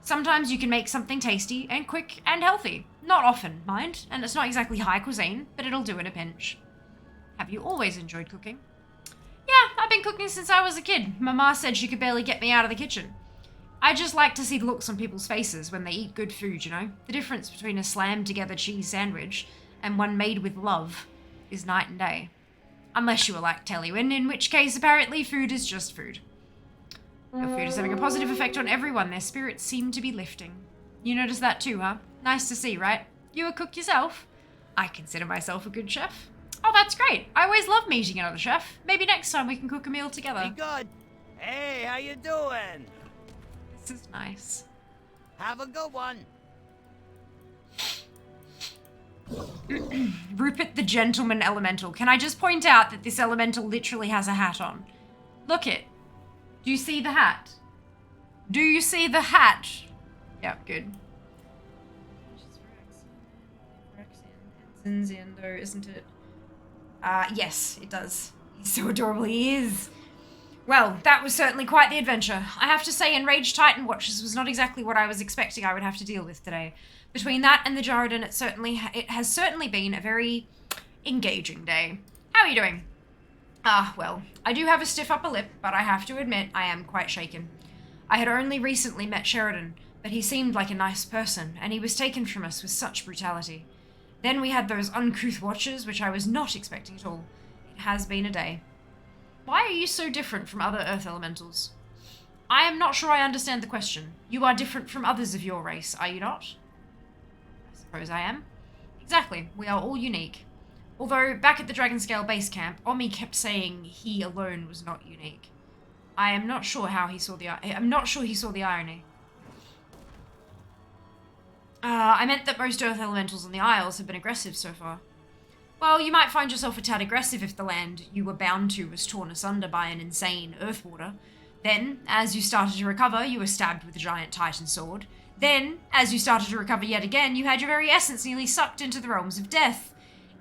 Sometimes you can make something tasty and quick and healthy. Not often, mind, and it's not exactly high cuisine, but it'll do in a pinch. Have you always enjoyed cooking? Yeah, I've been cooking since I was a kid. My ma said she could barely get me out of the kitchen. I just like to see the looks on people's faces when they eat good food, you know? The difference between a slammed-together cheese sandwich and one made with love is night and day. Unless you are like Tellywin, in which case apparently food is just food. Your food is having a positive effect on everyone. Their spirits seem to be lifting. You notice that too, huh? Nice to see, right? You a cook yourself? I consider myself a good chef. Oh, that's great. I always love meeting another chef. Maybe next time we can cook a meal together. Be good. Hey, how you doing? This is nice. Have a good one. Rupert the Gentleman Elemental. Can I just point out that this elemental literally has a hat on? Look it. Do you see the hat? Do you see the hat? Yep, good. Zinziendo, isn't it? Yes, it does. He's so adorable, he is. Well, that was certainly quite the adventure. I have to say, Enraged Titan Watchers was not exactly what I was expecting I would have to deal with today. Between that and the Jaredin, it has certainly been a very engaging day. How are you doing? Well, I do have a stiff upper lip, but I have to admit I am quite shaken. I had only recently met Sheridan, but he seemed like a nice person, and he was taken from us with such brutality. Then we had those uncouth watchers, which I was not expecting at all. It has been a day. Why are you so different from other Earth Elementals? I am not sure I understand the question. You are different from others of your race, are you not? I suppose I am. Exactly, we are all unique. Although, back at the Dragonscale base camp, Omi kept saying he alone was not unique. I am not sure how he saw the irony. I meant that most Earth Elementals on the Isles have been aggressive so far. Well, you might find yourself a tad aggressive if the land you were bound to was torn asunder by an insane Earth Warder. Then, as you started to recover, you were stabbed with a giant Titan sword. Then, as you started to recover yet again, you had your very essence nearly sucked into the realms of death.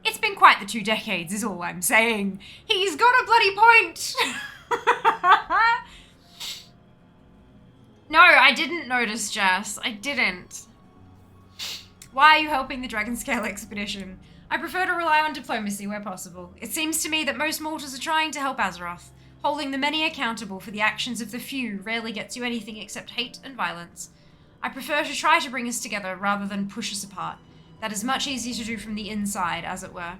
It's been quite the 2 decades, is all I'm saying. He's got a bloody point! No, I didn't notice, Jess. I didn't. Why are you helping the Dragonscale expedition? I prefer to rely on diplomacy where possible. It seems to me that most mortals are trying to help Azeroth. Holding the many accountable for the actions of the few rarely gets you anything except hate and violence. I prefer to try to bring us together rather than push us apart. That is much easier to do from the inside, as it were.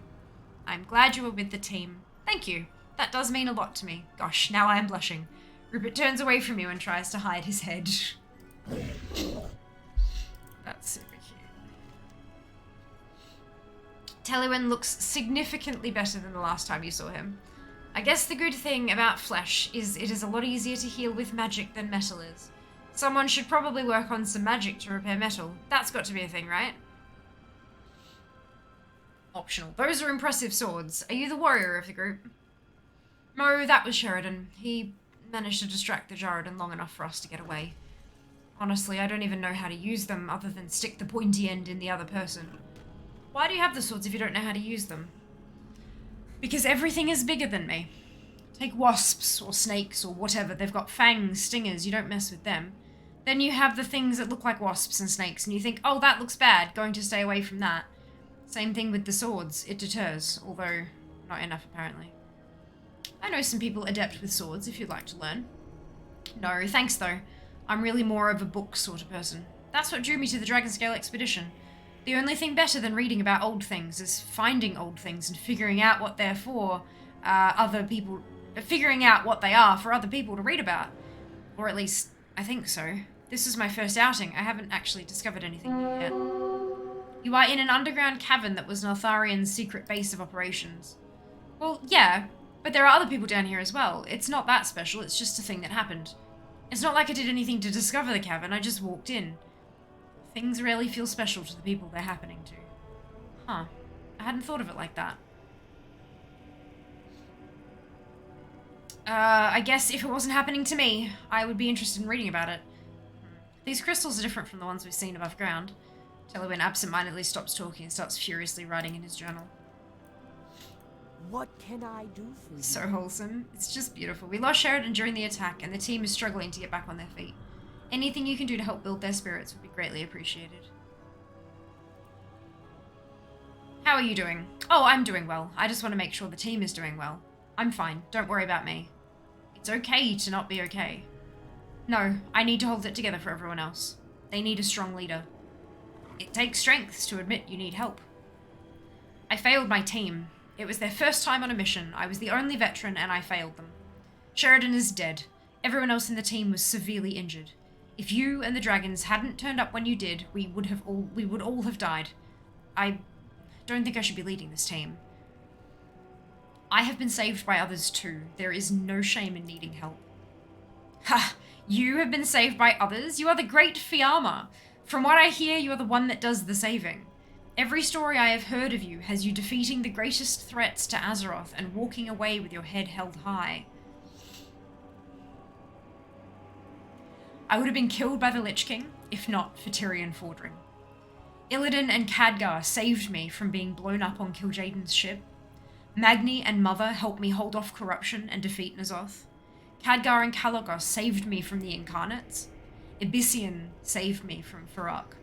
I'm glad you were with the team. Thank you. That does mean a lot to me. Gosh, now I am blushing. Rupert turns away from you and tries to hide his head. That's super cute. Telewin looks significantly better than the last time you saw him. I guess the good thing about flesh is it is a lot easier to heal with magic than metal is. Someone should probably work on some magic to repair metal. That's got to be a thing, right? Optional. Those are impressive swords. Are you the warrior of the group? No, that was Sheridan. He managed to distract the Jarradin long enough for us to get away. Honestly, I don't even know how to use them other than stick the pointy end in the other person. Why do you have the swords if you don't know how to use them? Because everything is bigger than me. Take wasps or snakes or whatever. They've got fangs, stingers. You don't mess with them. Then you have the things that look like wasps and snakes and you think, oh, that looks bad. Going to stay away from that. Same thing with the swords. It deters, although not enough apparently. I know some people adept with swords if you'd like to learn. No, thanks though. I'm really more of a book sort of person. That's what drew me to the Dragonscale expedition. The only thing better than reading about old things is finding old things and figuring out what they're for figuring out what they are for other people to read about. Or at least, I think so. This is my first outing. I haven't actually discovered anything new yet. You are in an underground cavern that was Neltharian's secret base of operations. Well, yeah, but there are other people down here as well. It's not that special, it's just a thing that happened. It's not like I did anything to discover the cavern, I just walked in. Things rarely feel special to the people they're happening to. Huh. I hadn't thought of it like that. I guess if it wasn't happening to me, I would be interested in reading about it. These crystals are different from the ones we've seen above ground. Telewin absentmindedly stops talking and starts furiously writing in his journal. What can I do for you? So wholesome. It's just beautiful. We lost Sheridan during the attack, and the team is struggling to get back on their feet. Anything you can do to help build their spirits would be greatly appreciated. How are you doing? Oh, I'm doing well. I just want to make sure the team is doing well. I'm fine. Don't worry about me. It's okay to not be okay. No, I need to hold it together for everyone else. They need a strong leader. It takes strength to admit you need help. I failed my team. It was their first time on a mission. I was the only veteran and I failed them. Sheridan is dead. Everyone else in the team was severely injured. If you and the dragons hadn't turned up when you did, we would all have died. I don't think I should be leading this team. I have been saved by others too. There is no shame in needing help. Ha! You have been saved by others? You are the great Fiamma. From what I hear, you are the one that does the saving. Every story I have heard of you has you defeating the greatest threats to Azeroth and walking away with your head held high. I would have been killed by the Lich King, if not for Tyrion Fordring. Illidan and Khadgar saved me from being blown up on Kil'jaeden's ship. Magni and Mother helped me hold off corruption and defeat N'Zoth. Khadgar and Kalogos saved me from the Incarnates. Abyssian saved me from Farak.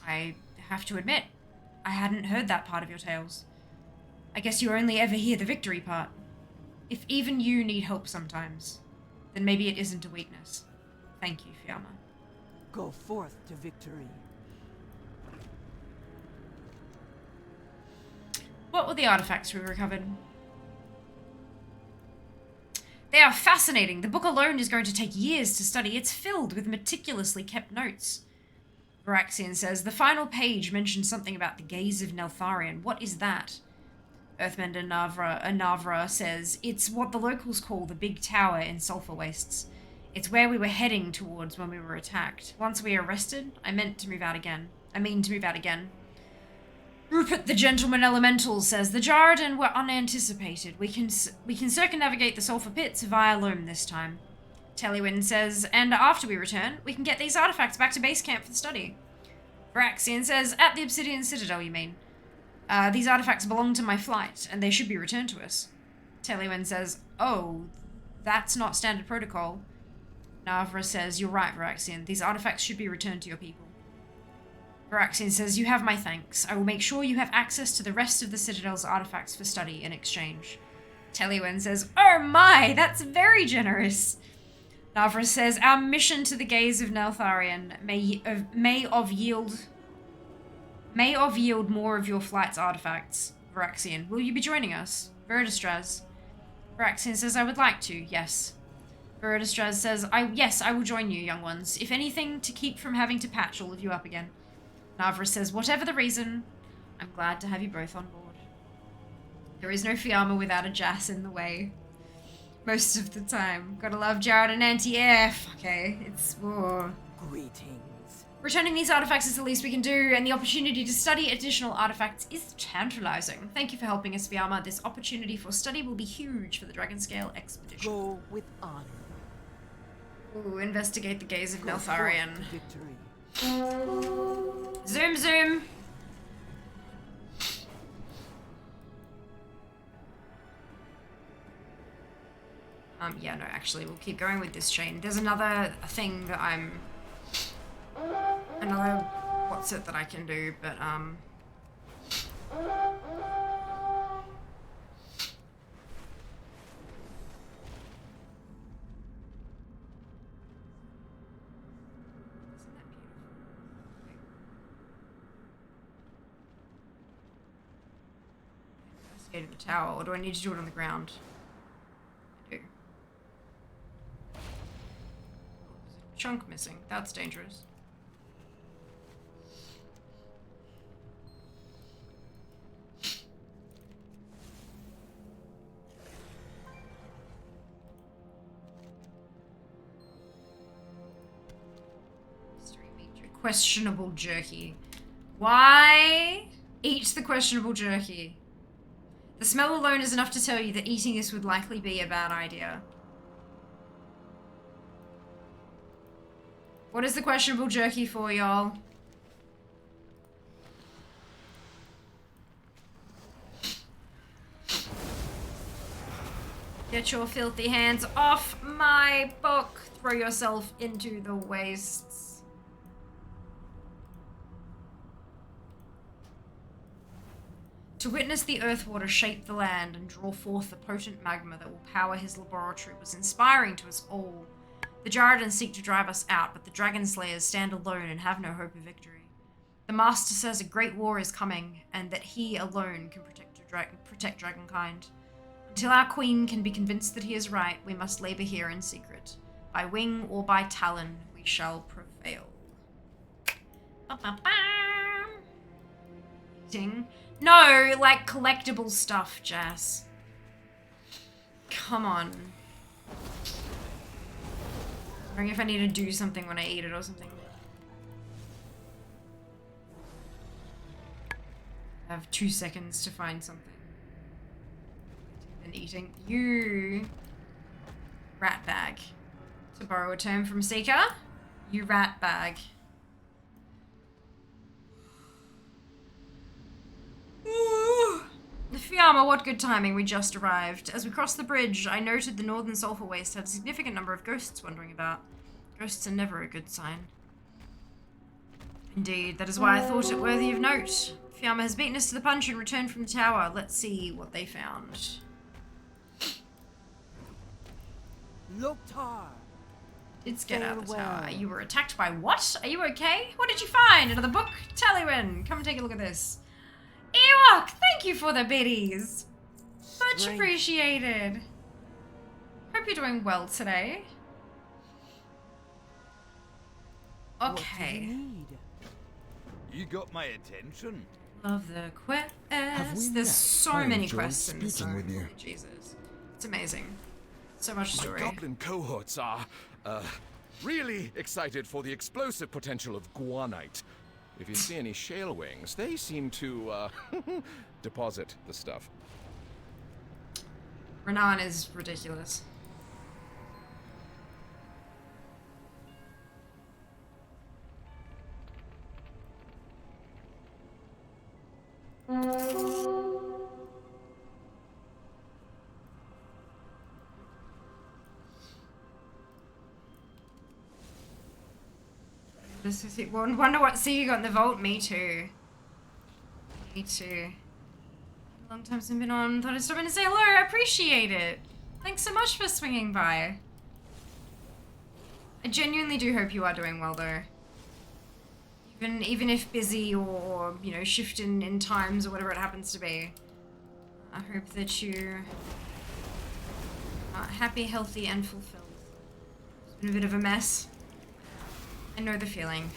I have to admit, I hadn't heard that part of your tales. I guess you only ever hear the victory part. If even you need help sometimes, then maybe it isn't a weakness. Thank you, Fiamma. Go forth to victory. What were the artifacts we recovered? They are fascinating. The book alone is going to take years to study. It's filled with meticulously kept notes. Varaxian says, the final page mentions something about the gaze of Neltharion. What is that? Earthmender Navra says, it's what the locals call the Big Tower in Sulphur Wastes. It's where we were heading towards when we were attacked. Once we arrested, I mean to move out again. Rupert the Gentleman Elemental says, the Jarradin were unanticipated. We can circumnavigate the Sulphur Pits via Loam this time. Telewin says, and after we return, we can get these artifacts back to base camp for the study. Varaxian says, at the Obsidian Citadel, you mean? These artifacts belong to my flight, and they should be returned to us. Telewin says, oh, that's not standard protocol. Navra says, you're right, Varaxian. These artifacts should be returned to your people. Varaxian says, you have my thanks. I will make sure you have access to the rest of the Citadel's artifacts for study in exchange. Telewin says, oh my, that's very generous. Navra says, our mission to the gaze of Neltharion may yield more of your flight's artifacts. Varaxian, will you be joining us? Verdistraz. Varaxian says, I would like to, yes. Veridistraz says, yes, I will join you, young ones. If anything, to keep from having to patch all of you up again. Navra says, whatever the reason, I'm glad to have you both on board. There is no Fiamma without a Jas in the way. Most of the time. Gotta love Jared and anti-air. Okay, it's... Oh. Greetings. Returning these artifacts is the least we can do, and the opportunity to study additional artifacts is tantalizing. Thank you for helping us, Fiamma. This opportunity for study will be huge for the Dragonscale expedition. Go with honor. Ooh, investigate the gaze of Neltharion. Victory. Zoom, zoom. Yeah, no, actually, we'll keep going with this chain. There's another thing that another what's it that I can do, but, Investigate the tower, or do I need to do it on the ground? I do. Chunk missing. That's dangerous. Questionable jerky. Why eat the questionable jerky? The smell alone is enough to tell you that eating this would likely be a bad idea. What is the questionable jerky for, y'all? Get your filthy hands off my book. Throw yourself into the wastes. To witness the earth water shape the land and draw forth the potent magma that will power his laboratory was inspiring to us all. The Jaredans seek to drive us out, but the Dragon Slayers stand alone and have no hope of victory. The Master says a great war is coming, and that he alone can protect Dragonkind. Until our Queen can be convinced that he is right, we must labor here in secret. By wing or by talon, we shall prevail. Eating. No, like collectible stuff, Jas. Come on. I'm wondering if I need to do something when I eat it or something. I have 2 seconds to find something. And eating. You rat bag. To borrow a term from Seeker, you rat bag. Fiamma, what good timing, we just arrived. As we crossed the bridge, I noted the northern sulfur waste had a significant number of ghosts wandering about. Ghosts are never a good sign. Indeed, that is why I thought it worthy of note. Fiamma has beaten us to the punch and returned from the tower. Let's see what they found. Loktar. Did get out of the tower. You were attacked by what? Are you okay? What did you find? Another book? Tallywin, come take a look at this. Ewok, thank you for the biddies. Much appreciated. Hope you're doing well today. Okay. You got my attention. Love the quests. There's so many quests in this with you. Jesus. It's amazing. So much story. My goblin cohorts are, really excited for the explosive potential of guanite. If you see any shale wings, they seem to, deposit the stuff. Renan is ridiculous. This is it. Wonder what you got in the vault. Me too. Me too. A long time since I've been on. Thought I'd stop in and say hello. I appreciate it. Thanks so much for swinging by. I genuinely do hope you are doing well though. Even if busy or you know, shift in times or whatever it happens to be. I hope that you are happy, healthy, and fulfilled. Been a bit of a mess. I know the feeling.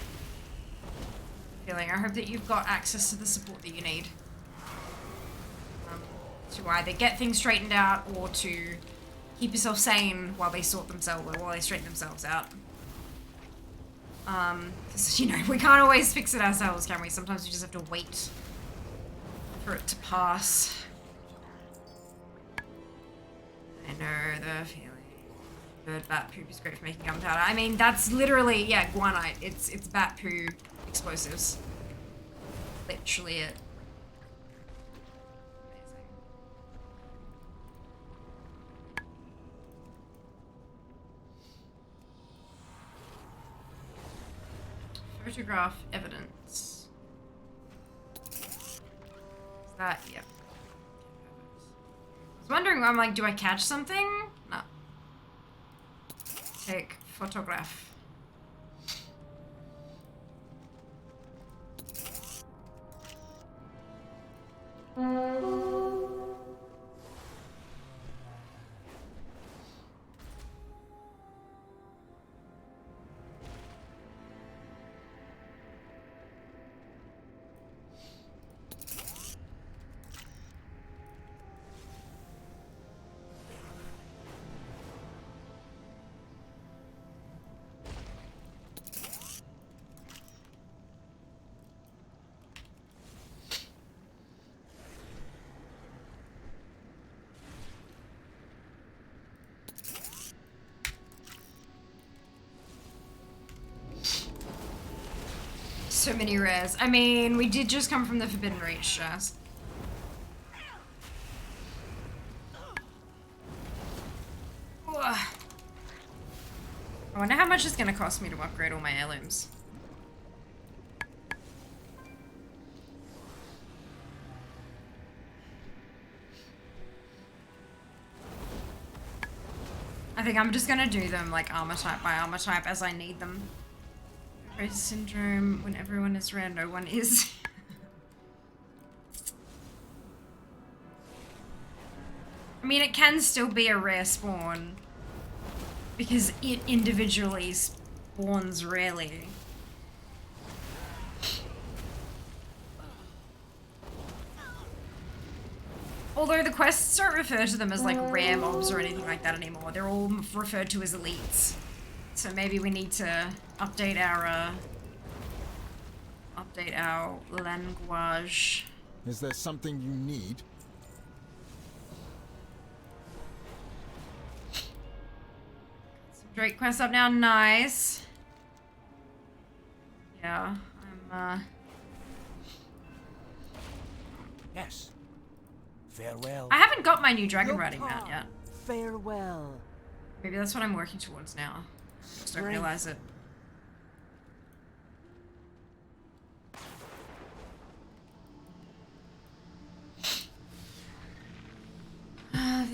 I hope that you've got access to the support that you need. To either get things straightened out or to keep yourself sane while they straighten themselves out. 'Cause, you know, we can't always fix it ourselves, can we? Sometimes we just have to wait for it to pass. I know the feeling. Bird bat poop is great for making gunpowder. I mean, that's literally, yeah, guanite. It's bat poo explosives. Literally it. Photograph evidence. Is that, yeah. I was wondering, I'm like, do I catch something? No. Take photograph. So many rares. I mean, we did just come from the Forbidden Reach, Jazz. I wonder how much it's gonna cost me to upgrade all my heirlooms. I think I'm just gonna do them like armor type by armor type as I need them. Race syndrome, when everyone is rare, no one is. I mean, it can still be a rare spawn because it individually spawns rarely. Although the quests don't refer to them as like rare mobs or anything like that anymore. They're all referred to as elites. So maybe we need to update our language. Is there something you need? Some Drake quests up now, nice. Yeah, I'm Yes. Farewell. I haven't got my new dragon riding mount yet. Farewell. Maybe that's what I'm working towards now. Just don't realize it.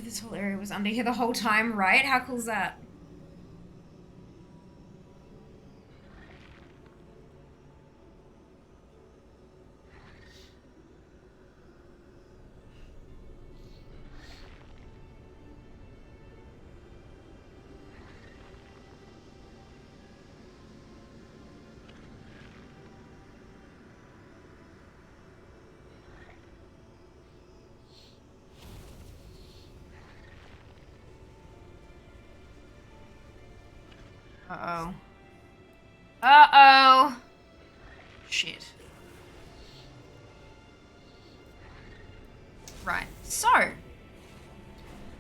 This whole area was under here the whole time, right? How cool is that? Uh-oh. Uh-oh! Shit. Right, so.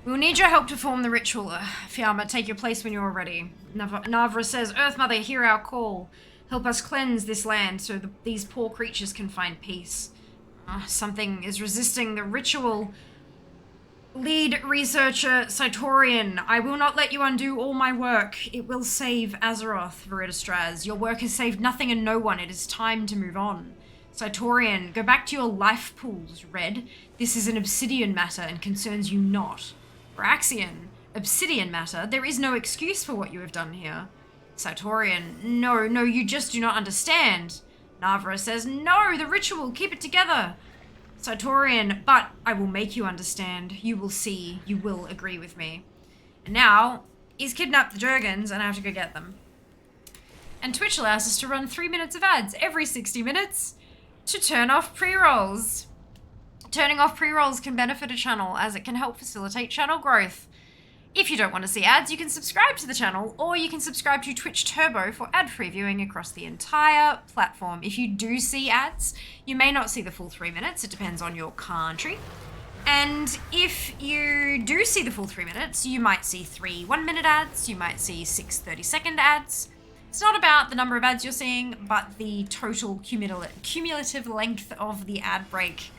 We'll need your help to form the ritual. Fiamma, take your place when you're ready. Navra says, Earth Mother, hear our call. Help us cleanse this land so these poor creatures can find peace. Something is resisting the ritual. Lead researcher Cytorian, I will not let you undo all my work. It will save Azeroth, Veridastraz. Your work has saved nothing and no one. It is time to move on. Cytorian, go back to your life pools, Red. This is an obsidian matter and concerns you not. Braxian, obsidian matter? There is no excuse for what you have done here. Cytorian, no, you just do not understand. Navra says, no, the ritual, keep it together. Cytorian, but I will make you understand. You will see. You will agree with me. And now, He's kidnapped the dragons and I have to go get them. And Twitch allows us to run 3 minutes of ads every 60 minutes to turn off pre-rolls. Turning off pre-rolls can benefit a channel as it can help facilitate channel growth. If you don't want to see ads, you can subscribe to the channel, or you can subscribe to Twitch Turbo for ad-free viewing across the entire platform. If you do see ads, you may not see the full 3 minutes. It depends on your country. And if you do see the full 3 minutes, you might see 3 1-minute ads, you might see 6 30-second ads. It's not about the number of ads you're seeing, but the total cumulative length of the ad break.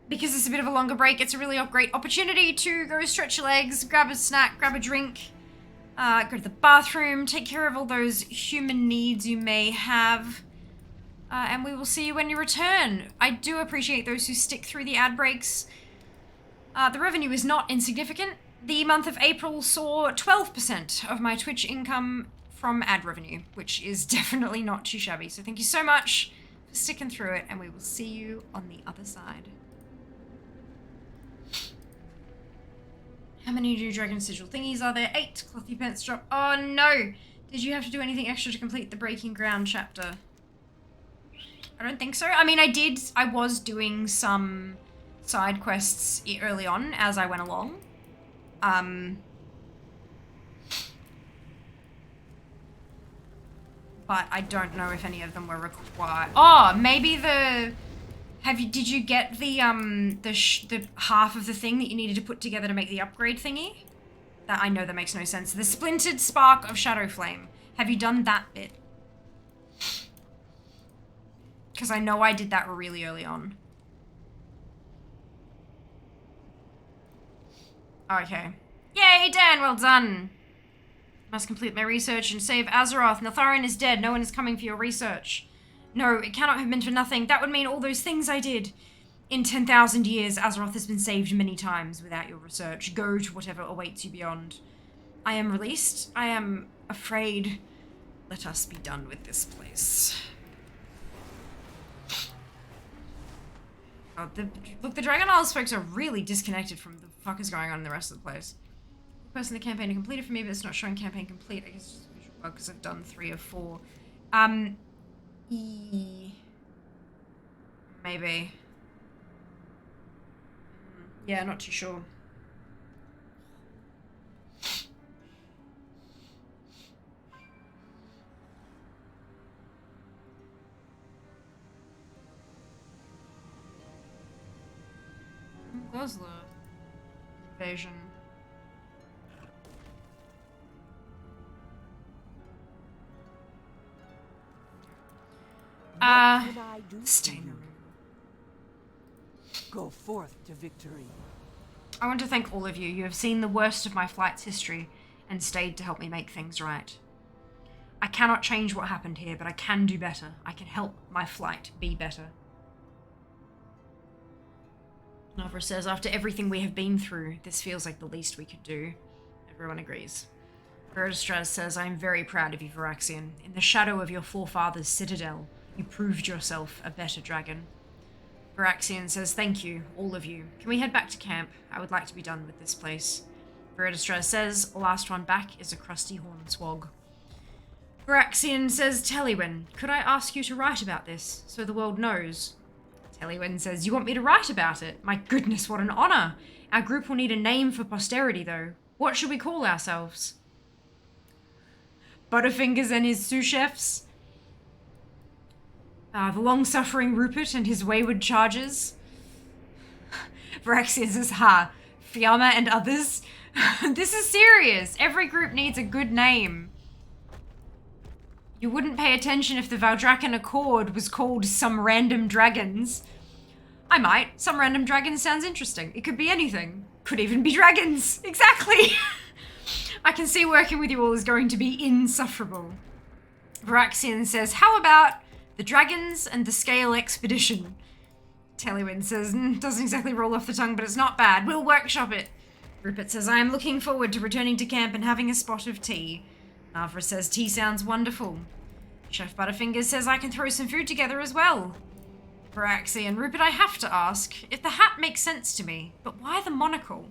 Because it's a bit of a longer break, it's a really great opportunity to go stretch your legs, grab a snack, grab a drink, go to the bathroom, take care of all those human needs you may have. And we will see you when you return. I do appreciate those who stick through the ad breaks. The revenue is not insignificant. The month of April saw 12% of my Twitch income from ad revenue, which is definitely not too shabby. So thank you so much for sticking through it, and we will see you on the other side. How many new dragon sigil thingies are there? 8. Clothy pants drop. Oh no! Did you have to do anything extra to complete the Breaking Ground chapter? I don't think so. I mean, I was doing some side quests early on as I went along. But I don't know if any of them were required. Oh, maybe did you get the half of the thing that you needed to put together to make the upgrade thingy? I know that makes no sense. The Splintered Spark of Shadow Flame. Have you done that bit? Because I know I did that really early on. Okay. Yay, Dan, well done. Must complete my research and save Azeroth. Neltharion is dead. No one is coming for your research. No, it cannot have been for nothing. That would mean all those things I did. In 10,000 years, Azeroth has been saved many times without your research. Go to whatever awaits you beyond. I am released. I am afraid. Let us be done with this place. Oh, look, the Dragon Isles folks are really disconnected from the fuck is going on in the rest of the place. Requesting the campaign to complete it for me, but it's not showing campaign complete. I guess it's a visual bug because I've done 3 of 4. Maybe. Yeah, not too sure. Goes the invasion. Stay in the room. Go forth to victory. I want to thank all of you. You have seen the worst of my flight's history and stayed to help me make things right. I cannot change what happened here, but I can do better. I can help my flight be better. Navra says, after everything we have been through, this feels like the least we could do. Everyone agrees. Veridastraz says, I am very proud of you, Varaxian. In the shadow of your forefathers' citadel, you proved yourself a better dragon. Varaxian says, thank you, all of you. Can we head back to camp? I would like to be done with this place. Veridastraz says, the last one back is a crusty hornswog. Varaxian says, Tellywin, could I ask you to write about this, so the world knows? Tellywin says, you want me to write about it? My goodness, what an honor! Our group will need a name for posterity, though. What should we call ourselves? Butterfingers and his sous chefs? The long-suffering Rupert and his wayward charges? Varaxian says, Fiamma and others? This is serious. Every group needs a good name. You wouldn't pay attention if the Valdrakken Accord was called Some Random Dragons. I might. Some Random Dragons sounds interesting. It could be anything. Could even be dragons. Exactly. I can see working with you all is going to be insufferable. Varaxian says, how about the Dragons and the Scale Expedition? Tellywin says, doesn't exactly roll off the tongue, but it's not bad. We'll workshop it. Rupert says, I am looking forward to returning to camp and having a spot of tea. Navra says, tea sounds wonderful. Chef Butterfingers says, I can throw some food together as well. Varaxian, Rupert, I have to ask, if the hat makes sense to me, but why the monocle?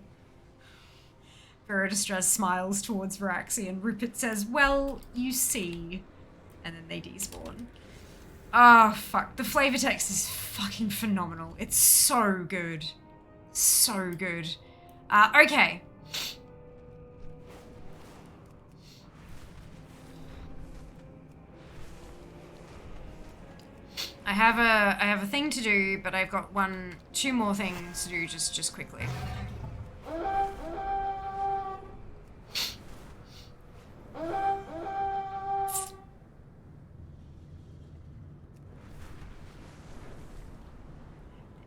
Veridistress smiles towards Varaxian. Rupert says, well, you see. And then they despawn. Oh, fuck. The flavor text is fucking phenomenal. It's so good. So good. Okay. I have a thing to do, but I've got two more things to do just quickly.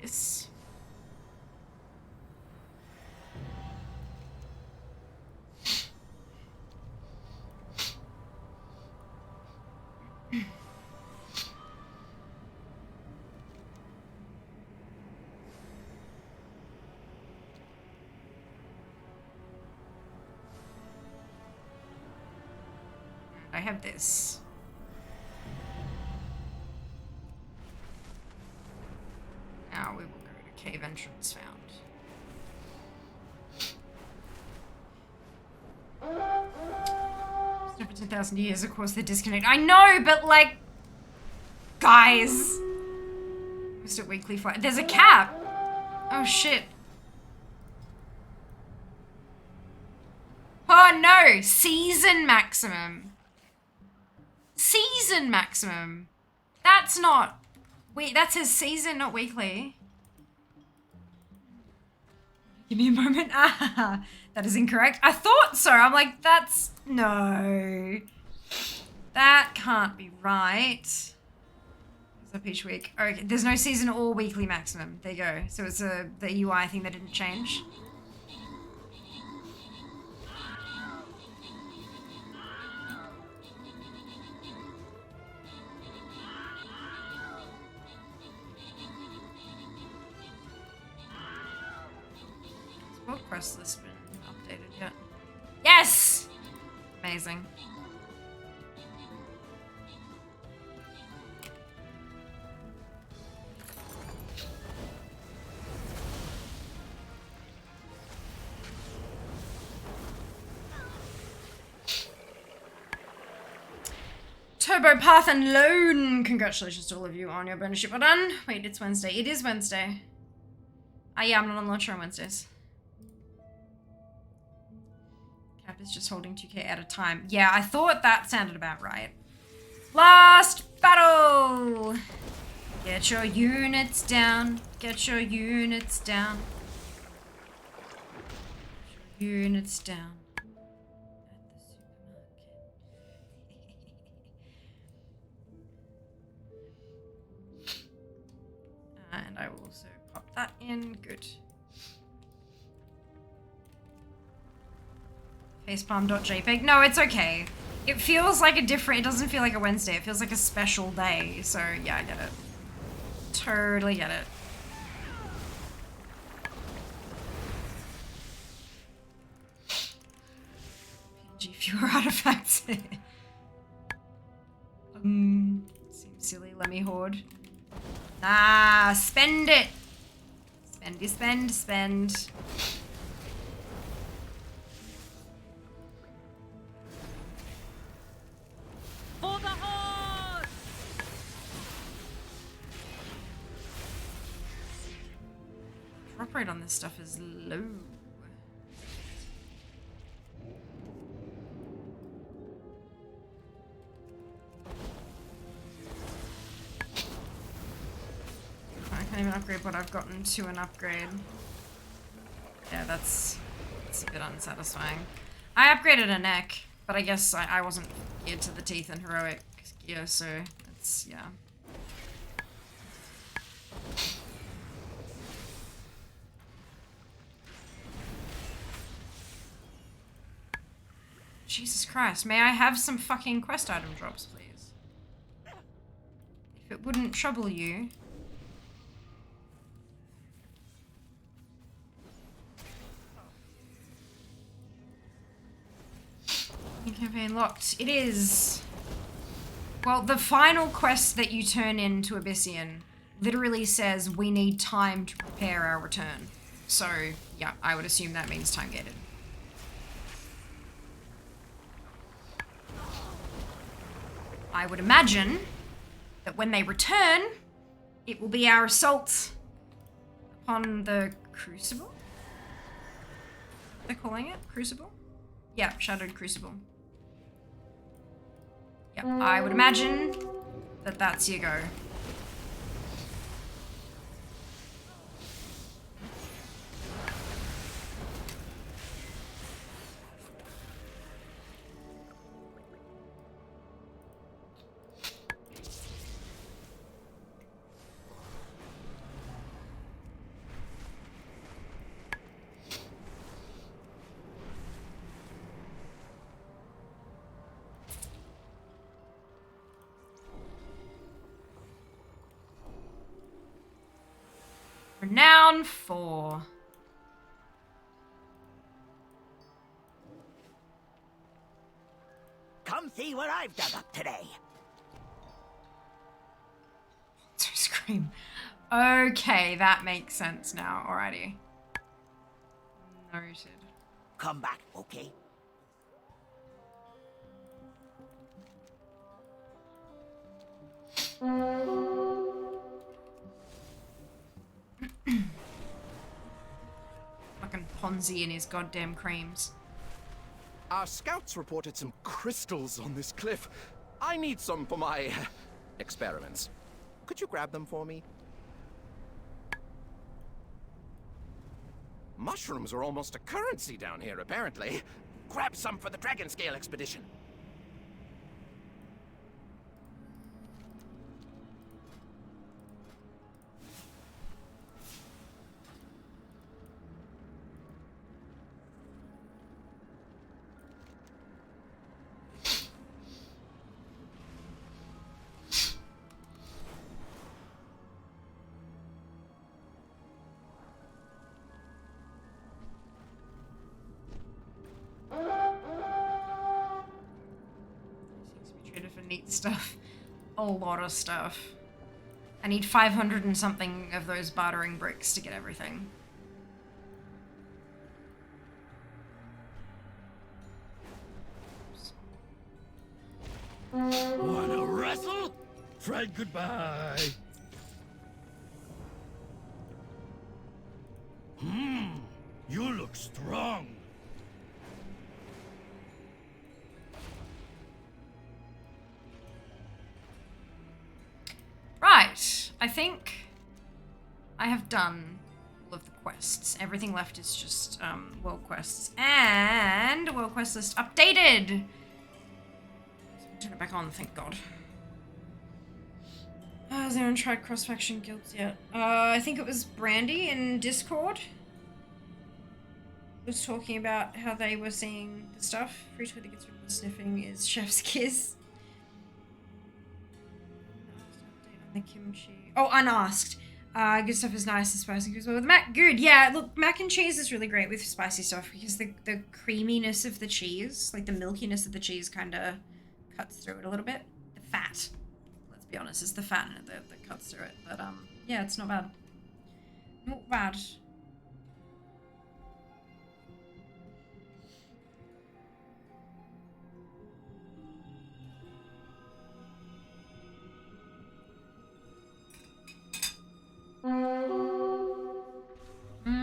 This. I have this. Now we will go to cave entrance found. It's been 10,000 years, of course they're disconnected. I know, but like, guys. Just at weekly flight. There's a cap. Oh shit. Oh no, season maximum. Season maximum. That's not, that says season, not weekly. Give me a moment. Ah, that is incorrect. I thought so. I'm like, that's, no. That can't be right. It's up each week. Okay, there's no season or weekly maximum. There you go. So it's the UI thing that didn't change. What quest list been updated yet? Yes! Amazing. Turbo Path and Lone! Congratulations to all of you on your bonus ship. Well done. Wait, it's Wednesday. It is Wednesday. Yeah, I'm not on launcher on Wednesdays. Cap is just holding 2k at a time. Yeah, I thought that sounded about right. Last battle! Get your units down. Get your units down. Get your units down. And I will also pop that in. Good. Facepalm.jpg. No, it's okay. It feels like a different, it doesn't feel like a Wednesday. It feels like a special day. So, yeah, I get it. Totally get it. PG fewer artifacts. Seems silly. Let me hoard. Ah, spend it. Spendy, spend, spend. For the horse! Drop rate on this stuff is low. I can't even upgrade what I've gotten to an upgrade. Yeah, that's a bit unsatisfying. I upgraded a neck, but I guess I wasn't geared to the teeth and heroic gear, so it's, yeah. Jesus Christ, may I have some fucking quest item drops, please? If it wouldn't trouble you. Campaign locked. It is. Well, the final quest that you turn in to Abyssian literally says we need time to prepare our return. So, yeah, I would assume that means time gated. I would imagine that when they return, it will be our assault upon the Crucible? They're calling it? Crucible? Yeah, Shadowed Crucible. Yep, I would imagine that that's your go. Renown 4. Come see what I've dug up today. To scream. Okay, that makes sense now. Alrighty. Noted. Come back, okay? Fucking Ponzi and his goddamn creams. Our scouts reported some crystals on this cliff. I need some for my experiments. Could you grab them for me? Mushrooms are almost a currency down here, apparently. Grab some for the Dragon Scale expedition. For neat stuff. A lot of stuff. I need 500 and something of those bartering bricks to get everything. Wanna wrestle? Fred, goodbye. You look strong. Right, I think I have done all of the quests. Everything left is just world quests. And world quest list updated! Turn it back on, thank God. Has anyone tried cross-faction guilds yet? I think it was Brandy in Discord. Was talking about how they were seeing the stuff. Free Twitter gets rid of the sniffing is chef's kiss. The kimchi. Oh, unasked. Good stuff is nice and spicy as well with mac. Good, yeah. Look, mac and cheese is really great with spicy stuff because the creaminess of the cheese, like the milkiness of the cheese, kind of cuts through it a little bit. The fat, let's be honest, it's the fat in it that cuts through it. But yeah, it's not bad. Not bad.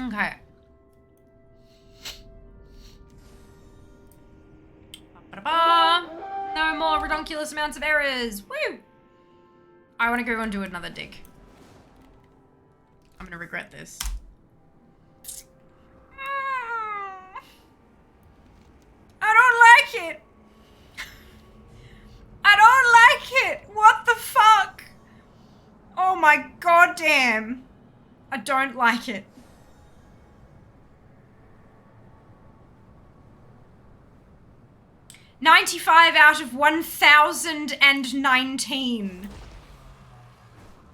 Okay. Ba-ba-da-ba. No more redonkulous amounts of errors. Woo! I want to go and do another dig. I'm gonna regret this. I don't like it. I don't like it. What the fuck? Oh my goddamn. I don't like it. $95 out of 1,019.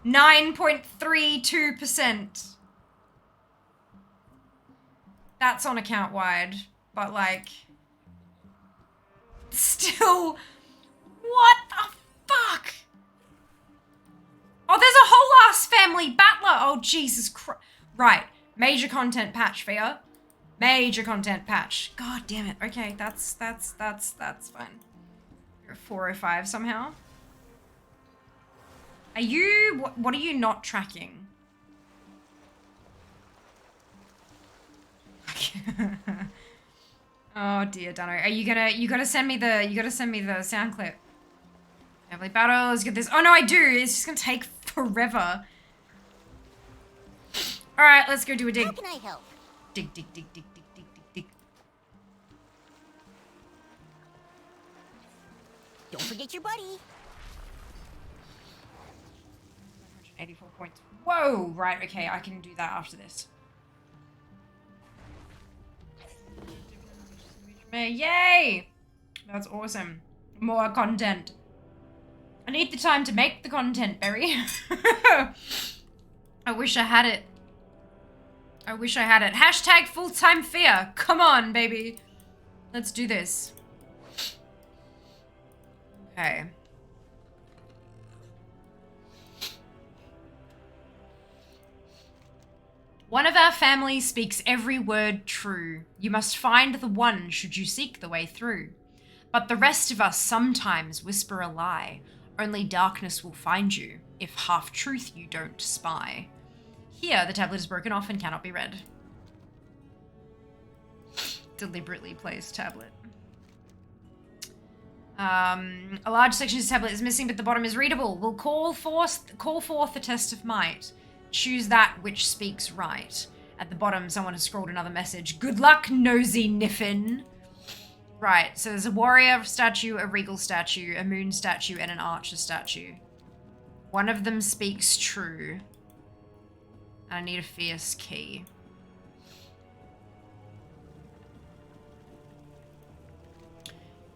9.32%. That's on account wide, but like, still, what the fuck? Oh, there's a whole ass family battler. Oh, Jesus Christ. Right. Major content patch for ya. Major content patch. God damn it. Okay, that's fine. You're 405 somehow. Are you... What are you not tracking? Oh dear, Dano. Are you gonna... You gotta send me the sound clip. Family battles, get this. Oh no, I do. It's just gonna take forever. Alright, let's go do a dig. How can I help? Dig, dig, dig, dig, dig, dig, dig, dig. Don't forget your buddy. 84 points. Whoa! Right, okay, I can do that after this. Yay! That's awesome. More content. I need the time to make the content, Berry. I wish I had it. I wish I had it. Hashtag full-time fear. Come on, baby. Let's do this. Okay. One of our family speaks every word true. You must find the one should you seek the way through. But the rest of us sometimes whisper a lie. Only darkness will find you, if half-truth you don't spy. Here, the tablet is broken off and cannot be read. Deliberately placed tablet. A large section of this tablet is missing, but the bottom is readable. We'll call forth the test of might. Choose that which speaks right. At the bottom, someone has scrawled another message. Good luck, nosy Niffin. Right, so there's a warrior statue, a regal statue, a moon statue, and an archer statue. One of them speaks true. I need a fierce key.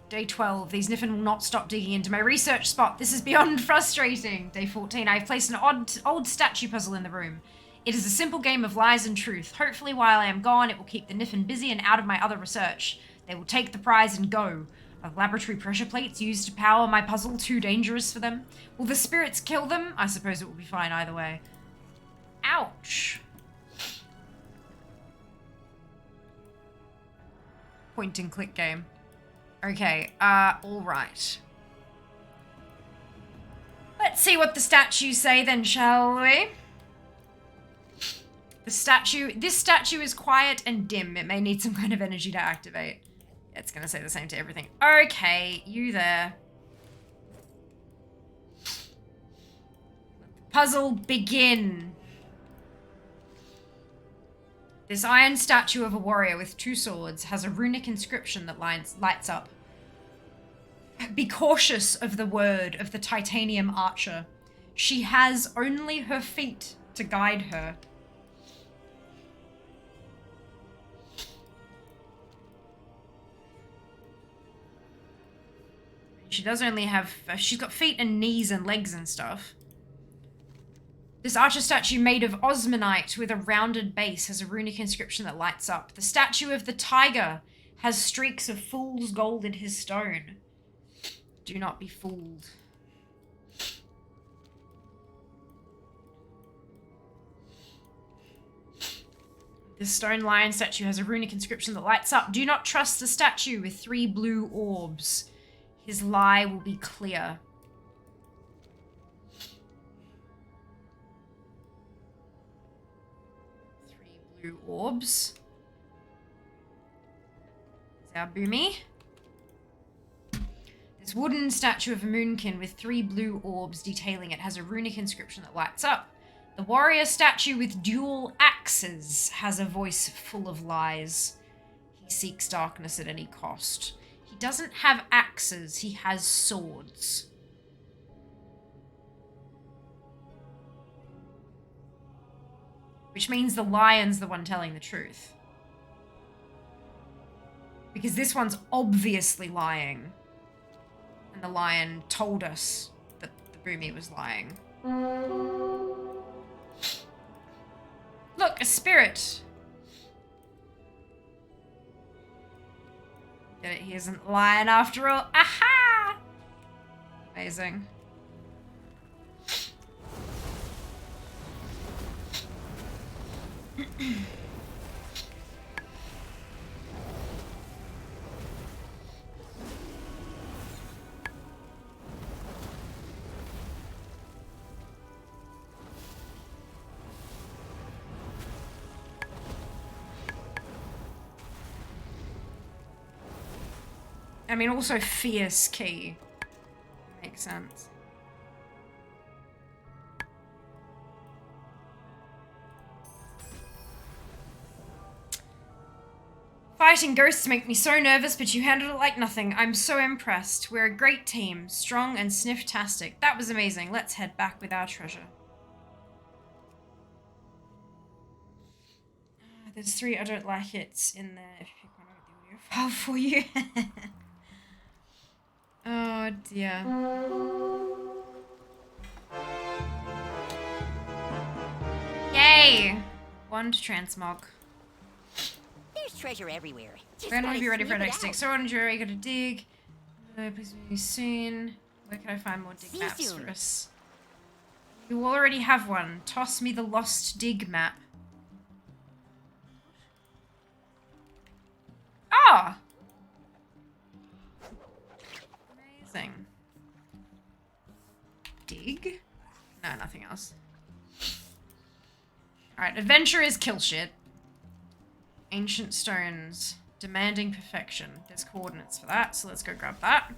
Day 12. These Niffin will not stop digging into my research spot. This is beyond frustrating. Day 14. I've placed an old statue puzzle in the room. It is a simple game of lies and truth. Hopefully while I am gone, it will keep the Niffin busy and out of my other research. They will take the prize and go. Are laboratory pressure plates used to power my puzzle too dangerous for them? Will the spirits kill them? I suppose it will be fine either way. Ouch. Point and click game. Okay, alright. Let's see what the statues say then, shall we? This statue is quiet and dim. It may need some kind of energy to activate. It's gonna say the same to everything. Okay, you there. Let the puzzle begin. This iron statue of a warrior with 2 swords has a runic inscription that lights up. Be cautious of the word of the titanium archer. She has only her feet to guide her. She does only have... she's got feet and knees and legs and stuff. This archer statue made of osmanite with a rounded base has a runic inscription that lights up. The statue of the tiger has streaks of fool's gold in his stone. Do not be fooled. This stone lion statue has a runic inscription that lights up. Do not trust the statue with 3 blue orbs. His lie will be clear. 3 blue orbs. Is our boomy. This wooden statue of a moonkin with 3 blue orbs detailing it has a runic inscription that lights up. The warrior statue with dual axes has a voice full of lies. He seeks darkness at any cost. He doesn't have axes, he has swords. Which means the lion's the one telling the truth. Because this one's obviously lying. And the lion told us that the boomy was lying. Look, a spirit! Get it? He isn't lying after all. Aha! Amazing. I mean, also fierce key. Makes sense. Fighting ghosts make me so nervous, but you handled it like nothing. I'm so impressed. We're a great team. Strong and sniff-tastic. That was amazing. Let's head back with our treasure. There's 3 I don't like it's in there. If you pick one, I'll get the audio file for you. Oh dear. Yay! Wand transmog. There's treasure everywhere. We're gonna be ready for our next dig. So on jury, gotta dig. Please be soon. Where can I find more dig maps for us? You already have one. Toss me the lost dig map. Ah! Amazing. Dig? No, nothing else. Alright, adventure is kill shit. Ancient stones. Demanding perfection. There's coordinates for that, so let's go grab that.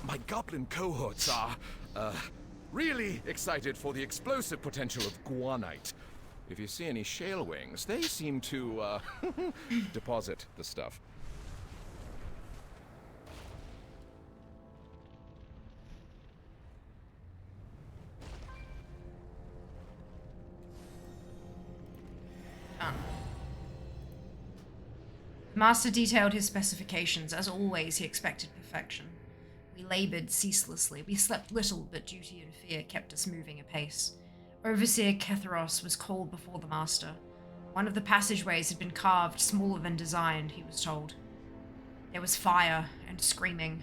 My goblin cohorts are, really excited for the explosive potential of guanite. If you see any shale wings, they seem to, deposit the stuff. The master detailed his specifications. As always, he expected perfection. We labored ceaselessly. We slept little, but duty and fear kept us moving apace. Overseer Ketharos was called before the master. One of the passageways had been carved smaller than designed, he was told. There was fire and screaming.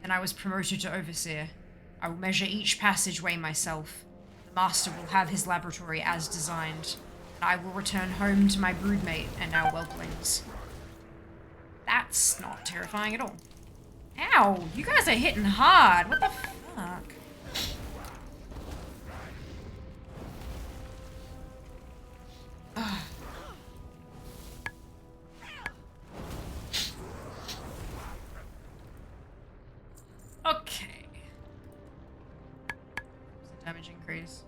Then I was promoted to overseer. I will measure each passageway myself. The master will have his laboratory as designed, and I will return home to my broodmate and our whelplings. That's not terrifying at all. Ow! You guys are hitting hard. What the fuck? Ugh. Okay. What's the damage increase?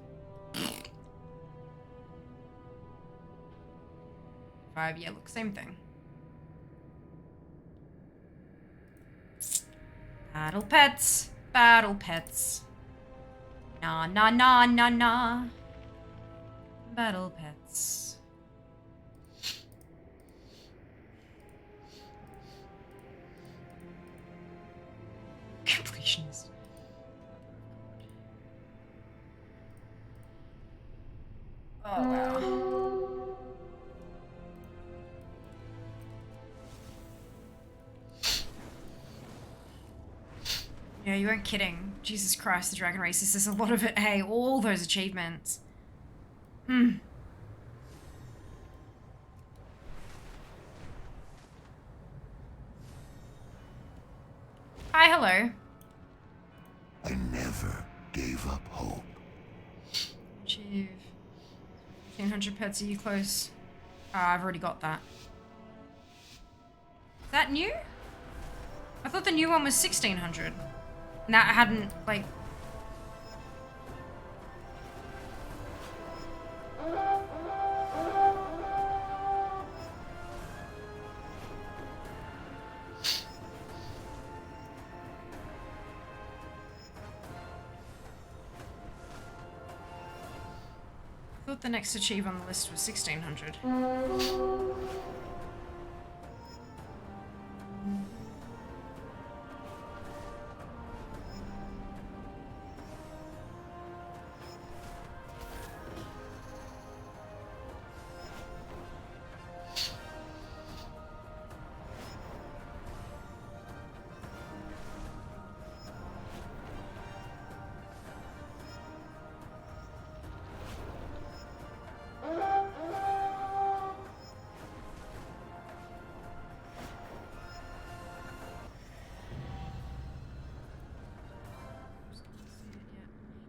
5, yeah, look, same thing. Battle pets, battle pets. Nah, nah, nah, nah, nah. Battle pets. Completionist. Oh, wow. Yeah, you weren't kidding. Jesus Christ, the Dragon Race. This is a lot of it. Hey, all those achievements. Hmm. Hi, hello. I never gave up hope. Achieve. 1500 pets, are you close? Ah, I've already got that. Is that new? I thought the new one was 1600. And that hadn't, like... I thought the next achieve on the list was 1600.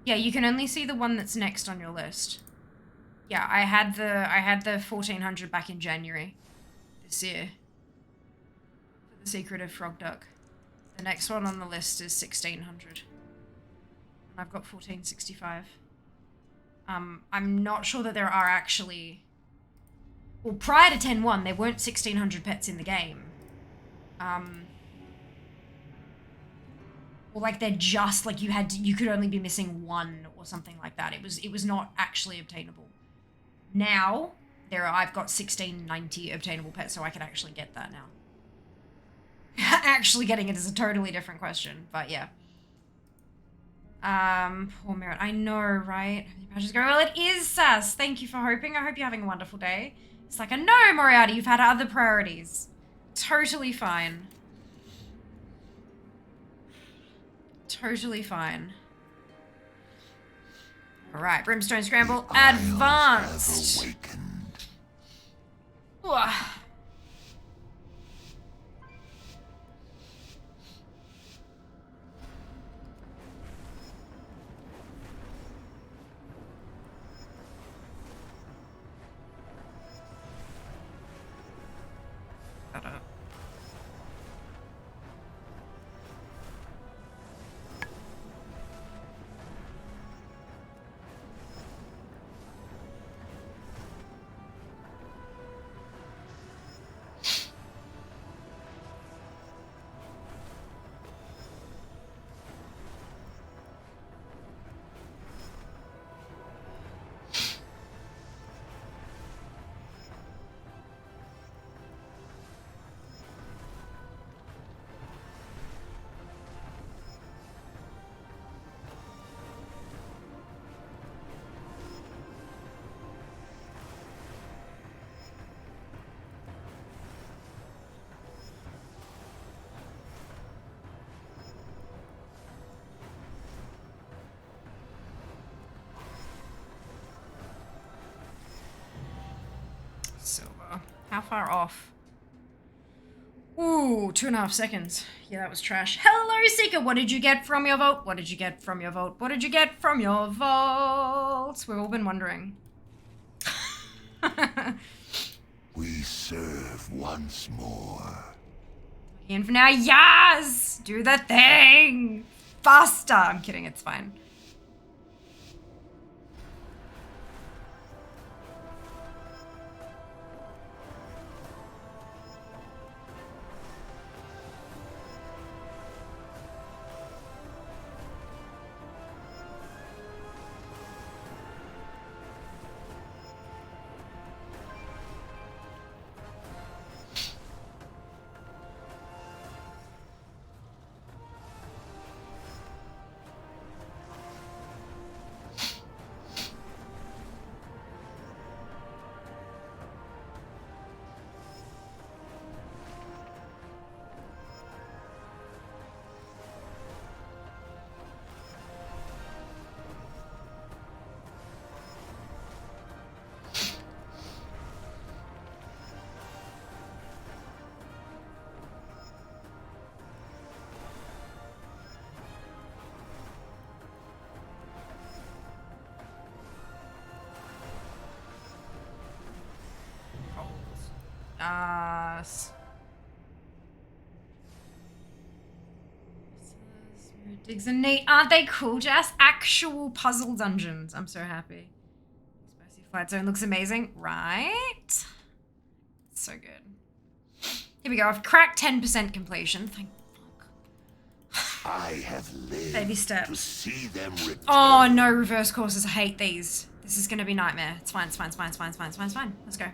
Yeah, you can only see the one that's next on your list. Yeah, I had the 1400 back in January this year for the Secret of Frog Duck. The next one on the list is 1600. And I've got 1465. I'm not sure that there are actually... Well, prior to 10.1, there weren't 1600 pets in the game. Or like they're just like you could only be missing one or something like that. It was not actually obtainable. Now I've got 1690 obtainable pets, so I can actually get that now. Actually getting it is a totally different question, but yeah. Poor Merit. I know, right? I just go, well, it is Sass. Thank you for hoping. I hope you're having a wonderful day. It's like, I know, Moriarty, you've had other priorities. Totally fine. Totally fine. Alright, Brimstone Scramble, advanced. Silver. How far off? Ooh, 2.5 seconds. Yeah, that was trash. Hello, Seeker. What did you get from your vote? What did you get from your vote? What did you get from your votes? We've all been wondering. We serve once more. In for now. Yes! Do the thing! Faster! I'm kidding, it's fine. Digs and neat. Aren't they cool, Jess? Actual puzzle dungeons. I'm so happy. Spicy Flight Zone looks amazing. Right? So good. Here we go. I've cracked 10% completion. Thank fuck. I have lived Baby steps. to see them return. Oh no, reverse courses. I hate these. This is gonna be nightmare. It's fine, it's fine, it's fine, it's fine, it's fine, it's fine, it's fine. Let's go.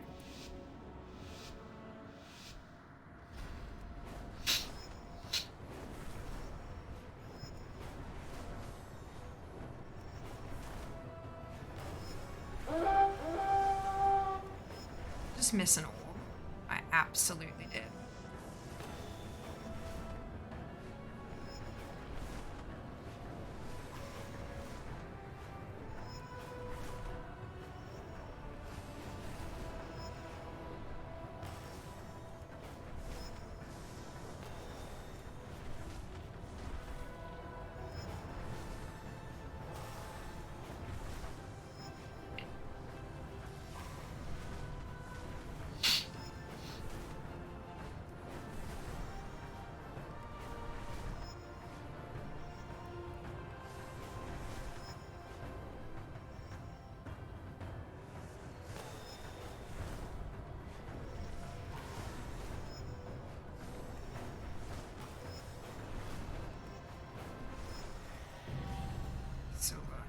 Just miss an orb. I absolutely did.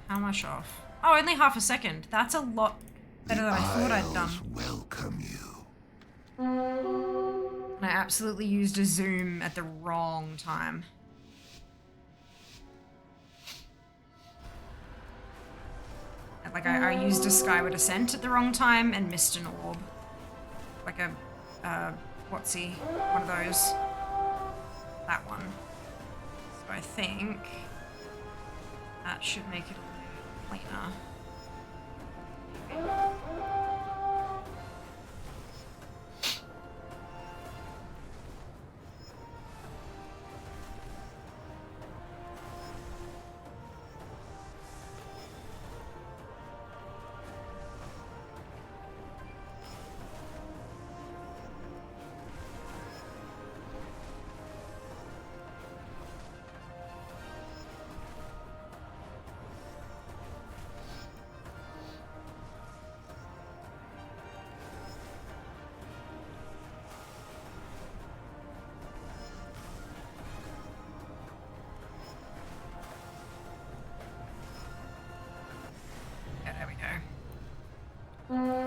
How much off? Oh, only half a second. That's a lot better than I thought I'd done. Welcome you. And I absolutely used a zoom at the wrong time. Like I used a skyward ascent at the wrong time and missed an orb. Like a, what's he? One of those. That one. So I think that should make it a little cleaner.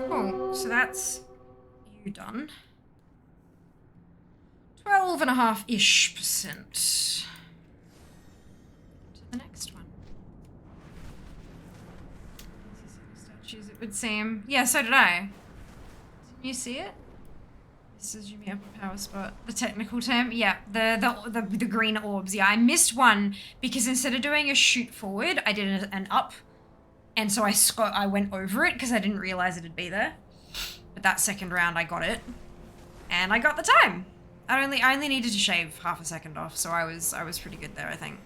Cool, so that's you done. 12.5%. To the next one. Statues, it would seem. Yeah, so did I. Didn't you see it? This is Jimmy upper power spot. The technical term? Yeah, the green orbs. Yeah, I missed one because instead of doing a shoot forward, I did an up. And so I went over it because I didn't realize it'd be there. But that second round I got it. And I got the time. I only needed to shave half a second off, so I was pretty good there, I think.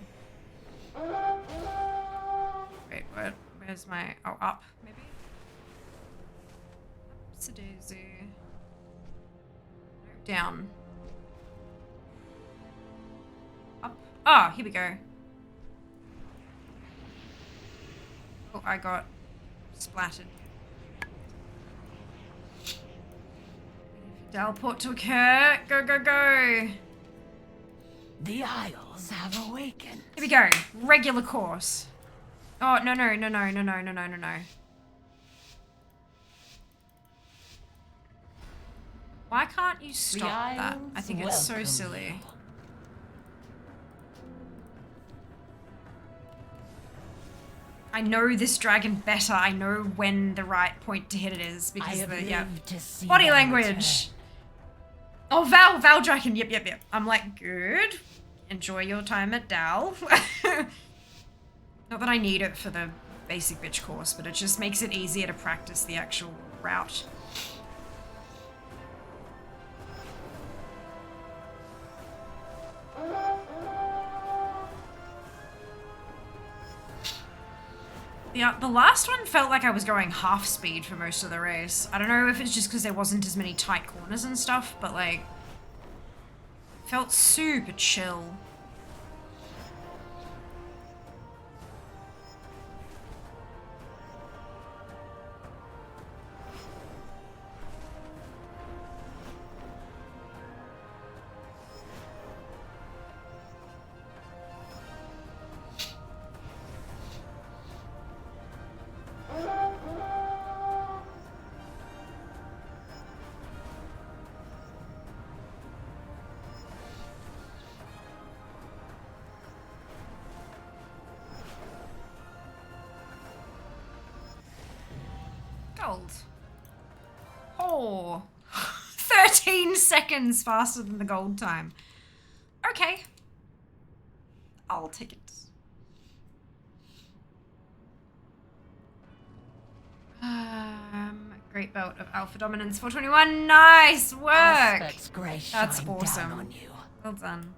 Wait, what? Where's my up, maybe? Upsy-daisy. Down. Up. Ah, here we go. Oh, I got splattered. Teleport to occur. Go, go, go. The Isles have awakened. Here we go. Regular course. Oh, no. Why can't you stop that? I think it's so silly. I know this dragon better. I know when the right point to hit it is because of the body language. Oh, Val Dragon. Yep. I'm like, good. Enjoy your time at Dal. Not that I need it for the basic bitch course, but it just makes it easier to practice the actual route. The last one felt like I was going half speed for most of the race. I don't know if it's just because there wasn't as many tight corners and stuff, but like, felt super chill. Gold. Oh, 13 seconds faster than the gold time. Okay. I'll take it. Great belt of Alpha Dominance 421. Nice work. That's awesome. Well done.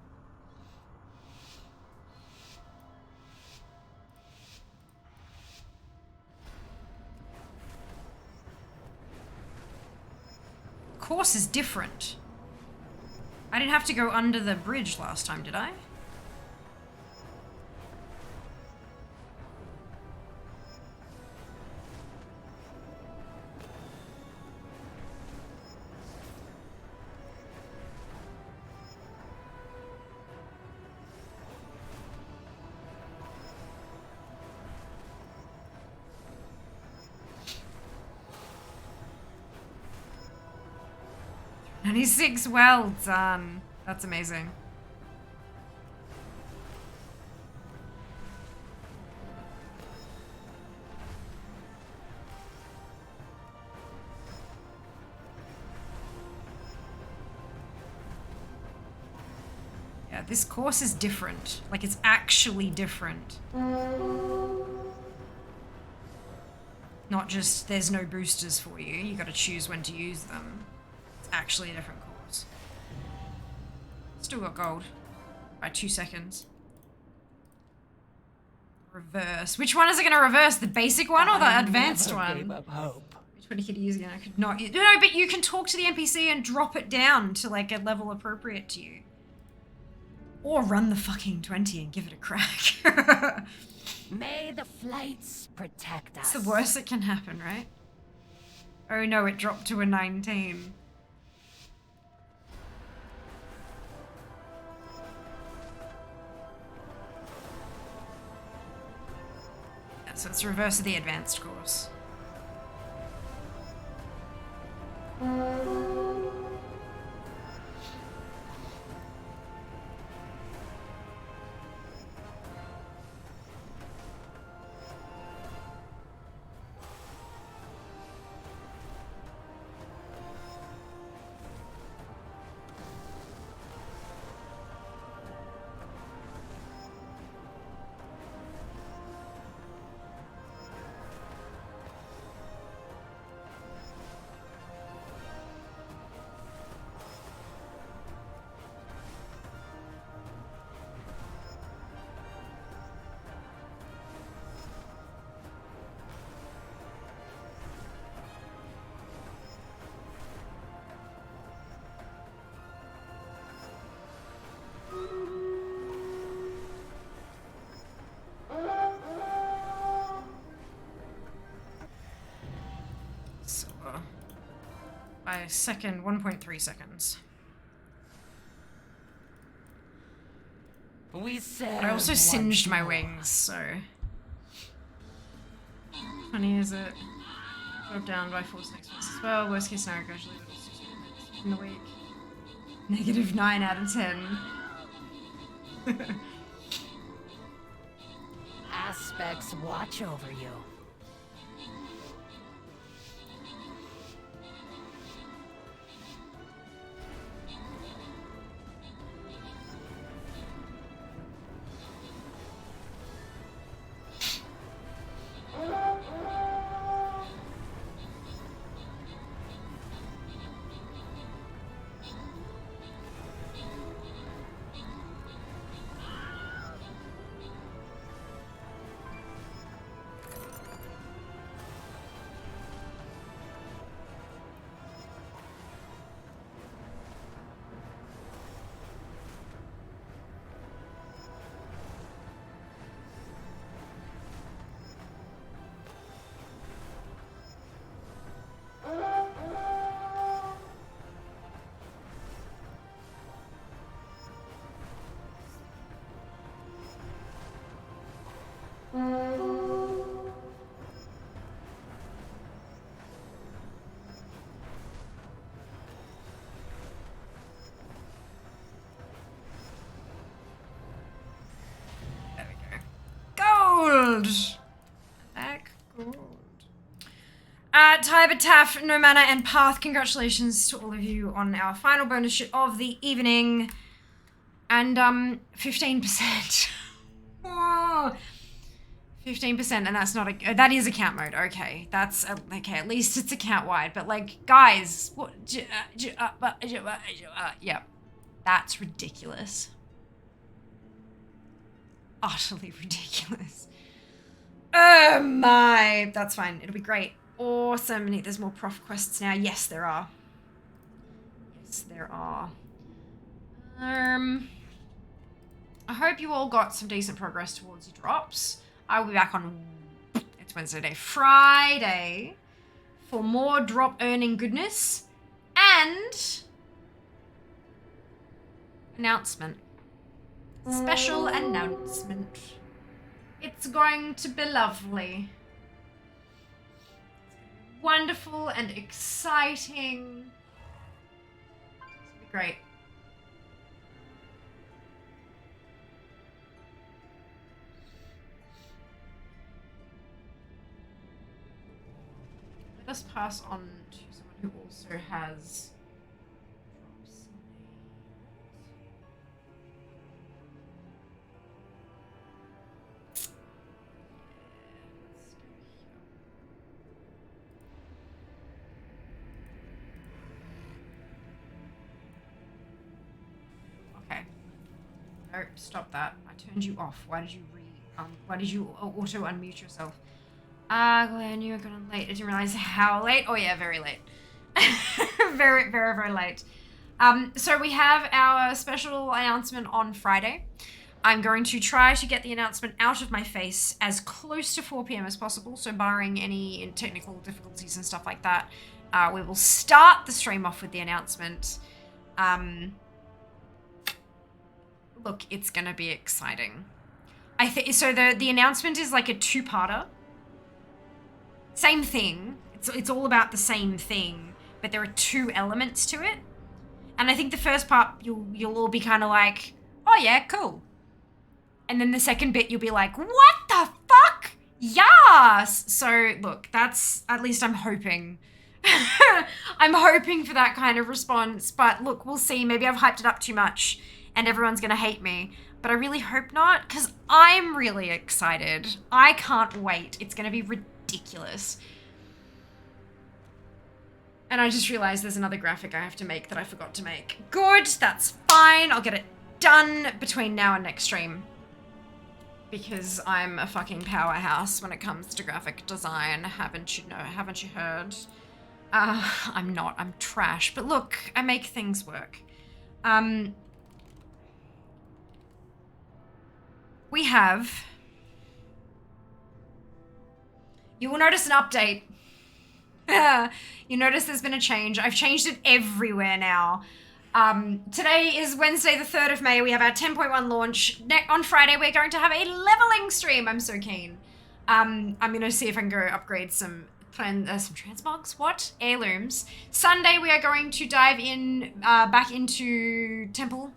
Course is different. I didn't have to go under the bridge last time, did I? 96, well done. That's amazing. Yeah, this course is different. Like, it's actually different. Not just there's no boosters for you. You gotta choose when to use them. It's actually a different course. Still got gold. By 2 seconds. Reverse. Which one is it gonna reverse? The basic one or the advanced one? Gave up hope. Which one could use again? I could not use. No, but you can talk to the NPC and drop it down to like a level appropriate to you. Or run the fucking 20 and give it a crack. May the flights protect us. It's the worst that can happen, right? Oh no, it dropped to a 19. Yeah, so it's the reverse of the advanced course. By a second, 1.3 seconds. We said. But I also singed my wings, so. Funny is it? Drop down by 4 next month as well. Worst case scenario, gradually in the week. -9 out of 10. Aspects watch over you. Gold! Back gold. Tiber, Taff, No Mana, and Path, congratulations to all of you on our final bonus shit of the evening. And 15%. Whoa. 15%, and that's not a, that is account mode. Okay, that's okay. At least it's account wide. But like, guys, what? Yeah, that's ridiculous. Utterly ridiculous. Oh my, that's fine. It'll be great. Awesome. There's more prof quests now. Yes, there are. Yes, there are. I hope you all got some decent progress towards your drops. I will be back on, it's Wednesday day, Friday, for more drop earning goodness and announcement. Special announcement. It's going to be lovely. Wonderful and exciting. Great. Let us pass on to someone who also has drops. Okay. No, stop that. I turned you off. Why did you auto unmute yourself? Glenn, you were gonna late. I didn't realize how late. Oh yeah, very late. Very, very, very late. So we have our special announcement on Friday. I'm going to try to get the announcement out of my face as close to 4 p.m. as possible. So barring any technical difficulties and stuff like that, we will start the stream off with the announcement. Look, it's gonna be exciting. I think so. The announcement is like a 2-parter. Same thing. It's all about the same thing, but there are 2 elements to it. And I think the first part you'll all be kind of like, oh yeah, cool. And then the second bit you'll be like, what the fuck? Yes. So look, that's at least I'm hoping. I'm hoping for that kind of response. But look, we'll see. Maybe I've hyped it up too much, and everyone's gonna hate me. But I really hope not, because I'm really excited. I can't wait. It's gonna be ridiculous. And I just realized there's another graphic I have to make that I forgot to make. Good, that's fine. I'll get it done between now and next stream. Because I'm a fucking powerhouse when it comes to graphic design. Haven't you heard? I'm not, I'm trash. But look, I make things work. We have... You will notice an update. You notice there's been a change. I've changed it everywhere now. Today is Wednesday the 3rd of May. We have our 10.1 launch. On Friday, we're going to have a leveling stream. I'm so keen. I'm going to see if I can go upgrade some transmogs. What? Heirlooms. Sunday, we are going to dive in back into Temple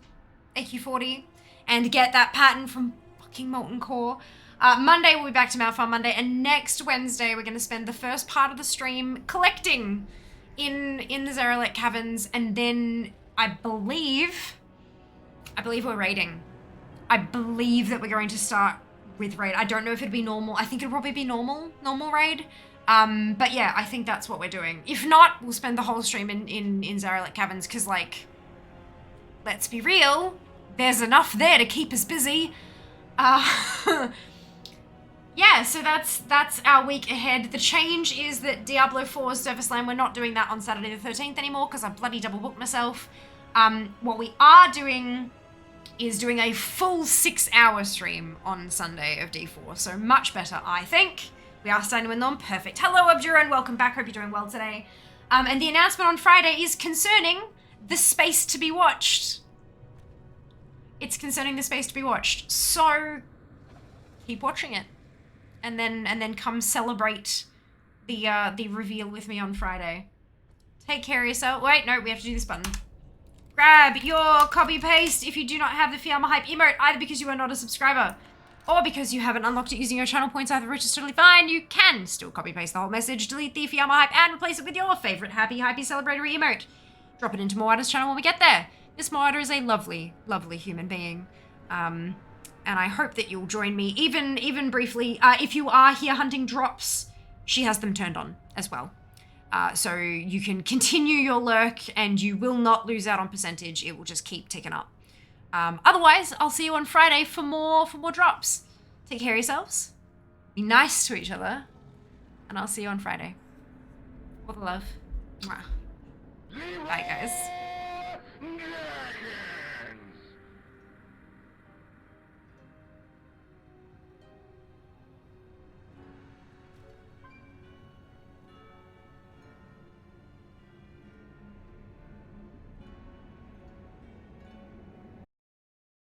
AQ40 and get that pattern from fucking Molten Core. Monday, we'll be back to Mount Farm Monday, and next Wednesday, we're going to spend the first part of the stream collecting in the Zaralek Caverns, and then I believe we're raiding. I believe that we're going to start with raid. I don't know if it'd be normal. I think it'll probably be normal raid. But yeah, I think that's what we're doing. If not, we'll spend the whole stream in Zaralek Caverns, because, like, let's be real, there's enough there to keep us busy. Yeah, so that's our week ahead. The change is that Diablo 4's Surface Land, we're not doing that on Saturday the 13th anymore because I bloody double booked myself. What we are doing is doing a full 6-hour stream on Sunday of D4. So much better, I think. We are starting with them. Perfect. Hello, Abjura, and welcome back. Hope you're doing well today. And the announcement on Friday is concerning the space to be watched. It's concerning the space to be watched. So keep watching it. And then come celebrate the reveal with me on Friday. Take care of yourself. Wait, no, we have to do this button. Grab your copy paste if you do not have the Fiamma Hype emote, either because you are not a subscriber or because you haven't unlocked it using your channel points, either of which is totally fine. You can still copy paste the whole message, delete the Fiamma Hype, and replace it with your favorite happy, hypey, celebratory emote. Drop it into Moada's channel when we get there. This Moada is a lovely, lovely human being. And I hope that you'll join me, even briefly. If you are here hunting drops, she has them turned on as well. So you can continue your lurk and you will not lose out on percentage. It will just keep ticking up. Otherwise, I'll see you on Friday for more drops. Take care of yourselves. Be nice to each other. And I'll see you on Friday. All the love. Mwah. Bye, guys.